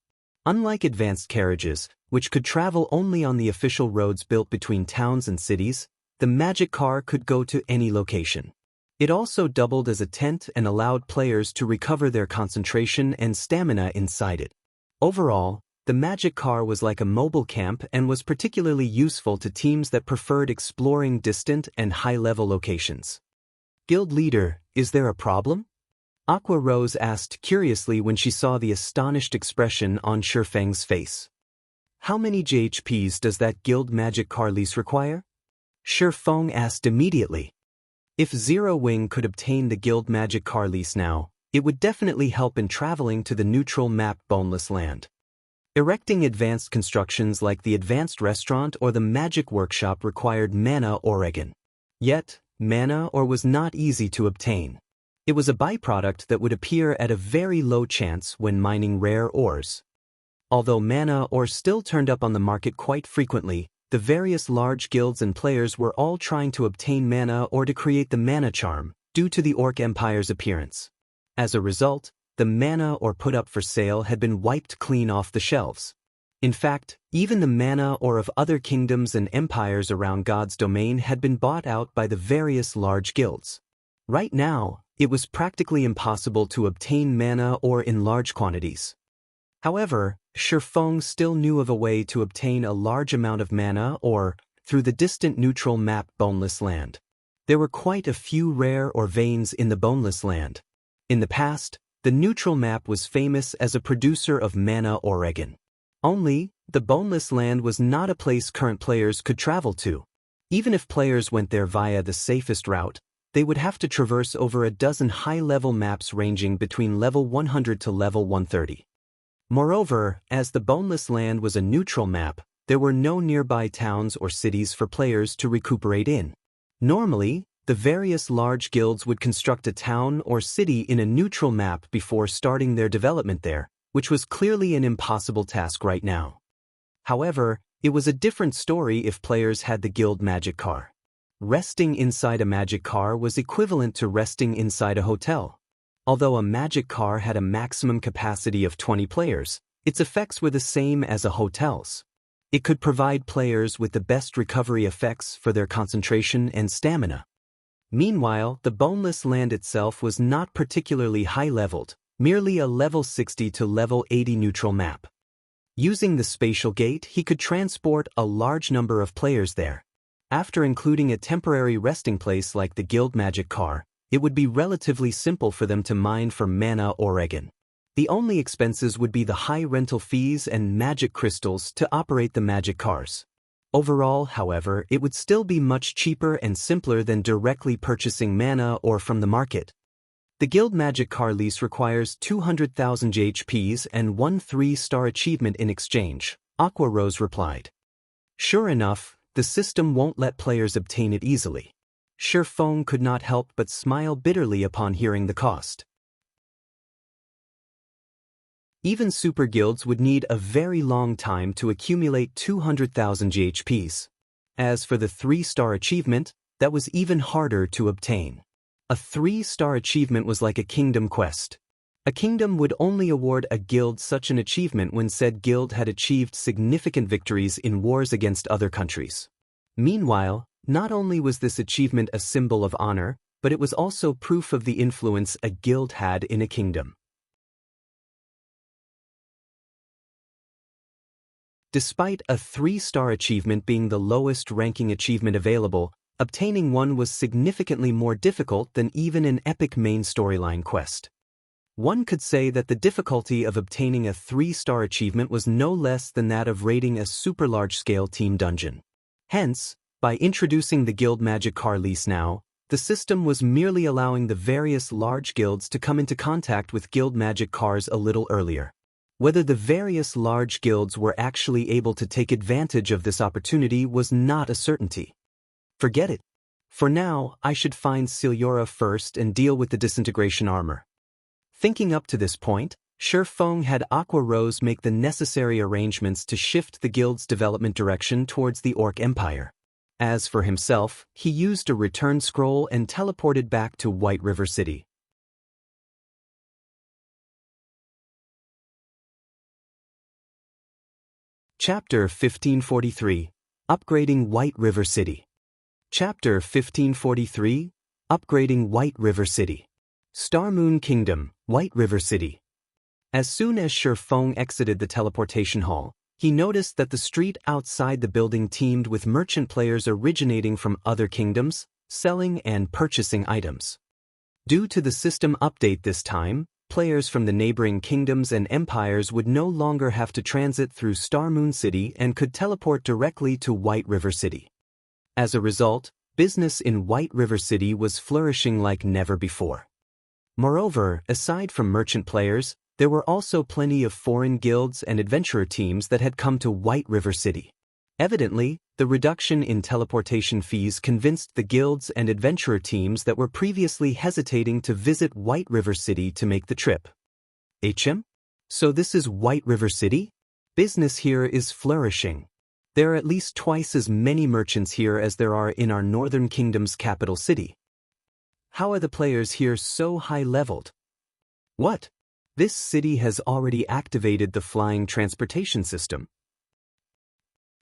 A: Unlike advanced carriages, which could travel only on the official roads built between towns and cities, the magic car could go to any location. It also doubled as a tent and allowed players to recover their concentration and stamina inside it. Overall, the magic car was like a mobile camp and was particularly useful to teams that preferred exploring distant and high-level locations. Guild leader, is there a problem? Aqua Rose asked curiously when she saw the astonished expression on Shifeng's face. How many JHPs does that guild magic car lease require? Shifeng asked immediately. If Zero Wing could obtain the guild magic car lease now, it would definitely help in traveling to the neutral map Boneless Land. Erecting advanced constructions like the advanced restaurant or the magic workshop required mana oregon. Yet, mana ore was not easy to obtain. It was a byproduct that would appear at a very low chance when mining rare ores. Although mana ore still turned up on the market quite frequently, the various large guilds and players were all trying to obtain mana ore to create the mana charm, due to the Orc Empire's appearance. As a result, the mana ore put up for sale had been wiped clean off the shelves. In fact, even the mana ore of other kingdoms and empires around God's domain had been bought out by the various large guilds. Right now, it was practically impossible to obtain mana ore in large quantities. However, Shifeng still knew of a way to obtain a large amount of mana ore through the distant neutral map Boneless Land. There were quite a few rare ore veins in the Boneless Land. In the past, the neutral map was famous as a producer of mana oregon. Only, the Boneless Land was not a place current players could travel to. Even if players went there via the safest route, they would have to traverse over a dozen high-level maps ranging between level 100 to level 130. Moreover, as the Boneless Land was a neutral map, there were no nearby towns or cities for players to recuperate in. Normally, the various large guilds would construct a town or city in a neutral map before starting their development there, which was clearly an impossible task right now. However, it was a different story if players had the guild magic car. Resting inside a magic car was equivalent to resting inside a hotel. Although a magic car had a maximum capacity of 20 players, its effects were the same as a hotel's. It could provide players with the best recovery effects for their concentration and stamina. Meanwhile, the Boneless Land itself was not particularly high-leveled, merely a level 60 to level 80 neutral map. Using the spatial gate, he could transport a large number of players there. After including a temporary resting place like the guild magic car, it would be relatively simple for them to mine for mana oregon. The only expenses would be the high rental fees and magic crystals to operate the magic cars. Overall, however, it would still be much cheaper and simpler than directly purchasing mana ore from the market. The guild magic car lease requires 200,000 JHPs and 1 3-star achievement in exchange, Aqua Rose replied. Sure enough, the system won't let players obtain it easily. Shifeng could not help but smile bitterly upon hearing the cost. Even super guilds would need a very long time to accumulate 200,000 GHPs. As for the 3-star achievement, that was even harder to obtain. A 3-star achievement was like a kingdom quest. A kingdom would only award a guild such an achievement when said guild had achieved significant victories in wars against other countries. Meanwhile, not only was this achievement a symbol of honor, but it was also proof of the influence a guild had in a kingdom. Despite a 3-star achievement being the lowest ranking achievement available, obtaining one was significantly more difficult than even an epic main storyline quest. One could say that the difficulty of obtaining a 3-star achievement was no less than that of raiding a super large-scale team dungeon. Hence, by introducing the guild magic car lease now, the system was merely allowing the various large guilds to come into contact with guild magic cars a little earlier. Whether the various large guilds were actually able to take advantage of this opportunity was not a certainty. Forget it. For now, I should find Ciliora first and deal with the disintegration armor. Thinking up to this point, Shifeng had Aqua Rose make the necessary arrangements to shift the guild's development direction towards the Orc Empire. As for himself, he used a return scroll and teleported back to White River City. Chapter 1543, Upgrading White River City. Chapter 1543, Upgrading White River City. Star Moon Kingdom, White River City. As soon as Shifeng exited the teleportation hall, he noticed that the street outside the building teemed with merchant players originating from other kingdoms, selling and purchasing items. Due to the system update this time, players from the neighboring kingdoms and empires would no longer have to transit through Star Moon City and could teleport directly to White River City. As a result, business in White River City was flourishing like never before. Moreover, aside from merchant players, There were also plenty of foreign guilds and adventurer teams that had come to White River City. Evidently, the reduction in teleportation fees convinced the guilds and adventurer teams that were previously hesitating to visit White River City to make the trip. So this is White River City? Business here is flourishing. There are at least twice as many merchants here as there are in our Northern Kingdom's capital city. How are the players here so high-leveled? What? This city has already activated the flying transportation system.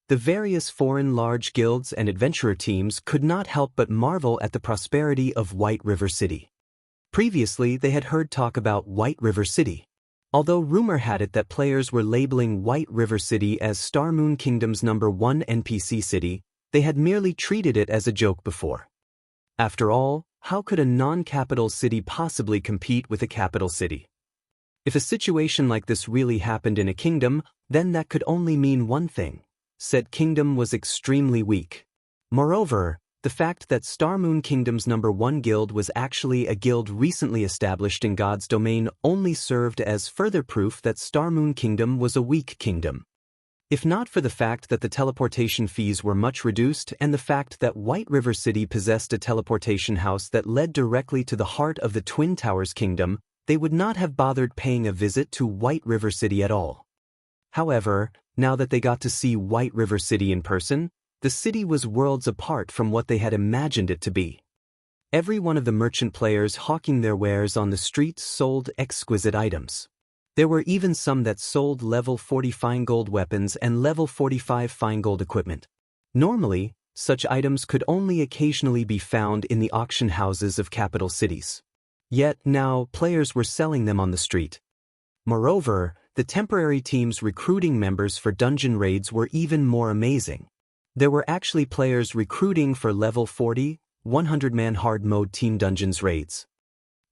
A: The various foreign large guilds and adventurer teams could not help but marvel at the prosperity of White River City. Previously, they had heard talk about White River City. Although rumor had it that players were labeling White River City as Star Moon Kingdom's #1 NPC city, they had merely treated it as a joke before. After all, how could a non-capital city possibly compete with a capital city? If a situation like this really happened in a kingdom, then that could only mean one thing. Said kingdom was extremely weak. Moreover, the fact that Star Moon Kingdom's #1 guild was actually a guild recently established in God's domain only served as further proof that Star Moon Kingdom was a weak kingdom. If not for the fact that the teleportation fees were much reduced and the fact that White River City possessed a teleportation house that led directly to the heart of the Twin Towers Kingdom, they would not have bothered paying a visit to White River City at all. However, now that they got to see White River City in person, the city was worlds apart from what they had imagined it to be. Every one of the merchant players hawking their wares on the streets sold exquisite items. There were even some that sold level 40 fine gold weapons and level 45 fine gold equipment. Normally, such items could only occasionally be found in the auction houses of capital cities. Yet now, players were selling them on the street. Moreover, the temporary team's recruiting members for dungeon raids were even more amazing. There were actually players recruiting for level 40, 100-man hard mode team dungeons raids.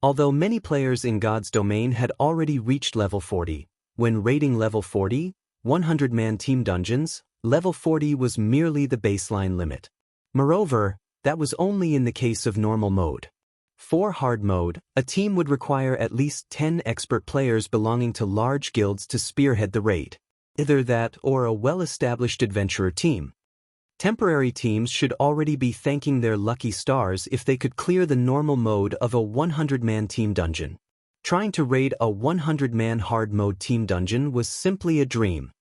A: Although many players in God's domain had already reached level 40, when raiding level 40, 100-man team dungeons, level 40 was merely the baseline limit. Moreover, that was only in the case of normal mode. For hard mode, a team would require at least 10 expert players belonging to large guilds to spearhead the raid. Either that or a well-established adventurer team. Temporary teams should already be thanking their lucky stars if they could clear the normal mode of a 100-man team dungeon. Trying to raid a 100-man hard mode team dungeon was simply a dream.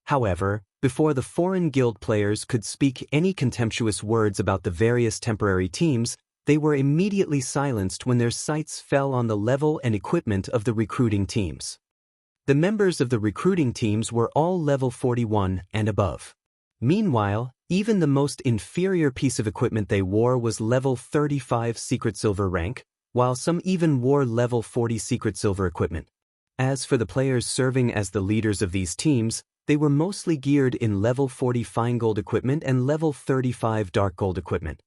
A: However, before the foreign guild players could speak any contemptuous words about the various temporary teams, they were immediately silenced when their sights fell on the level and equipment of the recruiting teams. The members of the recruiting teams were all level 41 and above. Meanwhile, even the most inferior piece of equipment they wore was level 35 secret silver rank, while some even wore level 40 secret silver equipment. As for the players serving as the leaders of these teams, they were mostly geared in level 40 fine gold equipment and level 35 dark gold equipment.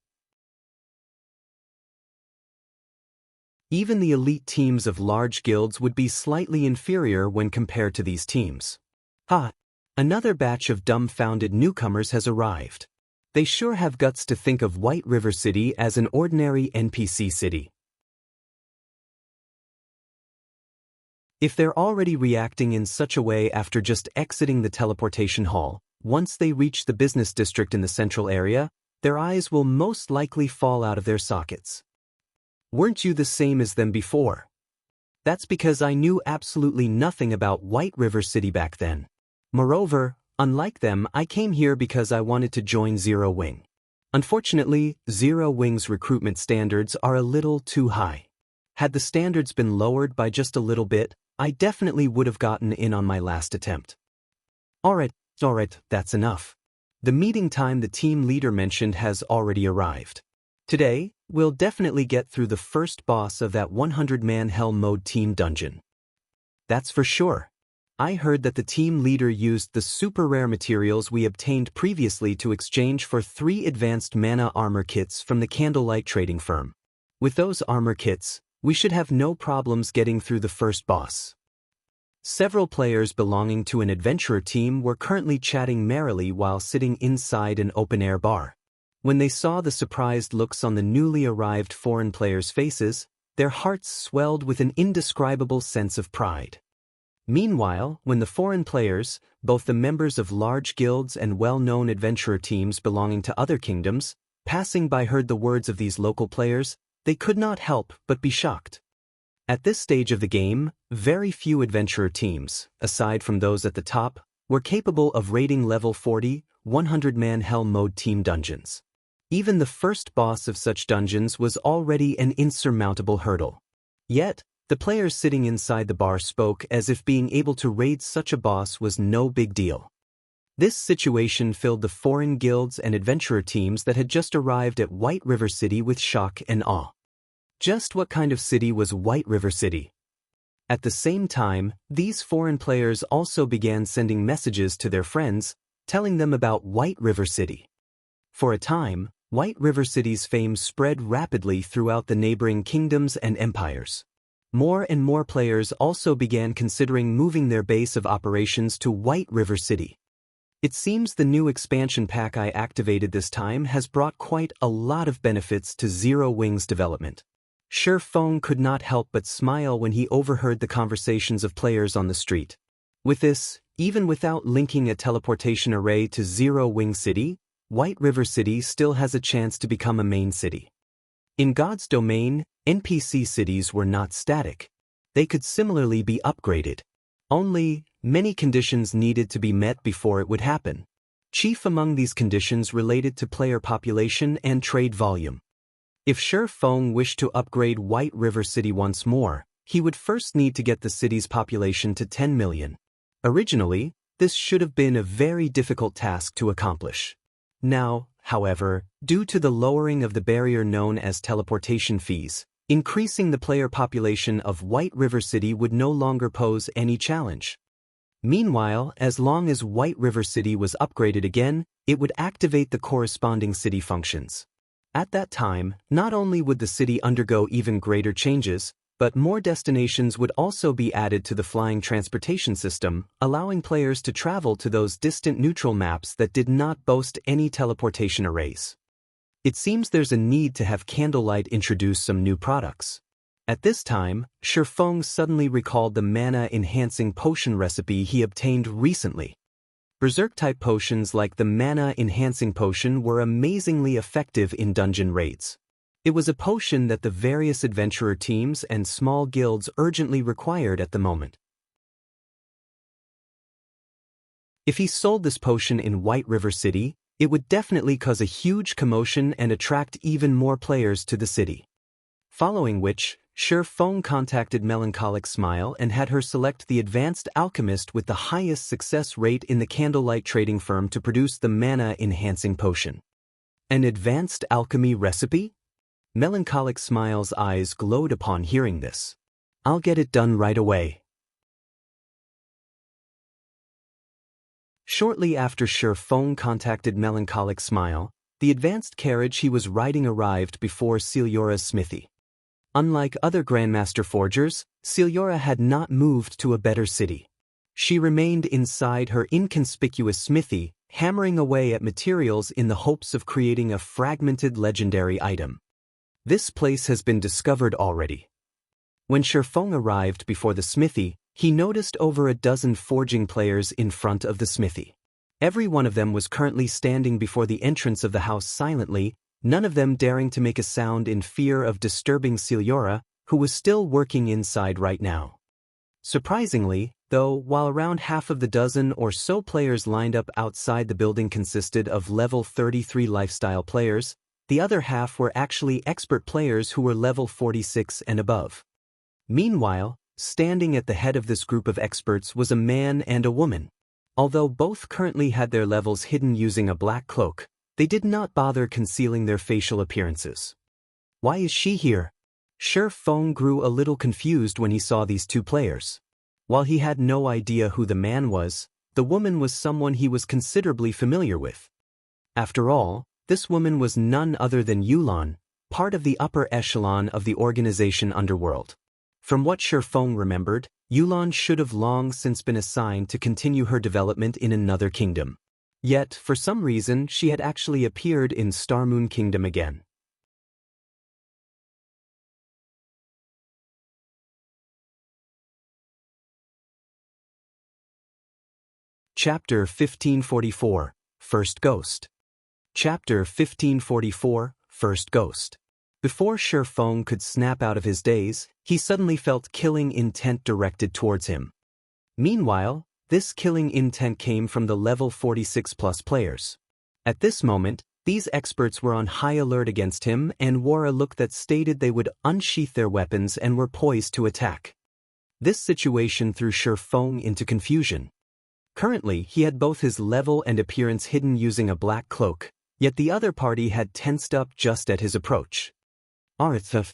A: Even the elite teams of large guilds would be slightly inferior when compared to these teams. Another batch of dumbfounded newcomers has arrived. They sure have guts to think of White River City as an ordinary NPC city. If they're already reacting in such a way after just exiting the teleportation hall, once they reach the business district in the central area, their eyes will most likely fall out of their sockets. Weren't you the same as them before? That's because I knew absolutely nothing about White River City back then. Moreover, unlike them, I came here because I wanted to join Zero Wing. Unfortunately, Zero Wing's recruitment standards are a little too high. Had the standards been lowered by just a little bit, I definitely would have gotten in on my last attempt. Alright, that's enough. The meeting time the team leader mentioned has already arrived. Today, we'll definitely get through the first boss of that 100-man hell mode team dungeon. That's for sure. I heard that the team leader used the super rare materials we obtained previously to exchange for 3 advanced mana armor kits from the Candlelight trading firm. With those armor kits, we should have no problems getting through the first boss. Several players belonging to an adventurer team were currently chatting merrily while sitting inside an open-air bar. When they saw the surprised looks on the newly arrived foreign players' faces, their hearts swelled with an indescribable sense of pride. Meanwhile, when the foreign players, both the members of large guilds and well-known adventurer teams belonging to other kingdoms, passing by heard the words of these local players, they could not help but be shocked. At this stage of the game, very few adventurer teams, aside from those at the top, were capable of raiding level 40, 100-man Hell Mode team dungeons. Even the first boss of such dungeons was already an insurmountable hurdle. Yet, the players sitting inside the bar spoke as if being able to raid such a boss was no big deal. This situation filled the foreign guilds and adventurer teams that had just arrived at White River City with shock and awe. Just what kind of city was White River City? At the same time, these foreign players also began sending messages to their friends, telling them about White River City. For a time, White River City's fame spread rapidly throughout the neighboring kingdoms and empires. More and more players also began considering moving their base of operations to White River City. It seems the new expansion pack I activated this time has brought quite a lot of benefits to Zero Wing's development. Shi Feng could not help but smile when he overheard the conversations of players on the street. With this, even without linking a teleportation array to Zero Wing City, White River City still has a chance to become a main city. In God's domain, NPC cities were not static. They could similarly be upgraded. Only, many conditions needed to be met before it would happen. Chief among these conditions related to player population and trade volume. If Shi Feng wished to upgrade White River City once more, he would first need to get the city's population to 10 million. Originally, this should have been a very difficult task to accomplish. Now, however, due to the lowering of the barrier known as teleportation fees, increasing the player population of White River City would no longer pose any challenge. Meanwhile, as long as White River City was upgraded again, it would activate the corresponding city functions. At that time, not only would the city undergo even greater changes, but more destinations would also be added to the flying transportation system, allowing players to travel to those distant neutral maps that did not boast any teleportation arrays. It seems there's a need to have Candlelight introduce some new products. At this time, Shi Feng suddenly recalled the mana-enhancing potion recipe he obtained recently. Berserk-type potions like the mana-enhancing potion were amazingly effective in dungeon raids. It was a potion that the various adventurer teams and small guilds urgently required at the moment. If he sold this potion in White River City, it would definitely cause a huge commotion and attract even more players to the city. Following which, Shi Feng contacted Melancholic Smile and had her select the advanced alchemist with the highest success rate in the Candlelight trading firm to produce the mana-enhancing potion. An advanced alchemy recipe? Melancholic Smile's eyes glowed upon hearing this. I'll get it done right away. Shortly after Shi Feng contacted Melancholic Smile, the advanced carriage he was riding arrived before Ciliora's smithy. Unlike other Grandmaster Forgers, Ciliora had not moved to a better city. She remained inside her inconspicuous smithy, hammering away at materials in the hopes of creating a fragmented legendary item. This place has been discovered already. When Shi Feng arrived before the smithy, he noticed over a dozen forging players in front of the smithy. Every one of them was currently standing before the entrance of the house silently, none of them daring to make a sound in fear of disturbing Ciliora, who was still working inside right now. Surprisingly, though, while around half of the dozen or so players lined up outside the building consisted of level 33 lifestyle players, the other half were actually expert players who were level 46 and above. Meanwhile, standing at the head of this group of experts was a man and a woman. Although both currently had their levels hidden using a black cloak, they did not bother concealing their facial appearances. Why is she here? Shi Feng grew a little confused when he saw these two players. While he had no idea who the man was, the woman was someone he was considerably familiar with. After all, this woman was none other than Yulan, part of the upper echelon of the organization Underworld. From what Shi Feng remembered, Yulan should have long since been assigned to continue her development in another kingdom. Yet, for some reason, she had actually appeared in Starmoon Kingdom again. Chapter 1544, First Ghost. Chapter 1544, First Ghost. Before Shi Feng could snap out of his daze, he suddenly felt killing intent directed towards him. Meanwhile, this killing intent came from the level 46+ players. At this moment, these experts were on high alert against him and wore a look that stated they would unsheath their weapons and were poised to attack. This situation threw Shi Feng into confusion. Currently, he had both his level and appearance hidden using a black cloak, yet the other party had tensed up just at his approach. Arthur.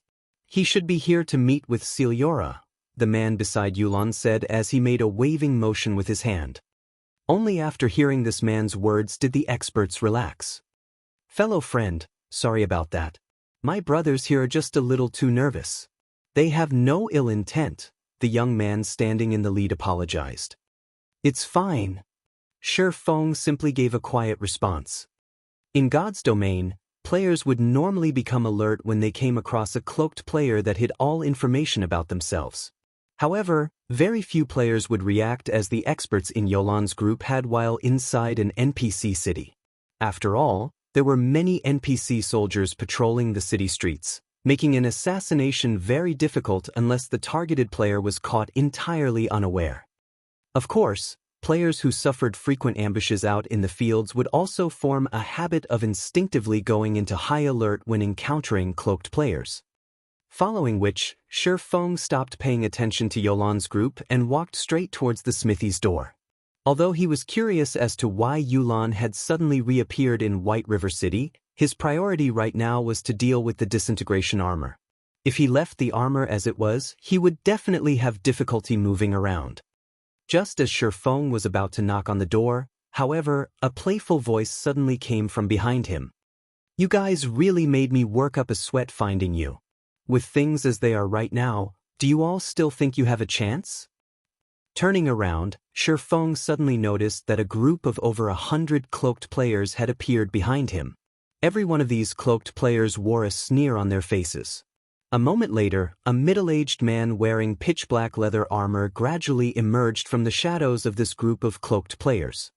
A: He should be here to meet with Celiora, the man beside Yulan said as he made a waving motion with his hand. Only after hearing this man's words did the experts relax. Fellow friend, sorry about that. My brothers here are just a little too nervous. They have no ill intent, the young man standing in the lead apologized. It's fine. Shi Feng simply gave a quiet response. In God's domain, players would normally become alert when they came across a cloaked player that hid all information about themselves. However, very few players would react as the experts in Yulan's group had while inside an NPC city. After all, there were many NPC soldiers patrolling the city streets, making an assassination very difficult unless the targeted player was caught entirely unaware. Of course, players who suffered frequent ambushes out in the fields would also form a habit of instinctively going into high alert when encountering cloaked players. Following which, Shi Feng stopped paying attention to Yulan's group and walked straight towards the smithy's door. Although he was curious as to why Yulan had suddenly reappeared in White River City, his priority right now was to deal with the disintegration armor. If he left the armor as it was, he would definitely have difficulty moving around. Just as Shi Feng was about to knock on the door, however, a playful voice suddenly came from behind him. You guys really made me work up a sweat finding you. With things as they are right now, do you all still think you have a chance? Turning around, Shi Feng suddenly noticed that a group of over 100 cloaked players had appeared behind him. Every one of these cloaked players wore a sneer on their faces. A moment later, a middle-aged man wearing pitch-black leather armor gradually emerged from the shadows of this group of cloaked players.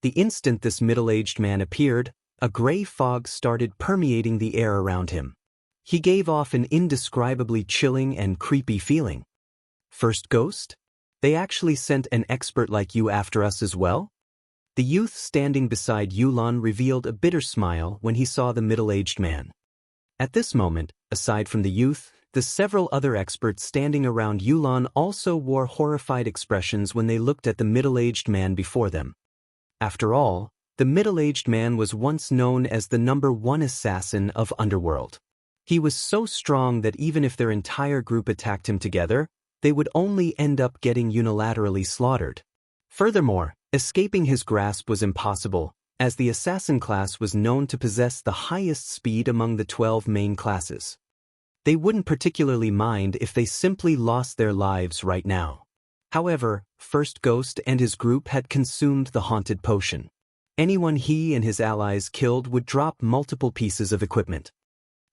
A: The instant this middle-aged man appeared, a gray fog started permeating the air around him. He gave off an indescribably chilling and creepy feeling. First Ghost? They actually sent an expert like you after us as well? The youth standing beside Yulan revealed a bitter smile when he saw the middle-aged man. At this moment, aside from the youth, the several other experts standing around Yulan also wore horrified expressions when they looked at the middle-aged man before them. After all, the middle-aged man was once known as the #1 assassin of Underworld. He was so strong that even if their entire group attacked him together, they would only end up getting unilaterally slaughtered. Furthermore, escaping his grasp was impossible, as the assassin class was known to possess the highest speed among the 12 main classes. They wouldn't particularly mind if they simply lost their lives right now. However, First Ghost and his group had consumed the haunted potion. Anyone he and his allies killed would drop multiple pieces of equipment.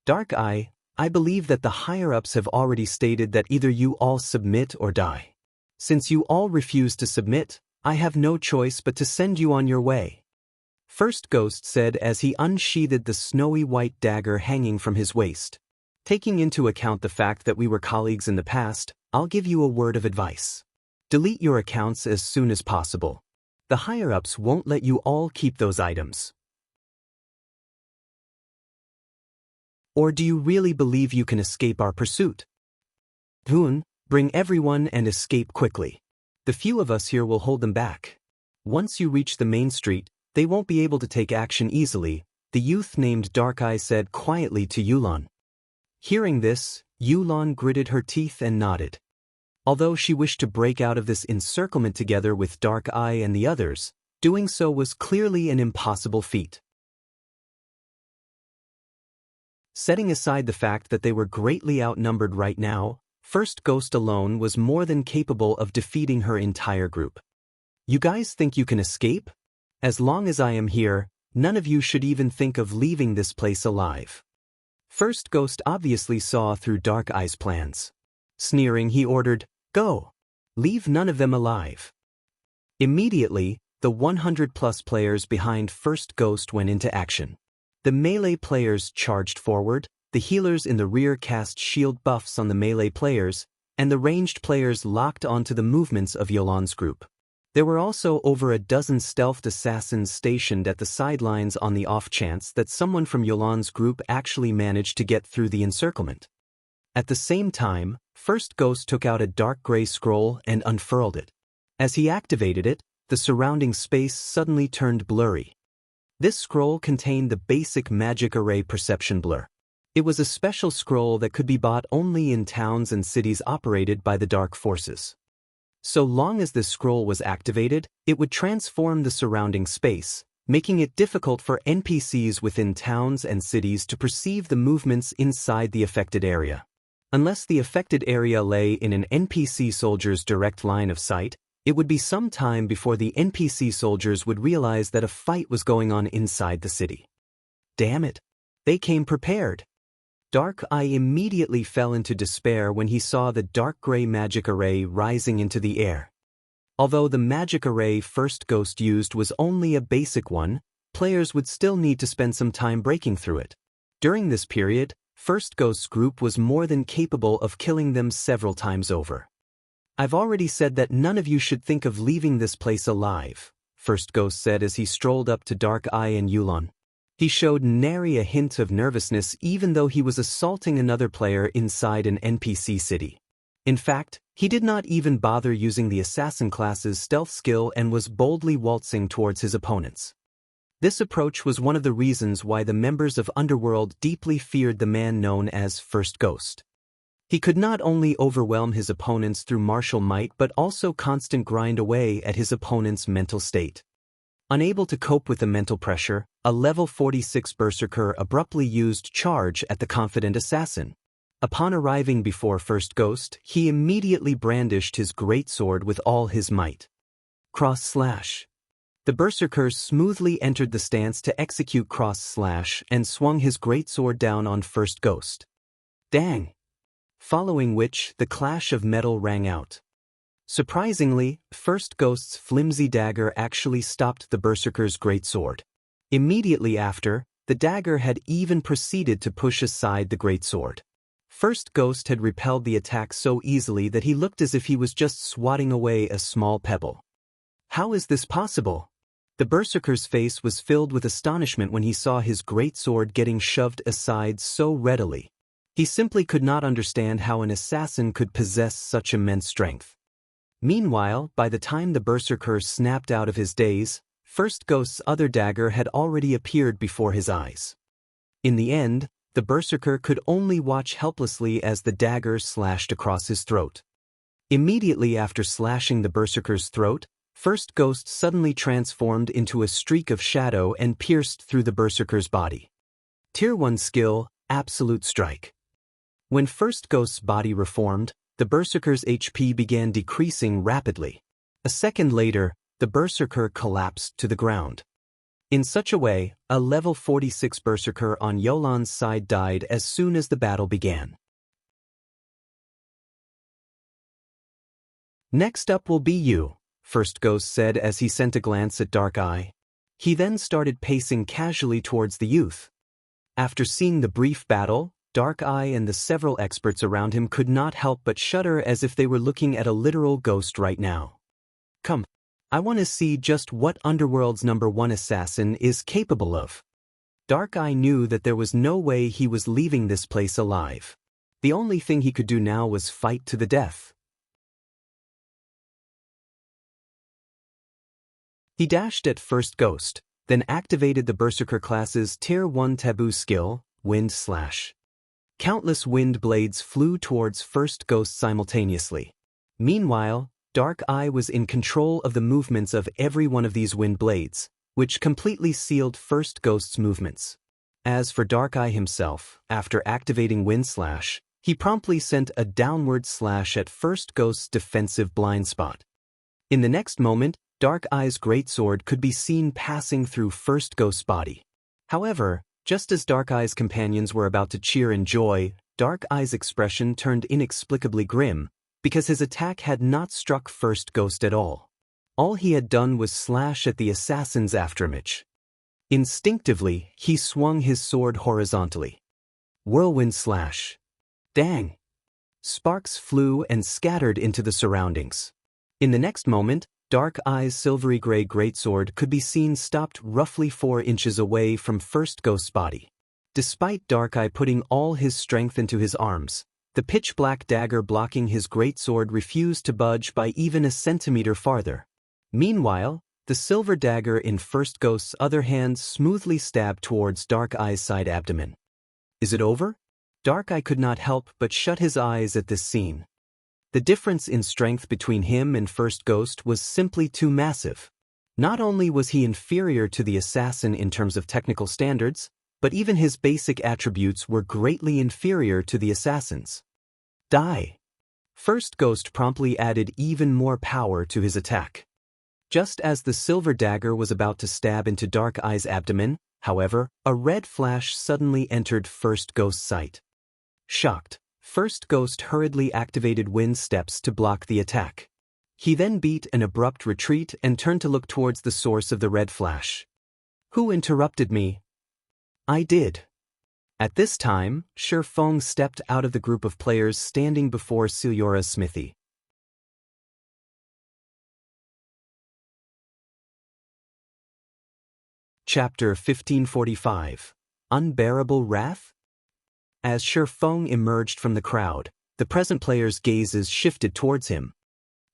A: Dark Eye, I believe that the higher-ups have already stated that either you all submit or die. Since you all refuse to submit, I have no choice but to send you on your way. First Ghost said as he unsheathed the snowy white dagger hanging from his waist. Taking into account the fact that we were colleagues in the past, I'll give you a word of advice. Delete your accounts as soon as possible. The higher-ups won't let you all keep those items. Or do you really believe you can escape our pursuit? Hoon, bring everyone and escape quickly. The few of us here will hold them back. Once you reach the main street, they won't be able to take action easily, the youth named Dark Eye said quietly to Yulan. Hearing this, Yulan gritted her teeth and nodded. Although she wished to break out of this encirclement together with Dark Eye and the others, doing so was clearly an impossible feat. Setting aside the fact that they were greatly outnumbered right now, First Ghost alone was more than capable of defeating her entire group. You guys think you can escape? As long as I am here, none of you should even think of leaving this place alive. First Ghost obviously saw through Dark Eye's plans. Sneering, he ordered, Go! Leave none of them alive. Immediately, the 100-plus players behind First Ghost went into action. The melee players charged forward, the healers in the rear cast shield buffs on the melee players, and the ranged players locked onto the movements of Yolan's group. There were also over a dozen stealthed assassins stationed at the sidelines on the off chance that someone from Yolan's group actually managed to get through the encirclement. At the same time, First Ghost took out a dark gray scroll and unfurled it. As he activated it, the surrounding space suddenly turned blurry. This scroll contained the basic magic array perception blur. It was a special scroll that could be bought only in towns and cities operated by the dark forces. So long as this scroll was activated, it would transform the surrounding space, making it difficult for NPCs within towns and cities to perceive the movements inside the affected area. Unless the affected area lay in an NPC soldier's direct line of sight, it would be some time before the NPC soldiers would realize that a fight was going on inside the city. Damn it! They came prepared. Dark Eye immediately fell into despair when he saw the dark gray magic array rising into the air. Although the magic array First Ghost used was only a basic one, players would still need to spend some time breaking through it. During this period, First Ghost's group was more than capable of killing them several times over. "I've already said that none of you should think of leaving this place alive," First Ghost said as he strolled up to Dark Eye and Yulan. He showed nary a hint of nervousness even though he was assaulting another player inside an NPC city. In fact, he did not even bother using the assassin class's stealth skill and was boldly waltzing towards his opponents. This approach was one of the reasons why the members of Underworld deeply feared the man known as First Ghost. He could not only overwhelm his opponents through martial might but also constant grind away at his opponent's mental state. Unable to cope with the mental pressure, a level 46 berserker abruptly used charge at the confident assassin. Upon arriving before First Ghost, he immediately brandished his greatsword with all his might. Cross slash. The berserker smoothly entered the stance to execute cross slash and swung his greatsword down on First Ghost. Dang! Following which, the clash of metal rang out. Surprisingly, First Ghost's flimsy dagger actually stopped the berserker's greatsword. Immediately after, the dagger had even proceeded to push aside the greatsword. First Ghost had repelled the attack so easily that he looked as if he was just swatting away a small pebble. How is this possible? The berserker's face was filled with astonishment when he saw his greatsword getting shoved aside so readily. He simply could not understand how an assassin could possess such immense strength. Meanwhile, by the time the berserker snapped out of his daze, First Ghost's other dagger had already appeared before his eyes. In the end, the berserker could only watch helplessly as the dagger slashed across his throat. Immediately after slashing the berserker's throat, First Ghost suddenly transformed into a streak of shadow and pierced through the berserker's body. Tier 1 skill, Absolute Strike. When First Ghost's body reformed, the berserker's HP began decreasing rapidly. A second later, the berserker collapsed to the ground. In such a way, a level 46 berserker on Yolan's side died as soon as the battle began. Next up will be you, First Ghost said as he sent a glance at Dark Eye. He then started pacing casually towards the youth. After seeing the brief battle, Dark Eye and the several experts around him could not help but shudder as if they were looking at a literal ghost right now. Come, I want to see just what Underworld's #1 assassin is capable of. Dark Eye knew that there was no way he was leaving this place alive. The only thing he could do now was fight to the death. He dashed at First Ghost, then activated the Berserker class's Tier 1 taboo skill, Wind Slash. Countless wind blades flew towards First Ghost simultaneously. Meanwhile, Dark Eye was in control of the movements of every one of these wind blades, which completely sealed First Ghost's movements. As for Dark Eye himself, after activating Wind Slash, he promptly sent a downward slash at First Ghost's defensive blind spot. In the next moment, Dark Eye's greatsword could be seen passing through First Ghost's body. However, just as Dark Eye's companions were about to cheer in joy, Dark Eye's expression turned inexplicably grim, because his attack had not struck First Ghost at all. All he had done was slash at the assassin's afterimage. Instinctively, he swung his sword horizontally. Whirlwind slash. Dang! Sparks flew and scattered into the surroundings. In the next moment, Dark Eye's silvery gray greatsword could be seen stopped roughly 4 inches away from First Ghost's body. Despite Dark Eye putting all his strength into his arms, the pitch-black dagger blocking his greatsword refused to budge by even a centimeter farther. Meanwhile, the silver dagger in First Ghost's other hand smoothly stabbed towards Dark Eye's side abdomen. Is it over? Dark Eye could not help but shut his eyes at this scene. The difference in strength between him and First Ghost was simply too massive. Not only was he inferior to the assassin in terms of technical standards, but even his basic attributes were greatly inferior to the assassin's. Die! First Ghost promptly added even more power to his attack. Just as the silver dagger was about to stab into Dark Eye's abdomen, however, a red flash suddenly entered First Ghost's sight. Shocked, First Ghost hurriedly activated wind steps to block the attack. He then beat an abrupt retreat and turned to look towards the source of the red flash. Who interrupted me? I did. At this time, Shifeng stepped out of the group of players standing before Siliora's smithy. Chapter 1545. Unbearable Wrath? As Shifeng emerged from the crowd, the present players' gazes shifted towards him.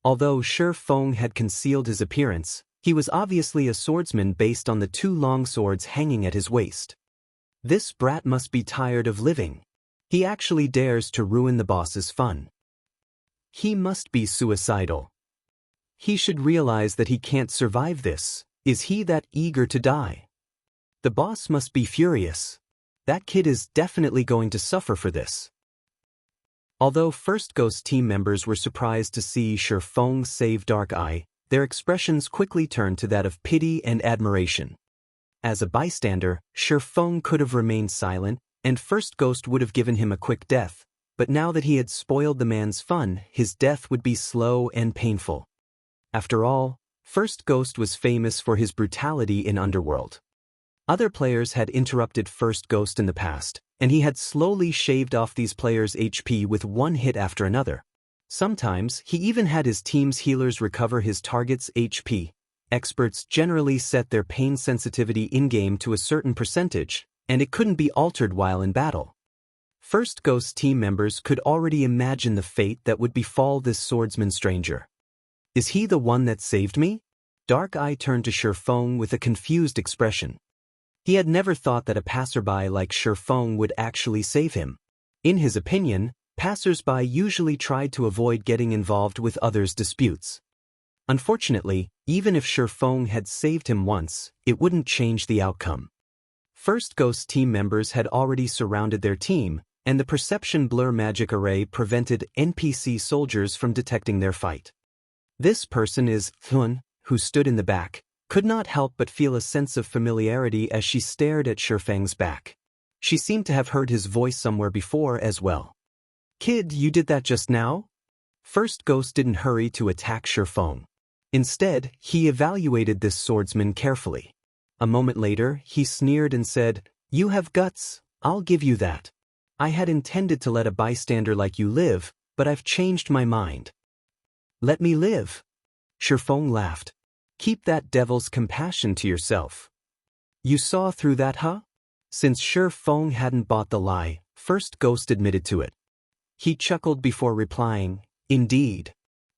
A: Although Shifeng had concealed his appearance, he was obviously a swordsman based on the 2 long swords hanging at his waist. This brat must be tired of living. He actually dares to ruin the boss's fun. He must be suicidal. He should realize that he can't survive this. Is he that eager to die? The boss must be furious. That kid is definitely going to suffer for this. Although First Ghost team members were surprised to see Shifeng save Dark Eye, their expressions quickly turned to that of pity and admiration. As a bystander, Shifeng could have remained silent, and First Ghost would have given him a quick death, but now that he had spoiled the man's fun, his death would be slow and painful. After all, First Ghost was famous for his brutality in Underworld. Other players had interrupted First Ghost in the past, and he had slowly shaved off these players' HP with one hit after another. Sometimes, he even had his team's healers recover his target's HP. Experts generally set their pain sensitivity in-game to a certain percentage, and it couldn't be altered while in battle. First Ghost team members could already imagine the fate that would befall this swordsman stranger. Is he the one that saved me? Dark Eye turned to Shifeng with a confused expression. He had never thought that a passerby like Shifeng would actually save him. In his opinion, passersby usually tried to avoid getting involved with others' disputes. Unfortunately, even if Shifeng had saved him once, it wouldn't change the outcome. First Ghost team members had already surrounded their team, and the perception blur magic array prevented NPC soldiers from detecting their fight. This person is Thun, who stood in the back, could not help but feel a sense of familiarity as she stared at Shifeng's back. She seemed to have heard his voice somewhere before as well. Kid, you did that just now? First Ghost didn't hurry to attack Shifeng. Instead, he evaluated this swordsman carefully. A moment later, he sneered and said, "You have guts, I'll give you that. I had intended to let a bystander like you live, but I've changed my mind." "Let me live." Shifeng laughed. "Keep that devil's compassion to yourself." "You saw through that, huh?" Since Shifeng hadn't bought the lie, First Ghost admitted to it. He chuckled before replying, "Indeed.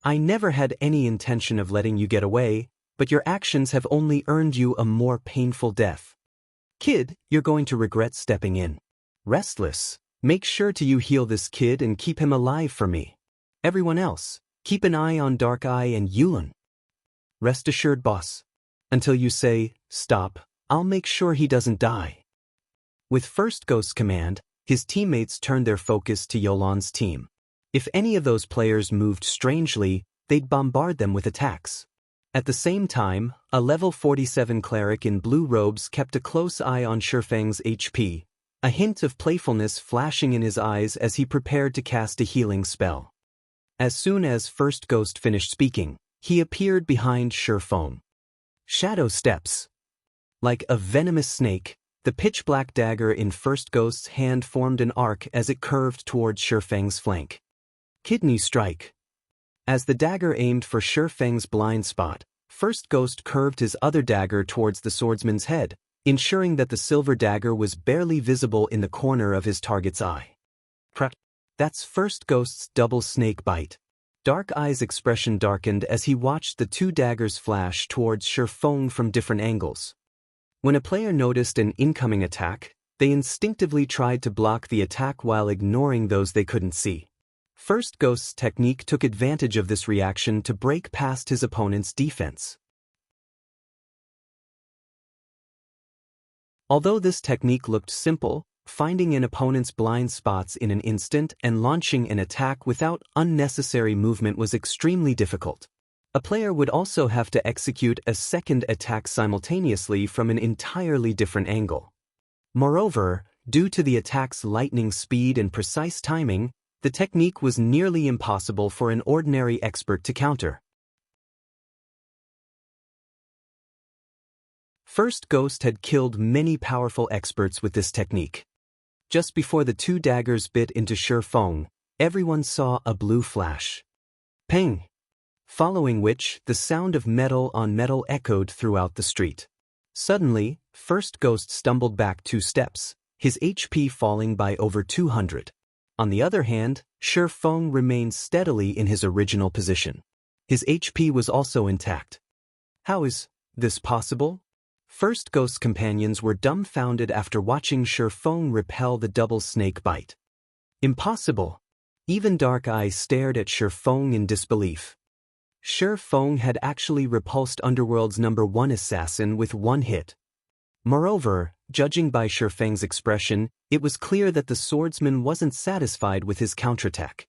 A: I never had any intention of letting you get away, but your actions have only earned you a more painful death. Kid, you're going to regret stepping in. Restless, make sure to you heal this kid and keep him alive for me. Everyone else, keep an eye on Dark Eye and Yulin. Rest assured, boss. Until you say, stop, I'll make sure he doesn't die." With First Ghost's command, his teammates turned their focus to Yolan's team. If any of those players moved strangely, they'd bombard them with attacks. At the same time, a level 47 cleric in blue robes kept a close eye on Shifeng's HP, a hint of playfulness flashing in his eyes as he prepared to cast a healing spell. As soon as First Ghost finished speaking, he appeared behind Shifeng. Shadow steps. Like a venomous snake, the pitch-black dagger in First Ghost's hand formed an arc as it curved towards Shifeng's flank. Kidney strike. As the dagger aimed for Shifeng's blind spot, First Ghost curved his other dagger towards the swordsman's head, ensuring that the silver dagger was barely visible in the corner of his target's eye. That's First Ghost's double snake bite. Dark Eye's expression darkened as he watched the two daggers flash towards Shifeng from different angles. When a player noticed an incoming attack, they instinctively tried to block the attack while ignoring those they couldn't see. First Ghost's technique took advantage of this reaction to break past his opponent's defense. Although this technique looked simple, finding an opponent's blind spots in an instant and launching an attack without unnecessary movement was extremely difficult. A player would also have to execute a second attack simultaneously from an entirely different angle. Moreover, due to the attack's lightning speed and precise timing, the technique was nearly impossible for an ordinary expert to counter. First Ghost had killed many powerful experts with this technique. Just before the two daggers bit into Shifeng, everyone saw a blue flash. Ping! Following which, the sound of metal on metal echoed throughout the street. Suddenly, First Ghost stumbled back 2 steps, his HP falling by over 200. On the other hand, Shifeng remained steadily in his original position. His HP was also intact. How is this possible? First Ghost's companions were dumbfounded after watching Shifeng repel the double snake bite. Impossible! Even Dark Eye stared at Shifeng in disbelief. Shifeng had actually repulsed Underworld's #1 assassin with 1 hit. Moreover, judging by Shifeng's expression, it was clear that the swordsman wasn't satisfied with his counterattack.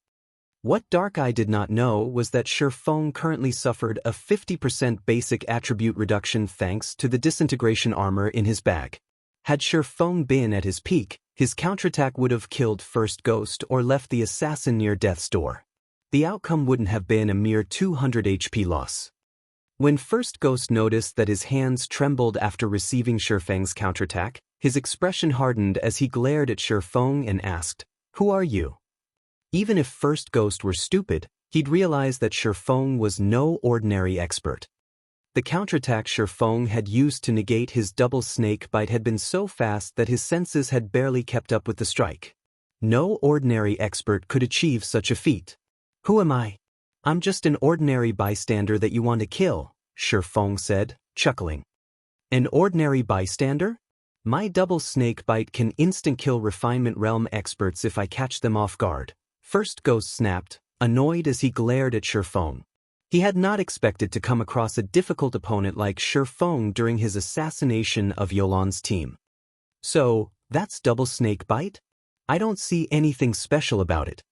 A: What Dark Eye did not know was that Shifeng currently suffered a 50% basic attribute reduction thanks to the disintegration armor in his bag. Had Shifeng been at his peak, his counterattack would have killed First Ghost or left the assassin near death's door. The outcome wouldn't have been a mere 200 HP loss. When First Ghost noticed that his hands trembled after receiving Shifeng's counterattack, his expression hardened as he glared at Shifeng and asked, "Who are you?" Even if First Ghost were stupid, he'd realize that Shifeng was no ordinary expert. The counterattack Shifeng had used to negate his double snake bite had been so fast that his senses had barely kept up with the strike. No ordinary expert could achieve such a feat. "Who am I? I'm just an ordinary bystander that you want to kill," Shifeng said, chuckling. "An ordinary bystander? My double snake bite can instant-kill Refinement Realm experts if I catch them off guard," First Ghost snapped, annoyed as he glared at Shifeng. He had not expected to come across a difficult opponent like Shifeng during his assassination of Yolan's team. "So, that's double snake bite? I don't see anything special about it."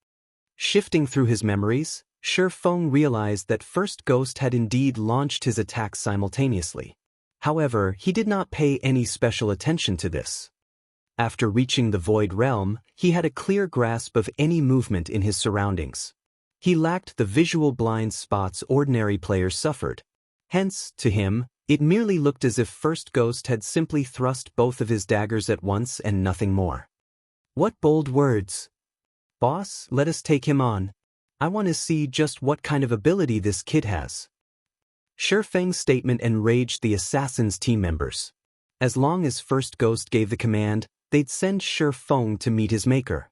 A: Shifting through his memories, Shifeng realized that First Ghost had indeed launched his attacks simultaneously. However, he did not pay any special attention to this. After reaching the Void Realm, he had a clear grasp of any movement in his surroundings. He lacked the visual blind spots ordinary players suffered. Hence, to him, it merely looked as if First Ghost had simply thrust both of his daggers at once and nothing more. What bold words! "Boss, let us take him on. I want to see just what kind of ability this kid has." Shifeng's statement enraged the assassin's team members. As long as First Ghost gave the command, they'd send Shifeng to meet his maker.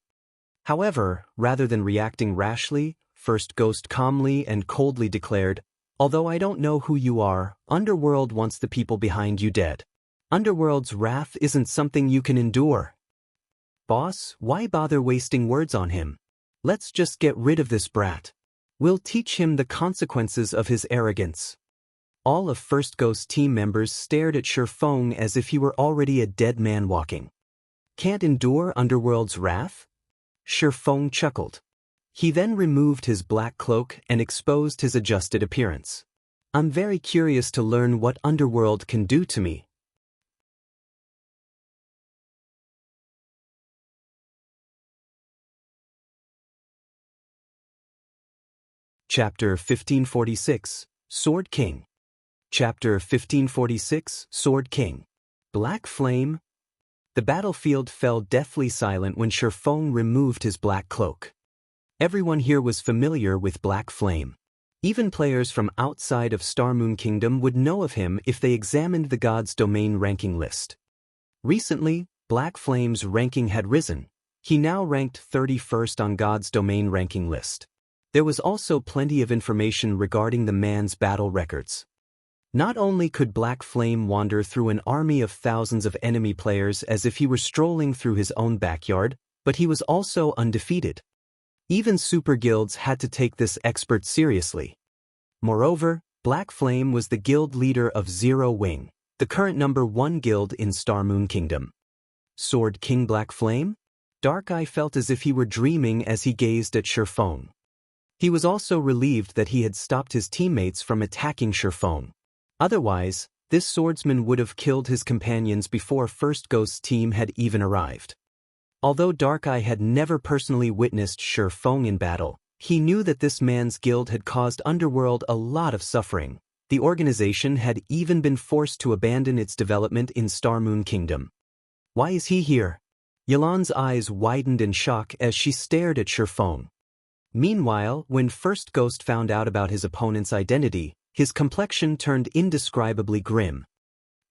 A: However, rather than reacting rashly, First Ghost calmly and coldly declared, "Although I don't know who you are, Underworld wants the people behind you dead. Underworld's wrath isn't something you can endure." "Boss, why bother wasting words on him? Let's just get rid of this brat. We'll teach him the consequences of his arrogance." All of First Ghost's team members stared at Shifeng as if he were already a dead man walking. "Can't endure Underworld's wrath?" Shifeng chuckled. He then removed his black cloak and exposed his adjusted appearance. "I'm very curious to learn what Underworld can do to me." Chapter 1546, Sword King. Chapter 1546, Sword King. Black Flame. The battlefield fell deathly silent when Shifeng removed his black cloak. Everyone here was familiar with Black Flame. Even players from outside of Star Moon Kingdom would know of him if they examined the god's domain ranking list. Recently, Black Flame's ranking had risen. He now ranked 31st on God's domain ranking list. There was also plenty of information regarding the man's battle records. Not only could Black Flame wander through an army of thousands of enemy players as if he were strolling through his own backyard, but he was also undefeated. Even super guilds had to take this expert seriously. Moreover, Black Flame was the guild leader of Zero Wing, the current #1 guild in Star Moon Kingdom. Sword King Black Flame? Dark Eye felt as if he were dreaming as he gazed at Shifeng. He was also relieved that he had stopped his teammates from attacking Shifeng. Otherwise, this swordsman would have killed his companions before First Ghost's team had even arrived. Although Dark Eye had never personally witnessed Shifeng in battle, he knew that this man's guild had caused Underworld a lot of suffering. The organization had even been forced to abandon its development in Star Moon Kingdom. Why is he here? Yilan's eyes widened in shock as she stared at Shifeng. Meanwhile, when First Ghost found out about his opponent's identity, his complexion turned indescribably grim.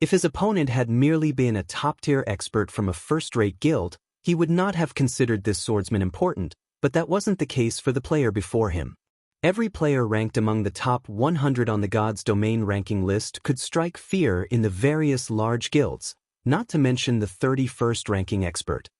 A: If his opponent had merely been a top-tier expert from a first-rate guild, he would not have considered this swordsman important, but that wasn't the case for the player before him. Every player ranked among the top 100 on the God's domain ranking list could strike fear in the various large guilds, not to mention the 31st ranking expert.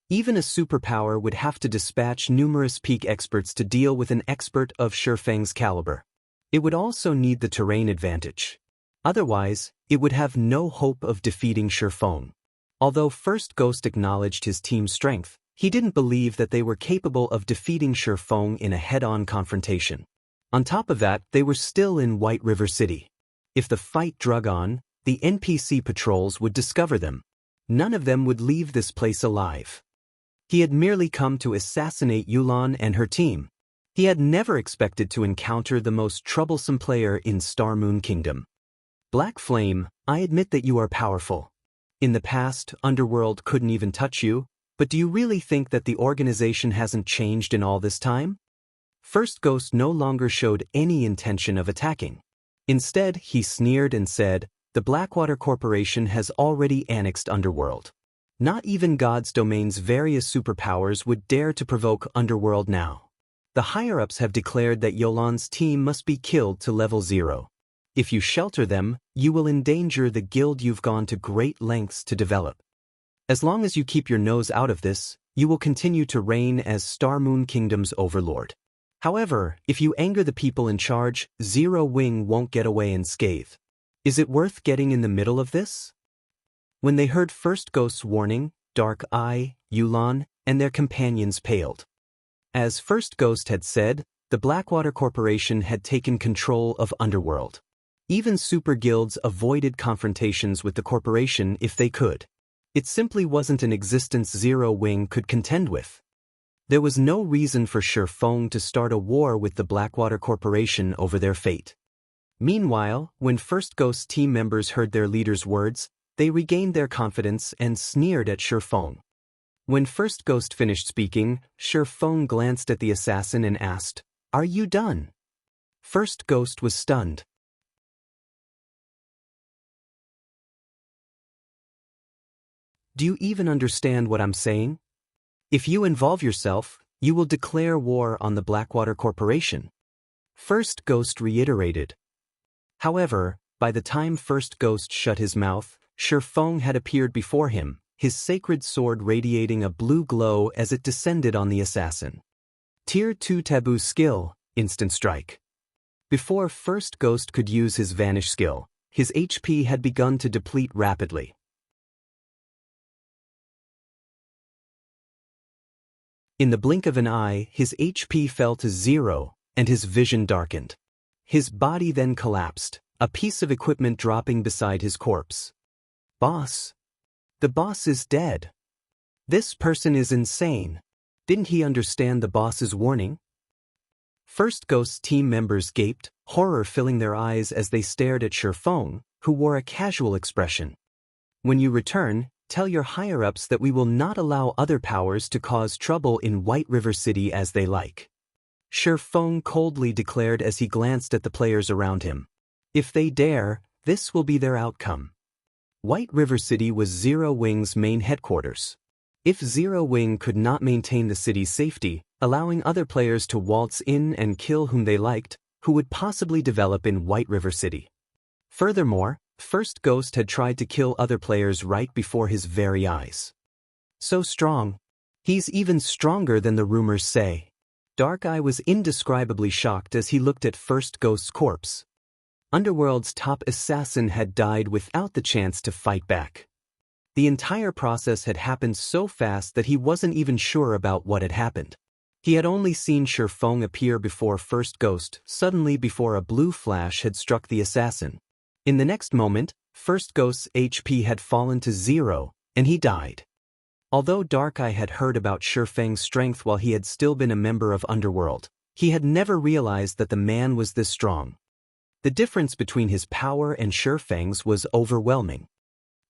A: Even a superpower would have to dispatch numerous peak experts to deal with an expert of Shifeng's caliber. It would also need the terrain advantage. Otherwise, it would have no hope of defeating Shifeng. Although First Ghost acknowledged his team's strength, he didn't believe that they were capable of defeating Shifeng in a head-on confrontation. On top of that, they were still in White River City. If the fight drug on, the NPC patrols would discover them. None of them would leave this place alive. He had merely come to assassinate Yilan and her team. He had never expected to encounter the most troublesome player in Star Moon Kingdom. Black Flame, I admit that you are powerful. In the past, Underworld couldn't even touch you, but do you really think that the organization hasn't changed in all this time? First Ghost no longer showed any intention of attacking. Instead, he sneered and said, "The Blackwater Corporation has already annexed Underworld. Not even God's domain's various superpowers would dare to provoke Underworld now. The higher-ups have declared that Yilan's team must be killed to level 0. If you shelter them, you will endanger the guild you've gone to great lengths to develop. As long as you keep your nose out of this, you will continue to reign as Star Moon Kingdom's overlord. However, if you anger the people in charge, Zero Wing won't get away unscathed. Is it worth getting in the middle of this?" When they heard First Ghost's warning, Dark Eye, Yilan, and their companions paled. As First Ghost had said, the Blackwater Corporation had taken control of Underworld. Even super guilds avoided confrontations with the corporation if they could. It simply wasn't an existence Zero Wing could contend with. There was no reason for Shifeng to start a war with the Blackwater Corporation over their fate. Meanwhile, when First Ghost's team members heard their leader's words, they regained their confidence and sneered at Shifeng. When First Ghost finished speaking, Shifeng glanced at the assassin and asked, "Are you done?" First Ghost was stunned. Do you even understand what I'm saying? If you involve yourself, you will declare war on the Blackwater Corporation. First Ghost reiterated. However, by the time First Ghost shut his mouth, Shifeng had appeared before him, his sacred sword radiating a blue glow as it descended on the assassin. Tier 2 Taboo Skill, Instant Strike. Before First Ghost could use his Vanish skill, his HP had begun to deplete rapidly. In the blink of an eye, his HP fell to 0, and his vision darkened. His body then collapsed, a piece of equipment dropping beside his corpse. "Boss. The boss is dead. This person is insane. Didn't he understand the boss's warning?" First Ghost's team members gaped, horror filling their eyes as they stared at Shifeng, who wore a casual expression. When you return, tell your higher-ups that we will not allow other powers to cause trouble in White River City as they like. Shifeng coldly declared as he glanced at the players around him. If they dare, this will be their outcome. White River City was Zero Wing's main headquarters. If Zero Wing could not maintain the city's safety, allowing other players to waltz in and kill whom they liked, who would possibly develop in White River City? Furthermore, First Ghost had tried to kill other players right before his very eyes. So strong. He's even stronger than the rumors say. Dark Eye was indescribably shocked as he looked at First Ghost's corpse. Underworld's top assassin had died without the chance to fight back. The entire process had happened so fast that he wasn't even sure about what had happened. He had only seen Shifeng appear before First Ghost, suddenly before a blue flash had struck the assassin. In the next moment, First Ghost's HP had fallen to 0, and he died. Although Dark Eye had heard about Shifeng's strength while he had still been a member of Underworld, he had never realized that the man was this strong. The difference between his power and Shifeng's was overwhelming.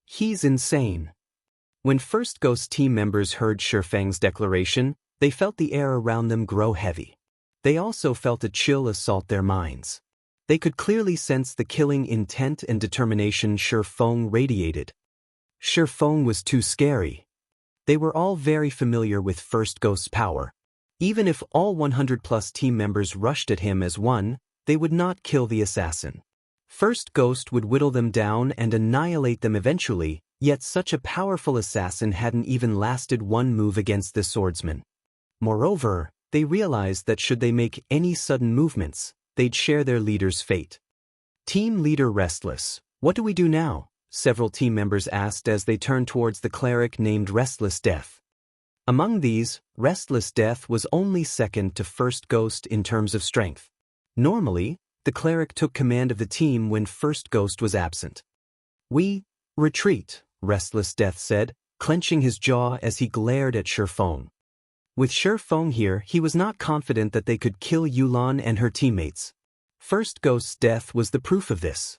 A: He's insane. When First Ghost team members heard Shifeng's declaration, they felt the air around them grow heavy. They also felt a chill assault their minds. They could clearly sense the killing intent and determination Shifeng radiated. Shifeng was too scary. They were all very familiar with First Ghost's power. Even if all 100+ team members rushed at him as one, they would not kill the assassin. First Ghost would whittle them down and annihilate them eventually, yet such a powerful assassin hadn't even lasted one move against the swordsman. Moreover, they realized that should they make any sudden movements, they'd share their leader's fate. Team leader Restless, what do we do now? Several team members asked as they turned towards the cleric named Restless Death. Among these, Restless Death was only second to First Ghost in terms of strength. Normally, the cleric took command of the team when First Ghost was absent. We retreat, Restless Death said, clenching his jaw as he glared at Shifeng. With Shifeng here, he was not confident that they could kill Yulan and her teammates. First Ghost's death was the proof of this.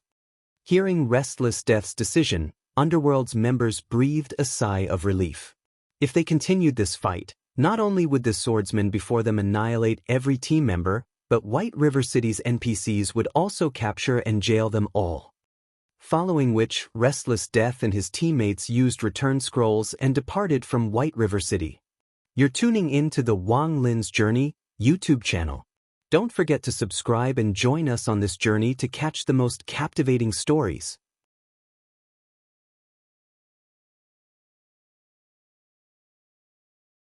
A: Hearing Restless Death's decision, Underworld's members breathed a sigh of relief. If they continued this fight, not only would the swordsman before them annihilate every team member, but White River City's NPCs would also capture and jail them all. Following which, Restless Death and his teammates used return scrolls and departed from White River City. You're tuning in to the Wang Lin's Journey YouTube channel. Don't forget to subscribe and join us on this journey to catch the most captivating stories.